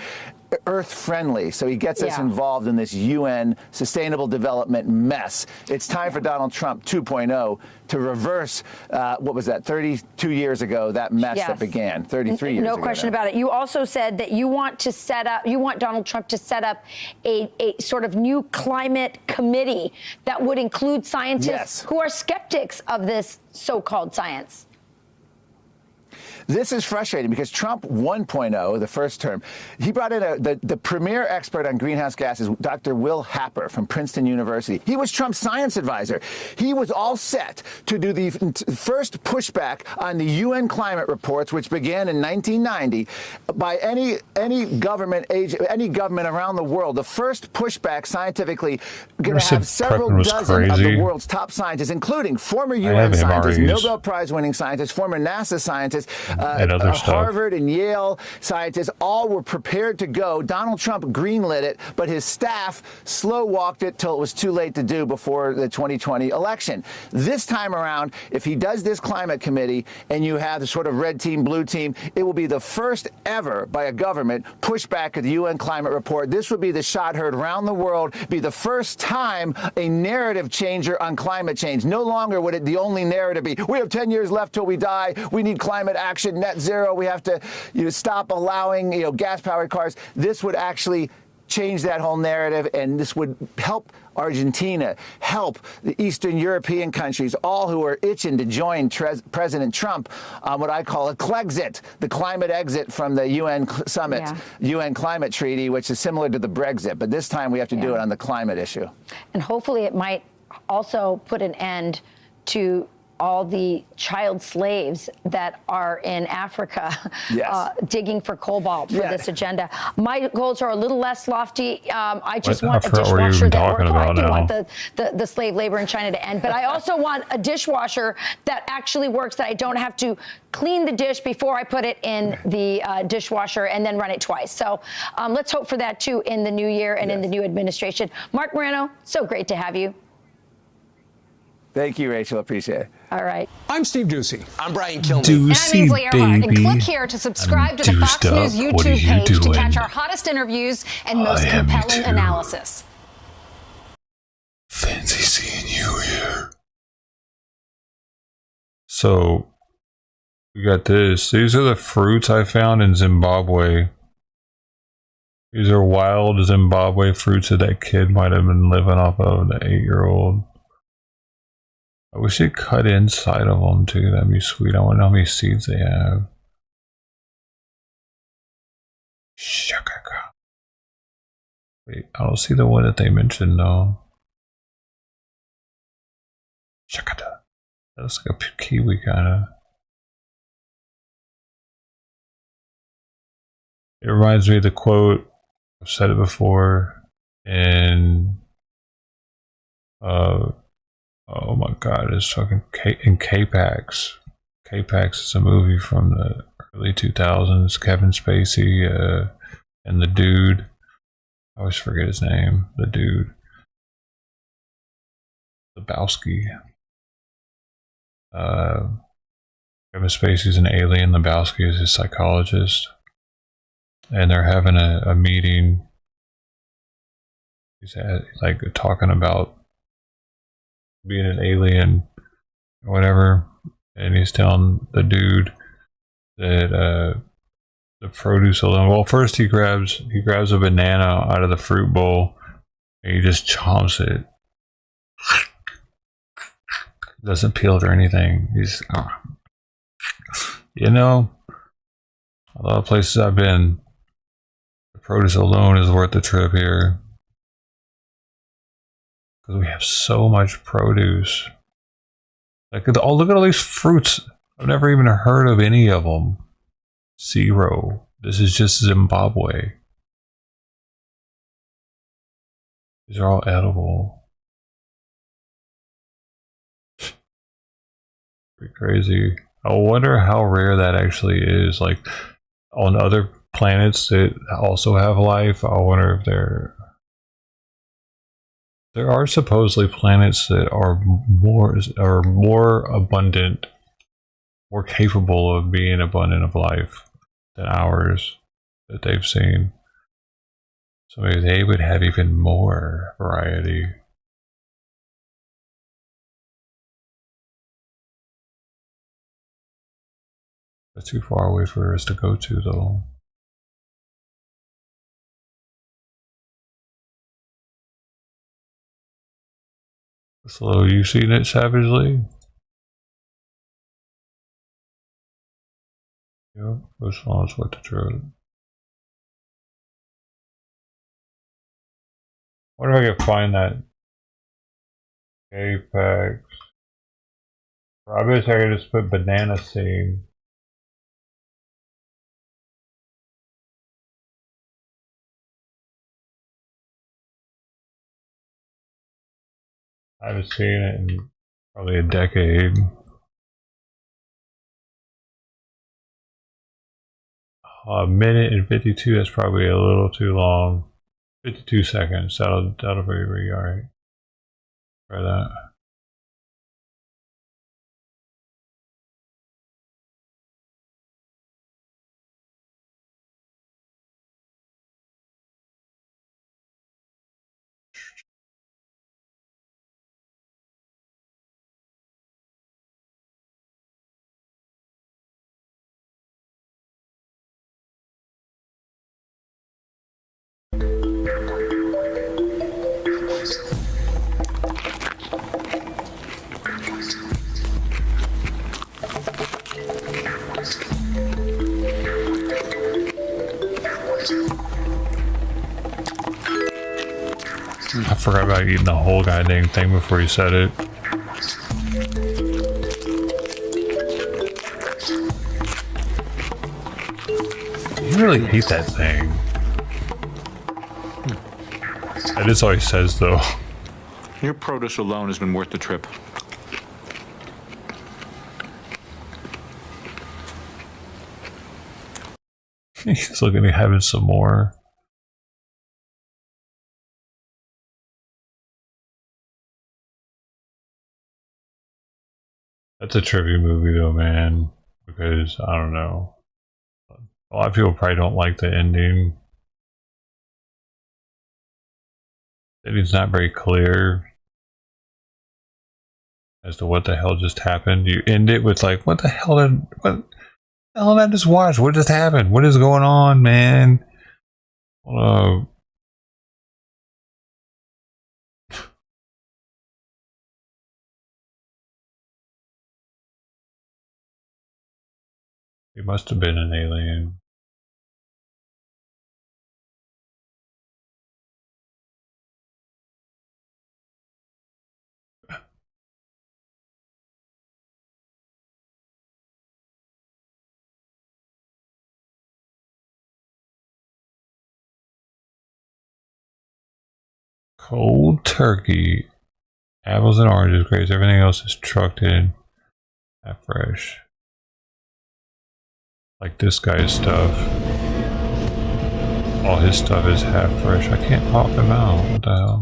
Earth-friendly. So he gets us involved in this UN sustainable development mess. It's time for Donald Trump 2.0 to reverse, what was that, 32 years ago, that mess that began, 33 years ago. No question about it. You also said that you want Donald Trump to set up a sort of new climate committee that would include scientists who are skeptics of this so-called science. This is frustrating because Trump 1.0, the first term, he brought in the premier expert on greenhouse gases, Dr. Will Happer from Princeton University. He was Trump's science advisor. He was all set to do the first pushback on the UN climate reports, which began in 1990, by any government around the world. The first pushback scientifically going to have several dozen of the world's top scientists, including former UN scientists, Nobel Prize-winning scientists, former NASA scientists, Harvard and Yale scientists, all were prepared to go. Donald Trump greenlit it, but his staff slow-walked it till it was too late to do before the 2020 election. This time around, if he does this climate committee and you have the sort of red team, blue team, it will be the first ever by a government pushback of the UN climate report. This would be the shot heard around the world, be the first time a narrative changer on climate change. No longer would it the only narrative be, we have 10 years left till we die, we need climate action, net zero, we have to stop allowing gas-powered cars. This would actually change that whole narrative, and this would help Argentina, help the Eastern European countries, all who are itching to join President Trump on what I call a Clegxit, the climate exit from the UN summit, UN climate treaty, which is similar to the Brexit. But this time we have to do it on the climate issue. And hopefully it might also put an end to all the child slaves that are in Africa digging for cobalt for this agenda. My goals are a little less lofty. I just want a dishwasher that works. I do want the slave labor in China to end, but I also want a dishwasher that actually works, that I don't have to clean the dish before I put it in the dishwasher and then run it twice. So let's hope for that too in the new year and in the new administration. Mark Morano, so great to have you. Thank you, Rachel. Appreciate it. All right. I'm Steve Ducey. I'm Brian Kilmeade. And I'm Ainsley Earhart. And click here to subscribe to the Fox News YouTube page to catch our hottest interviews and most compelling analysis. Fancy seeing you here. So, we got this. These are the fruits I found in Zimbabwe. These are wild Zimbabwe fruits that that kid might have been living off of, the 8-year-old. I wish they cut inside of them too. That'd be sweet. I wonder how many seeds they have. Wait, I don't see the one that they mentioned though. That looks like a kiwi kind of. It reminds me of the quote. I've said it before. And oh my god, it's fucking in K-Pax. K-Pax is a movie from the early 2000s. Kevin Spacey and the dude. I always forget his name. The dude. Lebowski. Kevin Spacey's an alien. Lebowski is his psychologist. And they're having a meeting. He's like talking about being an alien or whatever, and he's telling the dude that the produce alone. Well, first he grabs a banana out of the fruit bowl and he just chomps it. Doesn't peel it or anything. He's you know, a lot of places I've been, the produce alone is worth the trip here. Because we have so much produce. Like, oh, look at all these fruits. I've never even heard of any of them. Zero. This is just Zimbabwe. These are all edible. Pretty crazy. I wonder how rare that actually is. Like, on other planets that also have life, I wonder if there are supposedly planets that are more abundant, more capable of being abundant of life than ours that they've seen. So maybe they would have even more variety. That's too far away for us to go to, though. So, you seen it, Savagely? Yep, this one's what the truth. I wonder if I can find that Apex. I bet I could just put banana seed. I haven't seen it in probably a decade. A minute and 52, that's probably a little too long. 52 seconds, that'll be alright. Try that. I forgot about eating the whole goddamn thing before you said it. You really hate that thing. That is all he says, though. Your produce alone has been worth the trip. He's looking at having some more. That's a trivia movie though, man, because I don't know. A lot of people probably don't like the ending. The ending's not very clear as to what the hell just happened. You end it with like, what the hell did I just watch? What just happened? What is going on, man? He must have been an alien. Cold turkey. Apples and oranges, grapes. Everything else is trucked in. Half fresh. Like this guy's stuff. All his stuff is half fresh. I can't pop him out. What the hell?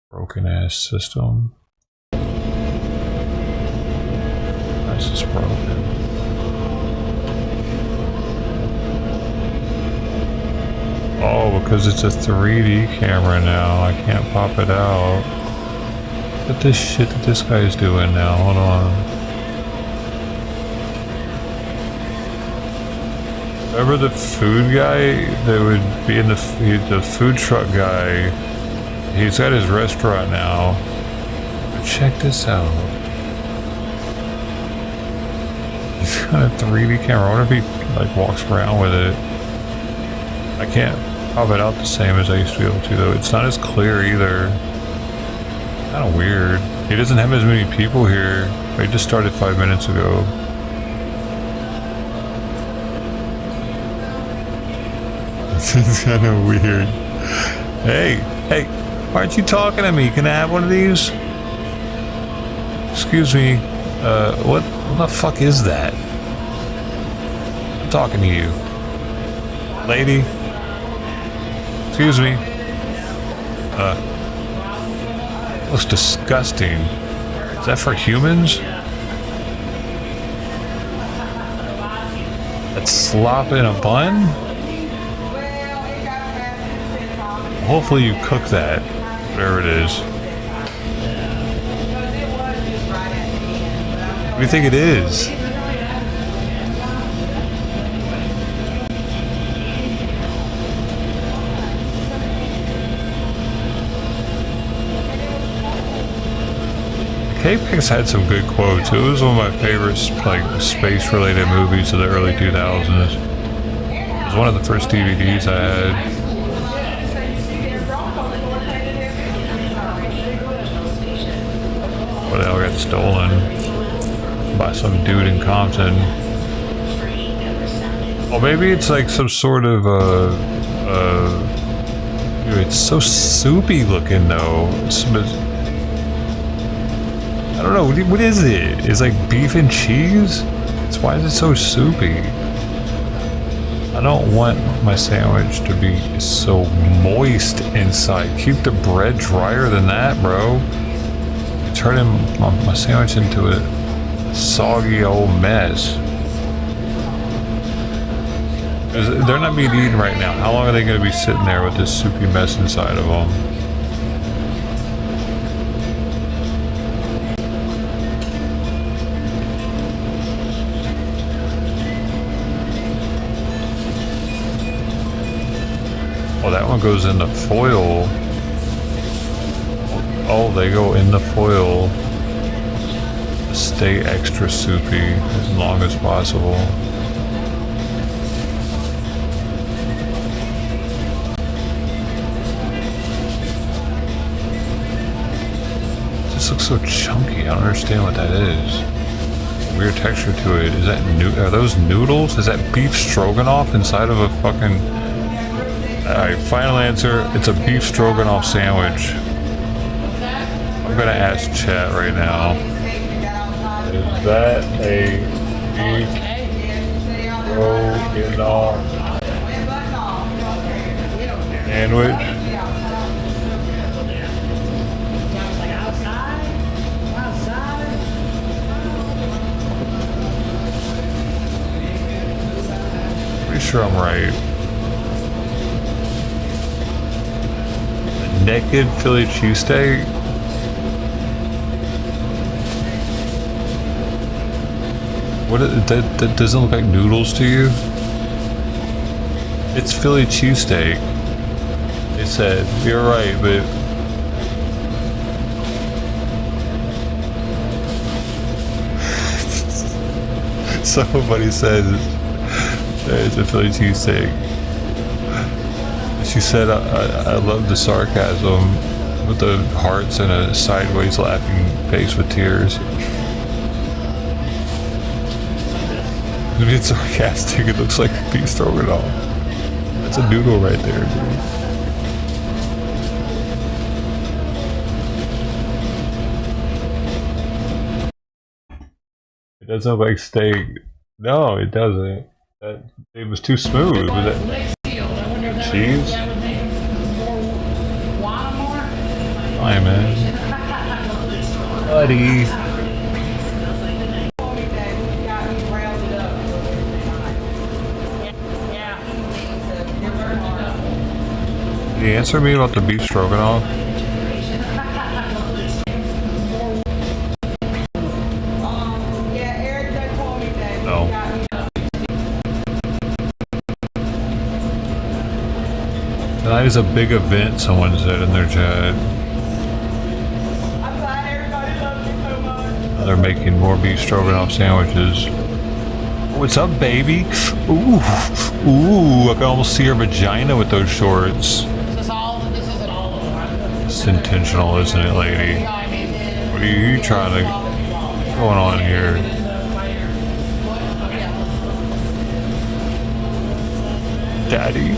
Broken ass system. That's just broken. Oh, because it's a 3D camera now. I can't pop it out. Look at this shit that this guy is doing now. Hold on. Remember the food guy that would be in the food truck guy? He's got his restaurant now. But check this out. He's got a 3D camera. I wonder if he like walks around with it. I can't pop it out the same as I used to be able to though. It's not as clear either. Kind of weird. He doesn't have as many people here. He just started 5 minutes ago. This is kind of weird. Hey, why aren't you talking to me? Can I have one of these? Excuse me. What the fuck is that? I'm talking to you. Lady? Excuse me. Looks disgusting. Is that for humans? That's slop in a bun? Hopefully you cook that, whatever it is. What do you think it is? K-Pax had some good quotes. It was one of my favorite like space-related movies of the early 2000s. It was one of the first DVDs I had. What the hell got stolen by some dude in Compton? Oh, maybe it's like some sort of it's so soupy looking though. I don't know. What is it? It's like beef and cheese. Why is it so soupy? I don't want my sandwich to be so moist inside. Keep the bread drier than that, bro. Turning my sandwich into a soggy old mess. They're not being eaten right now. How long are they going to be sitting there with this soupy mess inside of them? Oh, that one goes in the foil. Oh, they go in the foil to stay extra soupy as long as possible. so chunky. I don't understand what that is. Weird texture to it. Is that are those noodles? Is that beef stroganoff inside of a fucking... Alright, final answer. It's a beef stroganoff sandwich. I'm gonna ask chat right now. Is that a beef stroganoff sandwich? Pretty sure I'm right. A naked Philly cheesesteak? What is, that doesn't look like noodles to you? It's Philly cheesesteak. They said, you're right, but somebody said it's a Philly cheesesteak. She said, I love the sarcasm with the hearts and a sideways laughing face with tears. It's sarcastic. It looks like beef stroganoff. That's a noodle right there, dude. It doesn't look like steak. No, it doesn't. It was too smooth. Was that cheese? Hi, man. Buddy. Did you answer me about the beef stroganoff? No. Tonight is a big event, someone said in their chat. They're making more beef stroganoff sandwiches. What's up, baby? Ooh, ooh, I can almost see her vagina with those shorts. It's intentional, isn't it, lady? What are you trying to... What's going on here? Daddy?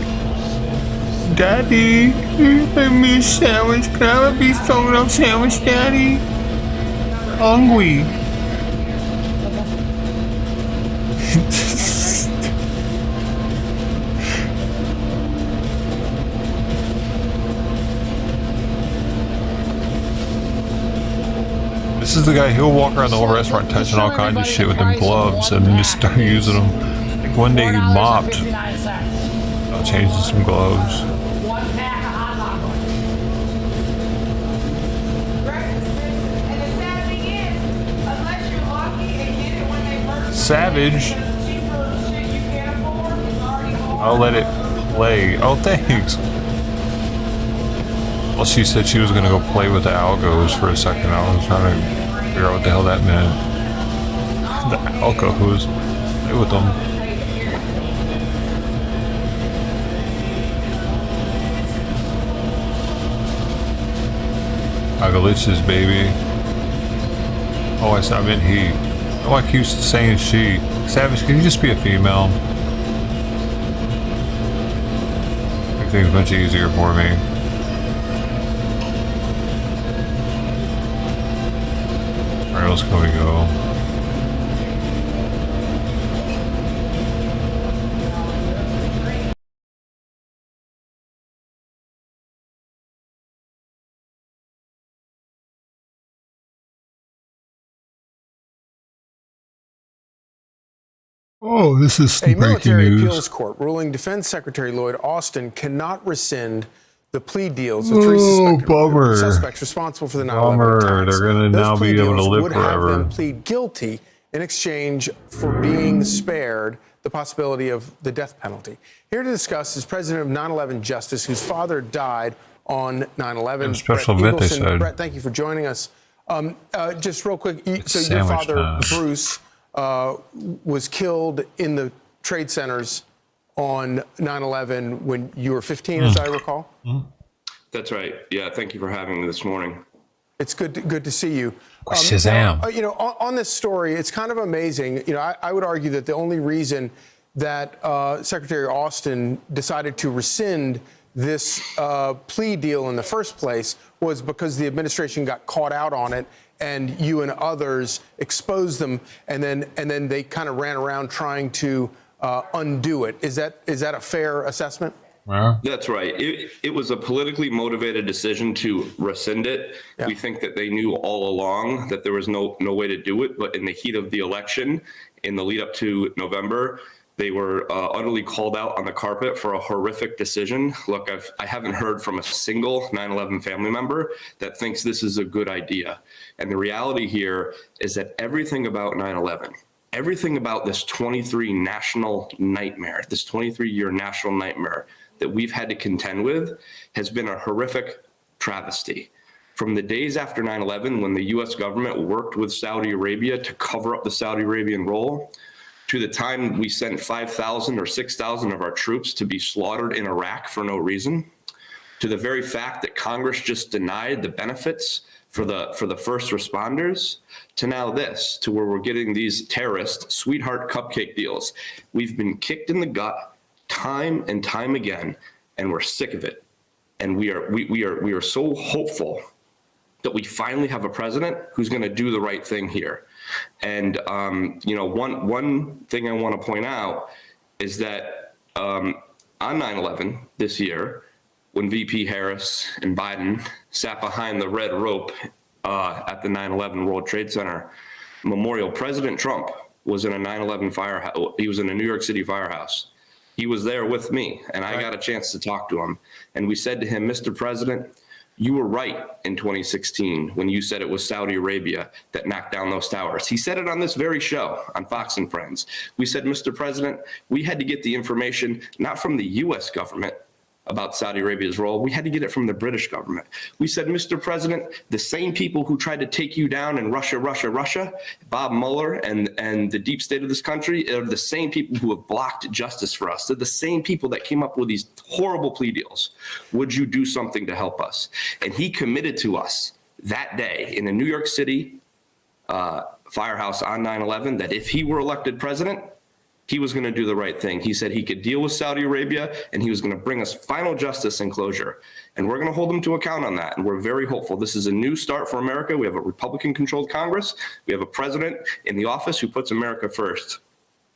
Daddy? Make me a sandwich. Can I have a beef stroganoff sandwich, Daddy? Hungry. This is the guy, he'll walk around the whole restaurant touching all kinds of shit with them gloves and just start using them. Like one day he mopped. I'll change to some gloves. Savage. I'll let it play. Oh, thanks. Well, she said she was going to go play with the algos for a second. I was trying to figure out what the hell that meant. The algos. Play with them. Algoliches, baby. Oh, I meant he. Oh, I keep saying she. Savage, can you just be a female? Make things much easier for me. Where else can we go? Oh, this is some A military news. appeals court ruling Defense Secretary Lloyd Austin cannot rescind the plea deals of three suspects responsible for the 9/11 attacks. They're going to now be able to live would forever. have them plead guilty in exchange for being spared the possibility of the death penalty. Here to discuss is president of 9/11 Justice, whose father died on 9/11. Special event, they said. Brett, thank you for joining us. Just real quick, so your father, Bruce, was killed in the trade centers on 9/11 when you were 15, as I recall? That's right. Yeah, thank you for having me this morning. It's good to see you. Shazam. Now, on this story, it's kind of amazing. I would argue that the only reason that Secretary Austin decided to rescind this plea deal in the first place was because the administration got caught out on it, and you and others exposed them, and then they kind of ran around trying to undo it. Is that a fair assessment? That's right. It was a politically motivated decision to rescind it. Yeah. We think that they knew all along that there was no way to do it, but in the heat of the election, in the lead up to November, they were utterly called out on the carpet for a horrific decision. Look, I haven't heard from a single 9/11 family member that thinks this is a good idea. And the reality here is that everything about 9/11, everything about this 23 national nightmare, this 23-year national nightmare that we've had to contend with has been a horrific travesty. From the days after 9/11, when the U.S. government worked with Saudi Arabia to cover up the Saudi Arabian role, to the time we sent 5,000 or 6,000 of our troops to be slaughtered in Iraq for no reason, to the very fact that Congress just denied the benefits for the first responders, to now this, to where we're getting these terrorist sweetheart cupcake deals. We've been kicked in the gut time and time again, and we're sick of it. And we are so hopeful that we finally have a president who's going to do the right thing here. And one thing I want to point out is that on 9/11 this year, when VP Harris and Biden sat behind the red rope at the 9/11 World Trade Center memorial, President Trump was in a 9/11 firehouse. He was in a New York City firehouse. He was there with me, and I got a chance to talk to him. And we said to him, Mr. President, you were right in 2016 when you said it was Saudi Arabia that knocked down those towers. He said it on this very show on Fox and Friends. We said, Mr. President, we had to get the information not from the U.S. government about Saudi Arabia's role. We had to get it from the British government. We said, Mr. President, the same people who tried to take you down in Russia, Bob Mueller and the deep state of this country are the same people who have blocked justice for us. They're the same people that came up with these horrible plea deals. Would you do something to help us? And he committed to us that day in a New York City firehouse on 9/11 that if he were elected president, he was going to do the right thing. He said he could deal with Saudi Arabia, and he was going to bring us final justice and closure. And we're going to hold him to account on that. And we're very hopeful. This is a new start for America. We have a Republican-controlled Congress. We have a president in the office who puts America first.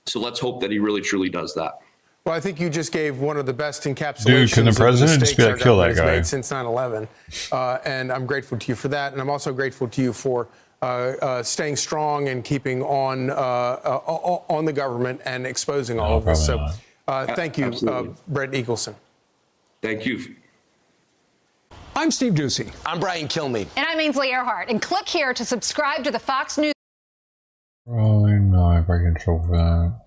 So let's hope that he really, truly does that. Well, I think you just gave one of the best encapsulations. Dude, can the president just be like, kill that guy? Since 9/11. And I'm grateful to you for that. And I'm also grateful to you for staying strong and keeping on the government and exposing all of this. So thank you, Brett Eagleson. Thank you. I'm Steve Doocy. I'm Brian Kilmeade. And I'm Ainsley Earhart. And click here to subscribe to the Fox News. Probably not if I can control that.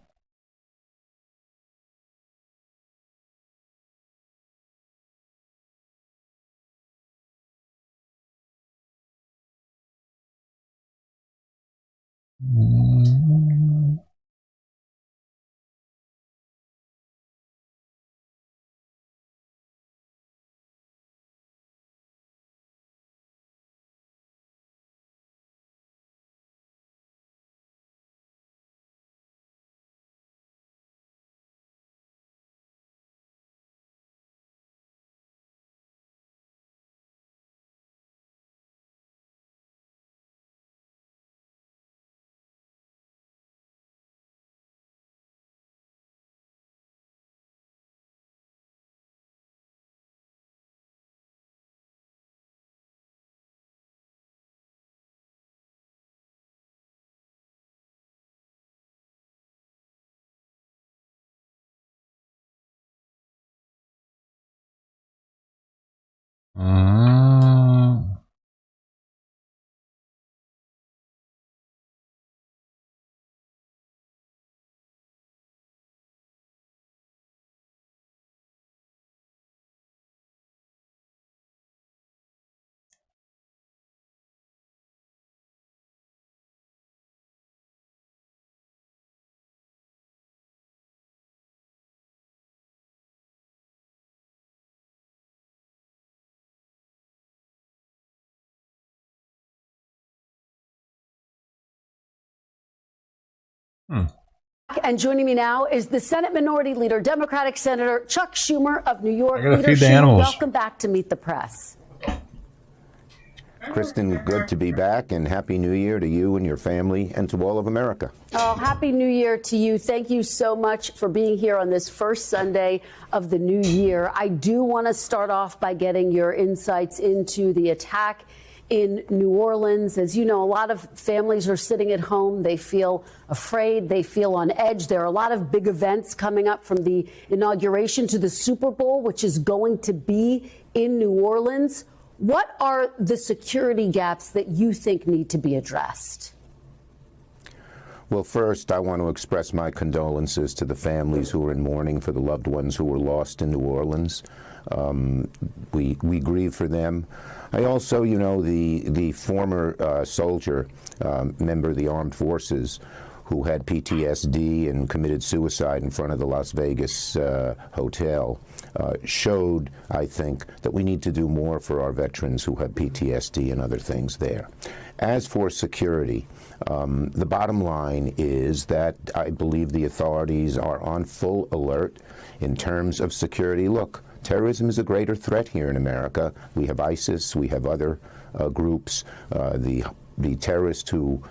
And joining me now is the Senate Minority Leader, Democratic Senator Chuck Schumer of New York. I gotta Leader feed the Schumer, animals. welcome back to Meet the Press. Kristen, good to be back, and Happy New Year to you and your family and to all of America. Oh, Happy New Year to you. Thank you so much for being here on this first Sunday of the new year. I do want to start off by getting your insights into the attack in New Orleans. As you know, a lot of families are sitting at home. They feel afraid. They feel on edge. There are a lot of big events coming up, from the inauguration to the Super Bowl, which is going to be in New Orleans. What are the security gaps that you think need to be addressed? Well, first, I want to express my condolences to the families who are in mourning for the loved ones who were lost in New Orleans. We grieve for them. I also, you know, the former soldier, member of the armed forces, who had PTSD and committed suicide in front of the Las Vegas hotel, showed, I think, that we need to do more for our veterans who have PTSD and other things there. As for security, the bottom line is that I believe the authorities are on full alert in terms of security. Look, terrorism is a greater threat here in America. We have ISIS, we have other groups. The terrorist who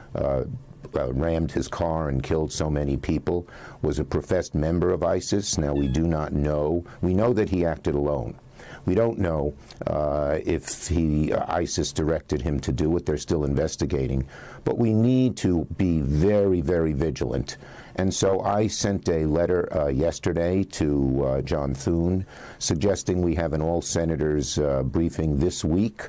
rammed his car and killed so many people was a professed member of ISIS. Now, we do not know. We know that he acted alone. We don't know if ISIS directed him to do it. They're still investigating. But we need to be very, very vigilant. And so I sent a letter yesterday to John Thune suggesting we have an all-senators briefing this week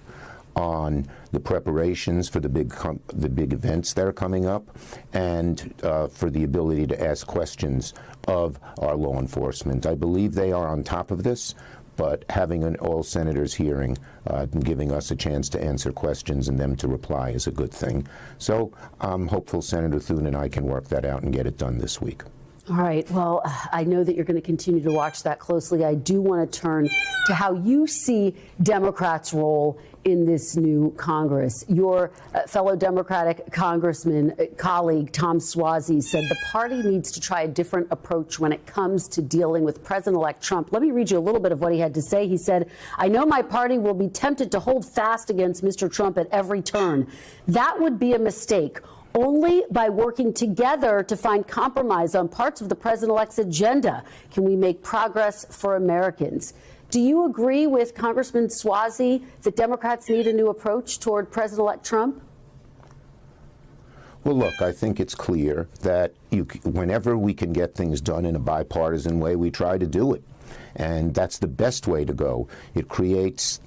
on the preparations for the big events that are coming up, and for the ability to ask questions of our law enforcement. I believe they are on top of this, but having an all-senators hearing and giving us a chance to answer questions and them to reply is a good thing. So I'm hopeful Senator Thune and I can work that out and get it done this week. All right. Well, I know that you're going to continue to watch that closely. I do want to turn to how you see Democrats' role in this new Congress. Your fellow Democratic Congressman colleague, Tom Suozzi, said the party needs to try a different approach when it comes to dealing with President-elect Trump. Let me read you a little bit of what he had to say. He said, "I know my party will be tempted to hold fast against Mr. Trump at every turn. That would be a mistake. Only by working together to find compromise on parts of the president-elect's agenda can we make progress for Americans." Do you agree with Congressman Suozzi that Democrats need a new approach toward President-elect Trump? Well, look, I think it's clear that whenever we can get things done in a bipartisan way, we try to do it. And that's the best way to go. It creates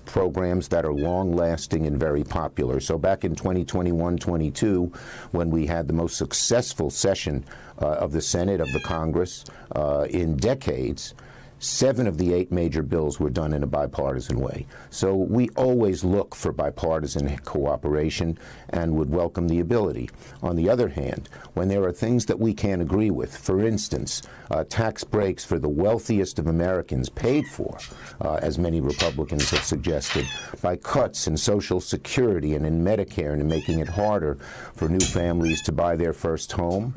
programs that are long-lasting and very popular. So back in 2021-22, when we had the most successful session of the Senate, of the Congress, in decades, 7 of the 8 major bills were done in a bipartisan way. So we always look for bipartisan cooperation and would welcome the ability. On the other hand, when there are things that we can't agree with, for instance, tax breaks for the wealthiest of Americans paid for, as many Republicans have suggested, by cuts in Social Security and in Medicare and in making it harder for new families to buy their first home,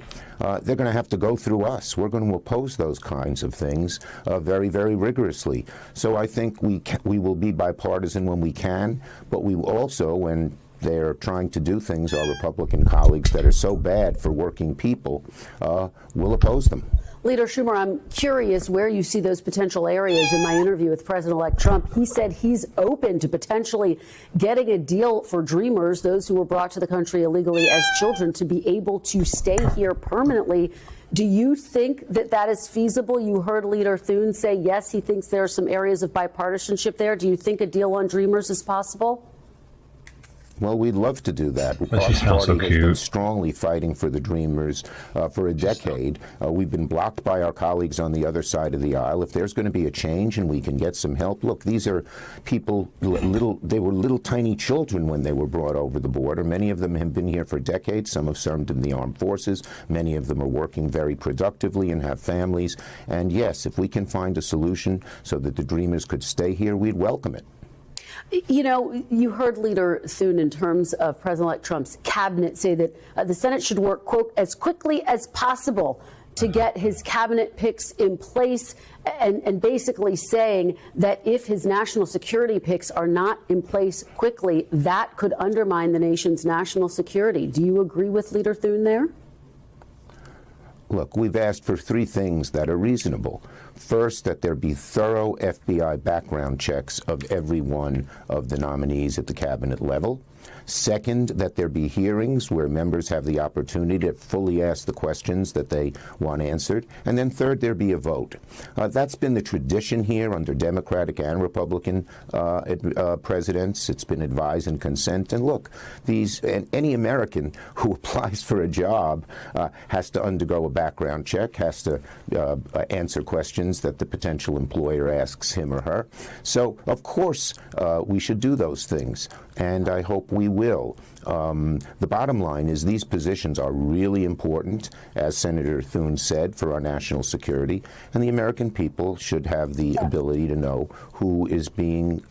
they're going to have to go through us. We're going to oppose those kinds of things very, very rigorously. So I think we will be bipartisan when we can, but we will also, when they're trying to do things, our Republican colleagues, that are so bad for working people, will oppose them. Leader Schumer, I'm curious where you see those potential areas. In my interview with President-elect Trump, he said he's open to potentially getting a deal for dreamers, those who were brought to the country illegally as children, to be able to stay here permanently. Do you think that that is feasible? You heard Leader Thune say, yes, he thinks there are some areas of bipartisanship there. Do you think a deal on dreamers is possible? Well, we'd love to do that. But she sounds so has been strongly fighting for the Dreamers for a decade. We've been blocked by our colleagues on the other side of the aisle. If there's going to be a change and we can get some help, look, these are people, they were little tiny children when they were brought over the border. Many of them have been here for decades. Some have served in the armed forces. Many of them are working very productively and have families. And yes, if we can find a solution so that the Dreamers could stay here, we'd welcome it. You know, you heard Leader Thune in terms of President-elect Trump's cabinet say that the Senate should work, quote, as quickly as possible to get his cabinet picks in place, and basically saying that if his national security picks are not in place quickly, that could undermine the nation's national security. Do you agree with Leader Thune there? Look, we've asked for three things that are reasonable. First, that there be thorough FBI background checks of every one of the nominees at the cabinet level. Second, that there be hearings where members have the opportunity to fully ask the questions that they want answered. And then third, there be a vote. That's been the tradition here under Democratic and Republican presidents. It's been advise and consent. And look, any American who applies for a job has to undergo a background check, has to answer questions that the potential employer asks him or her. So, of course, we should do those things. And I hope we will. The bottom line is these positions are really important, as Senator Thune said, for our national security, and the American people should have the ability to know who is being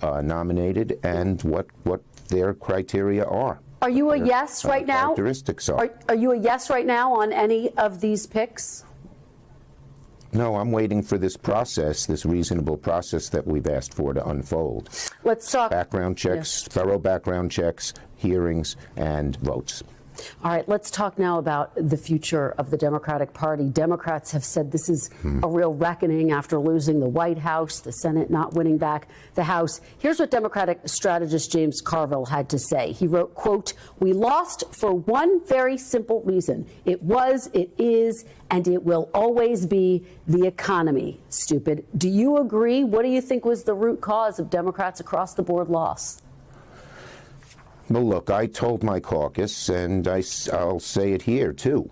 nominated and what their criteria are. Are you a yes right now? Characteristics are. Are you a yes right now on any of these picks? No, I'm waiting for this process, this reasonable process that we've asked for to unfold. Let's talk background checks, thorough background checks, hearings, and votes. All right, let's talk now about the future of the Democratic Party. Democrats have said this is a real reckoning after losing the White House, the Senate not winning back the House. Here's what Democratic strategist James Carville had to say. He wrote, quote, "We lost for one very simple reason. It was, it is, and it will always be the economy. Stupid." Do you agree? What do you think was the root cause of Democrats across the board loss? Well, look, I told my caucus, and I'll say it here, too.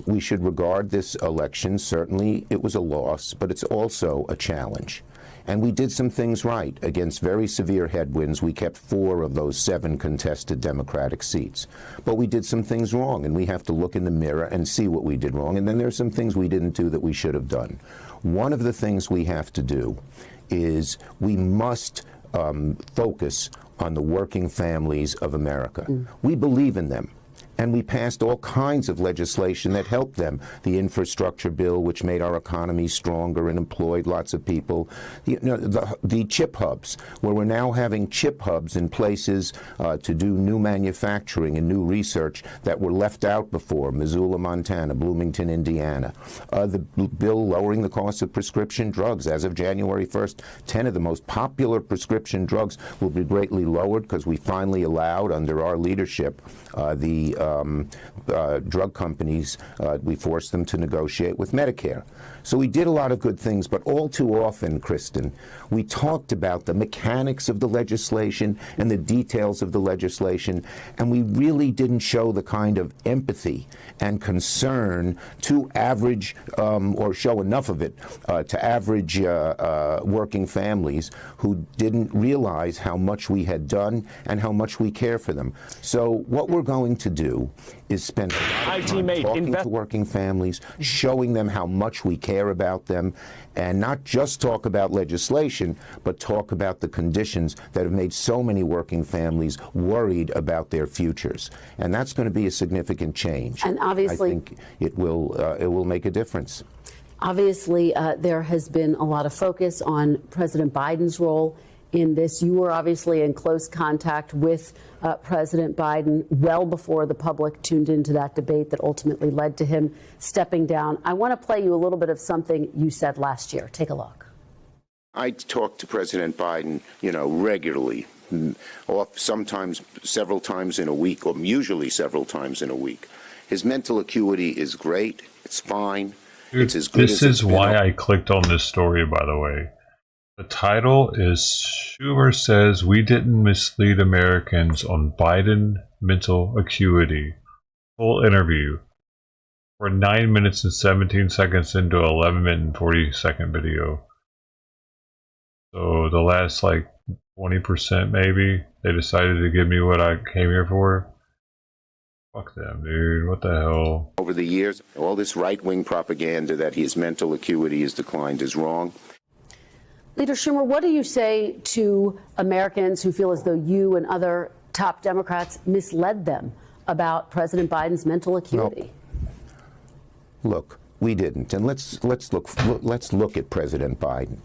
We should regard this election, certainly it was a loss, but it's also a challenge. And we did some things right. Against very severe headwinds, we kept 4 of those 7 contested Democratic seats. But we did some things wrong, and we have to look in the mirror and see what we did wrong. And then there's some things we didn't do that we should have done. One of the things we have to do is we must focus on the working families of America. We believe in them. And we passed all kinds of legislation that helped them. The infrastructure bill, which made our economy stronger and employed lots of people. The chip hubs, where we're now having chip hubs in places to do new manufacturing and new research that were left out before. Missoula, Montana, Bloomington, Indiana. The bill lowering the cost of prescription drugs. As of January 1st, 10 of the most popular prescription drugs will be greatly lowered because we finally allowed, under our leadership, the drug companies, we forced them to negotiate with Medicare. So we did a lot of good things, but all too often, Kristen, we talked about the mechanics of the legislation and the details of the legislation, and we really didn't show the kind of empathy and concern to average, or show enough of it, to average working families who didn't realize how much we had done and how much we care for them. So what we're going to do is spend a lot of time talking to working families, showing them how much we care about them, and not just talk about legislation, but talk about the conditions that have made so many working families worried about their futures. And that's going to be a significant change. And obviously, I think it will make a difference. Obviously, there has been a lot of focus on President Biden's role in this. You were obviously in close contact with President Biden well before the public tuned into that debate that ultimately led to him stepping down. I want to play you a little bit of something you said last year. Take a look. I talk to President Biden, regularly, sometimes several times in a week, or usually several times in a week. His mental acuity is great. It's fine. Dude, it's as good this as is why I clicked on this story, by the way. The title is Schumer Says We Didn't Mislead Americans on Biden Mental Acuity. Full interview. We're 9 minutes and 17 seconds into an 11-minute and 40-second video. So the last 20% maybe, they decided to give me what I came here for. Fuck them, dude. What the hell? Over the years, all this right-wing propaganda that his mental acuity has declined is wrong. Leader Schumer, what do you say to Americans who feel as though you and other top Democrats misled them about President Biden's mental acuity? Look, we didn't, and let's look at President Biden.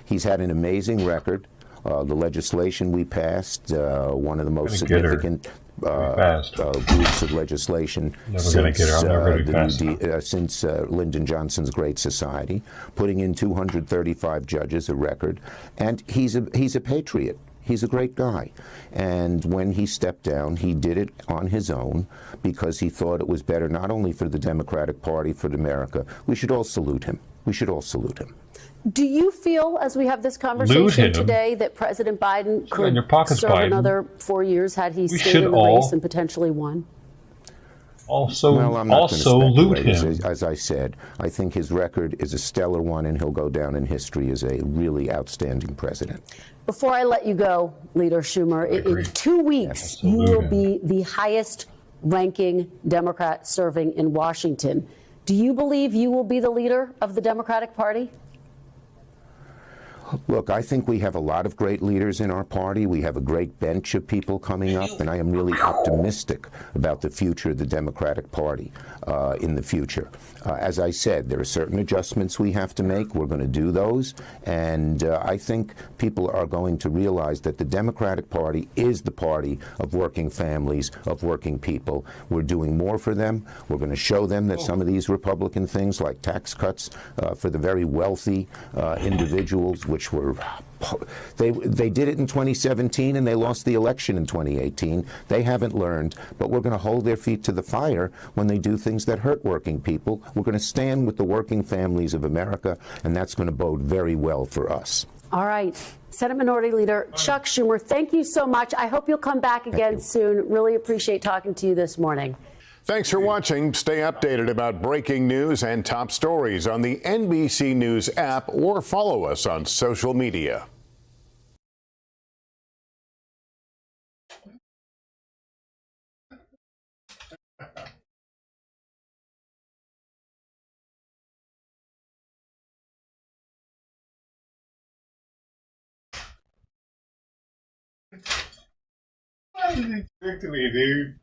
He's had an amazing record. The legislation we passed, one of the most significant groups of legislation since Lyndon Johnson's Great Society, putting in 235 judges, a record, and he's a patriot. He's a great guy. And when he stepped down, he did it on his own because he thought it was better not only for the Democratic Party, for America. We should all salute him. We should all salute him. Do you feel, as we have this conversation today, that President Biden could serve another 4 years had he stayed in the race and potentially won? Well, I'm not going to speculate. As I said, I think his record is a stellar one, and he'll go down in history as a really outstanding president. Before I let you go, Leader Schumer, in 2 weeks, you will be the highest-ranking Democrat serving in Washington. Do you believe you will be the leader of the Democratic Party? Look, I think we have a lot of great leaders in our party. We have a great bench of people coming up, and I am really optimistic about the future of the Democratic Party in the future. As I said, there are certain adjustments we have to make. We're going to do those, and I think people are going to realize that the Democratic Party is the party of working families, of working people. We're doing more for them. We're going to show them that some of these Republican things, like tax cuts for the very wealthy individuals, which were they did it in 2017 and they lost the election in 2018. They haven't learned, but we're going to hold their feet to the fire when they do things that hurt working people. We're going to stand with the working families of America, and that's going to bode very well for us. All right. Senate Minority Leader Chuck Schumer, thank you so much. I hope you'll come back again soon. Really appreciate talking to you this morning. Thanks for watching. Stay updated about breaking news and top stories on the NBC News app or follow us on social media. Why did he trick to me, dude?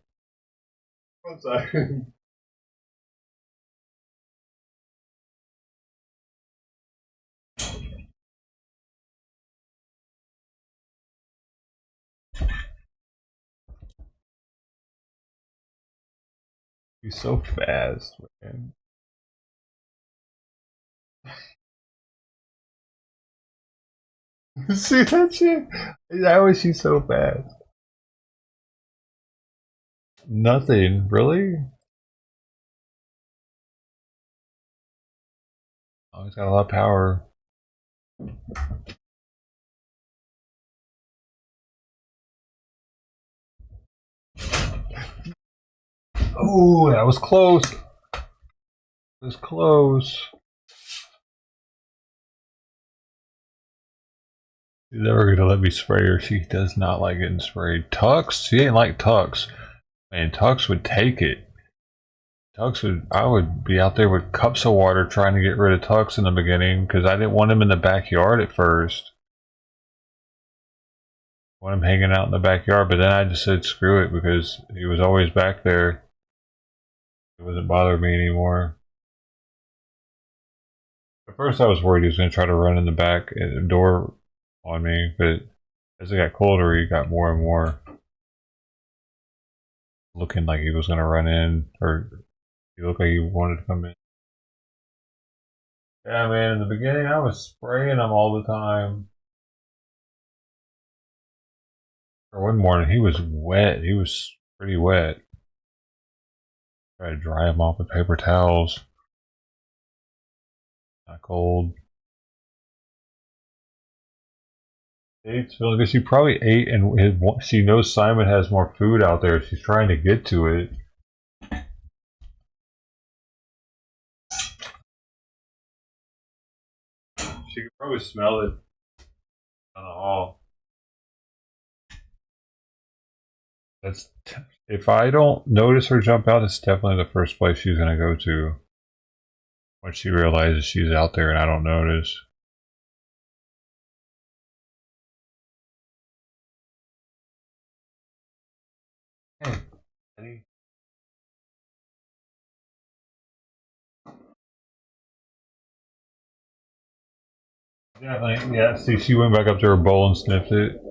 I'm sorry. He's so fast, man. See that shit? How is he so fast? Nothing, really? Oh, he's got a lot of power. Oh, that was close. It was close. She's never going to let me spray her. She does not like getting sprayed. Tux? She ain't like Tux. Man, Tux would take it. I would be out there with cups of water trying to get rid of Tux in the beginning because I didn't want him in the backyard at first. I want him hanging out in the backyard, but then I just said screw it because he was always back there. It wasn't bothering me anymore. At first I was worried he was going to try to run in the back door on me, but as it got colder he got more and more looking like he was going to run in, or he looked like he wanted to come in. Yeah, man, in the beginning I was spraying him all the time. Or one morning he was wet. He was pretty wet. Try to dry him off with paper towels. Not cold. It's feeling good. She probably ate, and she knows Simon has more food out there. She's trying to get to it. She could probably smell it down the hall. If I don't notice her jump out, it's definitely the first place she's going to go to. Once she realizes she's out there and I don't notice. Yeah, see, she went back up to her bowl and sniffed it.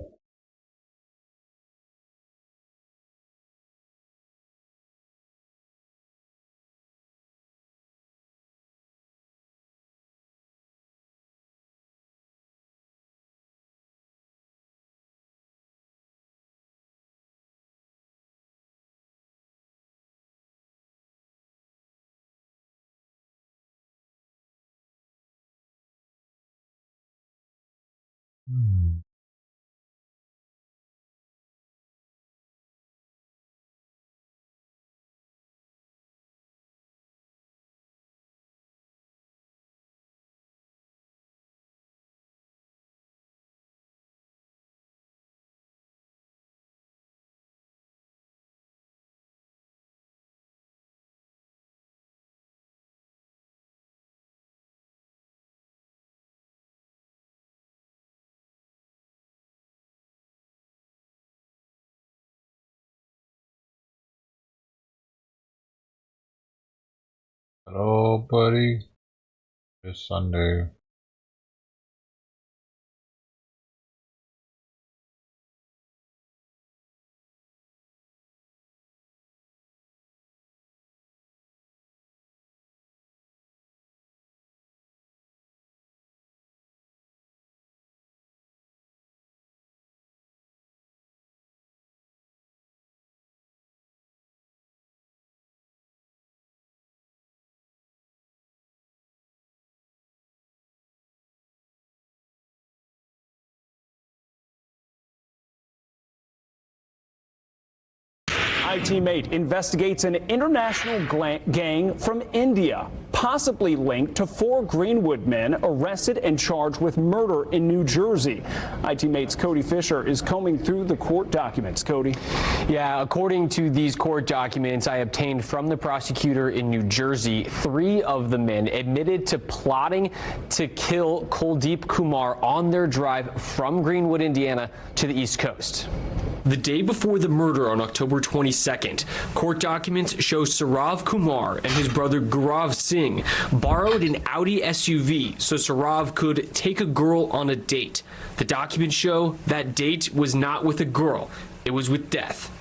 Hello, buddy. It's Sunday. IT Mate investigates an international gang from India, possibly linked to 4 Greenwood men arrested and charged with murder in New Jersey. IT Mate's Cody Fisher is combing through the court documents. Cody. Yeah, according to these court documents I obtained from the prosecutor in New Jersey, 3 of the men admitted to plotting to kill Kuldeep Kumar on their drive from Greenwood, Indiana to the East Coast. The day before the murder on October 22nd, court documents show Saurav Kumar and his brother Gaurav Singh borrowed an Audi SUV so Saurav could take a girl on a date. The documents show that date was not with a girl, it was with death.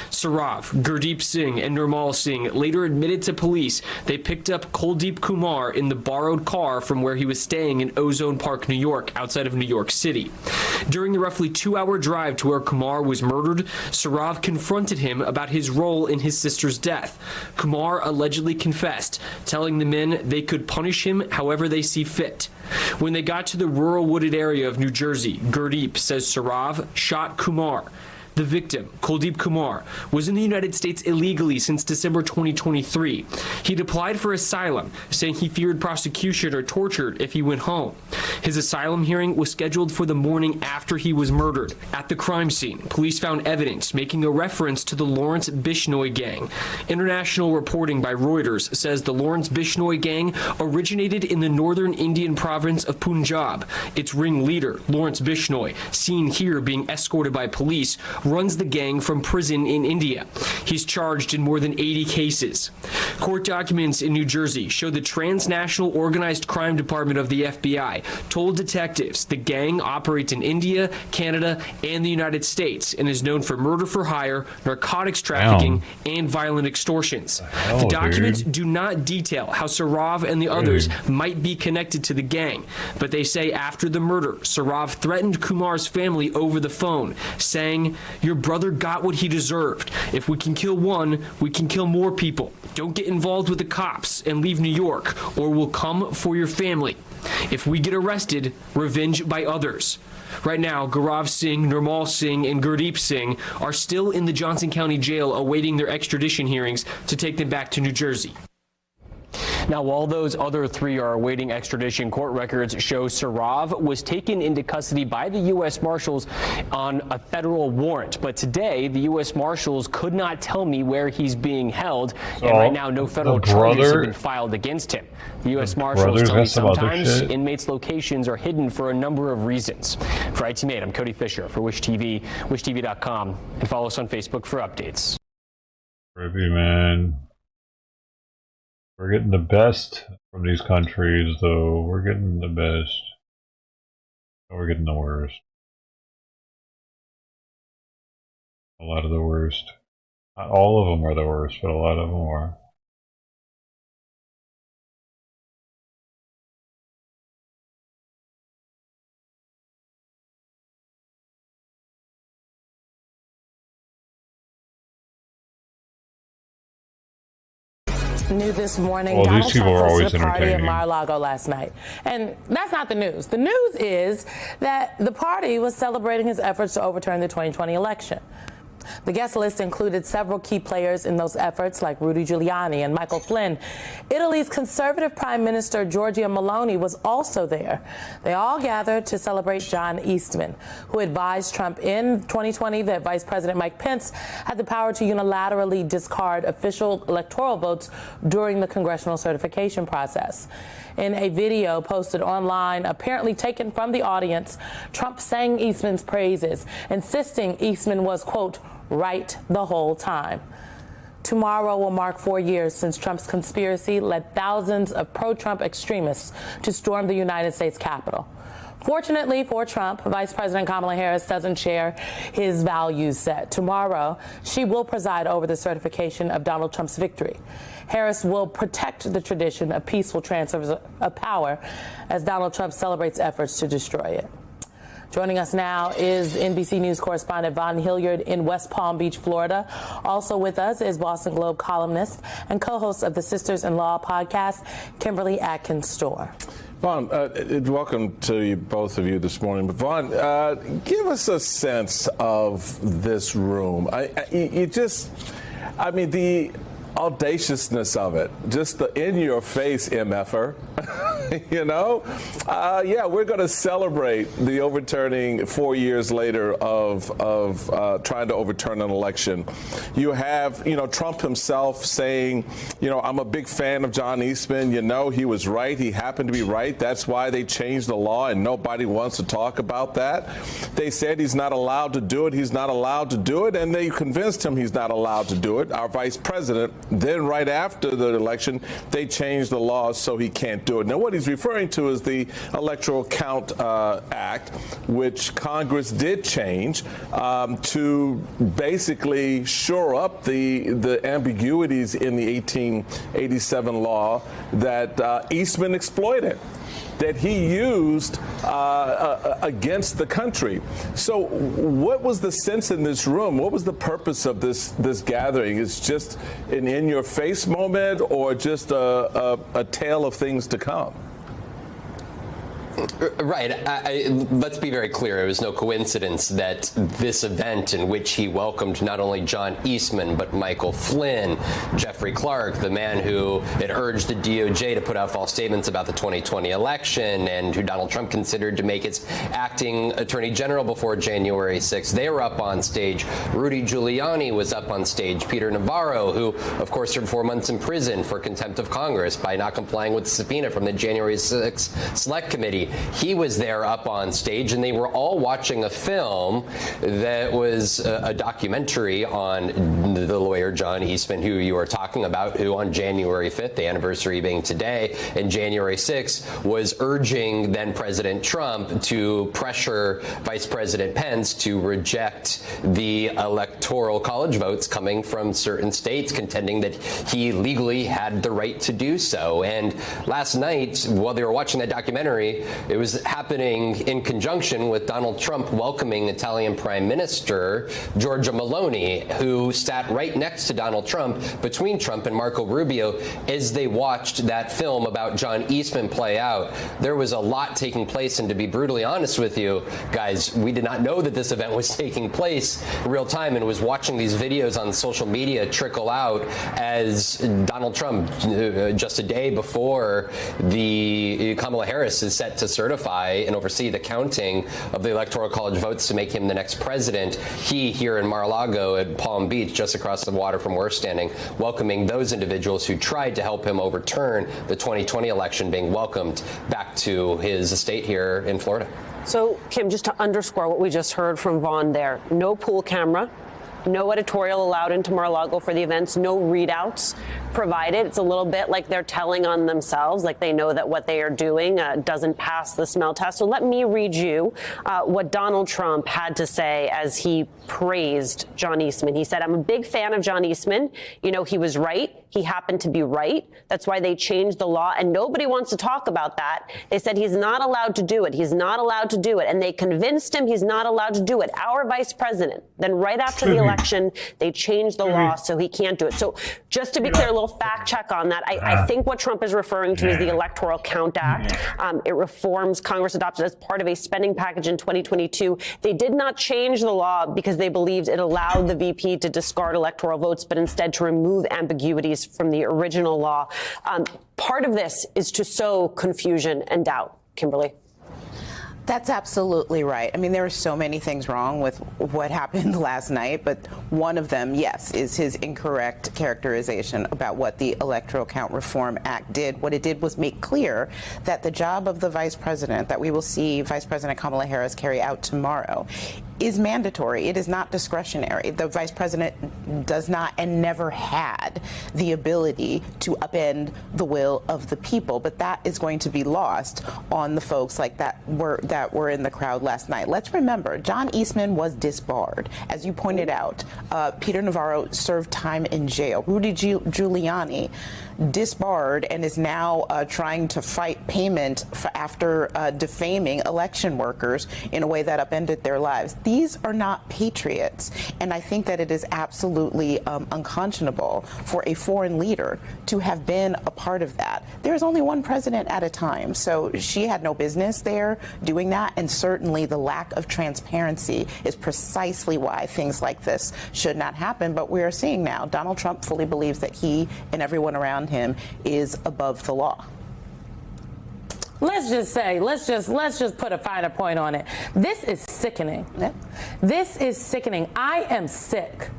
Saurav, Gurdeep Singh, and Nirmal Singh later admitted to police they picked up Kuldeep Kumar in the borrowed car from where he was staying in Ozone Park, New York, outside of New York City. During the roughly 2-hour drive to where Kumar was murdered, Saurav confronted him about his role in his sister's death. Kumar allegedly confessed, telling the men they could punish him however they see fit. When they got to the rural wooded area of New Jersey, Gurdeep says Saurav shot Kumar. The victim, Kuldeep Kumar, was in the United States illegally since December 2023. He'd applied for asylum, saying he feared prosecution or torture if he went home. His asylum hearing was scheduled for the morning after he was murdered. At the crime scene, police found evidence making a reference to the Lawrence Bishnoi gang. International reporting by Reuters says the Lawrence Bishnoi gang originated in the northern Indian province of Punjab. Its ringleader, Lawrence Bishnoi, seen here being escorted by police, runs the gang from prison in India. He's charged in more than 80 cases. Court documents in New Jersey show the transnational organized crime department of the FBI told detectives the gang operates in India, Canada, and the United States and is known for murder for hire, narcotics trafficking, and violent extortions. The documents do not detail how Saurav and the others might be connected to the gang, but they say after the murder, Saurav threatened Kumar's family over the phone, saying, "Your brother got what he deserved. If we can kill one, we can kill more people. Don't get involved with the cops and leave New York, or we'll come for your family. If we get arrested, revenge by others." Right now, Gaurav Singh, Nirmal Singh, and Gurdeep Singh are still in the Johnson County Jail awaiting their extradition hearings to take them back to New Jersey. Now, while those other 3 are awaiting extradition, court records show Saurav was taken into custody by the U.S. Marshals on a federal warrant. But today, the U.S. Marshals could not tell me where he's being held. And right now, no federal charges have been filed against him. The U.S. Marshals tell me sometimes inmates' locations are hidden for a number of reasons. For IT Mate, I'm Cody Fisher for Wish TV, wishtv.com, and follow us on Facebook for updates. Creepy, man. We're getting the best from these countries, though. We're getting the best. we're getting the worst. A lot of the worst. Not all of them are the worst, but a lot of them are. New this morning, Well, Donald these people Trump are always hosted a party in entertaining. Mar-a-Lago last night. And that's not the news. The news is that the party was celebrating his efforts to overturn the 2020 election. The guest list included several key players in those efforts, like Rudy Giuliani and Michael Flynn. Italy's conservative Prime Minister Giorgia Meloni was also there. They all gathered to celebrate John Eastman, who advised Trump in 2020 that Vice President Mike Pence had the power to unilaterally discard official electoral votes during the congressional certification process. In a video posted online, apparently taken from the audience, Trump sang Eastman's praises, insisting Eastman was, quote, right the whole time. Tomorrow will mark 4 years since Trump's conspiracy led thousands of pro-Trump extremists to storm the United States Capitol. Fortunately for Trump, Vice President Kamala Harris doesn't share his values set. Tomorrow, she will preside over the certification of Donald Trump's victory. Harris will protect the tradition of peaceful transfers of power as Donald Trump celebrates efforts to destroy it. Joining us now is NBC News correspondent Vaughn Hilliard in West Palm Beach, Florida. Also with us is Boston Globe columnist and co-host of the Sisters-in-Law podcast, Kimberly Atkins-Storr. Vaughn, welcome to you, both of you this morning. But Vaughn, give us a sense of this room. The audaciousness of it, just the in-your-face MFer, yeah, we're going to celebrate the overturning 4 years later of trying to overturn an election. You have, Trump himself saying, I'm a big fan of John Eastman. He was right. He happened to be right. That's why they changed the law, and nobody wants to talk about that. They said he's not allowed to do it. He's not allowed to do it, and they convinced him he's not allowed to do it. Our vice president, then right after the election, they changed the laws so he can't do it. Now, what he's referring to is the Electoral Count Act, which Congress did change to basically shore up the ambiguities in the 1887 law that Eastman exploited, that he used against the country. So what was the sense in this room? What was the purpose of this gathering? Is just an in-your-face moment, or just a tale of things to come? Right. Let's be very clear. It was no coincidence that this event, in which he welcomed not only John Eastman, but Michael Flynn, Jeffrey Clark, the man who had urged the DOJ to put out false statements about the 2020 election, and who Donald Trump considered to make its acting attorney general before January 6th. They were up on stage. Rudy Giuliani was up on stage. Peter Navarro, who, of course, served 4 months in prison for contempt of Congress by not complying with the subpoena from the January 6th Select Committee. He was there up on stage, and they were all watching a film that was a documentary on the lawyer John Eastman, who you are talking about, who on January 5th, the anniversary being today, and January 6th, was urging then President Trump to pressure Vice President Pence to reject the electoral college votes coming from certain states, contending that he legally had the right to do so. And last night, while they were watching that documentary, it was happening in conjunction with Donald Trump welcoming Italian Prime Minister Giorgia Meloni, who sat right next to Donald Trump, between Trump and Marco Rubio, as they watched that film about John Eastman play out. There was a lot taking place, and to be brutally honest with you guys, we did not know that this event was taking place in real time, and was watching these videos on social media trickle out as Donald Trump, just a day before the Kamala Harris is set to certify and oversee the counting of the Electoral College votes to make him the next president. He, here in Mar-a-Lago at Palm Beach, just across the water from where we're standing, welcoming those individuals who tried to help him overturn the 2020 election, being welcomed back to his estate here in Florida. So, Kim, just to underscore what we just heard from Vaughn there, no pool camera, no editorial allowed into Mar-a-Lago for the events, no readouts provided. It's a little bit like they're telling on themselves, like they know that what they are doing doesn't pass the smell test. So let me read you what Donald Trump had to say as he praised John Eastman. He said, "I'm a big fan of John Eastman. You know, he was right. He happened to be right. That's why they changed the law. And nobody wants to talk about that. They said he's not allowed to do it. He's not allowed to do it. And they convinced him he's not allowed to do it. Our vice president." Then right after the election, they changed the law so he can't do it. So just to be clear, a little fact check on that. I think what Trump is referring to is the Electoral Count Act. It reforms, Congress adopted as part of a spending package in 2022. They did not change the law because they believed it allowed the VP to discard electoral votes, but instead to remove ambiguities from the original law. Part of this is to sow confusion and doubt. Kimberly. That's absolutely right. I mean, there are so many things wrong with what happened last night, but one of them, yes, is his incorrect characterization about what the Electoral Count Reform Act did. What it did was make clear that the job of the vice president, that we will see Vice President Kamala Harris carry out tomorrow, is mandatory. It is not discretionary. The vice president does not and never had the ability to upend the will of the people, but that is going to be lost on the folks like that were in the crowd last night. Let's remember, John Eastman was disbarred. As you pointed out, Peter Navarro served time in jail. Rudy Giuliani disbarred and is now trying to fight payment after defaming election workers in a way that upended their lives. These are not patriots, and I think that it is absolutely unconscionable for a foreign leader to have been a part of that. There's only one president at a time, so she had no business there doing that, and certainly the lack of transparency is precisely why things like this should not happen. But we are seeing now Donald Trump fully believes that he and everyone around him is above the law. Let's just put a finer point on it. This is sickening. Yeah. This is sickening. I am sick.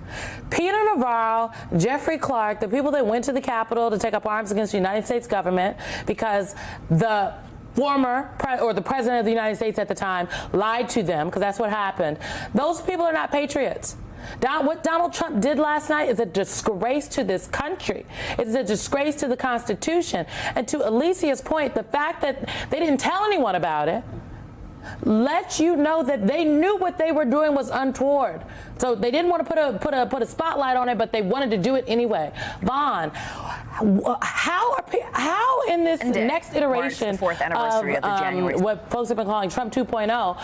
Peter Navarro, Jeffrey Clark, the people that went to the Capitol to take up arms against the United States government because the the president of the United States at the time lied to them, because that's what happened. Those people are not patriots. What Donald Trump did last night is a disgrace to this country. It's a disgrace to the Constitution. And to Alicia's point, the fact that they didn't tell anyone about it lets you know that they knew what they were doing was untoward. So they didn't want to put a spotlight on it, but they wanted to do it anyway. Vaughn, how in this next iteration the fourth anniversary of the January, what folks have been calling Trump 2.0,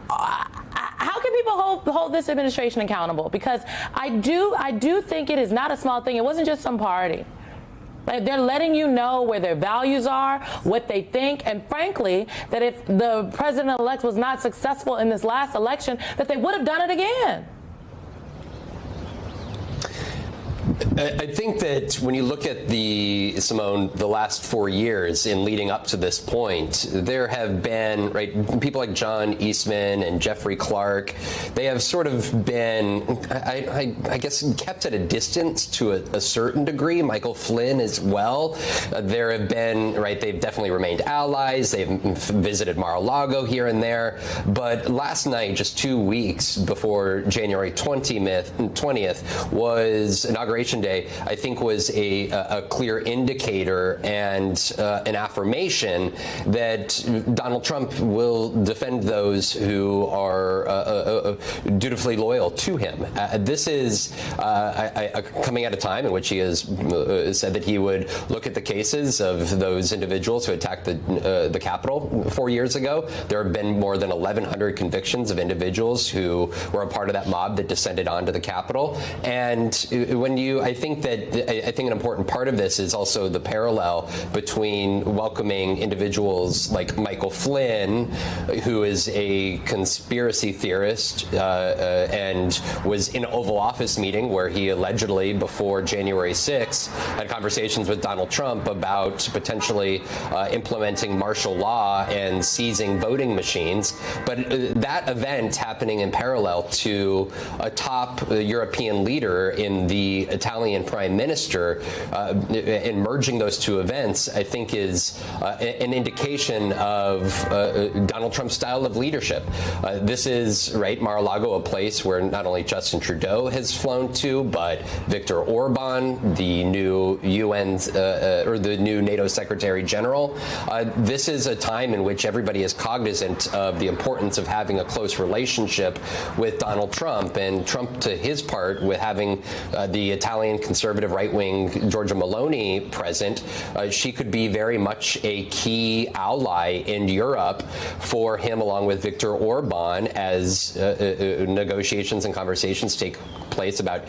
how can people hold this administration accountable? Because I do think it is not a small thing. It wasn't just some party. Like, they're letting you know where their values are, what they think, and frankly, that if the president-elect was not successful in this last election, that they would have done it again. I think that when you look at the last 4 years in leading up to this point, there have been, people like John Eastman and Jeffrey Clark. They have sort of been, I guess, kept at a distance to a certain degree. Michael Flynn as well. There have been, they've definitely remained allies. They've visited Mar-a-Lago here and there. But last night, just 2 weeks before January 20th was Inauguration Day, I think was a clear indicator and an affirmation that Donald Trump will defend those who are dutifully loyal to him. This is coming at a time in which he has said that he would look at the cases of those individuals who attacked the Capitol 4 years ago. There have been more than 1,100 convictions of individuals who were a part of that mob that descended onto the Capitol. And I think an important part of this is also the parallel between welcoming individuals like Michael Flynn, who is a conspiracy theorist and was in an Oval Office meeting where he allegedly, before January 6th, had conversations with Donald Trump about potentially implementing martial law and seizing voting machines. But that event happening in parallel to a top European leader in the Italian Italian prime minister, and merging those two events, I think is an indication of Donald Trump's style of leadership. This is, right, Mar-a-Lago, a place where not only Justin Trudeau has flown to, but Viktor Orban, the new or the new NATO Secretary General. This is a time in which everybody is cognizant of the importance of having a close relationship with Donald Trump, and Trump, to his part, with having the Italian conservative right-wing Giorgia Meloni present, she could be very much a key ally in Europe for him, along with Viktor Orban, as negotiations and conversations take place about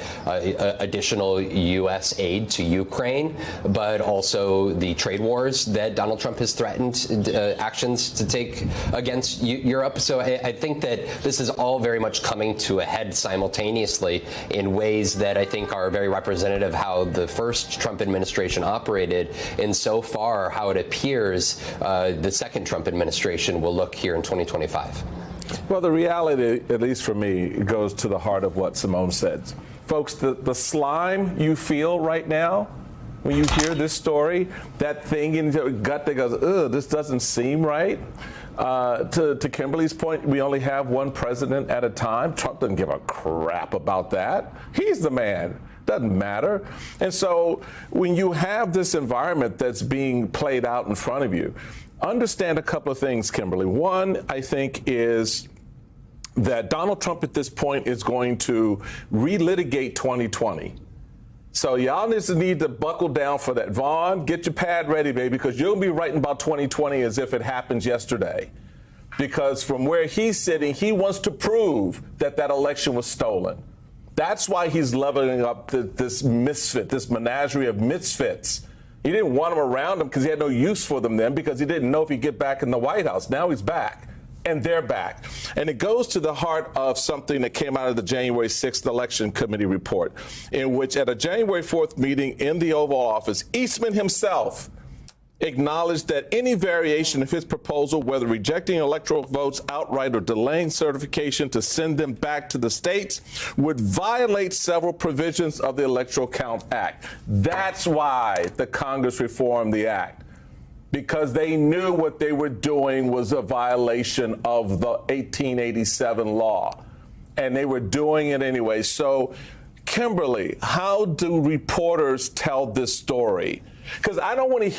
additional U.S. aid to Ukraine, but also the trade wars that Donald Trump has threatened actions to take against Europe. So I think that this is all very much coming to a head simultaneously in ways that I think are very representative of how the first Trump administration operated, and so far how it appears the second Trump administration will look here in 2025. Well, the reality, at least for me, goes to the heart of what Simone said. Folks, the slime you feel right now when you hear this story, that thing in your gut that goes, ugh, this doesn't seem right. To Kimberly's point, we only have one president at a time. Trump doesn't give a crap about that. He's the man. Doesn't matter. And so when you have this environment that's being played out in front of you, understand a couple of things, Kimberly. One, I think, is that Donald Trump at this point is going to relitigate 2020. So y'all need to buckle down for that. Vaughn, get your pad ready, baby, because you'll be writing about 2020 as if it happened yesterday. Because from where he's sitting, he wants to prove that that election was stolen. That's why he's leveling up this misfit, this menagerie of misfits. He didn't want them around him because he had no use for them then, because he didn't know if he'd get back in the White House. Now he's back, and they're back. And it goes to the heart of something that came out of the January 6th Election Committee report, in which at a January 4th meeting in the Oval Office, Eastman himself acknowledged that any variation of his proposal, whether rejecting electoral votes outright or delaying certification to send them back to the states, would violate several provisions of the Electoral Count Act. That's why the Congress reformed the act, because they knew what they were doing was a violation of the 1887 law, and they were doing it anyway. So, Kimberly, how do reporters tell this story? Because I don't want to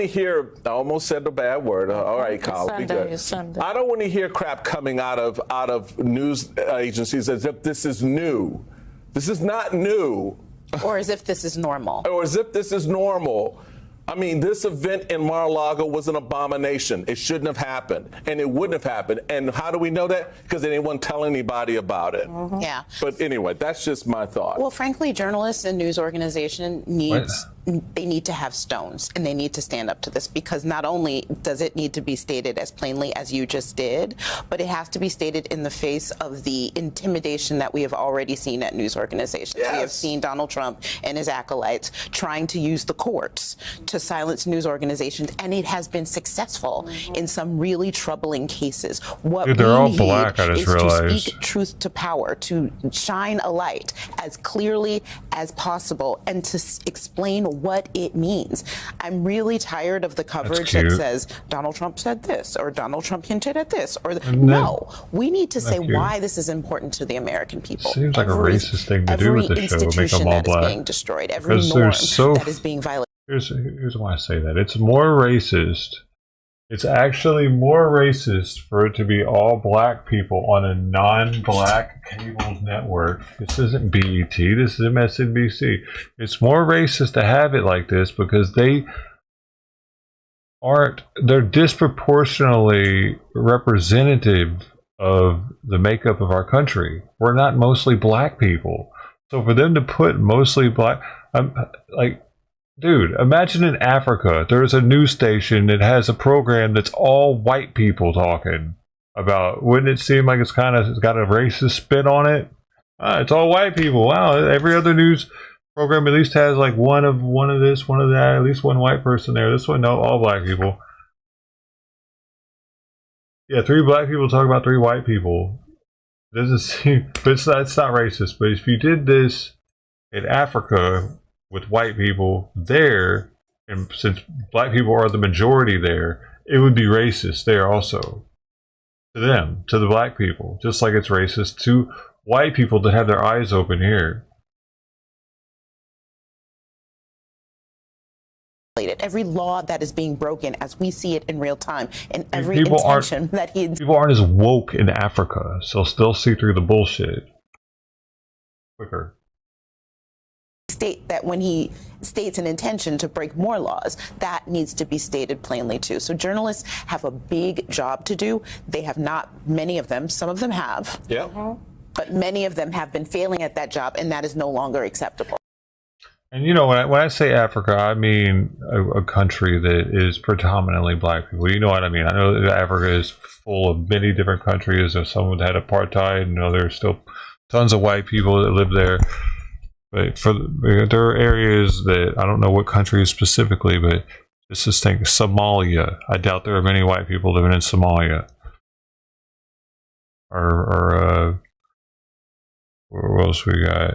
hear, I almost said the bad word. All right, Kyle, be good. I don't want to hear crap coming out of news agencies as if this is new. This is not new. Or as if this is normal. Or as if this is normal. I mean, this event in Mar-a-Lago was an abomination. It shouldn't have happened, and it wouldn't have happened. And how do we know that? Because they didn't want to tell anybody about it. Mm-hmm. Yeah. But anyway, that's just my thought. Well, frankly, journalists and news organization they need to have stones, and they need to stand up to this, because not only does it need to be stated as plainly as you just did, but it has to be stated in the face of the intimidation that we have already seen at news organizations. Yes. We have seen Donald Trump and his acolytes trying to use the courts to silence news organizations, and it has been successful in some really troubling cases. What Dude, they're we all need black, I just is to realized. speak truth to power, to shine a light as clearly as possible, and to explain what it means. I'm really tired of the coverage that says Donald Trump said this, or Donald Trump hinted at this, or no. We need to say why this is important to the American people. Seems like a racist thing to do with the show, make them all black. Being destroyed, every norm that is being violated. Here's why I say that. It's more racist. It's actually more racist for it to be all black people on a non-black cable network. This isn't BET, this is MSNBC. It's more racist to have it like this because they're disproportionately representative of the makeup of our country. We're not mostly black people. So for them to put mostly black, dude, imagine in Africa, there's a news station that has a program that's all white people talking about. Wouldn't it seem like it's got a racist spin on it? It's all white people. Wow, every other news program at least has like one of this, one of that, at least one white person there. This one, no, all black people. Yeah, 3 black people talk about 3 white people. It doesn't seem, but it's not racist. But if you did this in Africa with white people there, and since black people are the majority there, it would be racist there also. To them, to the black people, just like it's racist to white people to have their eyes open here. Every law that is being broken as we see it in real time, and every People intention that he people aren't as woke in Africa, so they'll see through the bullshit quicker. state that when he states an intention to break more laws, that needs to be stated plainly too. So journalists have a big job to do. They have not, many of them, some of them have. Yeah. But many of them have been failing at that job, and that is no longer acceptable. And you know, when I say Africa, I mean a country that is predominantly black people. You know what I mean? I know that Africa is full of many different countries. There's some that had apartheid, and there's still tons of white people that live there. But there are areas that I don't know what countries specifically, but let's just think Somalia. I doubt there are many white people living in Somalia. Or what else we got?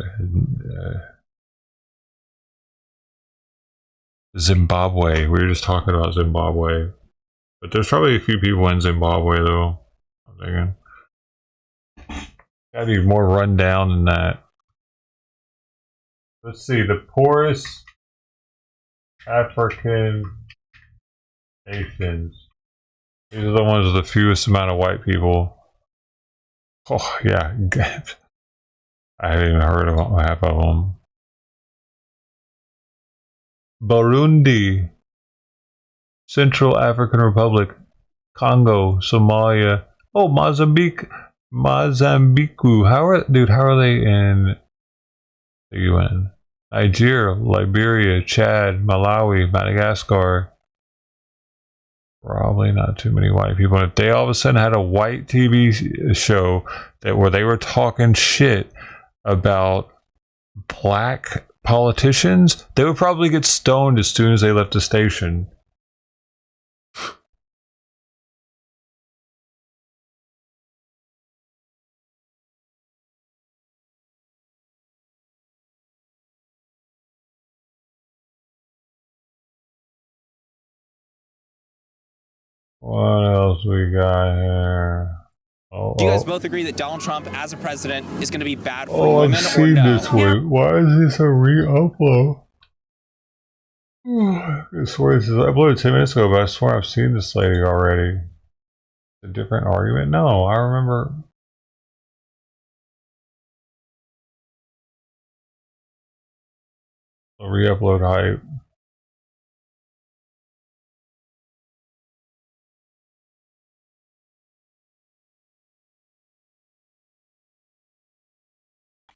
Zimbabwe. We were just talking about Zimbabwe. But there's probably a few people in Zimbabwe, though. I'm thinking. Gotta be more run down than that. Let's see. The poorest African nations. These are the ones with the fewest amount of white people. Oh, yeah. I haven't even heard of half of them. Burundi, Central African Republic, Congo, Somalia. Oh, Mozambique. How are they in the UN? Nigeria, Liberia, Chad, Malawi, Madagascar. Probably not too many white people. If they all of a sudden had a white TV show where they were talking shit about black politicians, they would probably get stoned as soon as they left the station. What else we got here? Do you guys both agree that Donald Trump as a president is going to be bad for Oh, women I've or seen no? this one. Why is this a re-upload? I swear this is uploaded 10 minutes ago, but I swear I've seen this lady already. A different argument? No, I remember. A re-upload hype.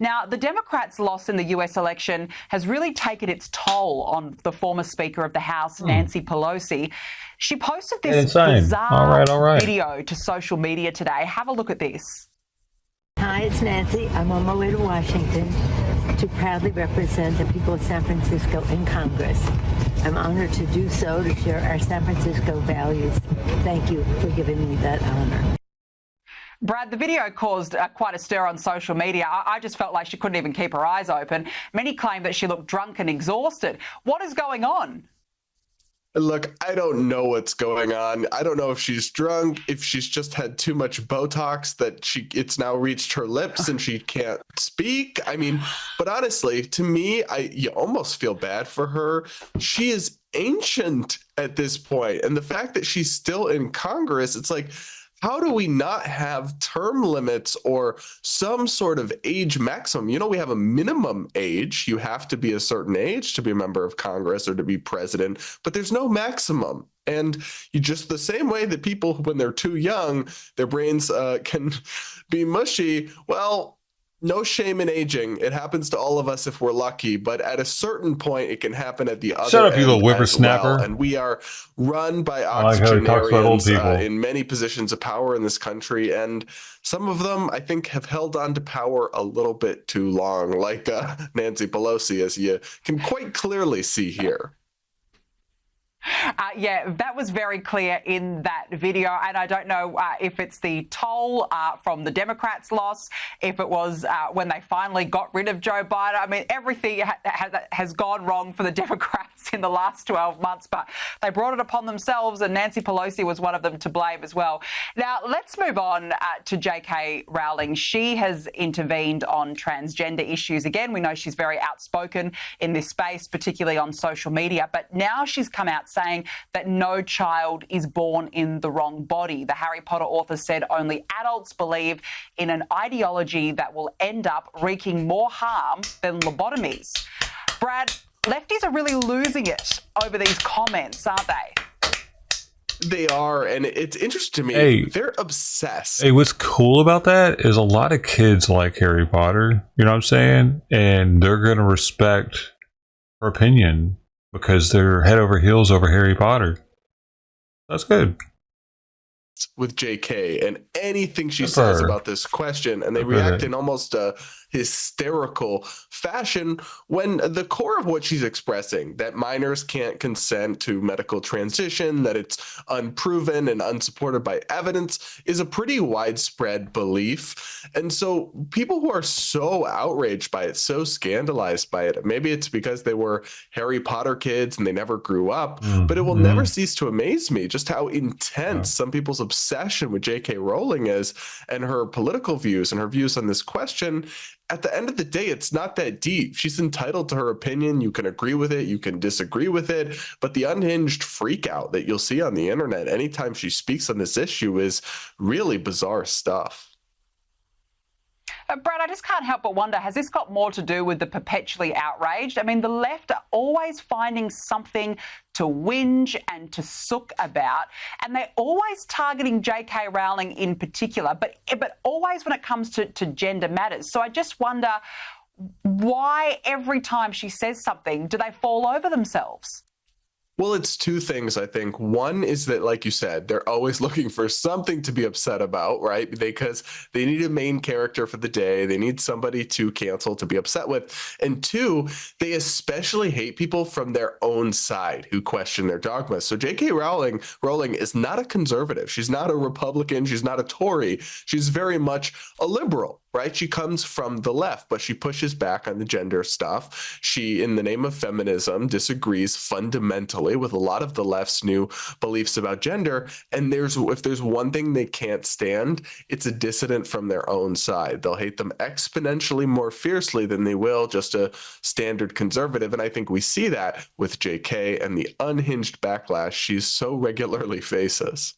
Now, the Democrats' loss in the U.S. election has really taken its toll on the former Speaker of the House, Nancy Pelosi. She posted this bizarre video to social media today. Have a look at this. Hi, it's Nancy. I'm on my way to Washington to proudly represent the people of San Francisco in Congress. I'm honored to do so, to share our San Francisco values. Thank you for giving me that honor. Brad, the video caused quite a stir on social media. I just felt like she couldn't even keep her eyes open. Many claim that she looked drunk and exhausted. What is going on? Look, I don't know what's going on. I don't know if she's drunk, if she's just had too much Botox that it's now reached her lips and she can't speak. I mean, but honestly, to me, you almost feel bad for her. She is ancient at this point, and the fact that she's still in Congress, it's like, how do we not have term limits or some sort of age maximum? You know, we have a minimum age. You have to be a certain age to be a member of Congress or to be president, but there's no maximum. And you just the same way that people, when they're too young, their brains can be mushy. Well, no shame in aging. It happens to all of us if we're lucky, but at a certain point, it can happen at the other Shut up, you little end whippersnapper. as well. And we are run by I like how he talks about old people. octogenarians in many positions of power in this country, and some of them, I think, have held on to power a little bit too long, like Nancy Pelosi, as you can quite clearly see here. Yeah, that was very clear in that video. And I don't know if it's the toll from the Democrats' loss, if it was when they finally got rid of Joe Biden. I mean, everything has gone wrong for the Democrats in the last 12 months, but they brought it upon themselves, and Nancy Pelosi was one of them to blame as well. Now, let's move on to J.K. Rowling. She has intervened on transgender issues. Again, we know she's very outspoken in this space, particularly on social media, but now she's come out saying that no child is born in the wrong body. The Harry Potter author said only adults believe in an ideology that will end up wreaking more harm than lobotomies. Brad, lefties are really losing it over these comments, aren't they? They are, and it's interesting to me. Hey, they're obsessed. Hey, what's cool about that is a lot of kids like Harry Potter, you know what I'm saying? And they're going to respect her opinion because they're head over heels over Harry Potter. That's good. With JK and anything she says about this question, and they react in almost a hysterical fashion when the core of what she's expressing, that minors can't consent to medical transition, that it's unproven and unsupported by evidence, is a pretty widespread belief. And so people who are so outraged by it, so scandalized by it, maybe it's because they were Harry Potter kids and they never grew up, but it will never cease to amaze me just how intense some people's obsession with J.K. Rowling is and her political views and her views on this question. At the end of the day, it's not that deep. She's entitled to her opinion. You can agree with it. You can disagree with it. But the unhinged freak out that you'll see on the internet anytime she speaks on this issue is really bizarre stuff. Brad, I just can't help but wonder, has this got more to do with the perpetually outraged? I mean, the left are always finding something to whinge and to sook about, and they're always targeting J.K. Rowling in particular, but always when it comes to gender matters. So I just wonder why every time she says something, do they fall over themselves? Well, it's two things, I think. One is that, like you said, they're always looking for something to be upset about, right? Because they need a main character for the day. They need somebody to cancel to be upset with. And two, they especially hate people from their own side who question their dogmas. So J.K. Rowling is not a conservative. She's not a Republican. She's not a Tory. She's very much a liberal, right? She comes from the left, but she pushes back on the gender stuff. She, in the name of feminism, disagrees fundamentally with a lot of the left's new beliefs about gender. And if there's one thing they can't stand, it's a dissident from their own side. They'll hate them exponentially more fiercely than they will just a standard conservative. And I think we see that with JK and the unhinged backlash she so regularly faces.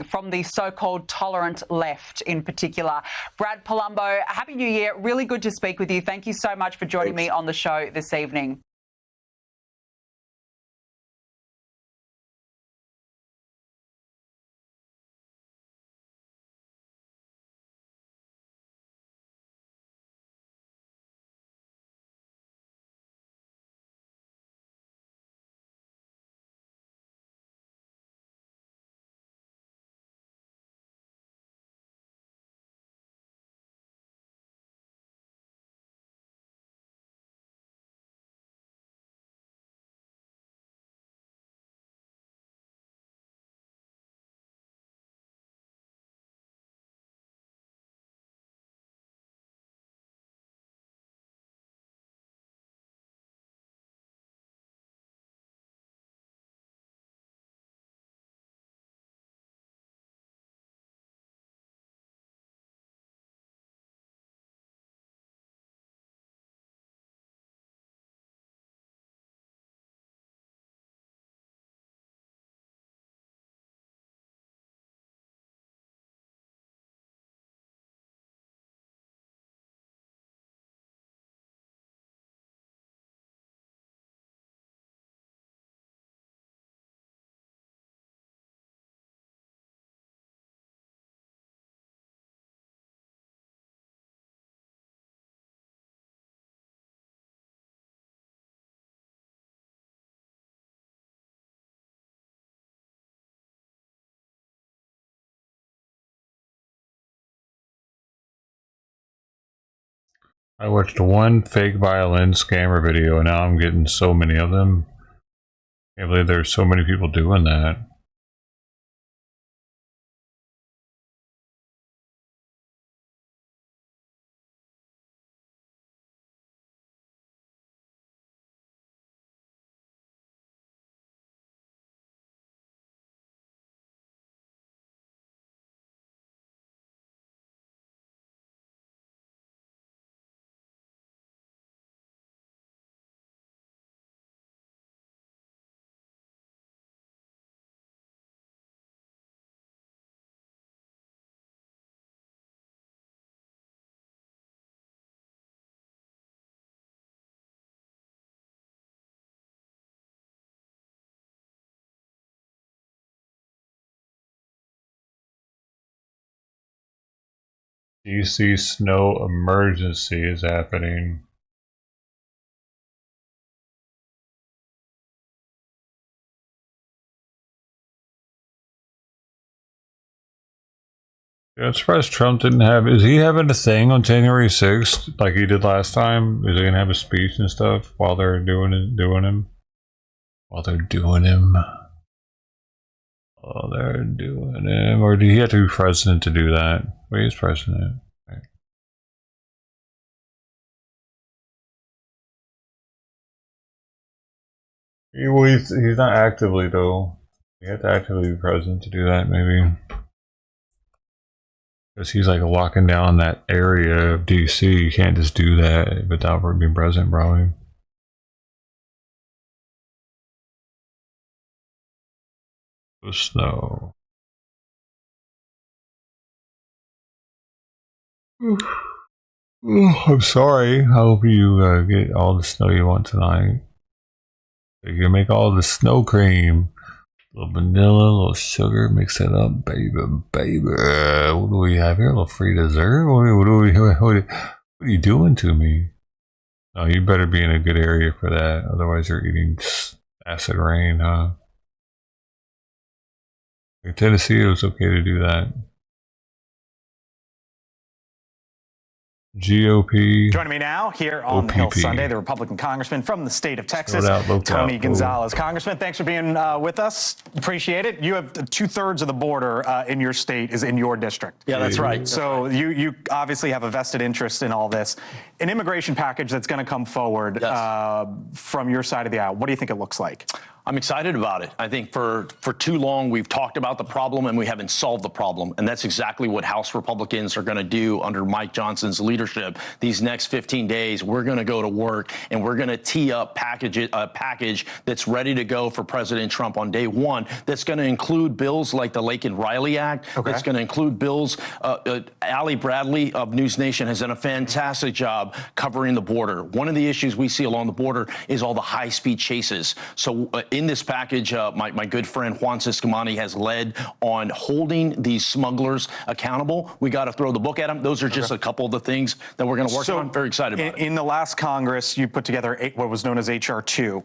From the so-called tolerant left in particular. Brad Palumbo, Happy New Year. Really good to speak with you. Thank you so much for joining me on the show this evening. I watched one fake violin scammer video, and now I'm getting so many of them. Can't believe there's so many people doing that. DC snow emergency is happening. Yeah, I'm surprised Trump didn't have. Is he having a thing on January 6th like he did last time? Is he gonna have a speech and stuff while they're doing him? While they're doing him? Oh, they're doing him. Or do he have to be president to do that? Well, he's president. Right. He's not actively, though. You have to actively be president to do that, maybe. Because he's like locking down that area of DC. You can't just do that without being president, probably. The snow. I'm sorry. I hope you get all the snow you want tonight. You can make all the snow cream. A little vanilla, a little sugar, mix it up, baby. What do we have here? A little free dessert? What are you doing to me? Oh, you better be in a good area for that. Otherwise, you're eating acid rain, huh? In Tennessee, it was okay to do that. GOP. Joining me now here on the Hill Sunday, the Republican congressman from the state of Texas, Tony Gonzalez. Congressman, thanks for being with us. Appreciate it. You have 2/3 of the border in your state is in your district. Yeah, that's right. So you obviously have a vested interest in all this. An immigration package that's going to come forward from your side of the aisle. What do you think it looks like? I'm excited about it. I think for too long we've talked about the problem and we haven't solved the problem. And that's exactly what House Republicans are going to do under Mike Johnson's leadership. These next 15 days, we're going to go to work and we're going to tee up a package that's ready to go for President Trump on day one. That's going to include bills like the Lake and Riley Act. Okay. That's going to include bills. Allie Bradley of News Nation has done a fantastic job covering the border. One of the issues we see along the border is all the high-speed chases. So in this package, my good friend Juan Ciscomani has led on holding these smugglers accountable. We got to throw the book at them. Those are just a couple of the things that we're going to work on. Very excited about it. In the last Congress, you put together what was known as H.R. 2,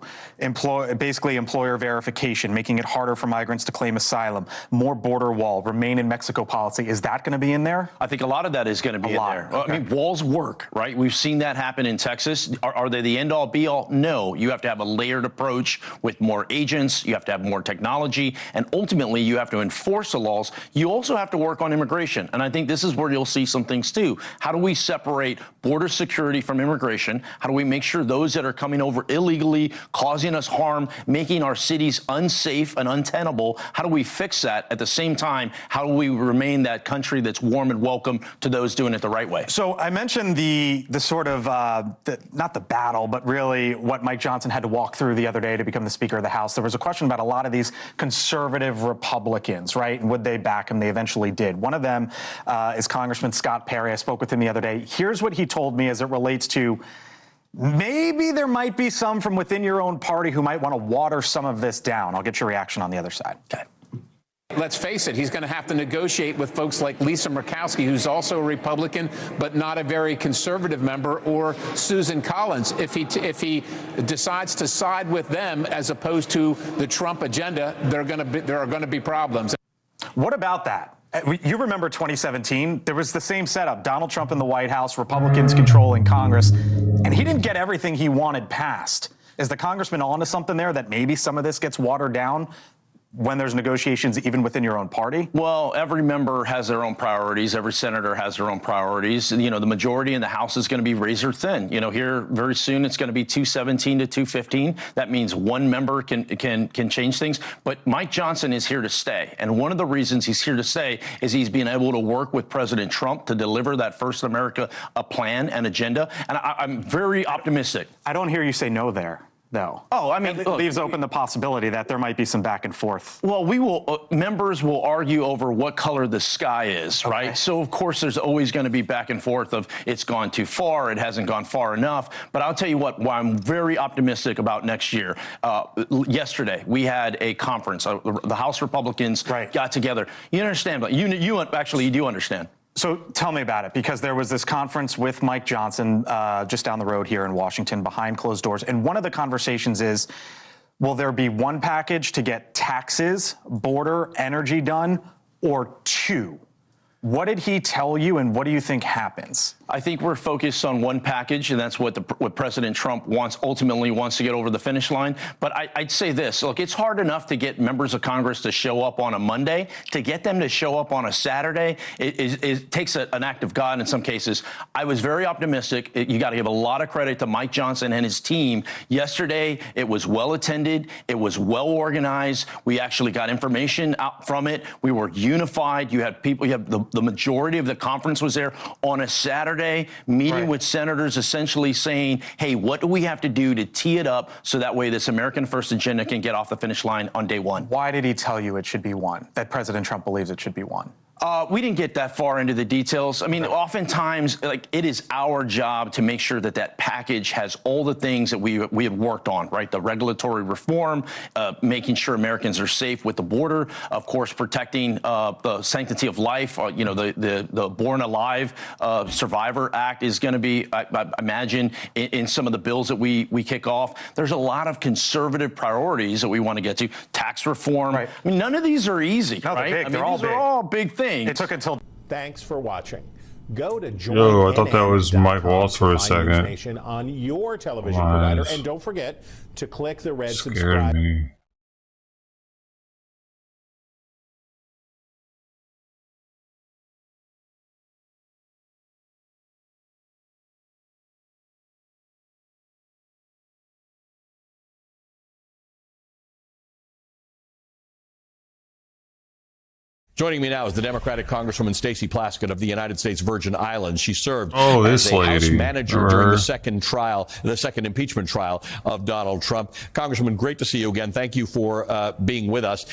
basically employer verification, making it harder for migrants to claim asylum, more border wall, remain in Mexico policy. Is that going to be in there? I think a lot of that is going to be in there. Okay. I mean, walls work, right? We've seen that happen in Texas. Are they the end-all, be-all? No. You have to have a layered approach with more agents, you have to have more technology, and ultimately you have to enforce the laws. You also have to work on immigration, and I think this is where you'll see some things too. How do we separate border security from immigration? How do we make sure those that are coming over illegally, causing us harm, making our cities unsafe and untenable, how do we fix that? At the same time, how do we remain that country that's warm and welcome to those doing it the right way? So I mentioned the sort of, not the battle, but really what Mike Johnson had to walk through the other day to become the Speaker of the House. There was a question about a lot of these conservative Republicans, right? And would they back him? They eventually did. One of them is Congressman Scott Perry. I spoke with him the other day. Here's what he told me as it relates to maybe there might be some from within your own party who might want to water some of this down. I'll get your reaction on the other side. Okay. Let's face it, he's going to have to negotiate with folks like Lisa Murkowski, who's also a Republican, but not a very conservative member, or Susan Collins. If he decides to side with them as opposed to the Trump agenda, there are going to be problems. What about that? You remember 2017? There was the same setup. Donald Trump in the White House, Republicans controlling Congress, and he didn't get everything he wanted passed. Is the congressman onto something there that maybe some of this gets watered down when there's negotiations even within your own party? Well, every member has their own priorities. Every senator has their own priorities. You know, the majority in the House is going to be razor thin. You know, here very soon it's going to be 217 to 215. That means one member can change things. But Mike Johnson is here to stay. And one of the reasons he's here to stay is he's been able to work with President Trump to deliver that First America plan and agenda. And I'm very optimistic. I don't hear you say no there. No. Oh, I mean, it leaves open the possibility that there might be some back and forth. Well, we will. Members will argue over what color the sky is, right? Okay. So, of course, there's always going to be back and forth of it's gone too far, it hasn't gone far enough. But I'll tell you what, why I'm very optimistic about next year. Yesterday, we had a conference. The House Republicans got together. You understand, but you do understand. So tell me about it, because there was this conference with Mike Johnson just down the road here in Washington behind closed doors. And one of the conversations is, will there be one package to get taxes, border, energy done, or two? What did he tell you, and what do you think happens? I think we're focused on one package, and that's what President Trump ultimately wants to get over the finish line. But I'd say this. Look, it's hard enough to get members of Congress to show up on a Monday. To get them to show up on a Saturday, it takes an act of God in some cases. I was very optimistic. You got to give a lot of credit to Mike Johnson and his team. Yesterday, it was well attended. It was well organized. We actually got information out from it. We were unified. You had people, the majority of the conference was there on a Saturday, meeting with senators, essentially saying, hey, what do we have to do to tee it up so that way this American First agenda can get off the finish line on day one? Why did he tell you it should be one, that President Trump believes it should be one? We didn't get that far into the details. I mean, oftentimes, like, it is our job to make sure that that package has all the things that we have worked on, right? The regulatory reform, making sure Americans are safe with the border, of course, protecting the sanctity of life. You know, the Born Alive Survivor Act is going to be, I imagine, in some of the bills that we kick off. There's a lot of conservative priorities that we want to get to. Tax reform. I mean, none of these are easy, No, right? they're big. I mean, They're all these are big. all big things. It took until. Thanks for watching. Go to Yo, I thought that was Mike Waltz for a second. Nation on your television Nice. provider, and don't forget to click the red Scared subscribe. me. Joining me now is the Democratic Congresswoman Stacey Plaskett of the United States Virgin Islands. She served this as a House lady. manager during the second impeachment trial of Donald Trump. Congresswoman, great to see you again. Thank you for being with us.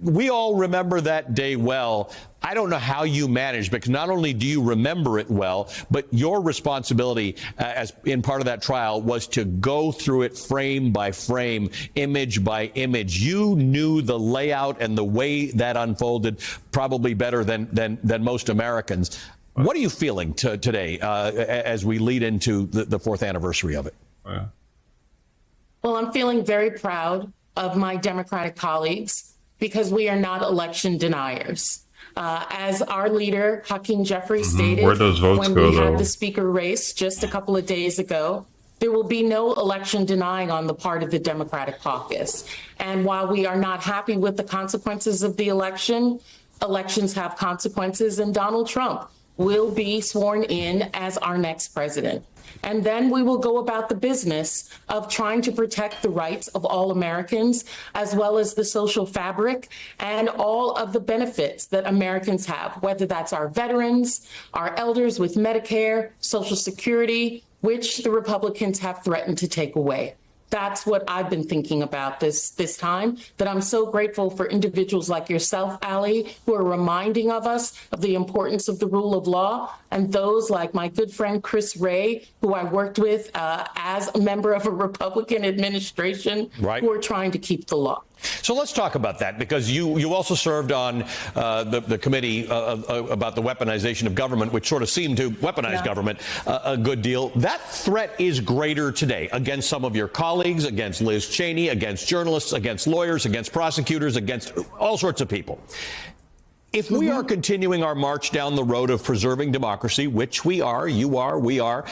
We all remember that day well. I don't know how you managed, because not only do you remember it well, but your responsibility as in part of that trial was to go through it frame by frame, image by image. You knew the layout and the way that unfolded probably better than most Americans. What are you feeling today as we lead into the fourth anniversary of it? Well, I'm feeling very proud of my Democratic colleagues, because we are not election deniers. As our leader, Hakeem Jeffrey, stated Where'd those votes when go, we though? had the speaker race just a couple of days ago, there will be no election denying on the part of the Democratic caucus. And while we are not happy with the consequences of the election, elections have consequences, and Donald Trump will be sworn in as our next president. And then we will go about the business of trying to protect the rights of all Americans, as well as the social fabric and all of the benefits that Americans have, whether that's our veterans, our elders with Medicare, Social Security, which the Republicans have threatened to take away. That's what I've been thinking about this time, that I'm so grateful for individuals like yourself, Ali, who are reminding of us of the importance of the rule of law, and those like my good friend Chris Wray, who I worked with as a member of a Republican administration, who are trying to keep the law. So let's talk about that, because you also served on the committee about the weaponization of government, which sort of seemed to weaponize government a good deal. That threat is greater today against some of your colleagues, against Liz Cheney, against journalists, against lawyers, against prosecutors, against all sorts of people. If we are continuing our march down the road of preserving democracy, which we are, you are, we are,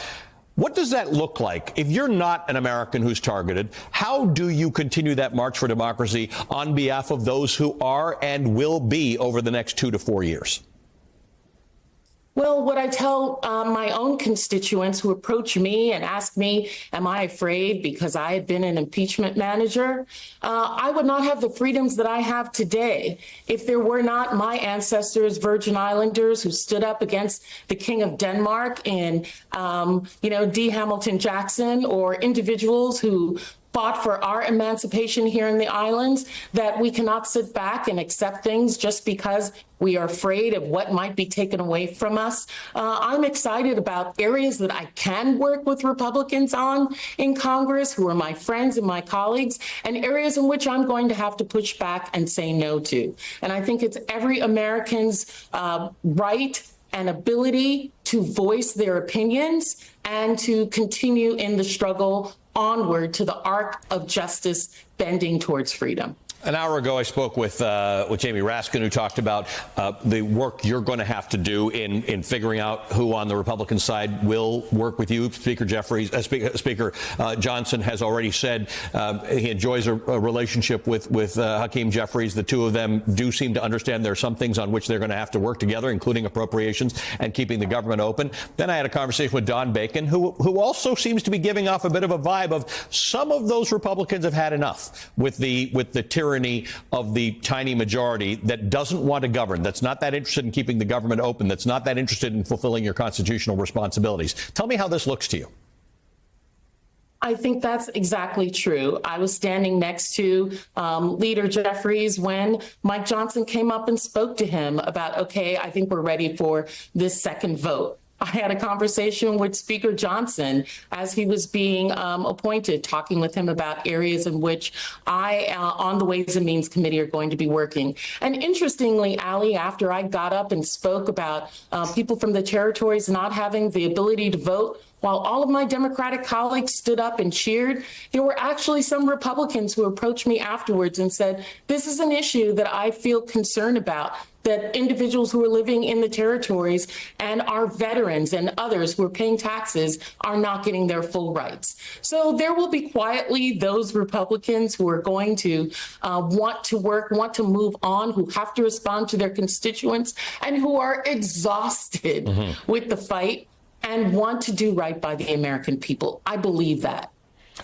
What does that look like? If you're not an American who's targeted, how do you continue that march for democracy on behalf of those who are and will be over the next 2 to 4 years? Well, what I tell my own constituents who approach me and ask me, am I afraid because I had been an impeachment manager? I would not have the freedoms that I have today if there were not my ancestors, Virgin Islanders, who stood up against the King of Denmark and, D. Hamilton Jackson, or individuals who fought for our emancipation here in the islands, that we cannot sit back and accept things just because we are afraid of what might be taken away from us. I'm excited about areas that I can work with Republicans on in Congress, who are my friends and my colleagues, and areas in which I'm going to have to push back and say no to. And I think it's every American's right and ability to voice their opinions and to continue in the struggle onward to the arc of justice bending towards freedom. An hour ago, I spoke with Jamie Raskin, who talked about the work you're going to have to do in figuring out who on the Republican side will work with you. Speaker Johnson has already said he enjoys a relationship with Hakeem Jeffries. The two of them do seem to understand there are some things on which they're going to have to work together, including appropriations and keeping the government open. Then I had a conversation with Don Bacon, who also seems to be giving off a bit of a vibe of some of those Republicans have had enough with the tyranny of the tiny majority that doesn't want to govern, that's not that interested in keeping the government open, that's not that interested in fulfilling your constitutional responsibilities. Tell me how this looks to you. I think that's exactly true. I was standing next to Leader Jeffries when Mike Johnson came up and spoke to him about, okay, I think we're ready for this second vote. I had a conversation with Speaker Johnson as he was being appointed, talking with him about areas in which I, on the Ways and Means Committee, are going to be working. And interestingly, Ali, after I got up and spoke about people from the territories not having the ability to vote, while all of my Democratic colleagues stood up and cheered, there were actually some Republicans who approached me afterwards and said, this is an issue that I feel concerned about, that individuals who are living in the territories and our veterans and others who are paying taxes are not getting their full rights. So there will be quietly those Republicans who are going to want to work, want to move on, who have to respond to their constituents, and who are exhausted with the fight and want to do right by the American people. I believe that.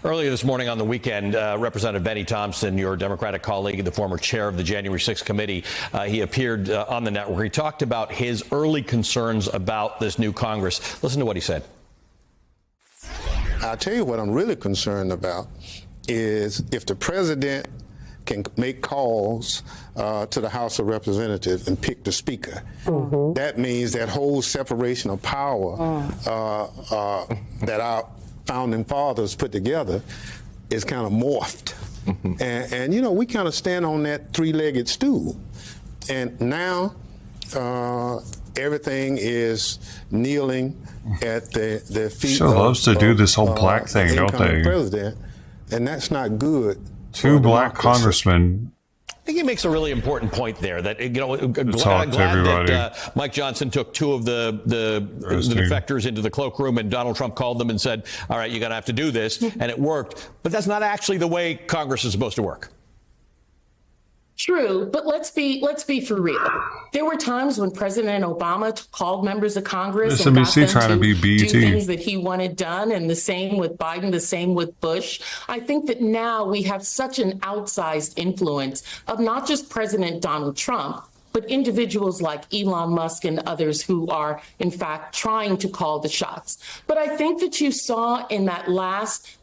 Earlier this morning on the weekend, Representative Benny Thompson, your Democratic colleague, the former chair of the January 6th committee, he appeared on the network. He talked about his early concerns about this new Congress. Listen to what he said. I'll tell you what I'm really concerned about is if the president can make calls to the House of Representatives and pick the speaker. That means that whole separation of power that our founding fathers put together is kind of morphed. And you know, we kind of stand on that three-legged stool. And now everything is kneeling at the feet Sure loves to do this whole black thing, don't they? President, and that's not good. Two black congressmen. I think he makes a really important point there that, you know, Talk to everybody. that Mike Johnson took two of the defectors into the cloakroom, and Donald Trump called them and said, all right, you're going to have to do this. And it worked. But that's not actually the way Congress is supposed to work. True, but let's be for real. There were times when President Obama called members of Congress and got them to do things that he wanted done, and the same with Biden, the same with Bush. I think that now we have such an outsized influence of not just President Donald Trump, but individuals like Elon Musk and others who are, in fact, trying to call the shots. But I think that you saw in that last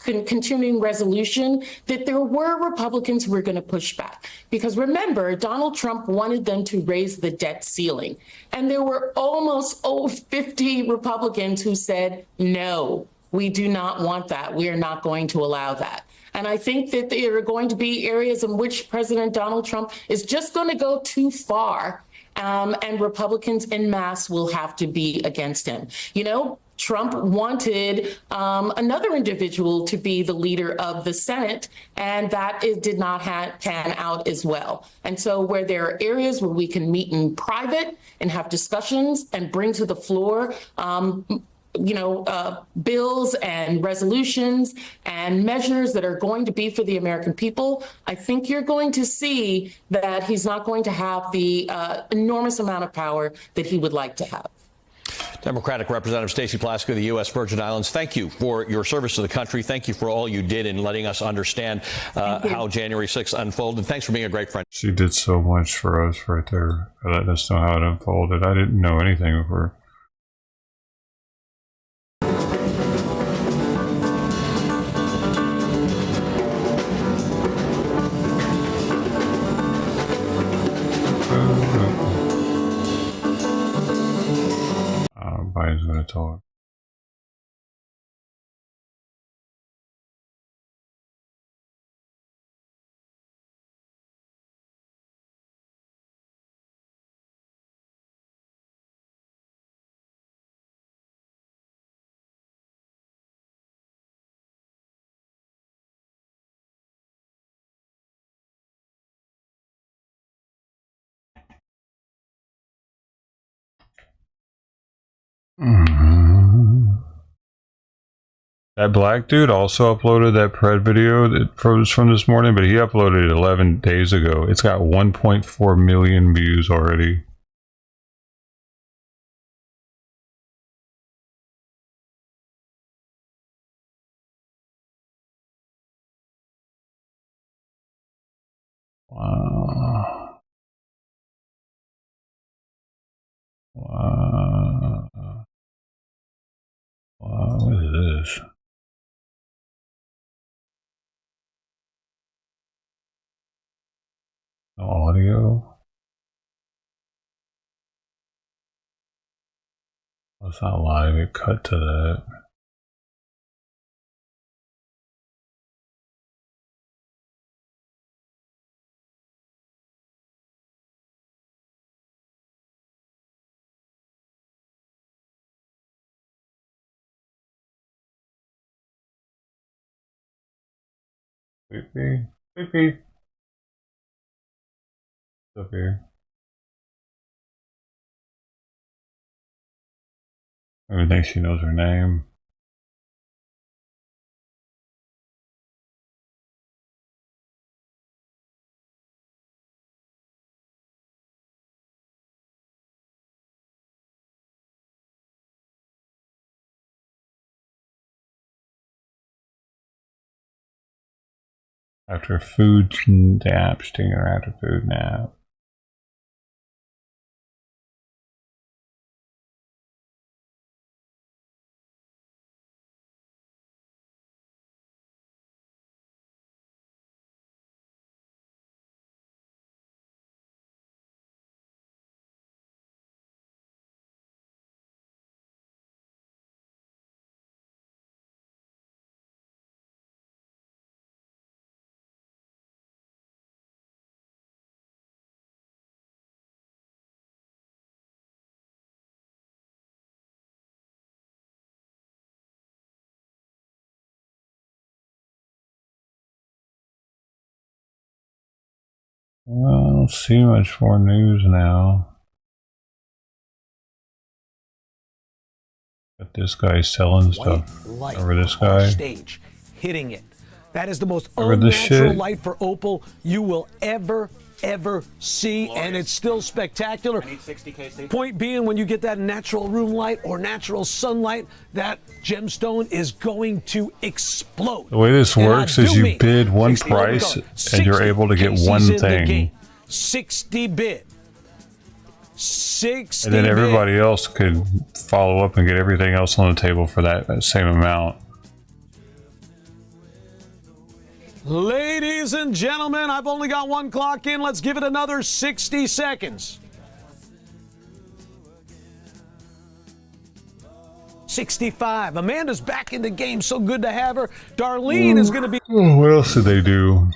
continuing resolution that there were Republicans who were going to push back. Because remember, Donald Trump wanted them to raise the debt ceiling. And there were almost 50 Republicans who said, no, we do not want that. We are not going to allow that. And I think that there are going to be areas in which President Donald Trump is just going to go too far, and Republicans en masse will have to be against him. You know, Trump wanted another individual to be the leader of the Senate, and that did not pan out as well. And so where there are areas where we can meet in private and have discussions and bring to the floor bills and resolutions and measures that are going to be for the American people, I think you're going to see that he's not going to have the enormous amount of power that he would like to have. Democratic Representative Stacey Plasko of the U.S. Virgin Islands, thank you for your service to the country. Thank you for all you did in letting us understand how January 6th unfolded. Thanks for being a great friend. She did so much for us right there. Let us know how it unfolded. I didn't know anything of her. Biden's going to talk. That black dude also uploaded that Pred video that froze from this morning, but he uploaded it 11 days ago. It's got 1.4 million views already. Wow. Wow. Wow, what is this? No audio? Oh, it's not live, it cut to that. Creepy. Creepy. Up here. I think she knows her name. After food nap, stinger after food nap. Well, I don't see much more news now. But this guy's selling stuff. Over this guy. Stage, hitting it. That is the most Over this unnatural shit. light for opal you will ever see, and it's still spectacular. I need 60 KC. Point being, when you get that natural room light or natural sunlight, that gemstone is going to explode. The way this works is you bid one 60, price and you're able to get KC's one in the thing. game. 60 bid. 60 And then bid. everybody else could follow up and get everything else on the table for that same amount. Ladies and gentlemen, I've only got one clock in. Let's give it another 60 seconds. 65. Amanda's back in the game. So good to have her. Darlene is going to be... Oh, what else did they do?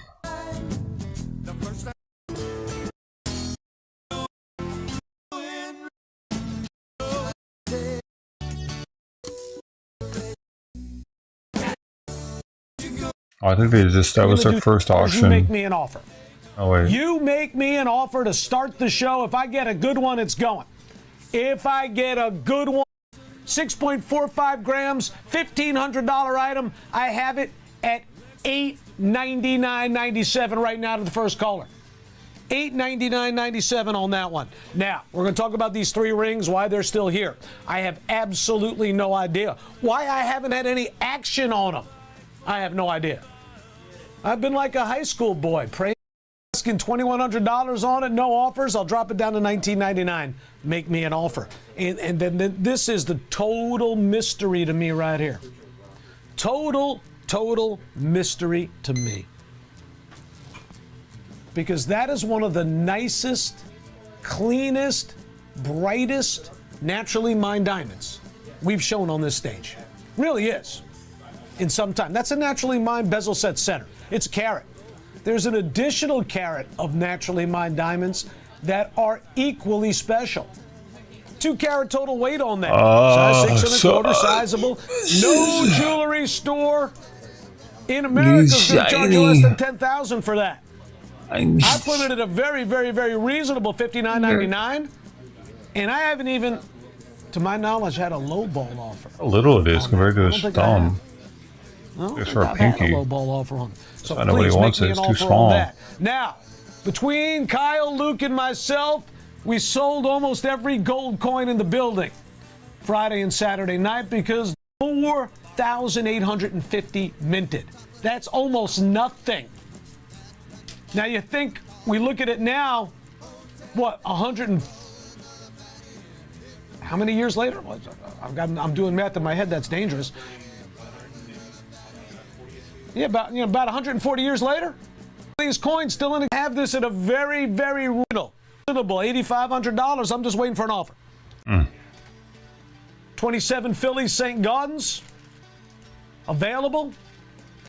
Oh, I think they just, that was their first auction. You make me an offer. Oh, wait. You make me an offer to start the show. If I get a good one, it's going. If I get a good one, 6.45 grams, $1,500 item. I have it at $899.97 right now to the first caller. $899.97 on that one. Now, we're going to talk about these 3 rings, why they're still here. I have absolutely no idea. Why I haven't had any action on them, I have no idea. I've been like a high school boy, asking $2,100 on it, no offers. I'll drop it down to $19.99. Make me an offer. And then this is the total mystery to me right here. Total mystery to me. Because that is one of the nicest, cleanest, brightest, naturally mined diamonds we've shown on this stage. Really is. In some time. That's a naturally mined bezel set center. It's a carat. There's an additional carat of naturally mined diamonds that are equally special. 2 carat total weight on that. Size 6 1/4, sizable. No jewelry store in America is going to charge you less than $10,000 for that. I put it at a very, very, very reasonable $59.99, and I haven't even, to my knowledge, had a lowball offer. How little it is compared to his thumb. No, It's for a I've had pinky. a lowball offer on it. So I know what he please wants. make me It's an too offer on small. that. Now, between Kyle, Luke, and myself, we sold almost every gold coin in the building Friday and Saturday night because 4,850 minted. That's almost nothing. Now you think, we look at it now, what, 100 and... How many years later? I'm doing math in my head, that's dangerous. Yeah, about 140 years later, these coins still in have this at a very, very reasonable $8,500. I'm just waiting for an offer. 27 Phillies St. Gaudens available,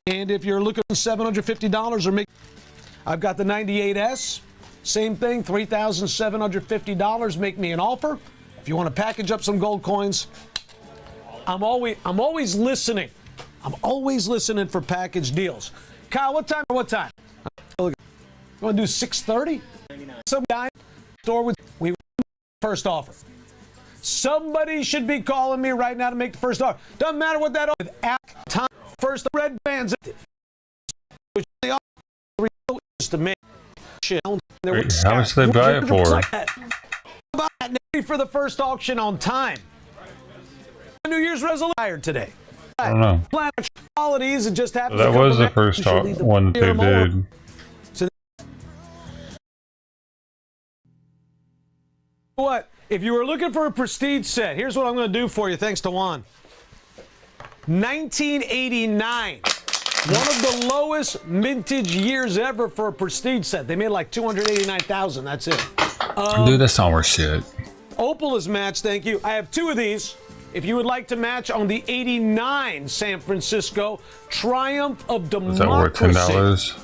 and if you're looking at $750 or make, I've got the 98S, same thing, $3,750. Make me an offer. If you want to package up some gold coins, I'm always listening. I'm always listening for package deals. Kyle, what time? You want to do 6:30? Some guy store with we first offer. Somebody should be calling me right now to make the first offer. Doesn't matter what that offer is. Time first, the red bands. Which the offer is to make shit. How much do they buy it for? For the first auction on time. New Year's resolution today. I don't know. Planet qualities, it just happens. That was the first one that they did. So what? If you were looking for a prestige set, here's what I'm going to do for you, thanks to Juan. 1989. One of the lowest mintage years ever for a prestige set. They made like 289,000. That's it. Dude, that's not worth shit. Opal is matched, thank you. I have 2 of these. If you would like to match on the 89 San Francisco Triumph of Democracy. Is that worth $10?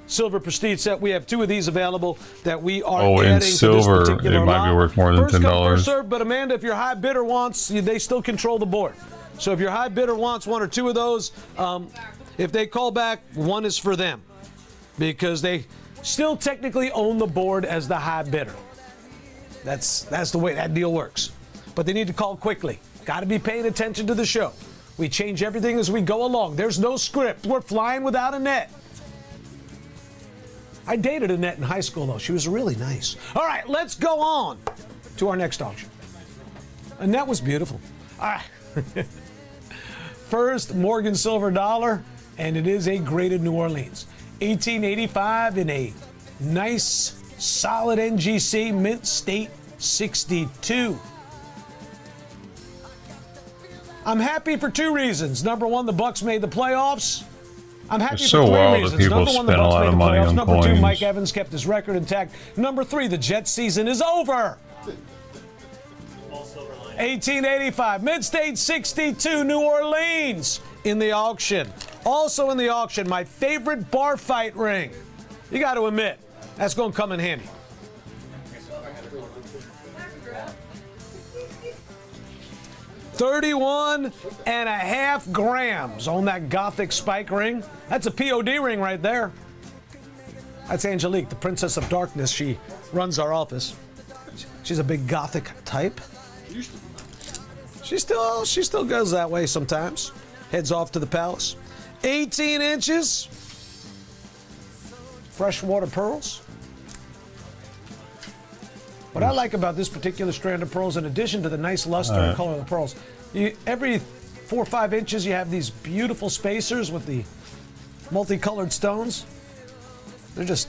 Silver prestige set. We have 2 of these available that we are Oh, adding in silver, to this particular it might be lot. worth more than First come, first $10. served, but Amanda, if your high bidder wants, they still control the board. So if your high bidder wants 1 or 2 of those, if they call back, 1 is for them because they still technically own the board as the high bidder. That's the way that deal works. But they need to call quickly. Got to be paying attention to the show. We change everything as we go along. There's no script. We're flying without a net. I dated Annette in high school, though. She was really nice. All right, let's go on to our next auction. Annette was beautiful. All right. First, Morgan silver dollar, and it is a graded New Orleans. 1885 in a nice, solid NGC, Mint State 62. I'm happy for 2 reasons. Number 1, the Bucks made the playoffs. I'm happy It's for so 3 wild that reasons. people Number 1, the spend a Bucks lot made of the money playoffs. on Number 2, coins. Mike Evans kept his record intact. Number 3, the Jets season is over. 1885, Mid-State 62, New Orleans in the auction. Also in the auction, my favorite bar fight ring. You got to admit, that's going to come in handy. $31.5 grams on that Gothic spike ring. That's a POD ring right there. That's Angelique, the Princess of Darkness. She runs our office. She's a big Gothic type. She still goes that way sometimes. Heads off to the palace. 18 inches. Freshwater pearls. What I like about this particular strand of pearls, in addition to the nice luster and color of the pearls, every 4 or 5 inches you have these beautiful spacers with the multicolored stones. They just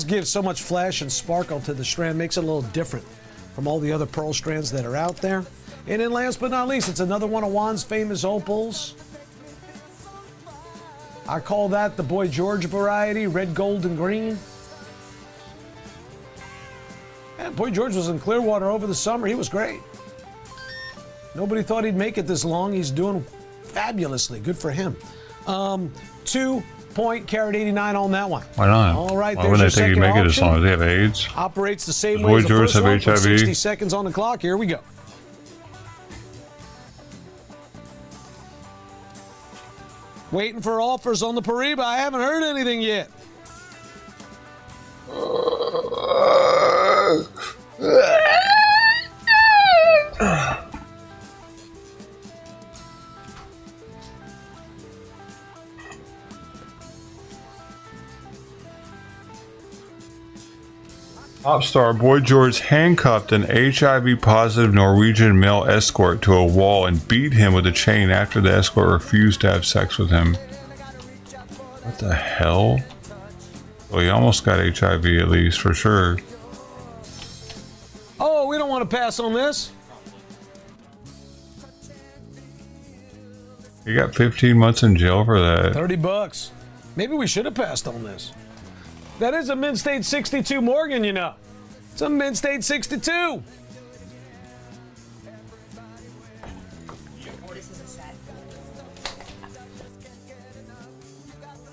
give so much flash and sparkle to the strand, makes it a little different from all the other pearl strands that are out there. And then last but not least, it's another one of Juan's famous opals. I call that the Boy George variety, red, gold, and green. And Boy George was in Clearwater over the summer. He was great. Nobody thought he'd make it this long. He's doing fabulously. Good for him. 2-point carat 89 on that one. Why not? All right, why would they think he'd make it as long as they have AIDS? Operates the same Does way Boy as the George first have one. Put HIV? 60 seconds on the clock. Here we go. Waiting for offers on the Pariba. I haven't heard anything yet. Pop star Boy George handcuffed an HIV-positive Norwegian male escort to a wall and beat him with a chain after the escort refused to have sex with him. What the hell? Well, he almost got HIV, at least, for sure. Oh, we don't want to pass on this. He got 15 months in jail for that. $30. Maybe we should have passed on this. That is a mid-state 62 Morgan, you know. It's a mid-state 62. I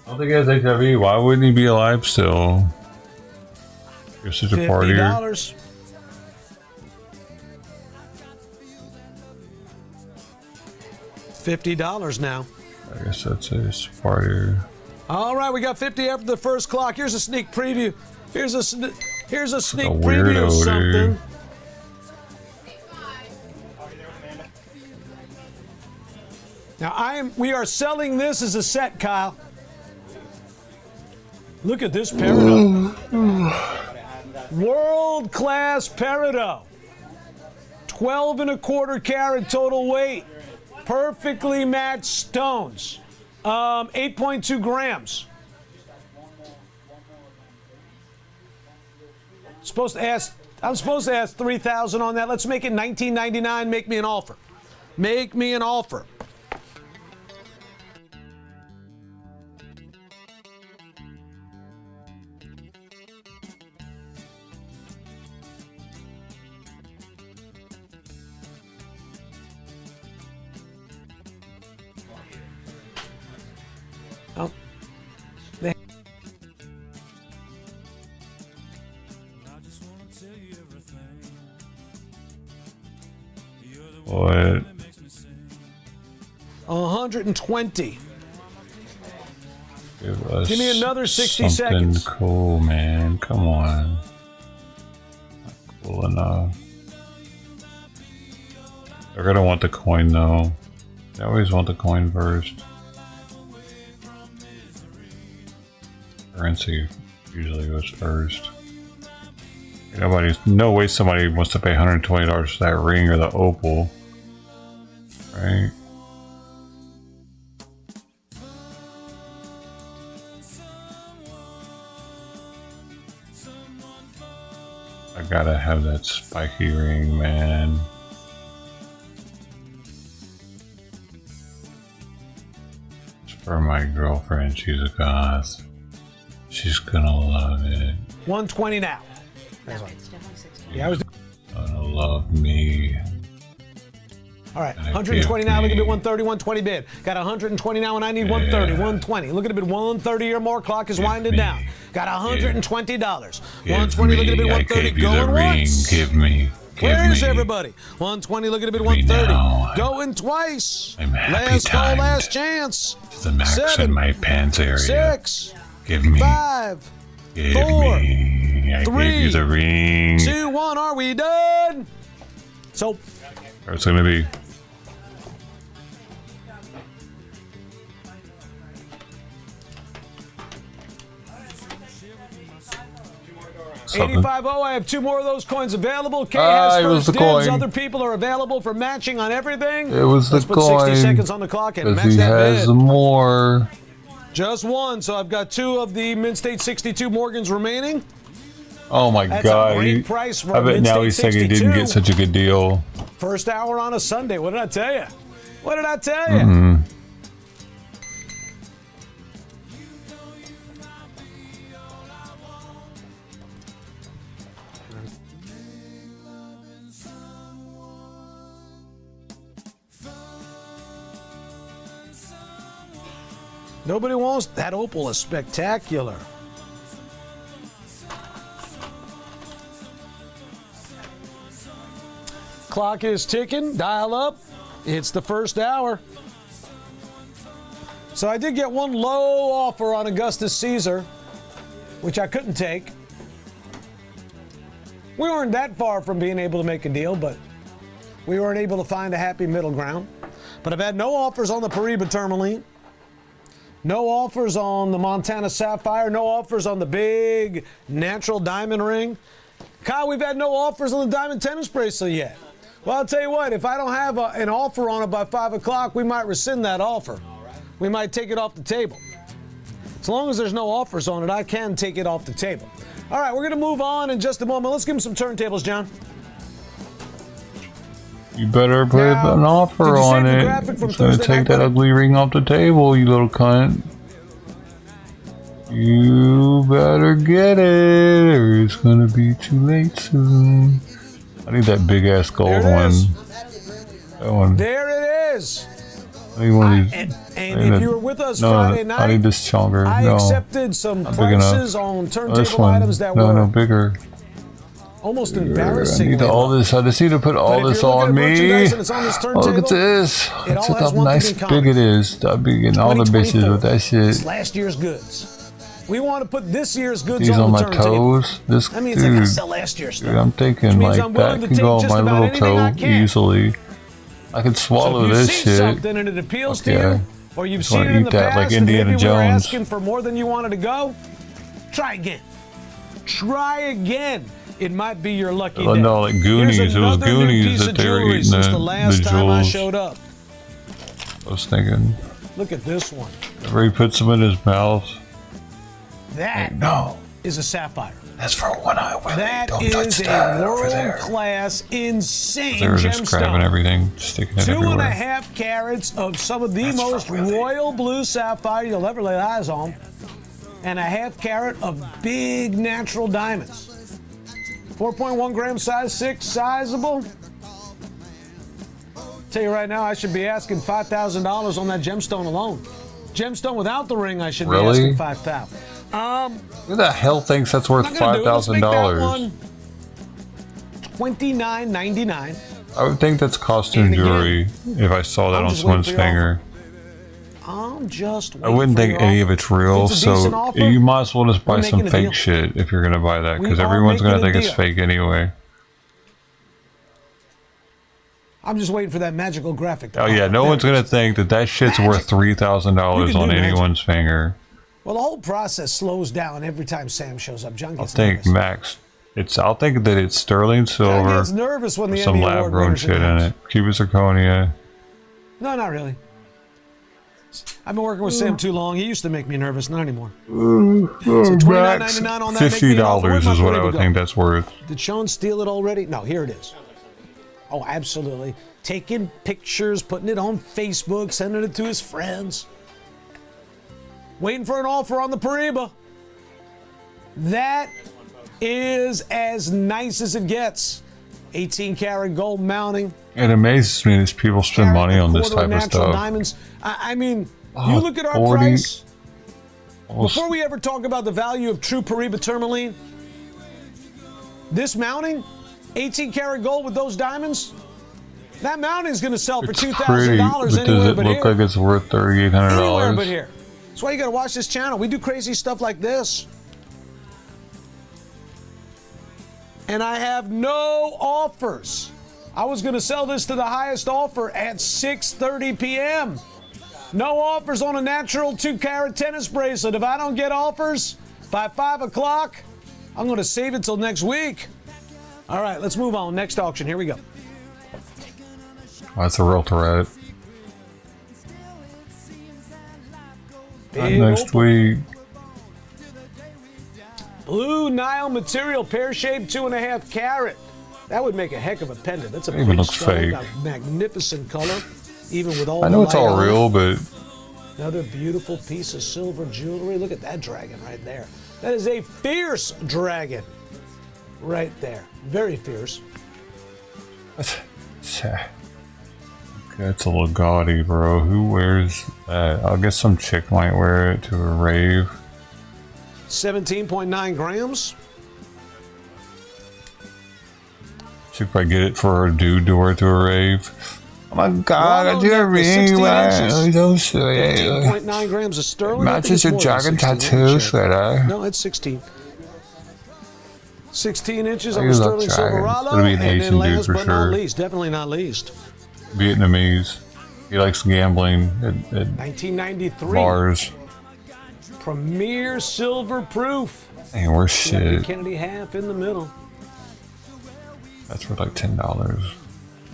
don't think he has HIV. Why wouldn't he be alive still? You're such a partier. $50. $50 now. I guess that's a partier. All right, we got 50 after the first clock. Here's a sneak preview. Here's a sneak weirdo, preview of something. dude. Now we are selling this as a set, Kyle. Look at this peridot. World-class peridot. 12 1/4 carat total weight. Perfectly matched stones. 8.2 grams. I'm supposed to ask $3,000 on that. Let's make it $19.99. Make me an offer. Make me an offer. Oh. What? 120. Give me another 60 something seconds. Cool, man. Come on. Not cool enough. They're gonna want the coin though. They always want the coin first. Currency usually goes first. No way somebody wants to pay $120 for that ring or the opal. Right? I gotta have that spiky ring, man. It's for my girlfriend. She's a goth. She's gonna love it. 120 now. Yeah, I was. Gonna love me. All right, 120 now. Look at bid 130, 120 bid. Got 120 now, and I need 130, 120. Look at a bid 130 or more. Clock is winding down. Got $120. 120. Look at a bid 130. Going once. Give me. Where is everybody? 120. Look at a bid 130. Going twice. I'm happy Last call, timed. last chance. To the max 7, in my pants area. 6. Give me. 5. Give 4. me. I 3. gave you the ring. 2, 1. Are we done? So. It's gonna be something. 85-0, I have 2 more of those coins available. Kay has it was first the dibs. coin. Other people are available for matching on everything. It was Let's the put 60 coin. seconds on the clock and match Because he that has bid. more. Just 1, so I've got 2 of the Mint State 62 Morgans remaining. Oh my That's God. a great price for I a bet Mint now State he's saying he 62. didn't get such a good deal. First hour on a Sunday. What did I tell you? What did I tell you? Mm-hmm. Nobody wants that opal is spectacular. Clock is ticking. Dial up. It's the first hour. So I did get one low offer on Augustus Caesar, which I couldn't take. We weren't that far from being able to make a deal, but we weren't able to find a happy middle ground. But I've had no offers on the Paribas Tourmaline. No offers on the Montana Sapphire. No offers on the big natural diamond ring. Kyle, we've had no offers on the diamond tennis bracelet yet. Well, I'll tell you what, if I don't have an offer on it by 5 o'clock, we might rescind that offer. We might take it off the table. As long as there's no offers on it, I can take it off the table. All right, we're going to move on in just a moment. Let's give him some turntables, John. You better put an offer on it. It's going to take that ugly ring off the table, you little cunt. You better get it, or it's going to be too late soon. I need that big ass gold one. That one. There it is. I need one of these. And if you were with us Friday night, I need this stronger. I No, accepted some not big enough. prices on This turntable one. items that No, were bigger. almost I embarrassing. need all this. I just need to put all this on me. And it's on this Oh, look at this. It all Look has how one nice thing in common. big it is. I'll be getting all the bitches with that It's shit. last year's goods. We want to put this year's goods These on on the my turntable. toes. This That means I can dude, sell last year's stuff. dude, I'm thinking means like I'm willing that to can go take on my just about little anything I toe can. easily. I can swallow So if you this see shit. something and it appeals to Okay. you, or you've Just wanna seen it in eat the that past, like and Indiana maybe we were Jones. asking for more than you wanted to go, try again. Try again. It might be your lucky Oh day. no, like Goonies. Here's It was another new Goonies piece that of they were jewelry eating since the the last time I jewels. showed up. I was thinking. Look at this one. Where he puts them in his mouth. That is a sapphire. That's for one eye. That Don't is touch a that over there. world-class, insane They were just grabbing gemstone. everything, sticking it everywhere. 2.5 carats of some of the most royal blue sapphire you'll ever lay eyes on, and a 1/2 carat of big natural diamonds. 4.1 gram size, 6 sizable. Tell you right now, I should be asking $5,000 on that gemstone alone. Gemstone without the ring, I should be Really? asking $5,000. Who the hell thinks that's worth I'm not gonna do it. Let's make that $5,000? one $29.99. I would think that's costume And again, jewelry if I saw that I'm on just waiting someone's for your finger. I'm just I wouldn't waiting think for your any offer. of it's real, If it's a decent so offer, you might as well just buy we're some making a fake deal. shit if you're gonna buy that, We because are everyone's gonna making a think it's deal. fake anyway. I'm just waiting for that magical graphic. Oh yeah, no one's gonna think that that shit's worth $3,000 You can on do magic. anyone's finger. Well, the whole process slows down every time Sam shows up. John I gets think nervous. max. I'll think that it's sterling John silver gets nervous when the with some Emmy lab Award grown winners shit in announce. it. Cuban zirconia. No, not really. I've been working with Sam too long. He used to make me nervous, not anymore. So $29.99 on that. Make me an offer. Where'd $50 my is what I Paribas would go? think that's worth. Did Sean steal it already? No, here it is. Oh, absolutely. Taking pictures, putting it on Facebook, sending it to his friends. Waiting for an offer on the Paribas. That is as nice as it gets. 18 karat gold mounting. It amazes me that people spend money on this Quarter type of natural stuff. diamonds. I mean, Oh, you look at our 40 price. almost- Before we ever talk about the value of true Paribas tourmaline, this mounting, 18 karat gold with those diamonds, that mounting is going to sell for It's $2,000 pretty, but does anywhere it but look here. like it's worth Anywhere $3,800? but here. That's why you got to watch this channel. We do crazy stuff like this. And I have no offers. I was going to sell this to the highest offer at 6:30 p.m. No offers on a natural 2 karat tennis bracelet. If I don't get offers by 5 o'clock, I'm going to save it till next week. All right, let's move on. Next auction. Here we go. Oh, that's a real threat. Big Next opal. week. Blue Nile material, pear-shaped, 2.5 carat. That would make a heck of a pendant. That's a Even big looks stone, fake. got magnificent color, even with all I the know it's light all on it. real, but Another beautiful piece of silver jewelry. Look at that dragon right there. That is a fierce dragon right there. Very fierce. it's a little gaudy, bro. Who wears that? I guess some chick might wear it to a rave. 17.9 grams. She probably get it for her dude to wear to a rave. Oh my god, I do a ring. 15.9 grams of sterling. I think Matches it's your more than dragon 16. tattoo sweater. No, it's 16. 16 inches I on a love sterling dragons. Silverado. It'll be an And then Asian dude last for but not sure. least, definitely not least, Vietnamese. He likes gambling at 1993. bars. Premier silver proof. Man, we're Lucky shit. Kennedy half in the middle. That's for like $10.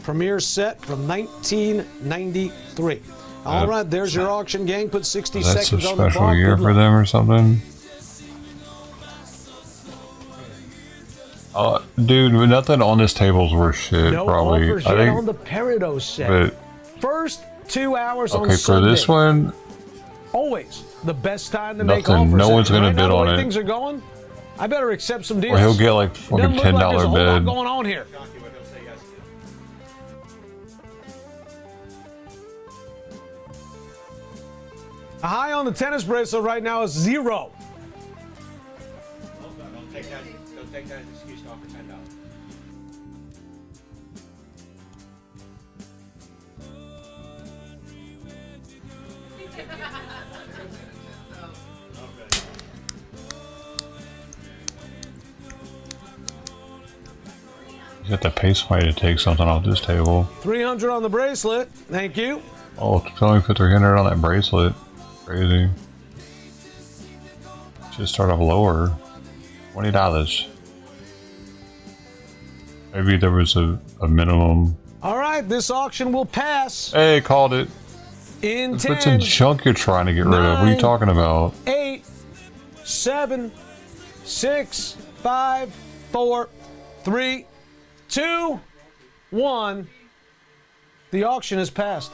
Premier set from 1993. All right, there's your auction, gang. Put 60 That's a seconds on the special clock. year Good for luck. them or something. Dude, nothing on this table's worth shit, No probably. offers I yet think, on the Peridot set. but First 2 hours on okay, for Sunday. this one, Always the best time to make nothing. offers. No one's gonna Right now, bid the on way it. things are going, I better accept some deals. or he'll get like Doesn't fucking look like there's a $10 whole lot bid. going on here. The high on the tennis bracelet right now is 0. Don't take that as an excuse to offer $10. You got the pace fight to take something off this table. 300 on the bracelet. Thank you. Oh, it's only put 300 on that bracelet. Crazy. Should start off lower. $20. Maybe there was a minimum. All right, this auction will pass Hey, called it. in What's in 10, junk you're trying to get rid of? What are you 9, talking about? 8, 7, 6, 5, 4, 3, 2, 1. The auction is passed.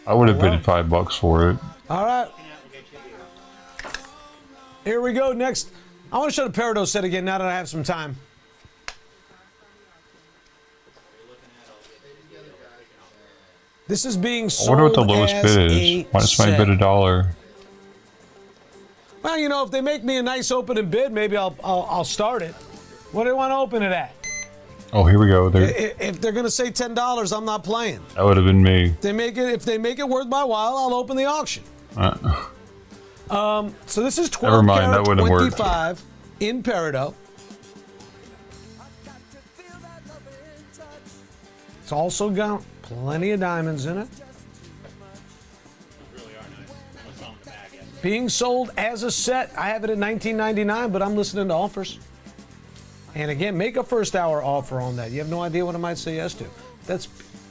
I would have bid $5 for it. All right. Here we go. Next, I want to show the Peridot set again now that I have some time. This is being I sold wonder what the lowest as bid a is. Why does somebody set. bid $1? Well, you know, if they make me a nice opening bid, maybe I'll start it. What do they want to open it at? Oh, here we go. If they're going to say $10, I'm not playing. That would have been me. If they make it worth my while, I'll open the auction. So this is 12 Never mind, karat that wouldn't work. 25 in Peridot. It's also got plenty of diamonds in it. Being sold as a set. I have it at $19.99, but I'm listening to offers. And again, make a first hour offer on that. You have no idea what I might say yes to. That's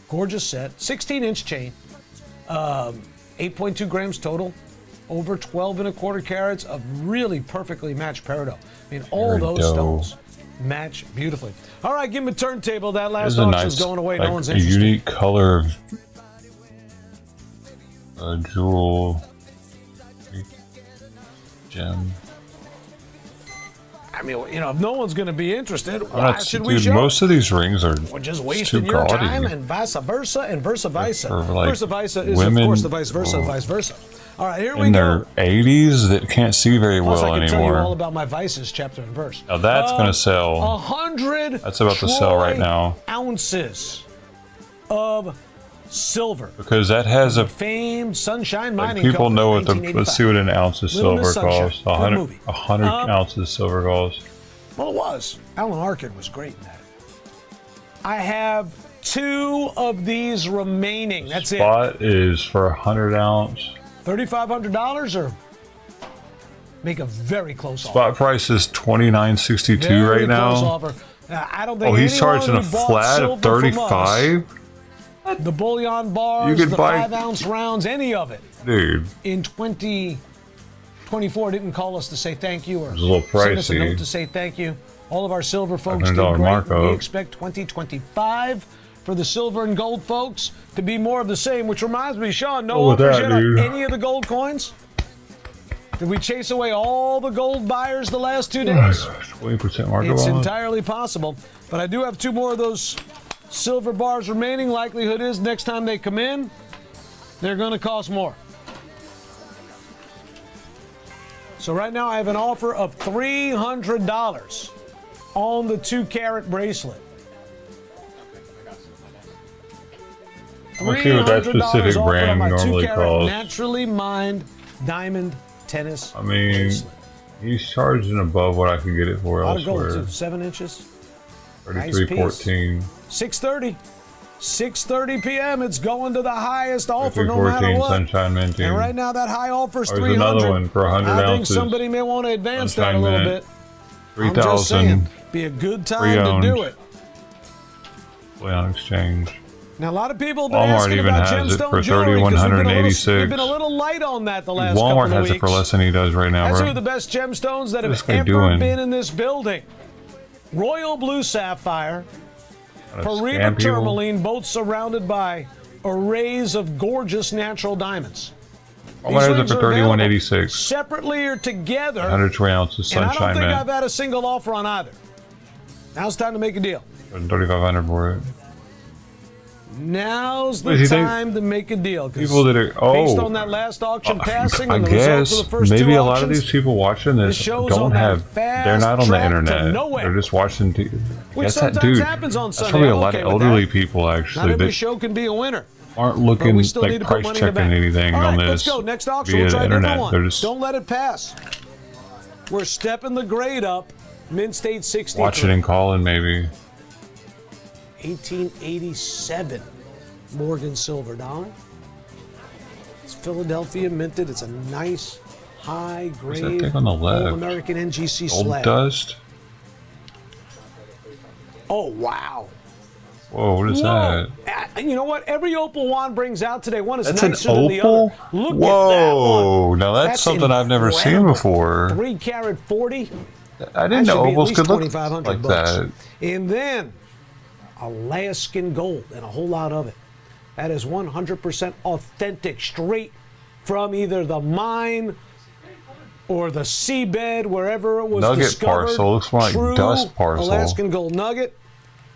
gorgeous set. 16-inch chain. 8.2 grams total. Over 12.25 carats of really perfectly matched Peridot. I mean, all those Peridot. stones match beautifully. All right, give me a turntable. That last There's a auction's nice, going away. like, No one's a interested. unique color of jewel gem. I mean, you know, if no one's going to be interested, I'm why not, should we dude, show? most of these rings are We're just too wasting your gaudy. time, and vice versa, and versa versa. For, like, Versa versa is, women, of course, the vice versa, oh, vice versa. All right, here we in go. their 80s that can't see very Plus, well I can tell you all anymore. about my vices, chapter and verse. Now that's going to sell. 100. That's about to sell right now. Ounces of silver. Because that has a. Famed Sunshine Like Mining people Company, know what the. 1985. Let's see what an ounce of Little Miss silver Sunshine. costs. Good movie. 100 ounces silver costs. Well, it was. Alan Arkin was great in that. I have 2 of these remaining. That's it. Spot is for 100 ounce. $3,500 or make a very close offer. Spot price is $29.62 Very right now. close offer. I don't think He's anyone charging a who bought flat of silver from us, $35. the bullion bars, You could the buy- 5-ounce rounds, any of it. Dude, In 2024 didn't call us to say thank you or it's a little send us a pricey. note to say thank you. All of our silver folks did $500 great. markup. We expect 2025 for the silver and gold folks to be more of the same, which reminds me, Sean, no What was offers that, yet on dude? any of the gold coins? Did we chase away all the gold buyers the last 2 days? 20% markup It's on it. entirely possible. But I do have 2 more of those silver bars remaining. Likelihood is next time they come in, they're going to cost more. So right now I have an offer of $300 on the 2-carat bracelet. Let's see what that specific offered brand on my normally 2-carat costs. naturally mined diamond tennis. I mean, he's charging above what I could get it for A lot of gold elsewhere. too. 7 inches. 33.14. 6:30. 6:30 p.m. It's going to the highest offer no 33.14 matter what. Sunshine Minting. And right now that high offer is There's 300. another one for 100 I think ounces. somebody may want to advance that a Sunshine little Mint. bit. I'm just saying, 3,000 be a good time to pre-owned. do it. Play on exchange. Now a lot of people have been Walmart asking even about has it gemstone for jewelry because we've $3,186. been a little light on that the last couple Walmart of has weeks. it for less than he does right now, That's two bro. of the best gemstones that What's have this guy ever doing? been in this building. Royal blue sapphire, Gotta Pariba scam people. tourmaline, both surrounded by arrays of gorgeous natural diamonds. Walmart has it rings for are available $31.86. separately or together. 120 ounces And I don't Sunshine think Mint. I've had a single offer on either. Now it's time to make a deal. $3,500 for it. Now's What the do you think? time to make a deal. 'Cause People that are based on that last auction passing I and the results guess of the first maybe 2 a lot of auctions, these people watching this show's don't on that have. They're not on the fast track to internet. nowhere. They're just watching. Which Yes, that sometimes dude. happens on That's Sunday. probably a I'm lot okay of with elderly that. people Not actually every that show can be a winner. aren't But looking we still need like to put price money in the checking bank. anything All on right, this let's go. Next auction. via We'll try the a different internet. one. They're just Don't let it pass. We're stepping the grade up. Mint State 63. watching and calling maybe. 1887 Morgan silver dollar. It's Philadelphia minted. It's a nice high What's that grade thing on the left? All-American NGC Gold slab. dust. Oh wow. Whoa, what is that? And you know what? Every opal Juan brings out today, one is That's an nicer than the other. opal? Look Whoa, at that one. now that's something I've never seen incredible. before. 3 carat 40. I didn't That know should be at opals least could look 2,500 like bucks. that. And then Alaskan gold and a whole lot of it. That is 100% authentic, straight from either the mine or the seabed, wherever it was Nugget discovered. parcel. Looks more like True dust parcel. Alaskan gold nugget.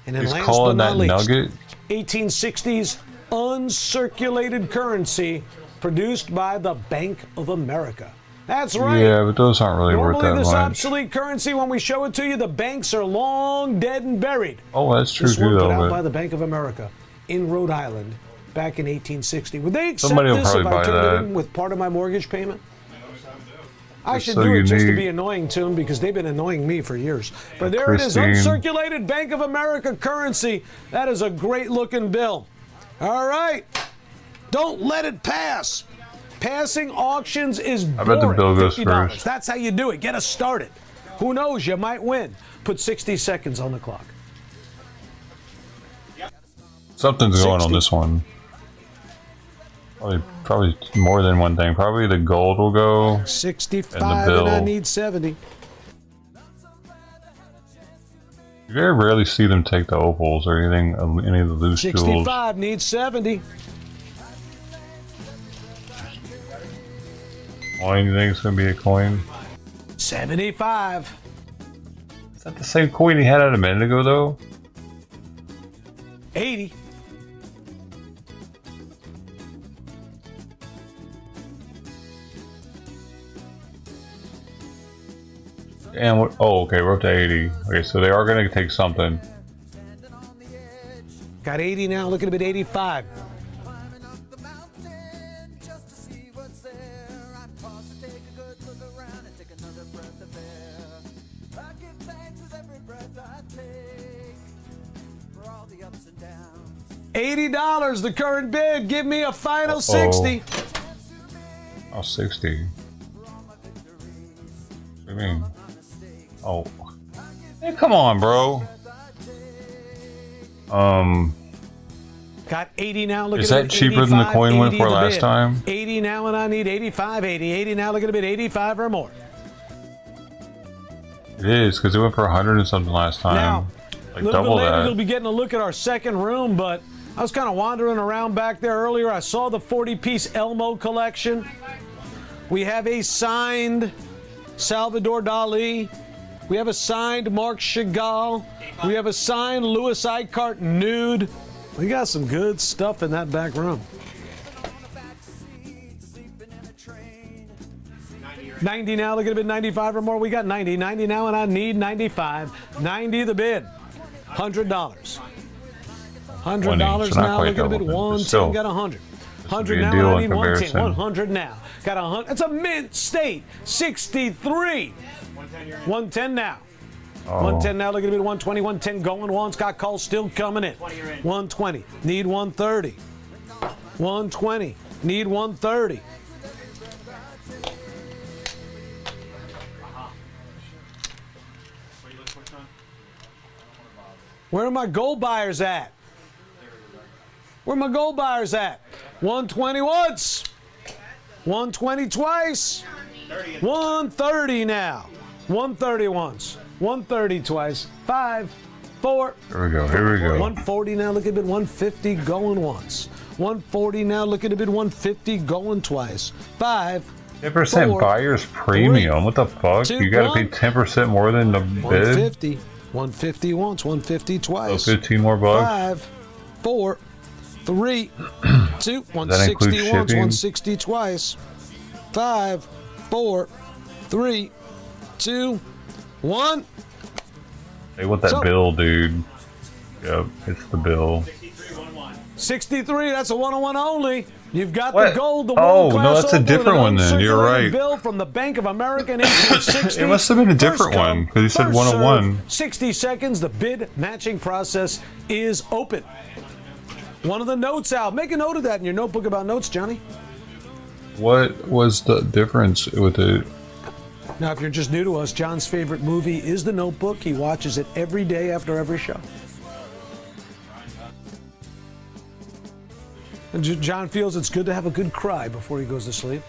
And then He's last calling but that not least, nugget? 1860s uncirculated currency produced by the Bank of America. That's right. Yeah, but those aren't really worth Normally, that this much. obsolete currency, when we show it to you, the banks are long dead and buried. Oh, that's true This one too, put though. out But by the Bank of America in Rhode Island back in 1860. Would they accept Somebody will this if probably I buy turned that. it in with part of my mortgage payment? I Just should so do it just to unique. be annoying to them because they've been annoying me for years. But there it is, Christine. uncirculated Bank of America currency. That is a great looking bill. All right. Don't let it pass. Passing auctions is boring. I bet the bill goes $50. first. That's how you do it. Get us started. Who knows? You might win. Put 60 seconds on the clock. something's going 60. on this one. Probably more than one thing. Probably the gold will go. 65 And the bill. and I need 70. You very rarely see them take the opals or anything, any of the loose jewels. 65 needs 70. Coin, you think it's gonna be a coin? 75. Is that the same coin he had a minute ago, though? 80. And what? Oh, okay, we're up to 80. Okay, so they are gonna take something. Got 80 now. Looking a bit 85. $80, the current bid. Give me a final 60. Oh, 60. do you mean? Oh. Hey, come on, bro. Got 80 now. Look Is at that cheaper than the coin went for last time? 80 now, and I need 85, 80. 80 now, look at a bid, 85 or more. It is, because it went for 100 and something last time. Now, like a little double bit later, that. you'll be getting a look at our second room, but I was kind of wandering around back there earlier. I saw the 40-piece Elmo collection. We have a signed Salvador Dali. We have a signed Marc Chagall. We have a signed Louis Eichhardt nude. We got some good stuff in that back room. 90 now, look at a bid, 95 or more. We got 90. 90 now, and I need 95. 90 the bid. $100. $100 now, look at a bid, 110, got 100. 100 now, and I need 110. 100 now. Got 100. It's a mint state. 63. 110 now. 110 now, look at a bid, 120. 110 going once. Got calls still coming in. 120. Need 130. 120. Need 130. Where are my gold buyers at? Where are my gold buyers at? 120 once. 120 twice. 130 now. 130 once. 130 twice. 5, 4. Here we go. Here we go. 140 now. Look at a bid. 150 going once. 140 now. Look at a bid. 150 going twice. 5. 10% buyer's premium. What the fuck? 2, You gotta 1. pay 10% more than the bid? 150. 150 once. 150 twice. So 15 more bucks. 5, 4, 3, 2. Does that 160 include once. shipping? 160 twice. 5, 4, 3, 2, 1. Hey, what that So- bill, dude? Yep, it's the bill. 63, that's a 101 only. You've got What? the gold, the Oh, world-class no, that's a opal, different and an one then. You're uncirculated right. bill from the Bank of America in 1860. It must have been a different First come, one, because you said first 101. served. 60 seconds, the bid matching process is open. One of the notes out. Make a note of that in your notebook about notes, Johnny. What was the difference with it? Now, if you're just new to us, John's favorite movie is The Notebook. He watches it every day after every show. And John feels it's good to have a good cry before he goes to sleep.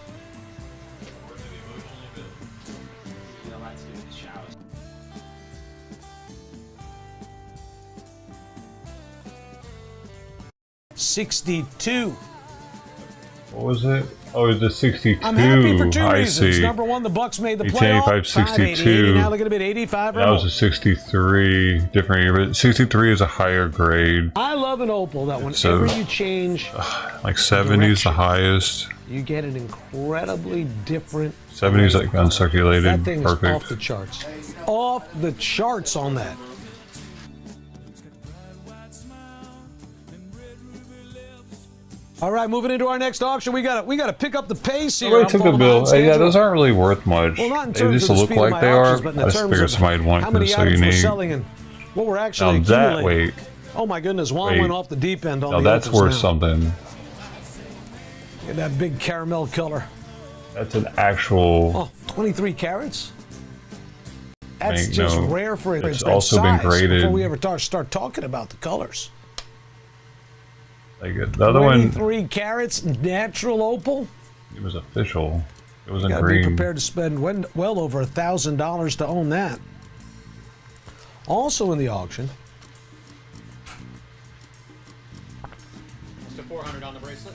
$62. What was it? Oh, it's a 62. I'm happy for two I reasons. see. Number one, the Bucks made the 1885, playoff. 62. Now look at a bit 85 or That was more. a 63. Different year, but 63 is a higher grade. I love an opal that So- whenever you change, Like 70 is the highest. you get an incredibly different. 70 is like That uncirculated. thing is off Perfect. the charts. Off the charts on that. All right, moving into our next auction, we got to pick up the pace here. Somebody I'm took the falling bill. behind Yeah, schedule. those aren't really worth much. Well, not in They terms just of the look speed of like my they auctions, are. but in I just terms figured of somebody'd want how many this so items we're unique. selling and what we're actually Now that, accumulating. wait. Oh my goodness, Juan Wait. went off the deep end on Now the that's opals worth now. something. Look at that big caramel color. That's an actual. Oh, 23 carats? That's Ain't just no- rare for it. it's That also been size graded. Before we ever start talking about the colors. Like the other one, 23 carats, natural opal. it was official. It wasn't Got to be green. prepared to spend well over $1,000 to own that. Also in the auction, To 400 on the bracelet.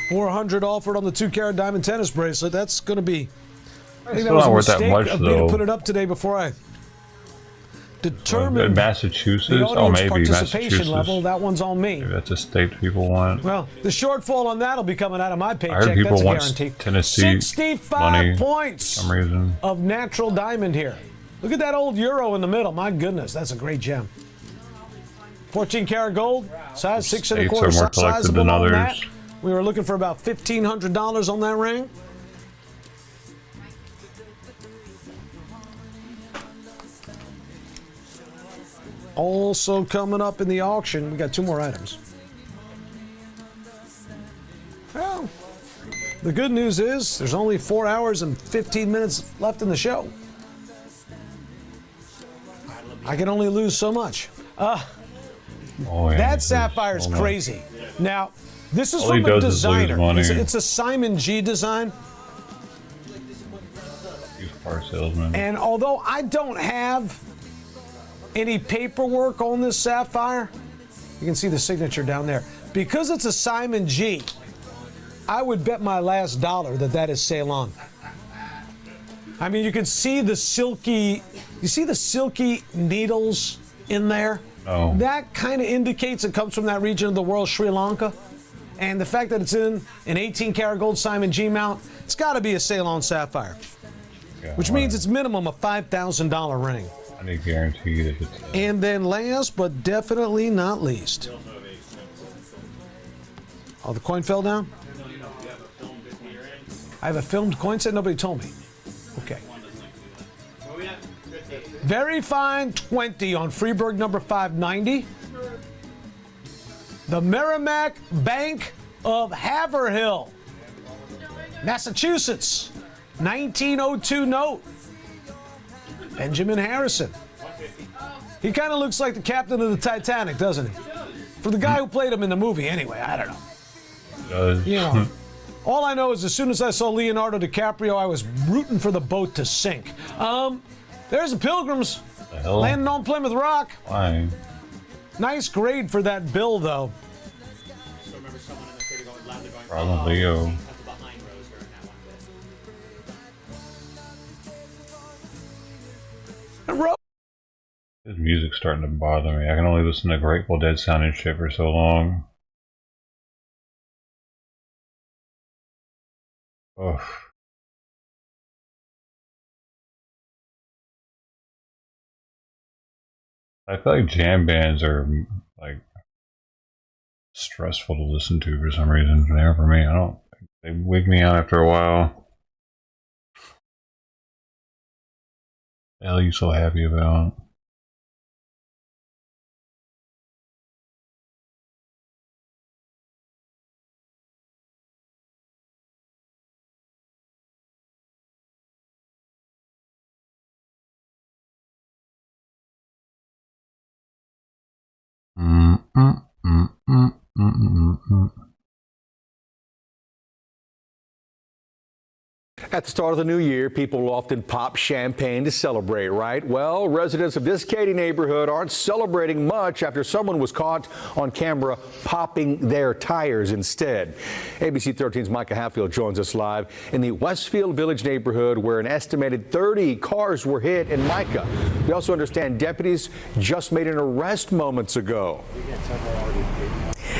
400 offered on the 2-carat diamond tennis bracelet. That's going to be. I think It's that was not a worth that mistake much, of me to though. put it up today before I In determined Massachusetts? the Oh, audience maybe participation Massachusetts. level. That one's on me. Maybe that's a state people want. Well, the shortfall on that will be coming out of my I paycheck. heard people That's a want guarantee. Tennessee 65 money points for some reason. of natural diamond here. Look at that old euro in the middle. My goodness, that's a great gem. 14 karat gold, size 6 States are 1/4, more collected sizable than on that. others. We were looking for about $1,500 on that ring. Also coming up in the auction, we got 2 more items. Well, the good news is there's only 4 hours and 15 minutes left in the show. I can only lose so much. Oh, yeah, That sapphire is crazy. Now, this is All he from a does is lose designer. money. It's a Simon G design. Used car salesman. And although I don't have any paperwork on this sapphire, you can see the signature down there. Because it's a Simon G, I would bet my last dollar that that is Ceylon. I mean, you can see the silky, you see the silky needles in there? Oh. That kind of indicates it comes from that region of the world, Sri Lanka. And the fact that it's in an 18-karat gold Simon G mount, it's got to be a Ceylon sapphire. Yeah, Which means it's minimum a $5,000 ring. I need to guarantee that it's... And then last but definitely not least. Oh, the coin fell down? I have a filmed coin set? Nobody told me. Okay. Very fine 20 on Freeburg number 590. The Merrimack Bank of Haverhill, Massachusetts. 1902 note. Benjamin Harrison. He kind of looks like the captain of the Titanic, doesn't he? For the guy who played him in the movie, anyway. I don't know. You know, all I know is as soon as I saw Leonardo DiCaprio, I was rooting for the boat to sink. There's the Pilgrims landing on Plymouth Rock. Why? Nice grade for that bill, though. Probably Leo. This music's starting to bother me. I can only listen to Grateful Dead sounding shit for so long. Ugh. I feel like jam bands are like stressful to listen to for some reason. They are for me. I don't. They wig me out after a while. What the hell are you so happy about? At the start of the new year, people will often pop champagne to celebrate, right? Well, residents of this Katy neighborhood aren't celebrating much after someone was caught on camera popping their tires instead. ABC 13's Micah Hatfield joins us live in the Westfield Village neighborhood where an estimated 30 cars were hit. And Micah, we also understand deputies just made an arrest moments ago.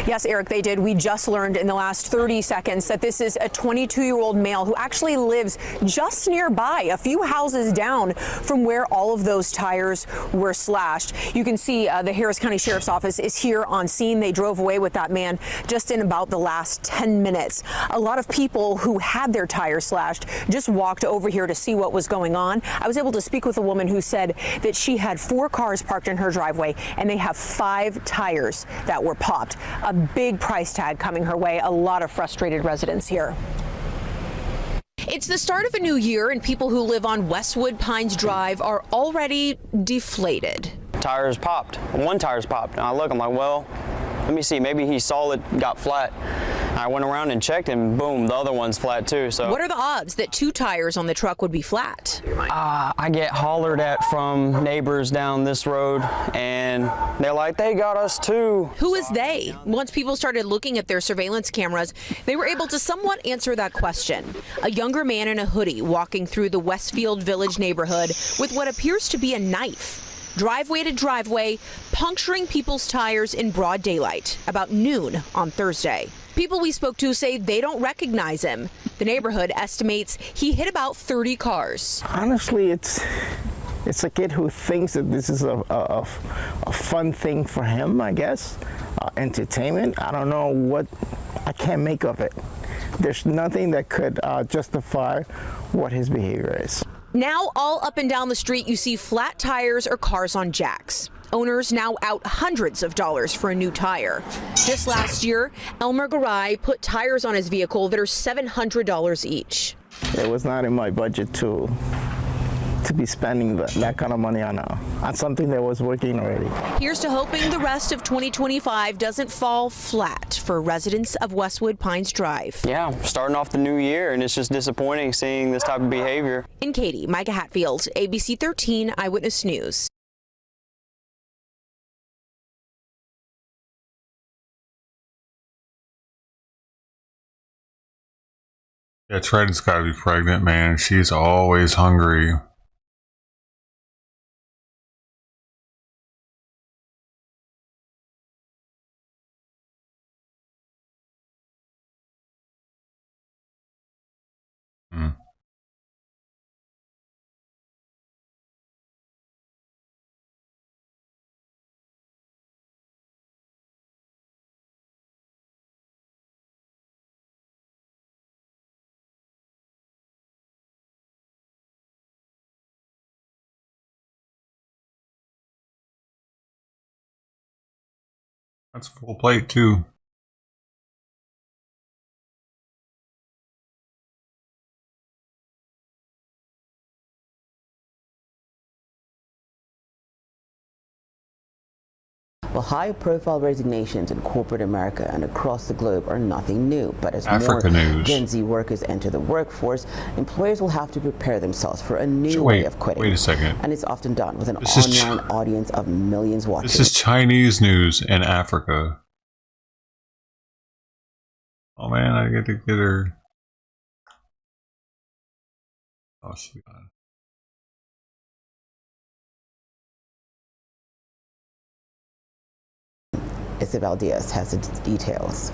Yes, Eric, they did. We just learned in the last 30 seconds that this is a 22-year-old male who actually lives just nearby, a few houses down from where all of those tires were slashed. You can see the Harris County Sheriff's Office is here on scene. They drove away with that man just in about the last 10 minutes. A lot of people who had their tires slashed just walked over here to see what was going on. I was able to speak with a woman who said that she had 4 cars parked in her driveway and they have 5 tires that were popped. A big price tag coming her way. A lot of frustrated residents here. It's the start of a new year, and people who live on Westwood Pines Drive are already deflated. Tires popped. One tire's popped. And I look, I'm like, well, let me see. Maybe he saw it got flat. I went around and checked, and boom, the other one's flat too. So what are the odds that 2 tires on the truck would be flat? I get hollered at from neighbors down this road, and they're like, they got us too. Who is they? Once people started looking at their surveillance cameras, they were able to somewhat answer that question. A younger man in a hoodie walking through the Westfield Village neighborhood with what appears to be a knife. Driveway to driveway, puncturing people's tires in broad daylight, about noon on Thursday. People we spoke to say they don't recognize him. The neighborhood estimates he hit about 30 cars. Honestly, it's a kid who thinks that this is a fun thing for him, I guess. Entertainment. I don't know what I can't make of it. There's nothing that could justify what his behavior is. Now all up and down the street you see flat tires or cars on jacks. Owners now out hundreds of dollars for a new tire. Just last year, Elmer Garay put tires on his vehicle that are $700 each. It was not in my budget to be spending that kind of money on a on something that was working already. Here's to hoping the rest of 2025 doesn't fall flat for residents of Westwood Pines Drive. Yeah, starting off the new year, and it's just disappointing seeing this type of behavior. In Katy, Micah Hatfield, ABC 13 Eyewitness News. Yeah, Trident's got to be pregnant, man. She's always hungry. That's a full plate, too. Well, high-profile resignations in corporate America and across the globe are nothing new. But as Africa more news. Gen Z workers enter the workforce, employers will have to prepare themselves for a new way of quitting. Wait a second. And it's often done with an This is online audience of millions watching. This is Chinese news in Africa. Oh man, I get to get her. Oh, she got it. Isabel Diaz has the details.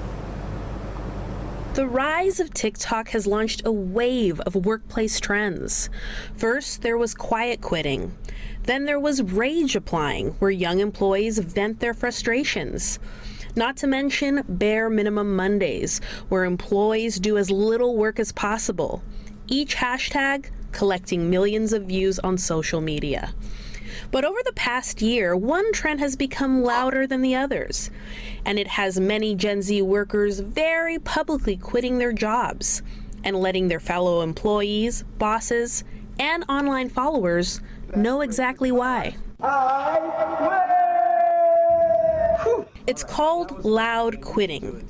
The rise of TikTok has launched a wave of workplace trends. First, there was quiet quitting. Then there was rage applying, where young employees vent their frustrations. Not to mention bare minimum Mondays, where employees do as little work as possible. Each hashtag collecting millions of views on social media. But over the past year, one trend has become louder than the others, and it has many Gen Z workers very publicly quitting their jobs and letting their fellow employees, bosses, and online followers know exactly why. It's called loud quitting,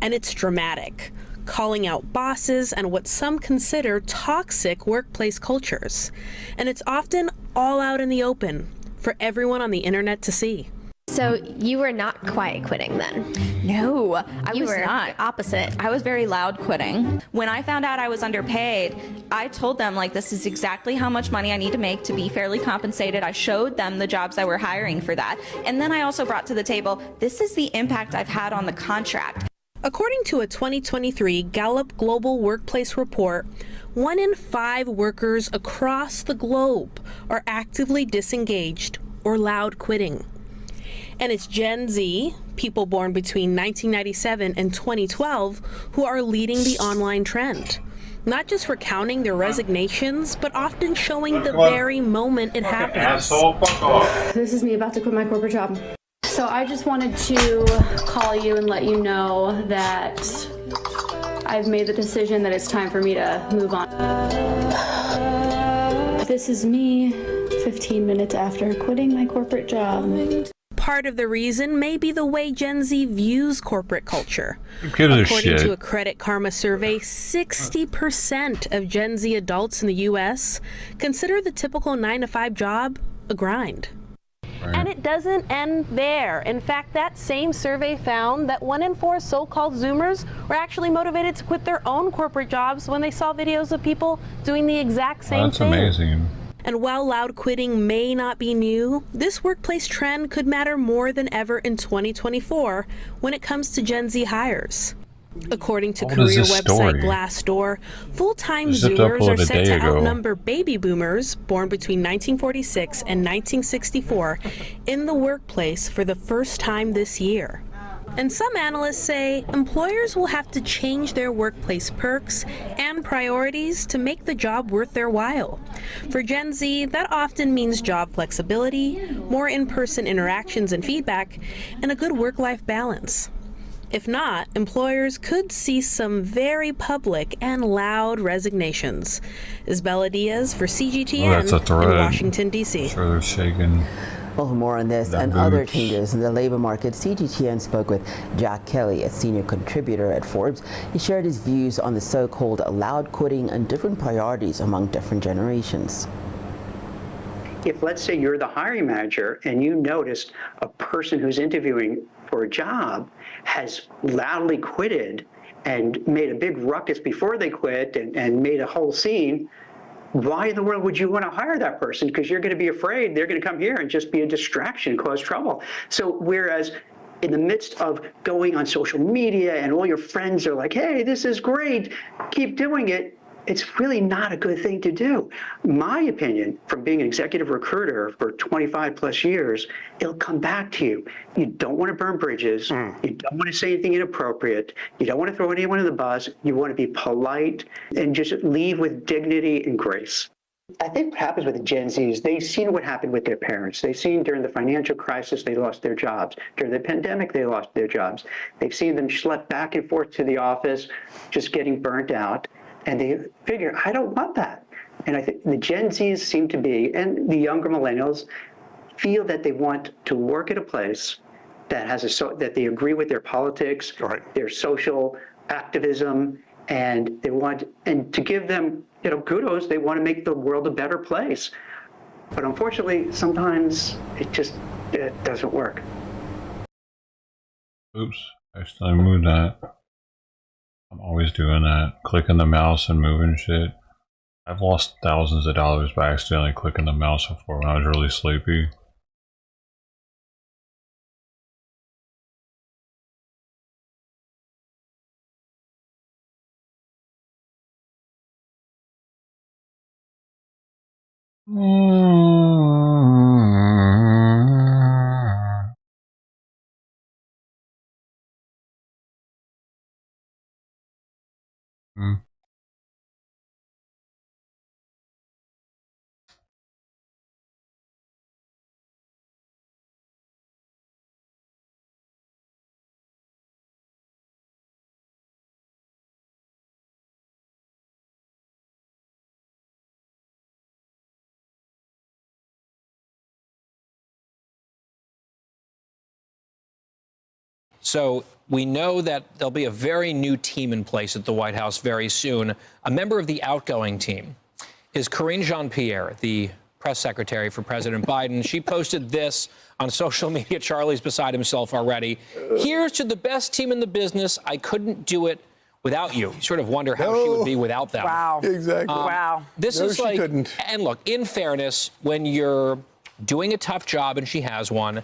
and it's dramatic, calling out bosses and what some consider toxic workplace cultures. And it's often all out in the open for everyone on the internet to see. So you were not quiet quitting then? No, I was not. Opposite. I was very loud quitting. When I found out I was underpaid, I told them, like, this is exactly how much money I need to make to be fairly compensated. I showed them the jobs that were hiring for that. And then I also brought to the table, this is the impact I've had on the contract. According to a 2023 Gallup Global Workplace Report, 1 in 5 workers across the globe are actively disengaged or loud quitting. And it's Gen Z, people born between 1997 and 2012, who are leading the online trend. Not just recounting their resignations, but often showing the very moment it happens. This is me about to quit my corporate job. So I just wanted to call you and let you know that I've made the decision that it's time for me to move on. This is me 15 minutes after quitting my corporate job. Part of the reason may be the way Gen Z views corporate culture. According to a Credit Karma survey, 60% of Gen Z adults in the U.S. consider the typical 9-to-5 job a grind. And it doesn't end there. In fact, that same survey found that 1 in 4 so-called Zoomers were actually motivated to quit their own corporate jobs when they saw videos of people doing the exact same thing. That's amazing. And while loud quitting may not be new, this workplace trend could matter more than ever in 2024 when it comes to Gen Z hires. According to career website Glassdoor, full-time Zoomers are set to outnumber baby boomers born between 1946 and 1964 in the workplace for the first time this year. And some analysts say employers will have to change their workplace perks and priorities to make the job worth their while. For Gen Z, that often means job flexibility, more in-person interactions and feedback, and a good work-life balance. If not, employers could see some very public and loud resignations. Isabella Diaz for CGTN that's a threat. in Washington, D.C. Sure, they're shaking. Well, for more on this and other changes in the labor market, CGTN spoke with Jack Kelly, a senior contributor at Forbes. He shared his views on the so-called loud quitting and different priorities among different generations. If, let's say, you're the hiring manager and you noticed a person who's interviewing for a job has loudly quitted and made a big ruckus before they quit and made a whole scene, why in the world would you want to hire that person? Because you're going to be afraid they're going to come here and just be a distraction, cause trouble. So whereas in the midst of going on social media and all your friends are like, hey, this is great, keep doing it, it's really not a good thing to do. My opinion, from being an executive recruiter for 25 plus years, it'll come back to you. You don't want to burn bridges. You don't want to say anything inappropriate. You don't want to throw anyone in the bus. You want to be polite and just leave with dignity and grace. I think what happens with the Gen Zs, they've seen what happened with their parents. They've seen during the financial crisis, they lost their jobs. During the pandemic, they lost their jobs. They've seen them schlep back and forth to the office, just getting burnt out. And they figure, I don't want that. And I think the Gen Zs seem to be, and the younger millennials, feel that they want to work at a place that has that they agree with their politics, their social activism, and they want, and to give them, kudos, they want to make the world a better place. But unfortunately, sometimes it doesn't work. Oops, I accidentally moved that. I'm always doing that, clicking the mouse and moving shit. I've lost thousands of dollars by accidentally clicking the mouse before when I was really sleepy. So we know that there'll be a very new team in place at the White House very soon. A member of the outgoing team is Karine Jean-Pierre, the press secretary for President Biden. She posted this on social media. Charlie's beside himself already. Here's to the best team in the business. I couldn't do it without you. You sort of wonder how she would be without them. Wow. Exactly. Wow. This is like, and look, in fairness, when you're doing a tough job, and she has one,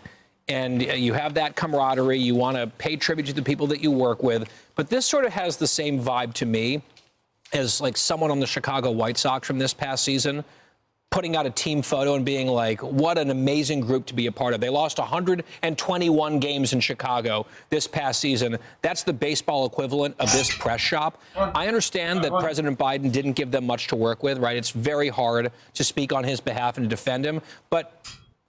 and you have that camaraderie, you want to pay tribute to the people that you work with. But this sort of has the same vibe to me as like someone on the Chicago White Sox from this past season, putting out a team photo and being like, what an amazing group to be a part of. They lost 121 games in Chicago this past season. That's the baseball equivalent of this press shop. I understand that President Biden didn't give them much to work with, right? It's very hard to speak on his behalf and to defend him. But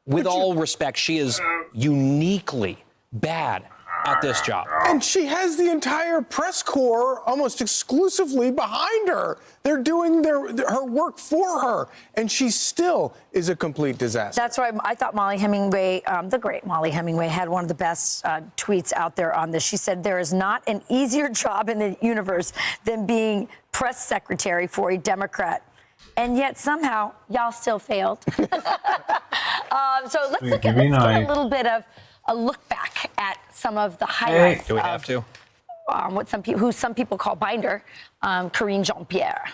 with all respect, she is uniquely bad at this job. And she has the entire press corps almost exclusively behind her. They're doing her work for her, and she still is a complete disaster. That's why I thought Molly Hemingway, the great Molly Hemingway, had one of the best tweets out there on this. She said, there is not an easier job in the universe than being press secretary for a Democrat. And yet somehow y'all still failed. So let's take a little bit of a look back at some of the highlights. Do we have to? What some people call Binder, Karine Jean-Pierre.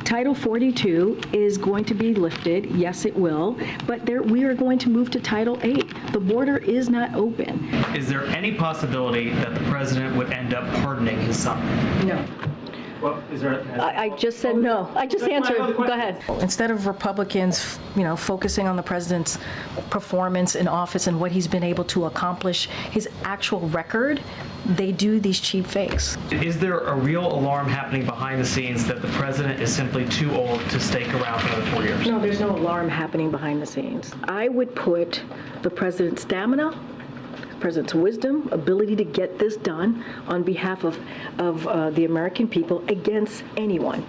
Title 42 is going to be lifted. Yes, it will. But we are going to move to Title 8. The border is not open. Is there any possibility that the president would end up pardoning his son? No. Well, is there? I just said no. I just answered. Go ahead. Instead of Republicans, focusing on the president's performance in office and what he's been able to accomplish, his actual record, they do these cheap fakes. Is there a real alarm happening behind the scenes that the president is simply too old to stake around for another 4 years? No, there's no alarm happening behind the scenes. I would put the president's stamina, President's wisdom, ability to get this done on behalf of the American people against anyone.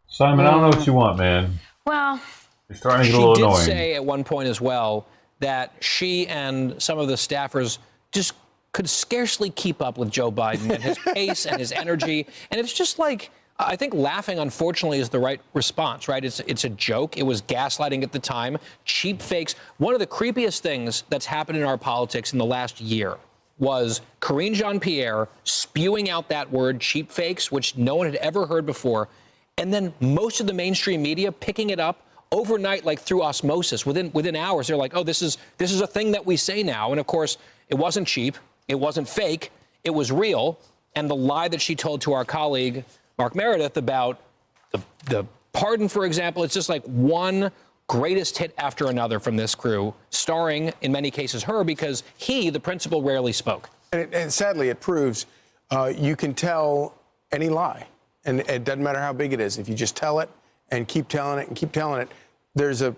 Simon, I don't know what you want, man. Well, It's starting to get a She little did annoying. say at one point as well that she and some of the staffers just could scarcely keep up with Joe Biden and his pace and his energy. And it's just like, I think laughing, unfortunately, is the right response, right? It's a joke. It was gaslighting at the time, cheap fakes. One of the creepiest things that's happened in our politics in the last year was Karine Jean-Pierre spewing out that word, cheap fakes, which no one had ever heard before. And then most of the mainstream media picking it up overnight, like through osmosis. Within hours, they're like, oh, this is a thing that we say now. And of course, it wasn't cheap. It wasn't fake. It was real. And the lie that she told to our colleague, Mark Meredith, about the pardon, for example, it's just like one greatest hit after another from this crew, starring, in many cases, her, because he, the principal, rarely spoke. And sadly, it proves you can tell any lie. And it doesn't matter how big it is. If you just tell it and keep telling it and keep telling it, there's a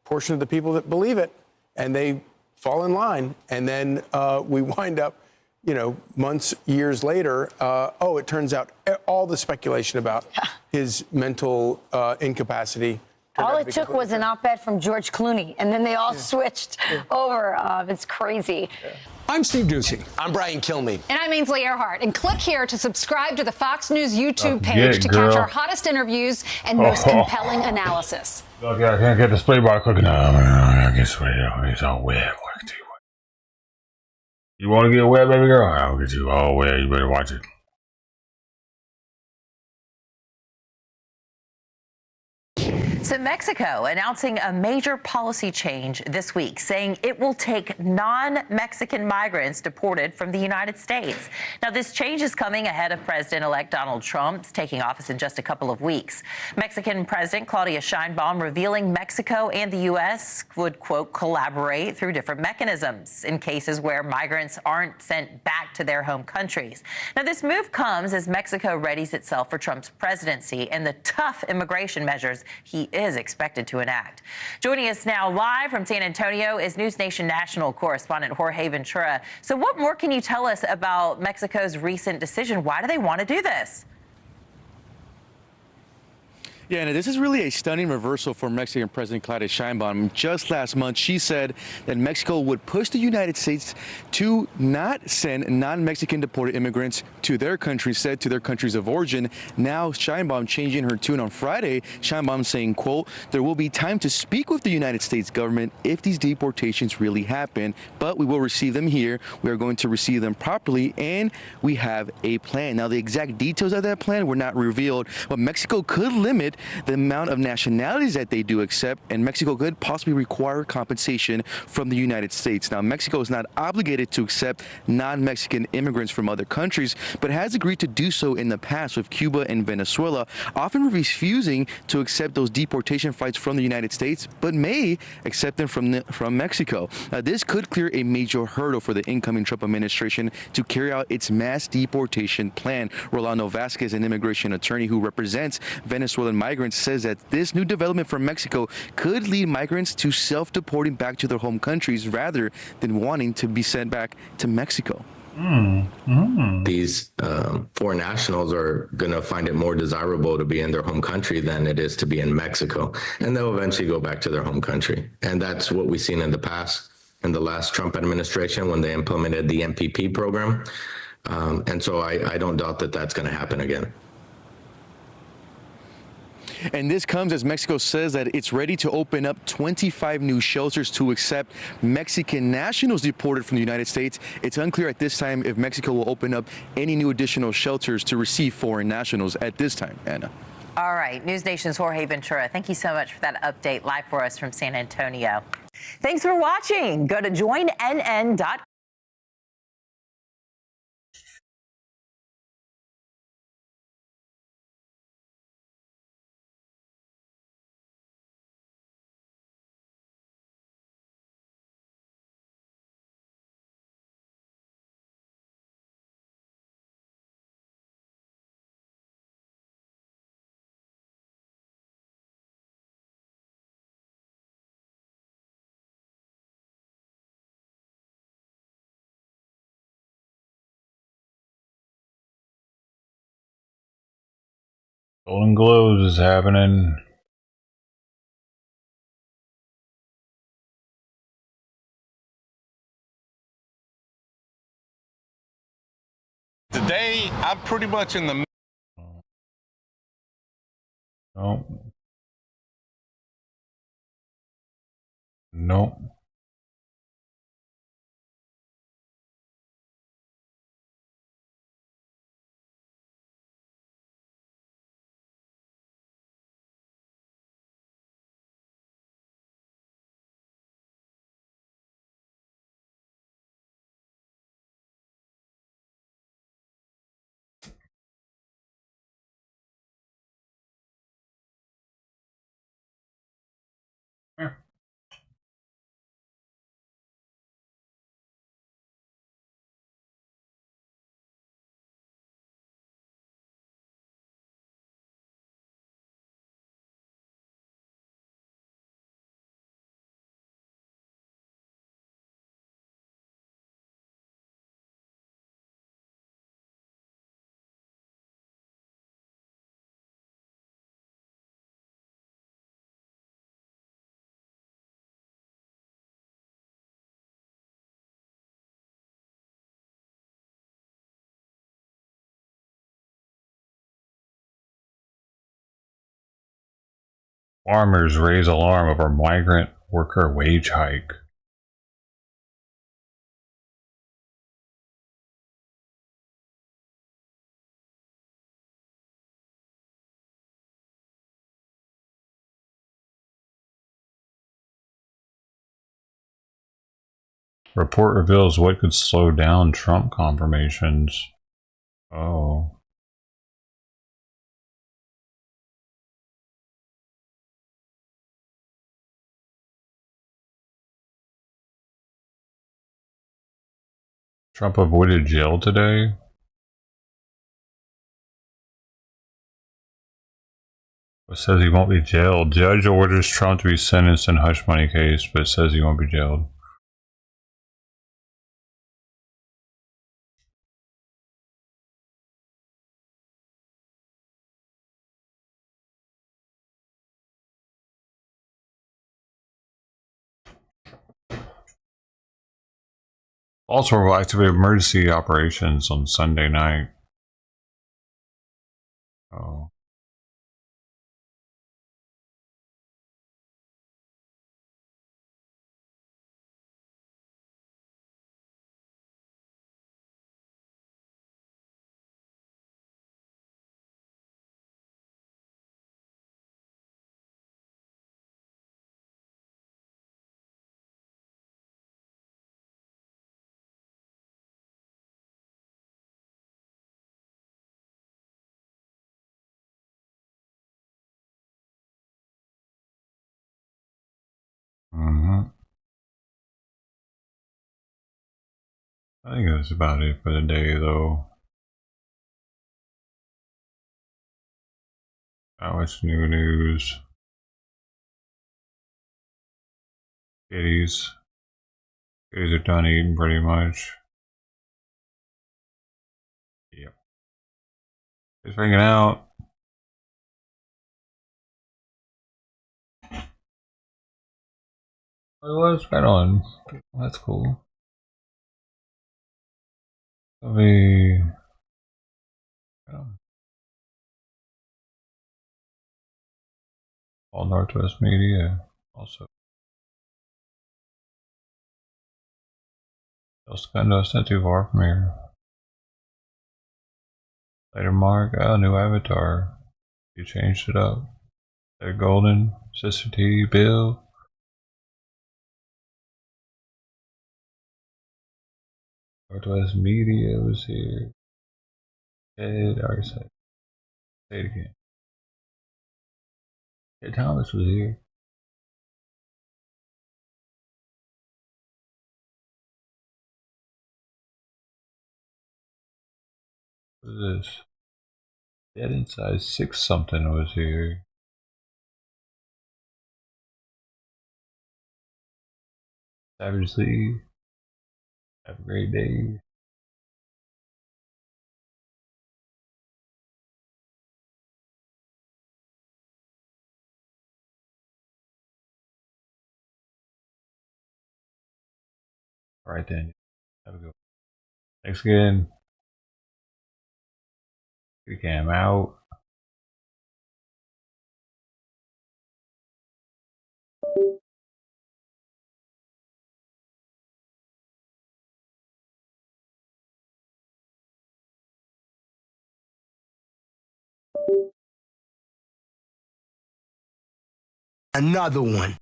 portion of the people that believe it, and they fall in line. And then we wind up, months, years later, it turns out all the speculation about his mental incapacity. All it took was an op-ed from George Clooney, and then they all switched over. It's crazy. I'm Steve Doocy. I'm Brian Kilmeade. And I'm Ainsley Earhart. And click here to subscribe to the Fox News YouTube page Get it, to girl. catch our hottest interviews and most compelling analysis. Okay, I can't get display bar clicking. No, I guess it's all wet. You want to get wet, baby girl? I'll get you all wet. You better watch it. So Mexico announcing a major policy change this week, saying it will take non-Mexican migrants deported from the United States. Now, this change is coming ahead of President-elect Donald Trump's taking office in just a couple of weeks. Mexican President Claudia Sheinbaum revealing Mexico and the U.S. would, quote, collaborate through different mechanisms in cases where migrants aren't sent back to their home countries. Now, this move comes as Mexico readies itself for Trump's presidency and the tough immigration measures he is expected to enact. Joining us now live from San Antonio is News Nation national correspondent Jorge Ventura. So what more can you tell us about Mexico's recent decision? Why do they want to do this? Yeah, and this is really a stunning reversal for Mexican President Claudia Sheinbaum. Just last month, she said that Mexico would push the United States to not send non-Mexican deported immigrants to their countries, said to their countries of origin. Now, Sheinbaum changing her tune on Friday. Sheinbaum saying, quote, there will be time to speak with the United States government if these deportations really happen, but we will receive them here. We are going to receive them properly, and we have a plan. Now, the exact details of that plan were not revealed, but Mexico could limit the amount of nationalities that they do accept, and Mexico could possibly require compensation from the United States. Now, Mexico is not obligated to accept non-Mexican immigrants from other countries, but has agreed to do so in the past with Cuba and Venezuela, often refusing to accept those deportation flights from the United States, but may accept them from Mexico. Now, this could clear a major hurdle for the incoming Trump administration to carry out its mass deportation plan. Rolando Vasquez, an immigration attorney who represents Venezuelan migrants, says that this new development from Mexico could lead migrants to self-deporting back to their home countries rather than wanting to be sent back to Mexico. These foreign nationals are going to find it more desirable to be in their home country than it is to be in Mexico. And they'll eventually go back to their home country. And that's what we've seen in the past, in the last Trump administration, when they implemented the MPP program. And so I don't doubt that that's going to happen again. And this comes as Mexico says that it's ready to open up 25 new shelters to accept Mexican nationals deported from the United States. It's unclear at this time if Mexico will open up any new additional shelters to receive foreign nationals at this time, Anna. All right, News Nation's Jorge Ventura, thank you so much for that update live for us from San Antonio. Thanks for watching. Go to joinnn.com. Golden Globes is happening. Today, I'm pretty much in the... No. No. Farmers raise alarm over migrant worker wage hike. Report reveals what could slow down Trump confirmations. Oh. Trump avoided jail today? It says he won't be jailed. Judge orders Trump to be sentenced in hush money case, but says he won't be jailed. Also will activate emergency operations on Sunday night. Oh. I think that's about it for the day, though. Not much new news. Kitties. Kitties are done eating pretty much. Yep. Just hanging out. Oh, it was right on. That's cool. All Northwest Media. Also. El Segundo, it's not too far from here. Later, Mark. Oh, new avatar. You changed it up. They're golden. Sister T. Bill. Northwest Media was here. Ed, I already said. Say it again. Ed Thomas was here. What is this? Dead Inside 6 something was here. Savage Lee. Have a great day. Right then. Have a good one. Thanks again. Kitty cam out. Another one.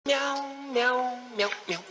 Meow, meow, meow, meow.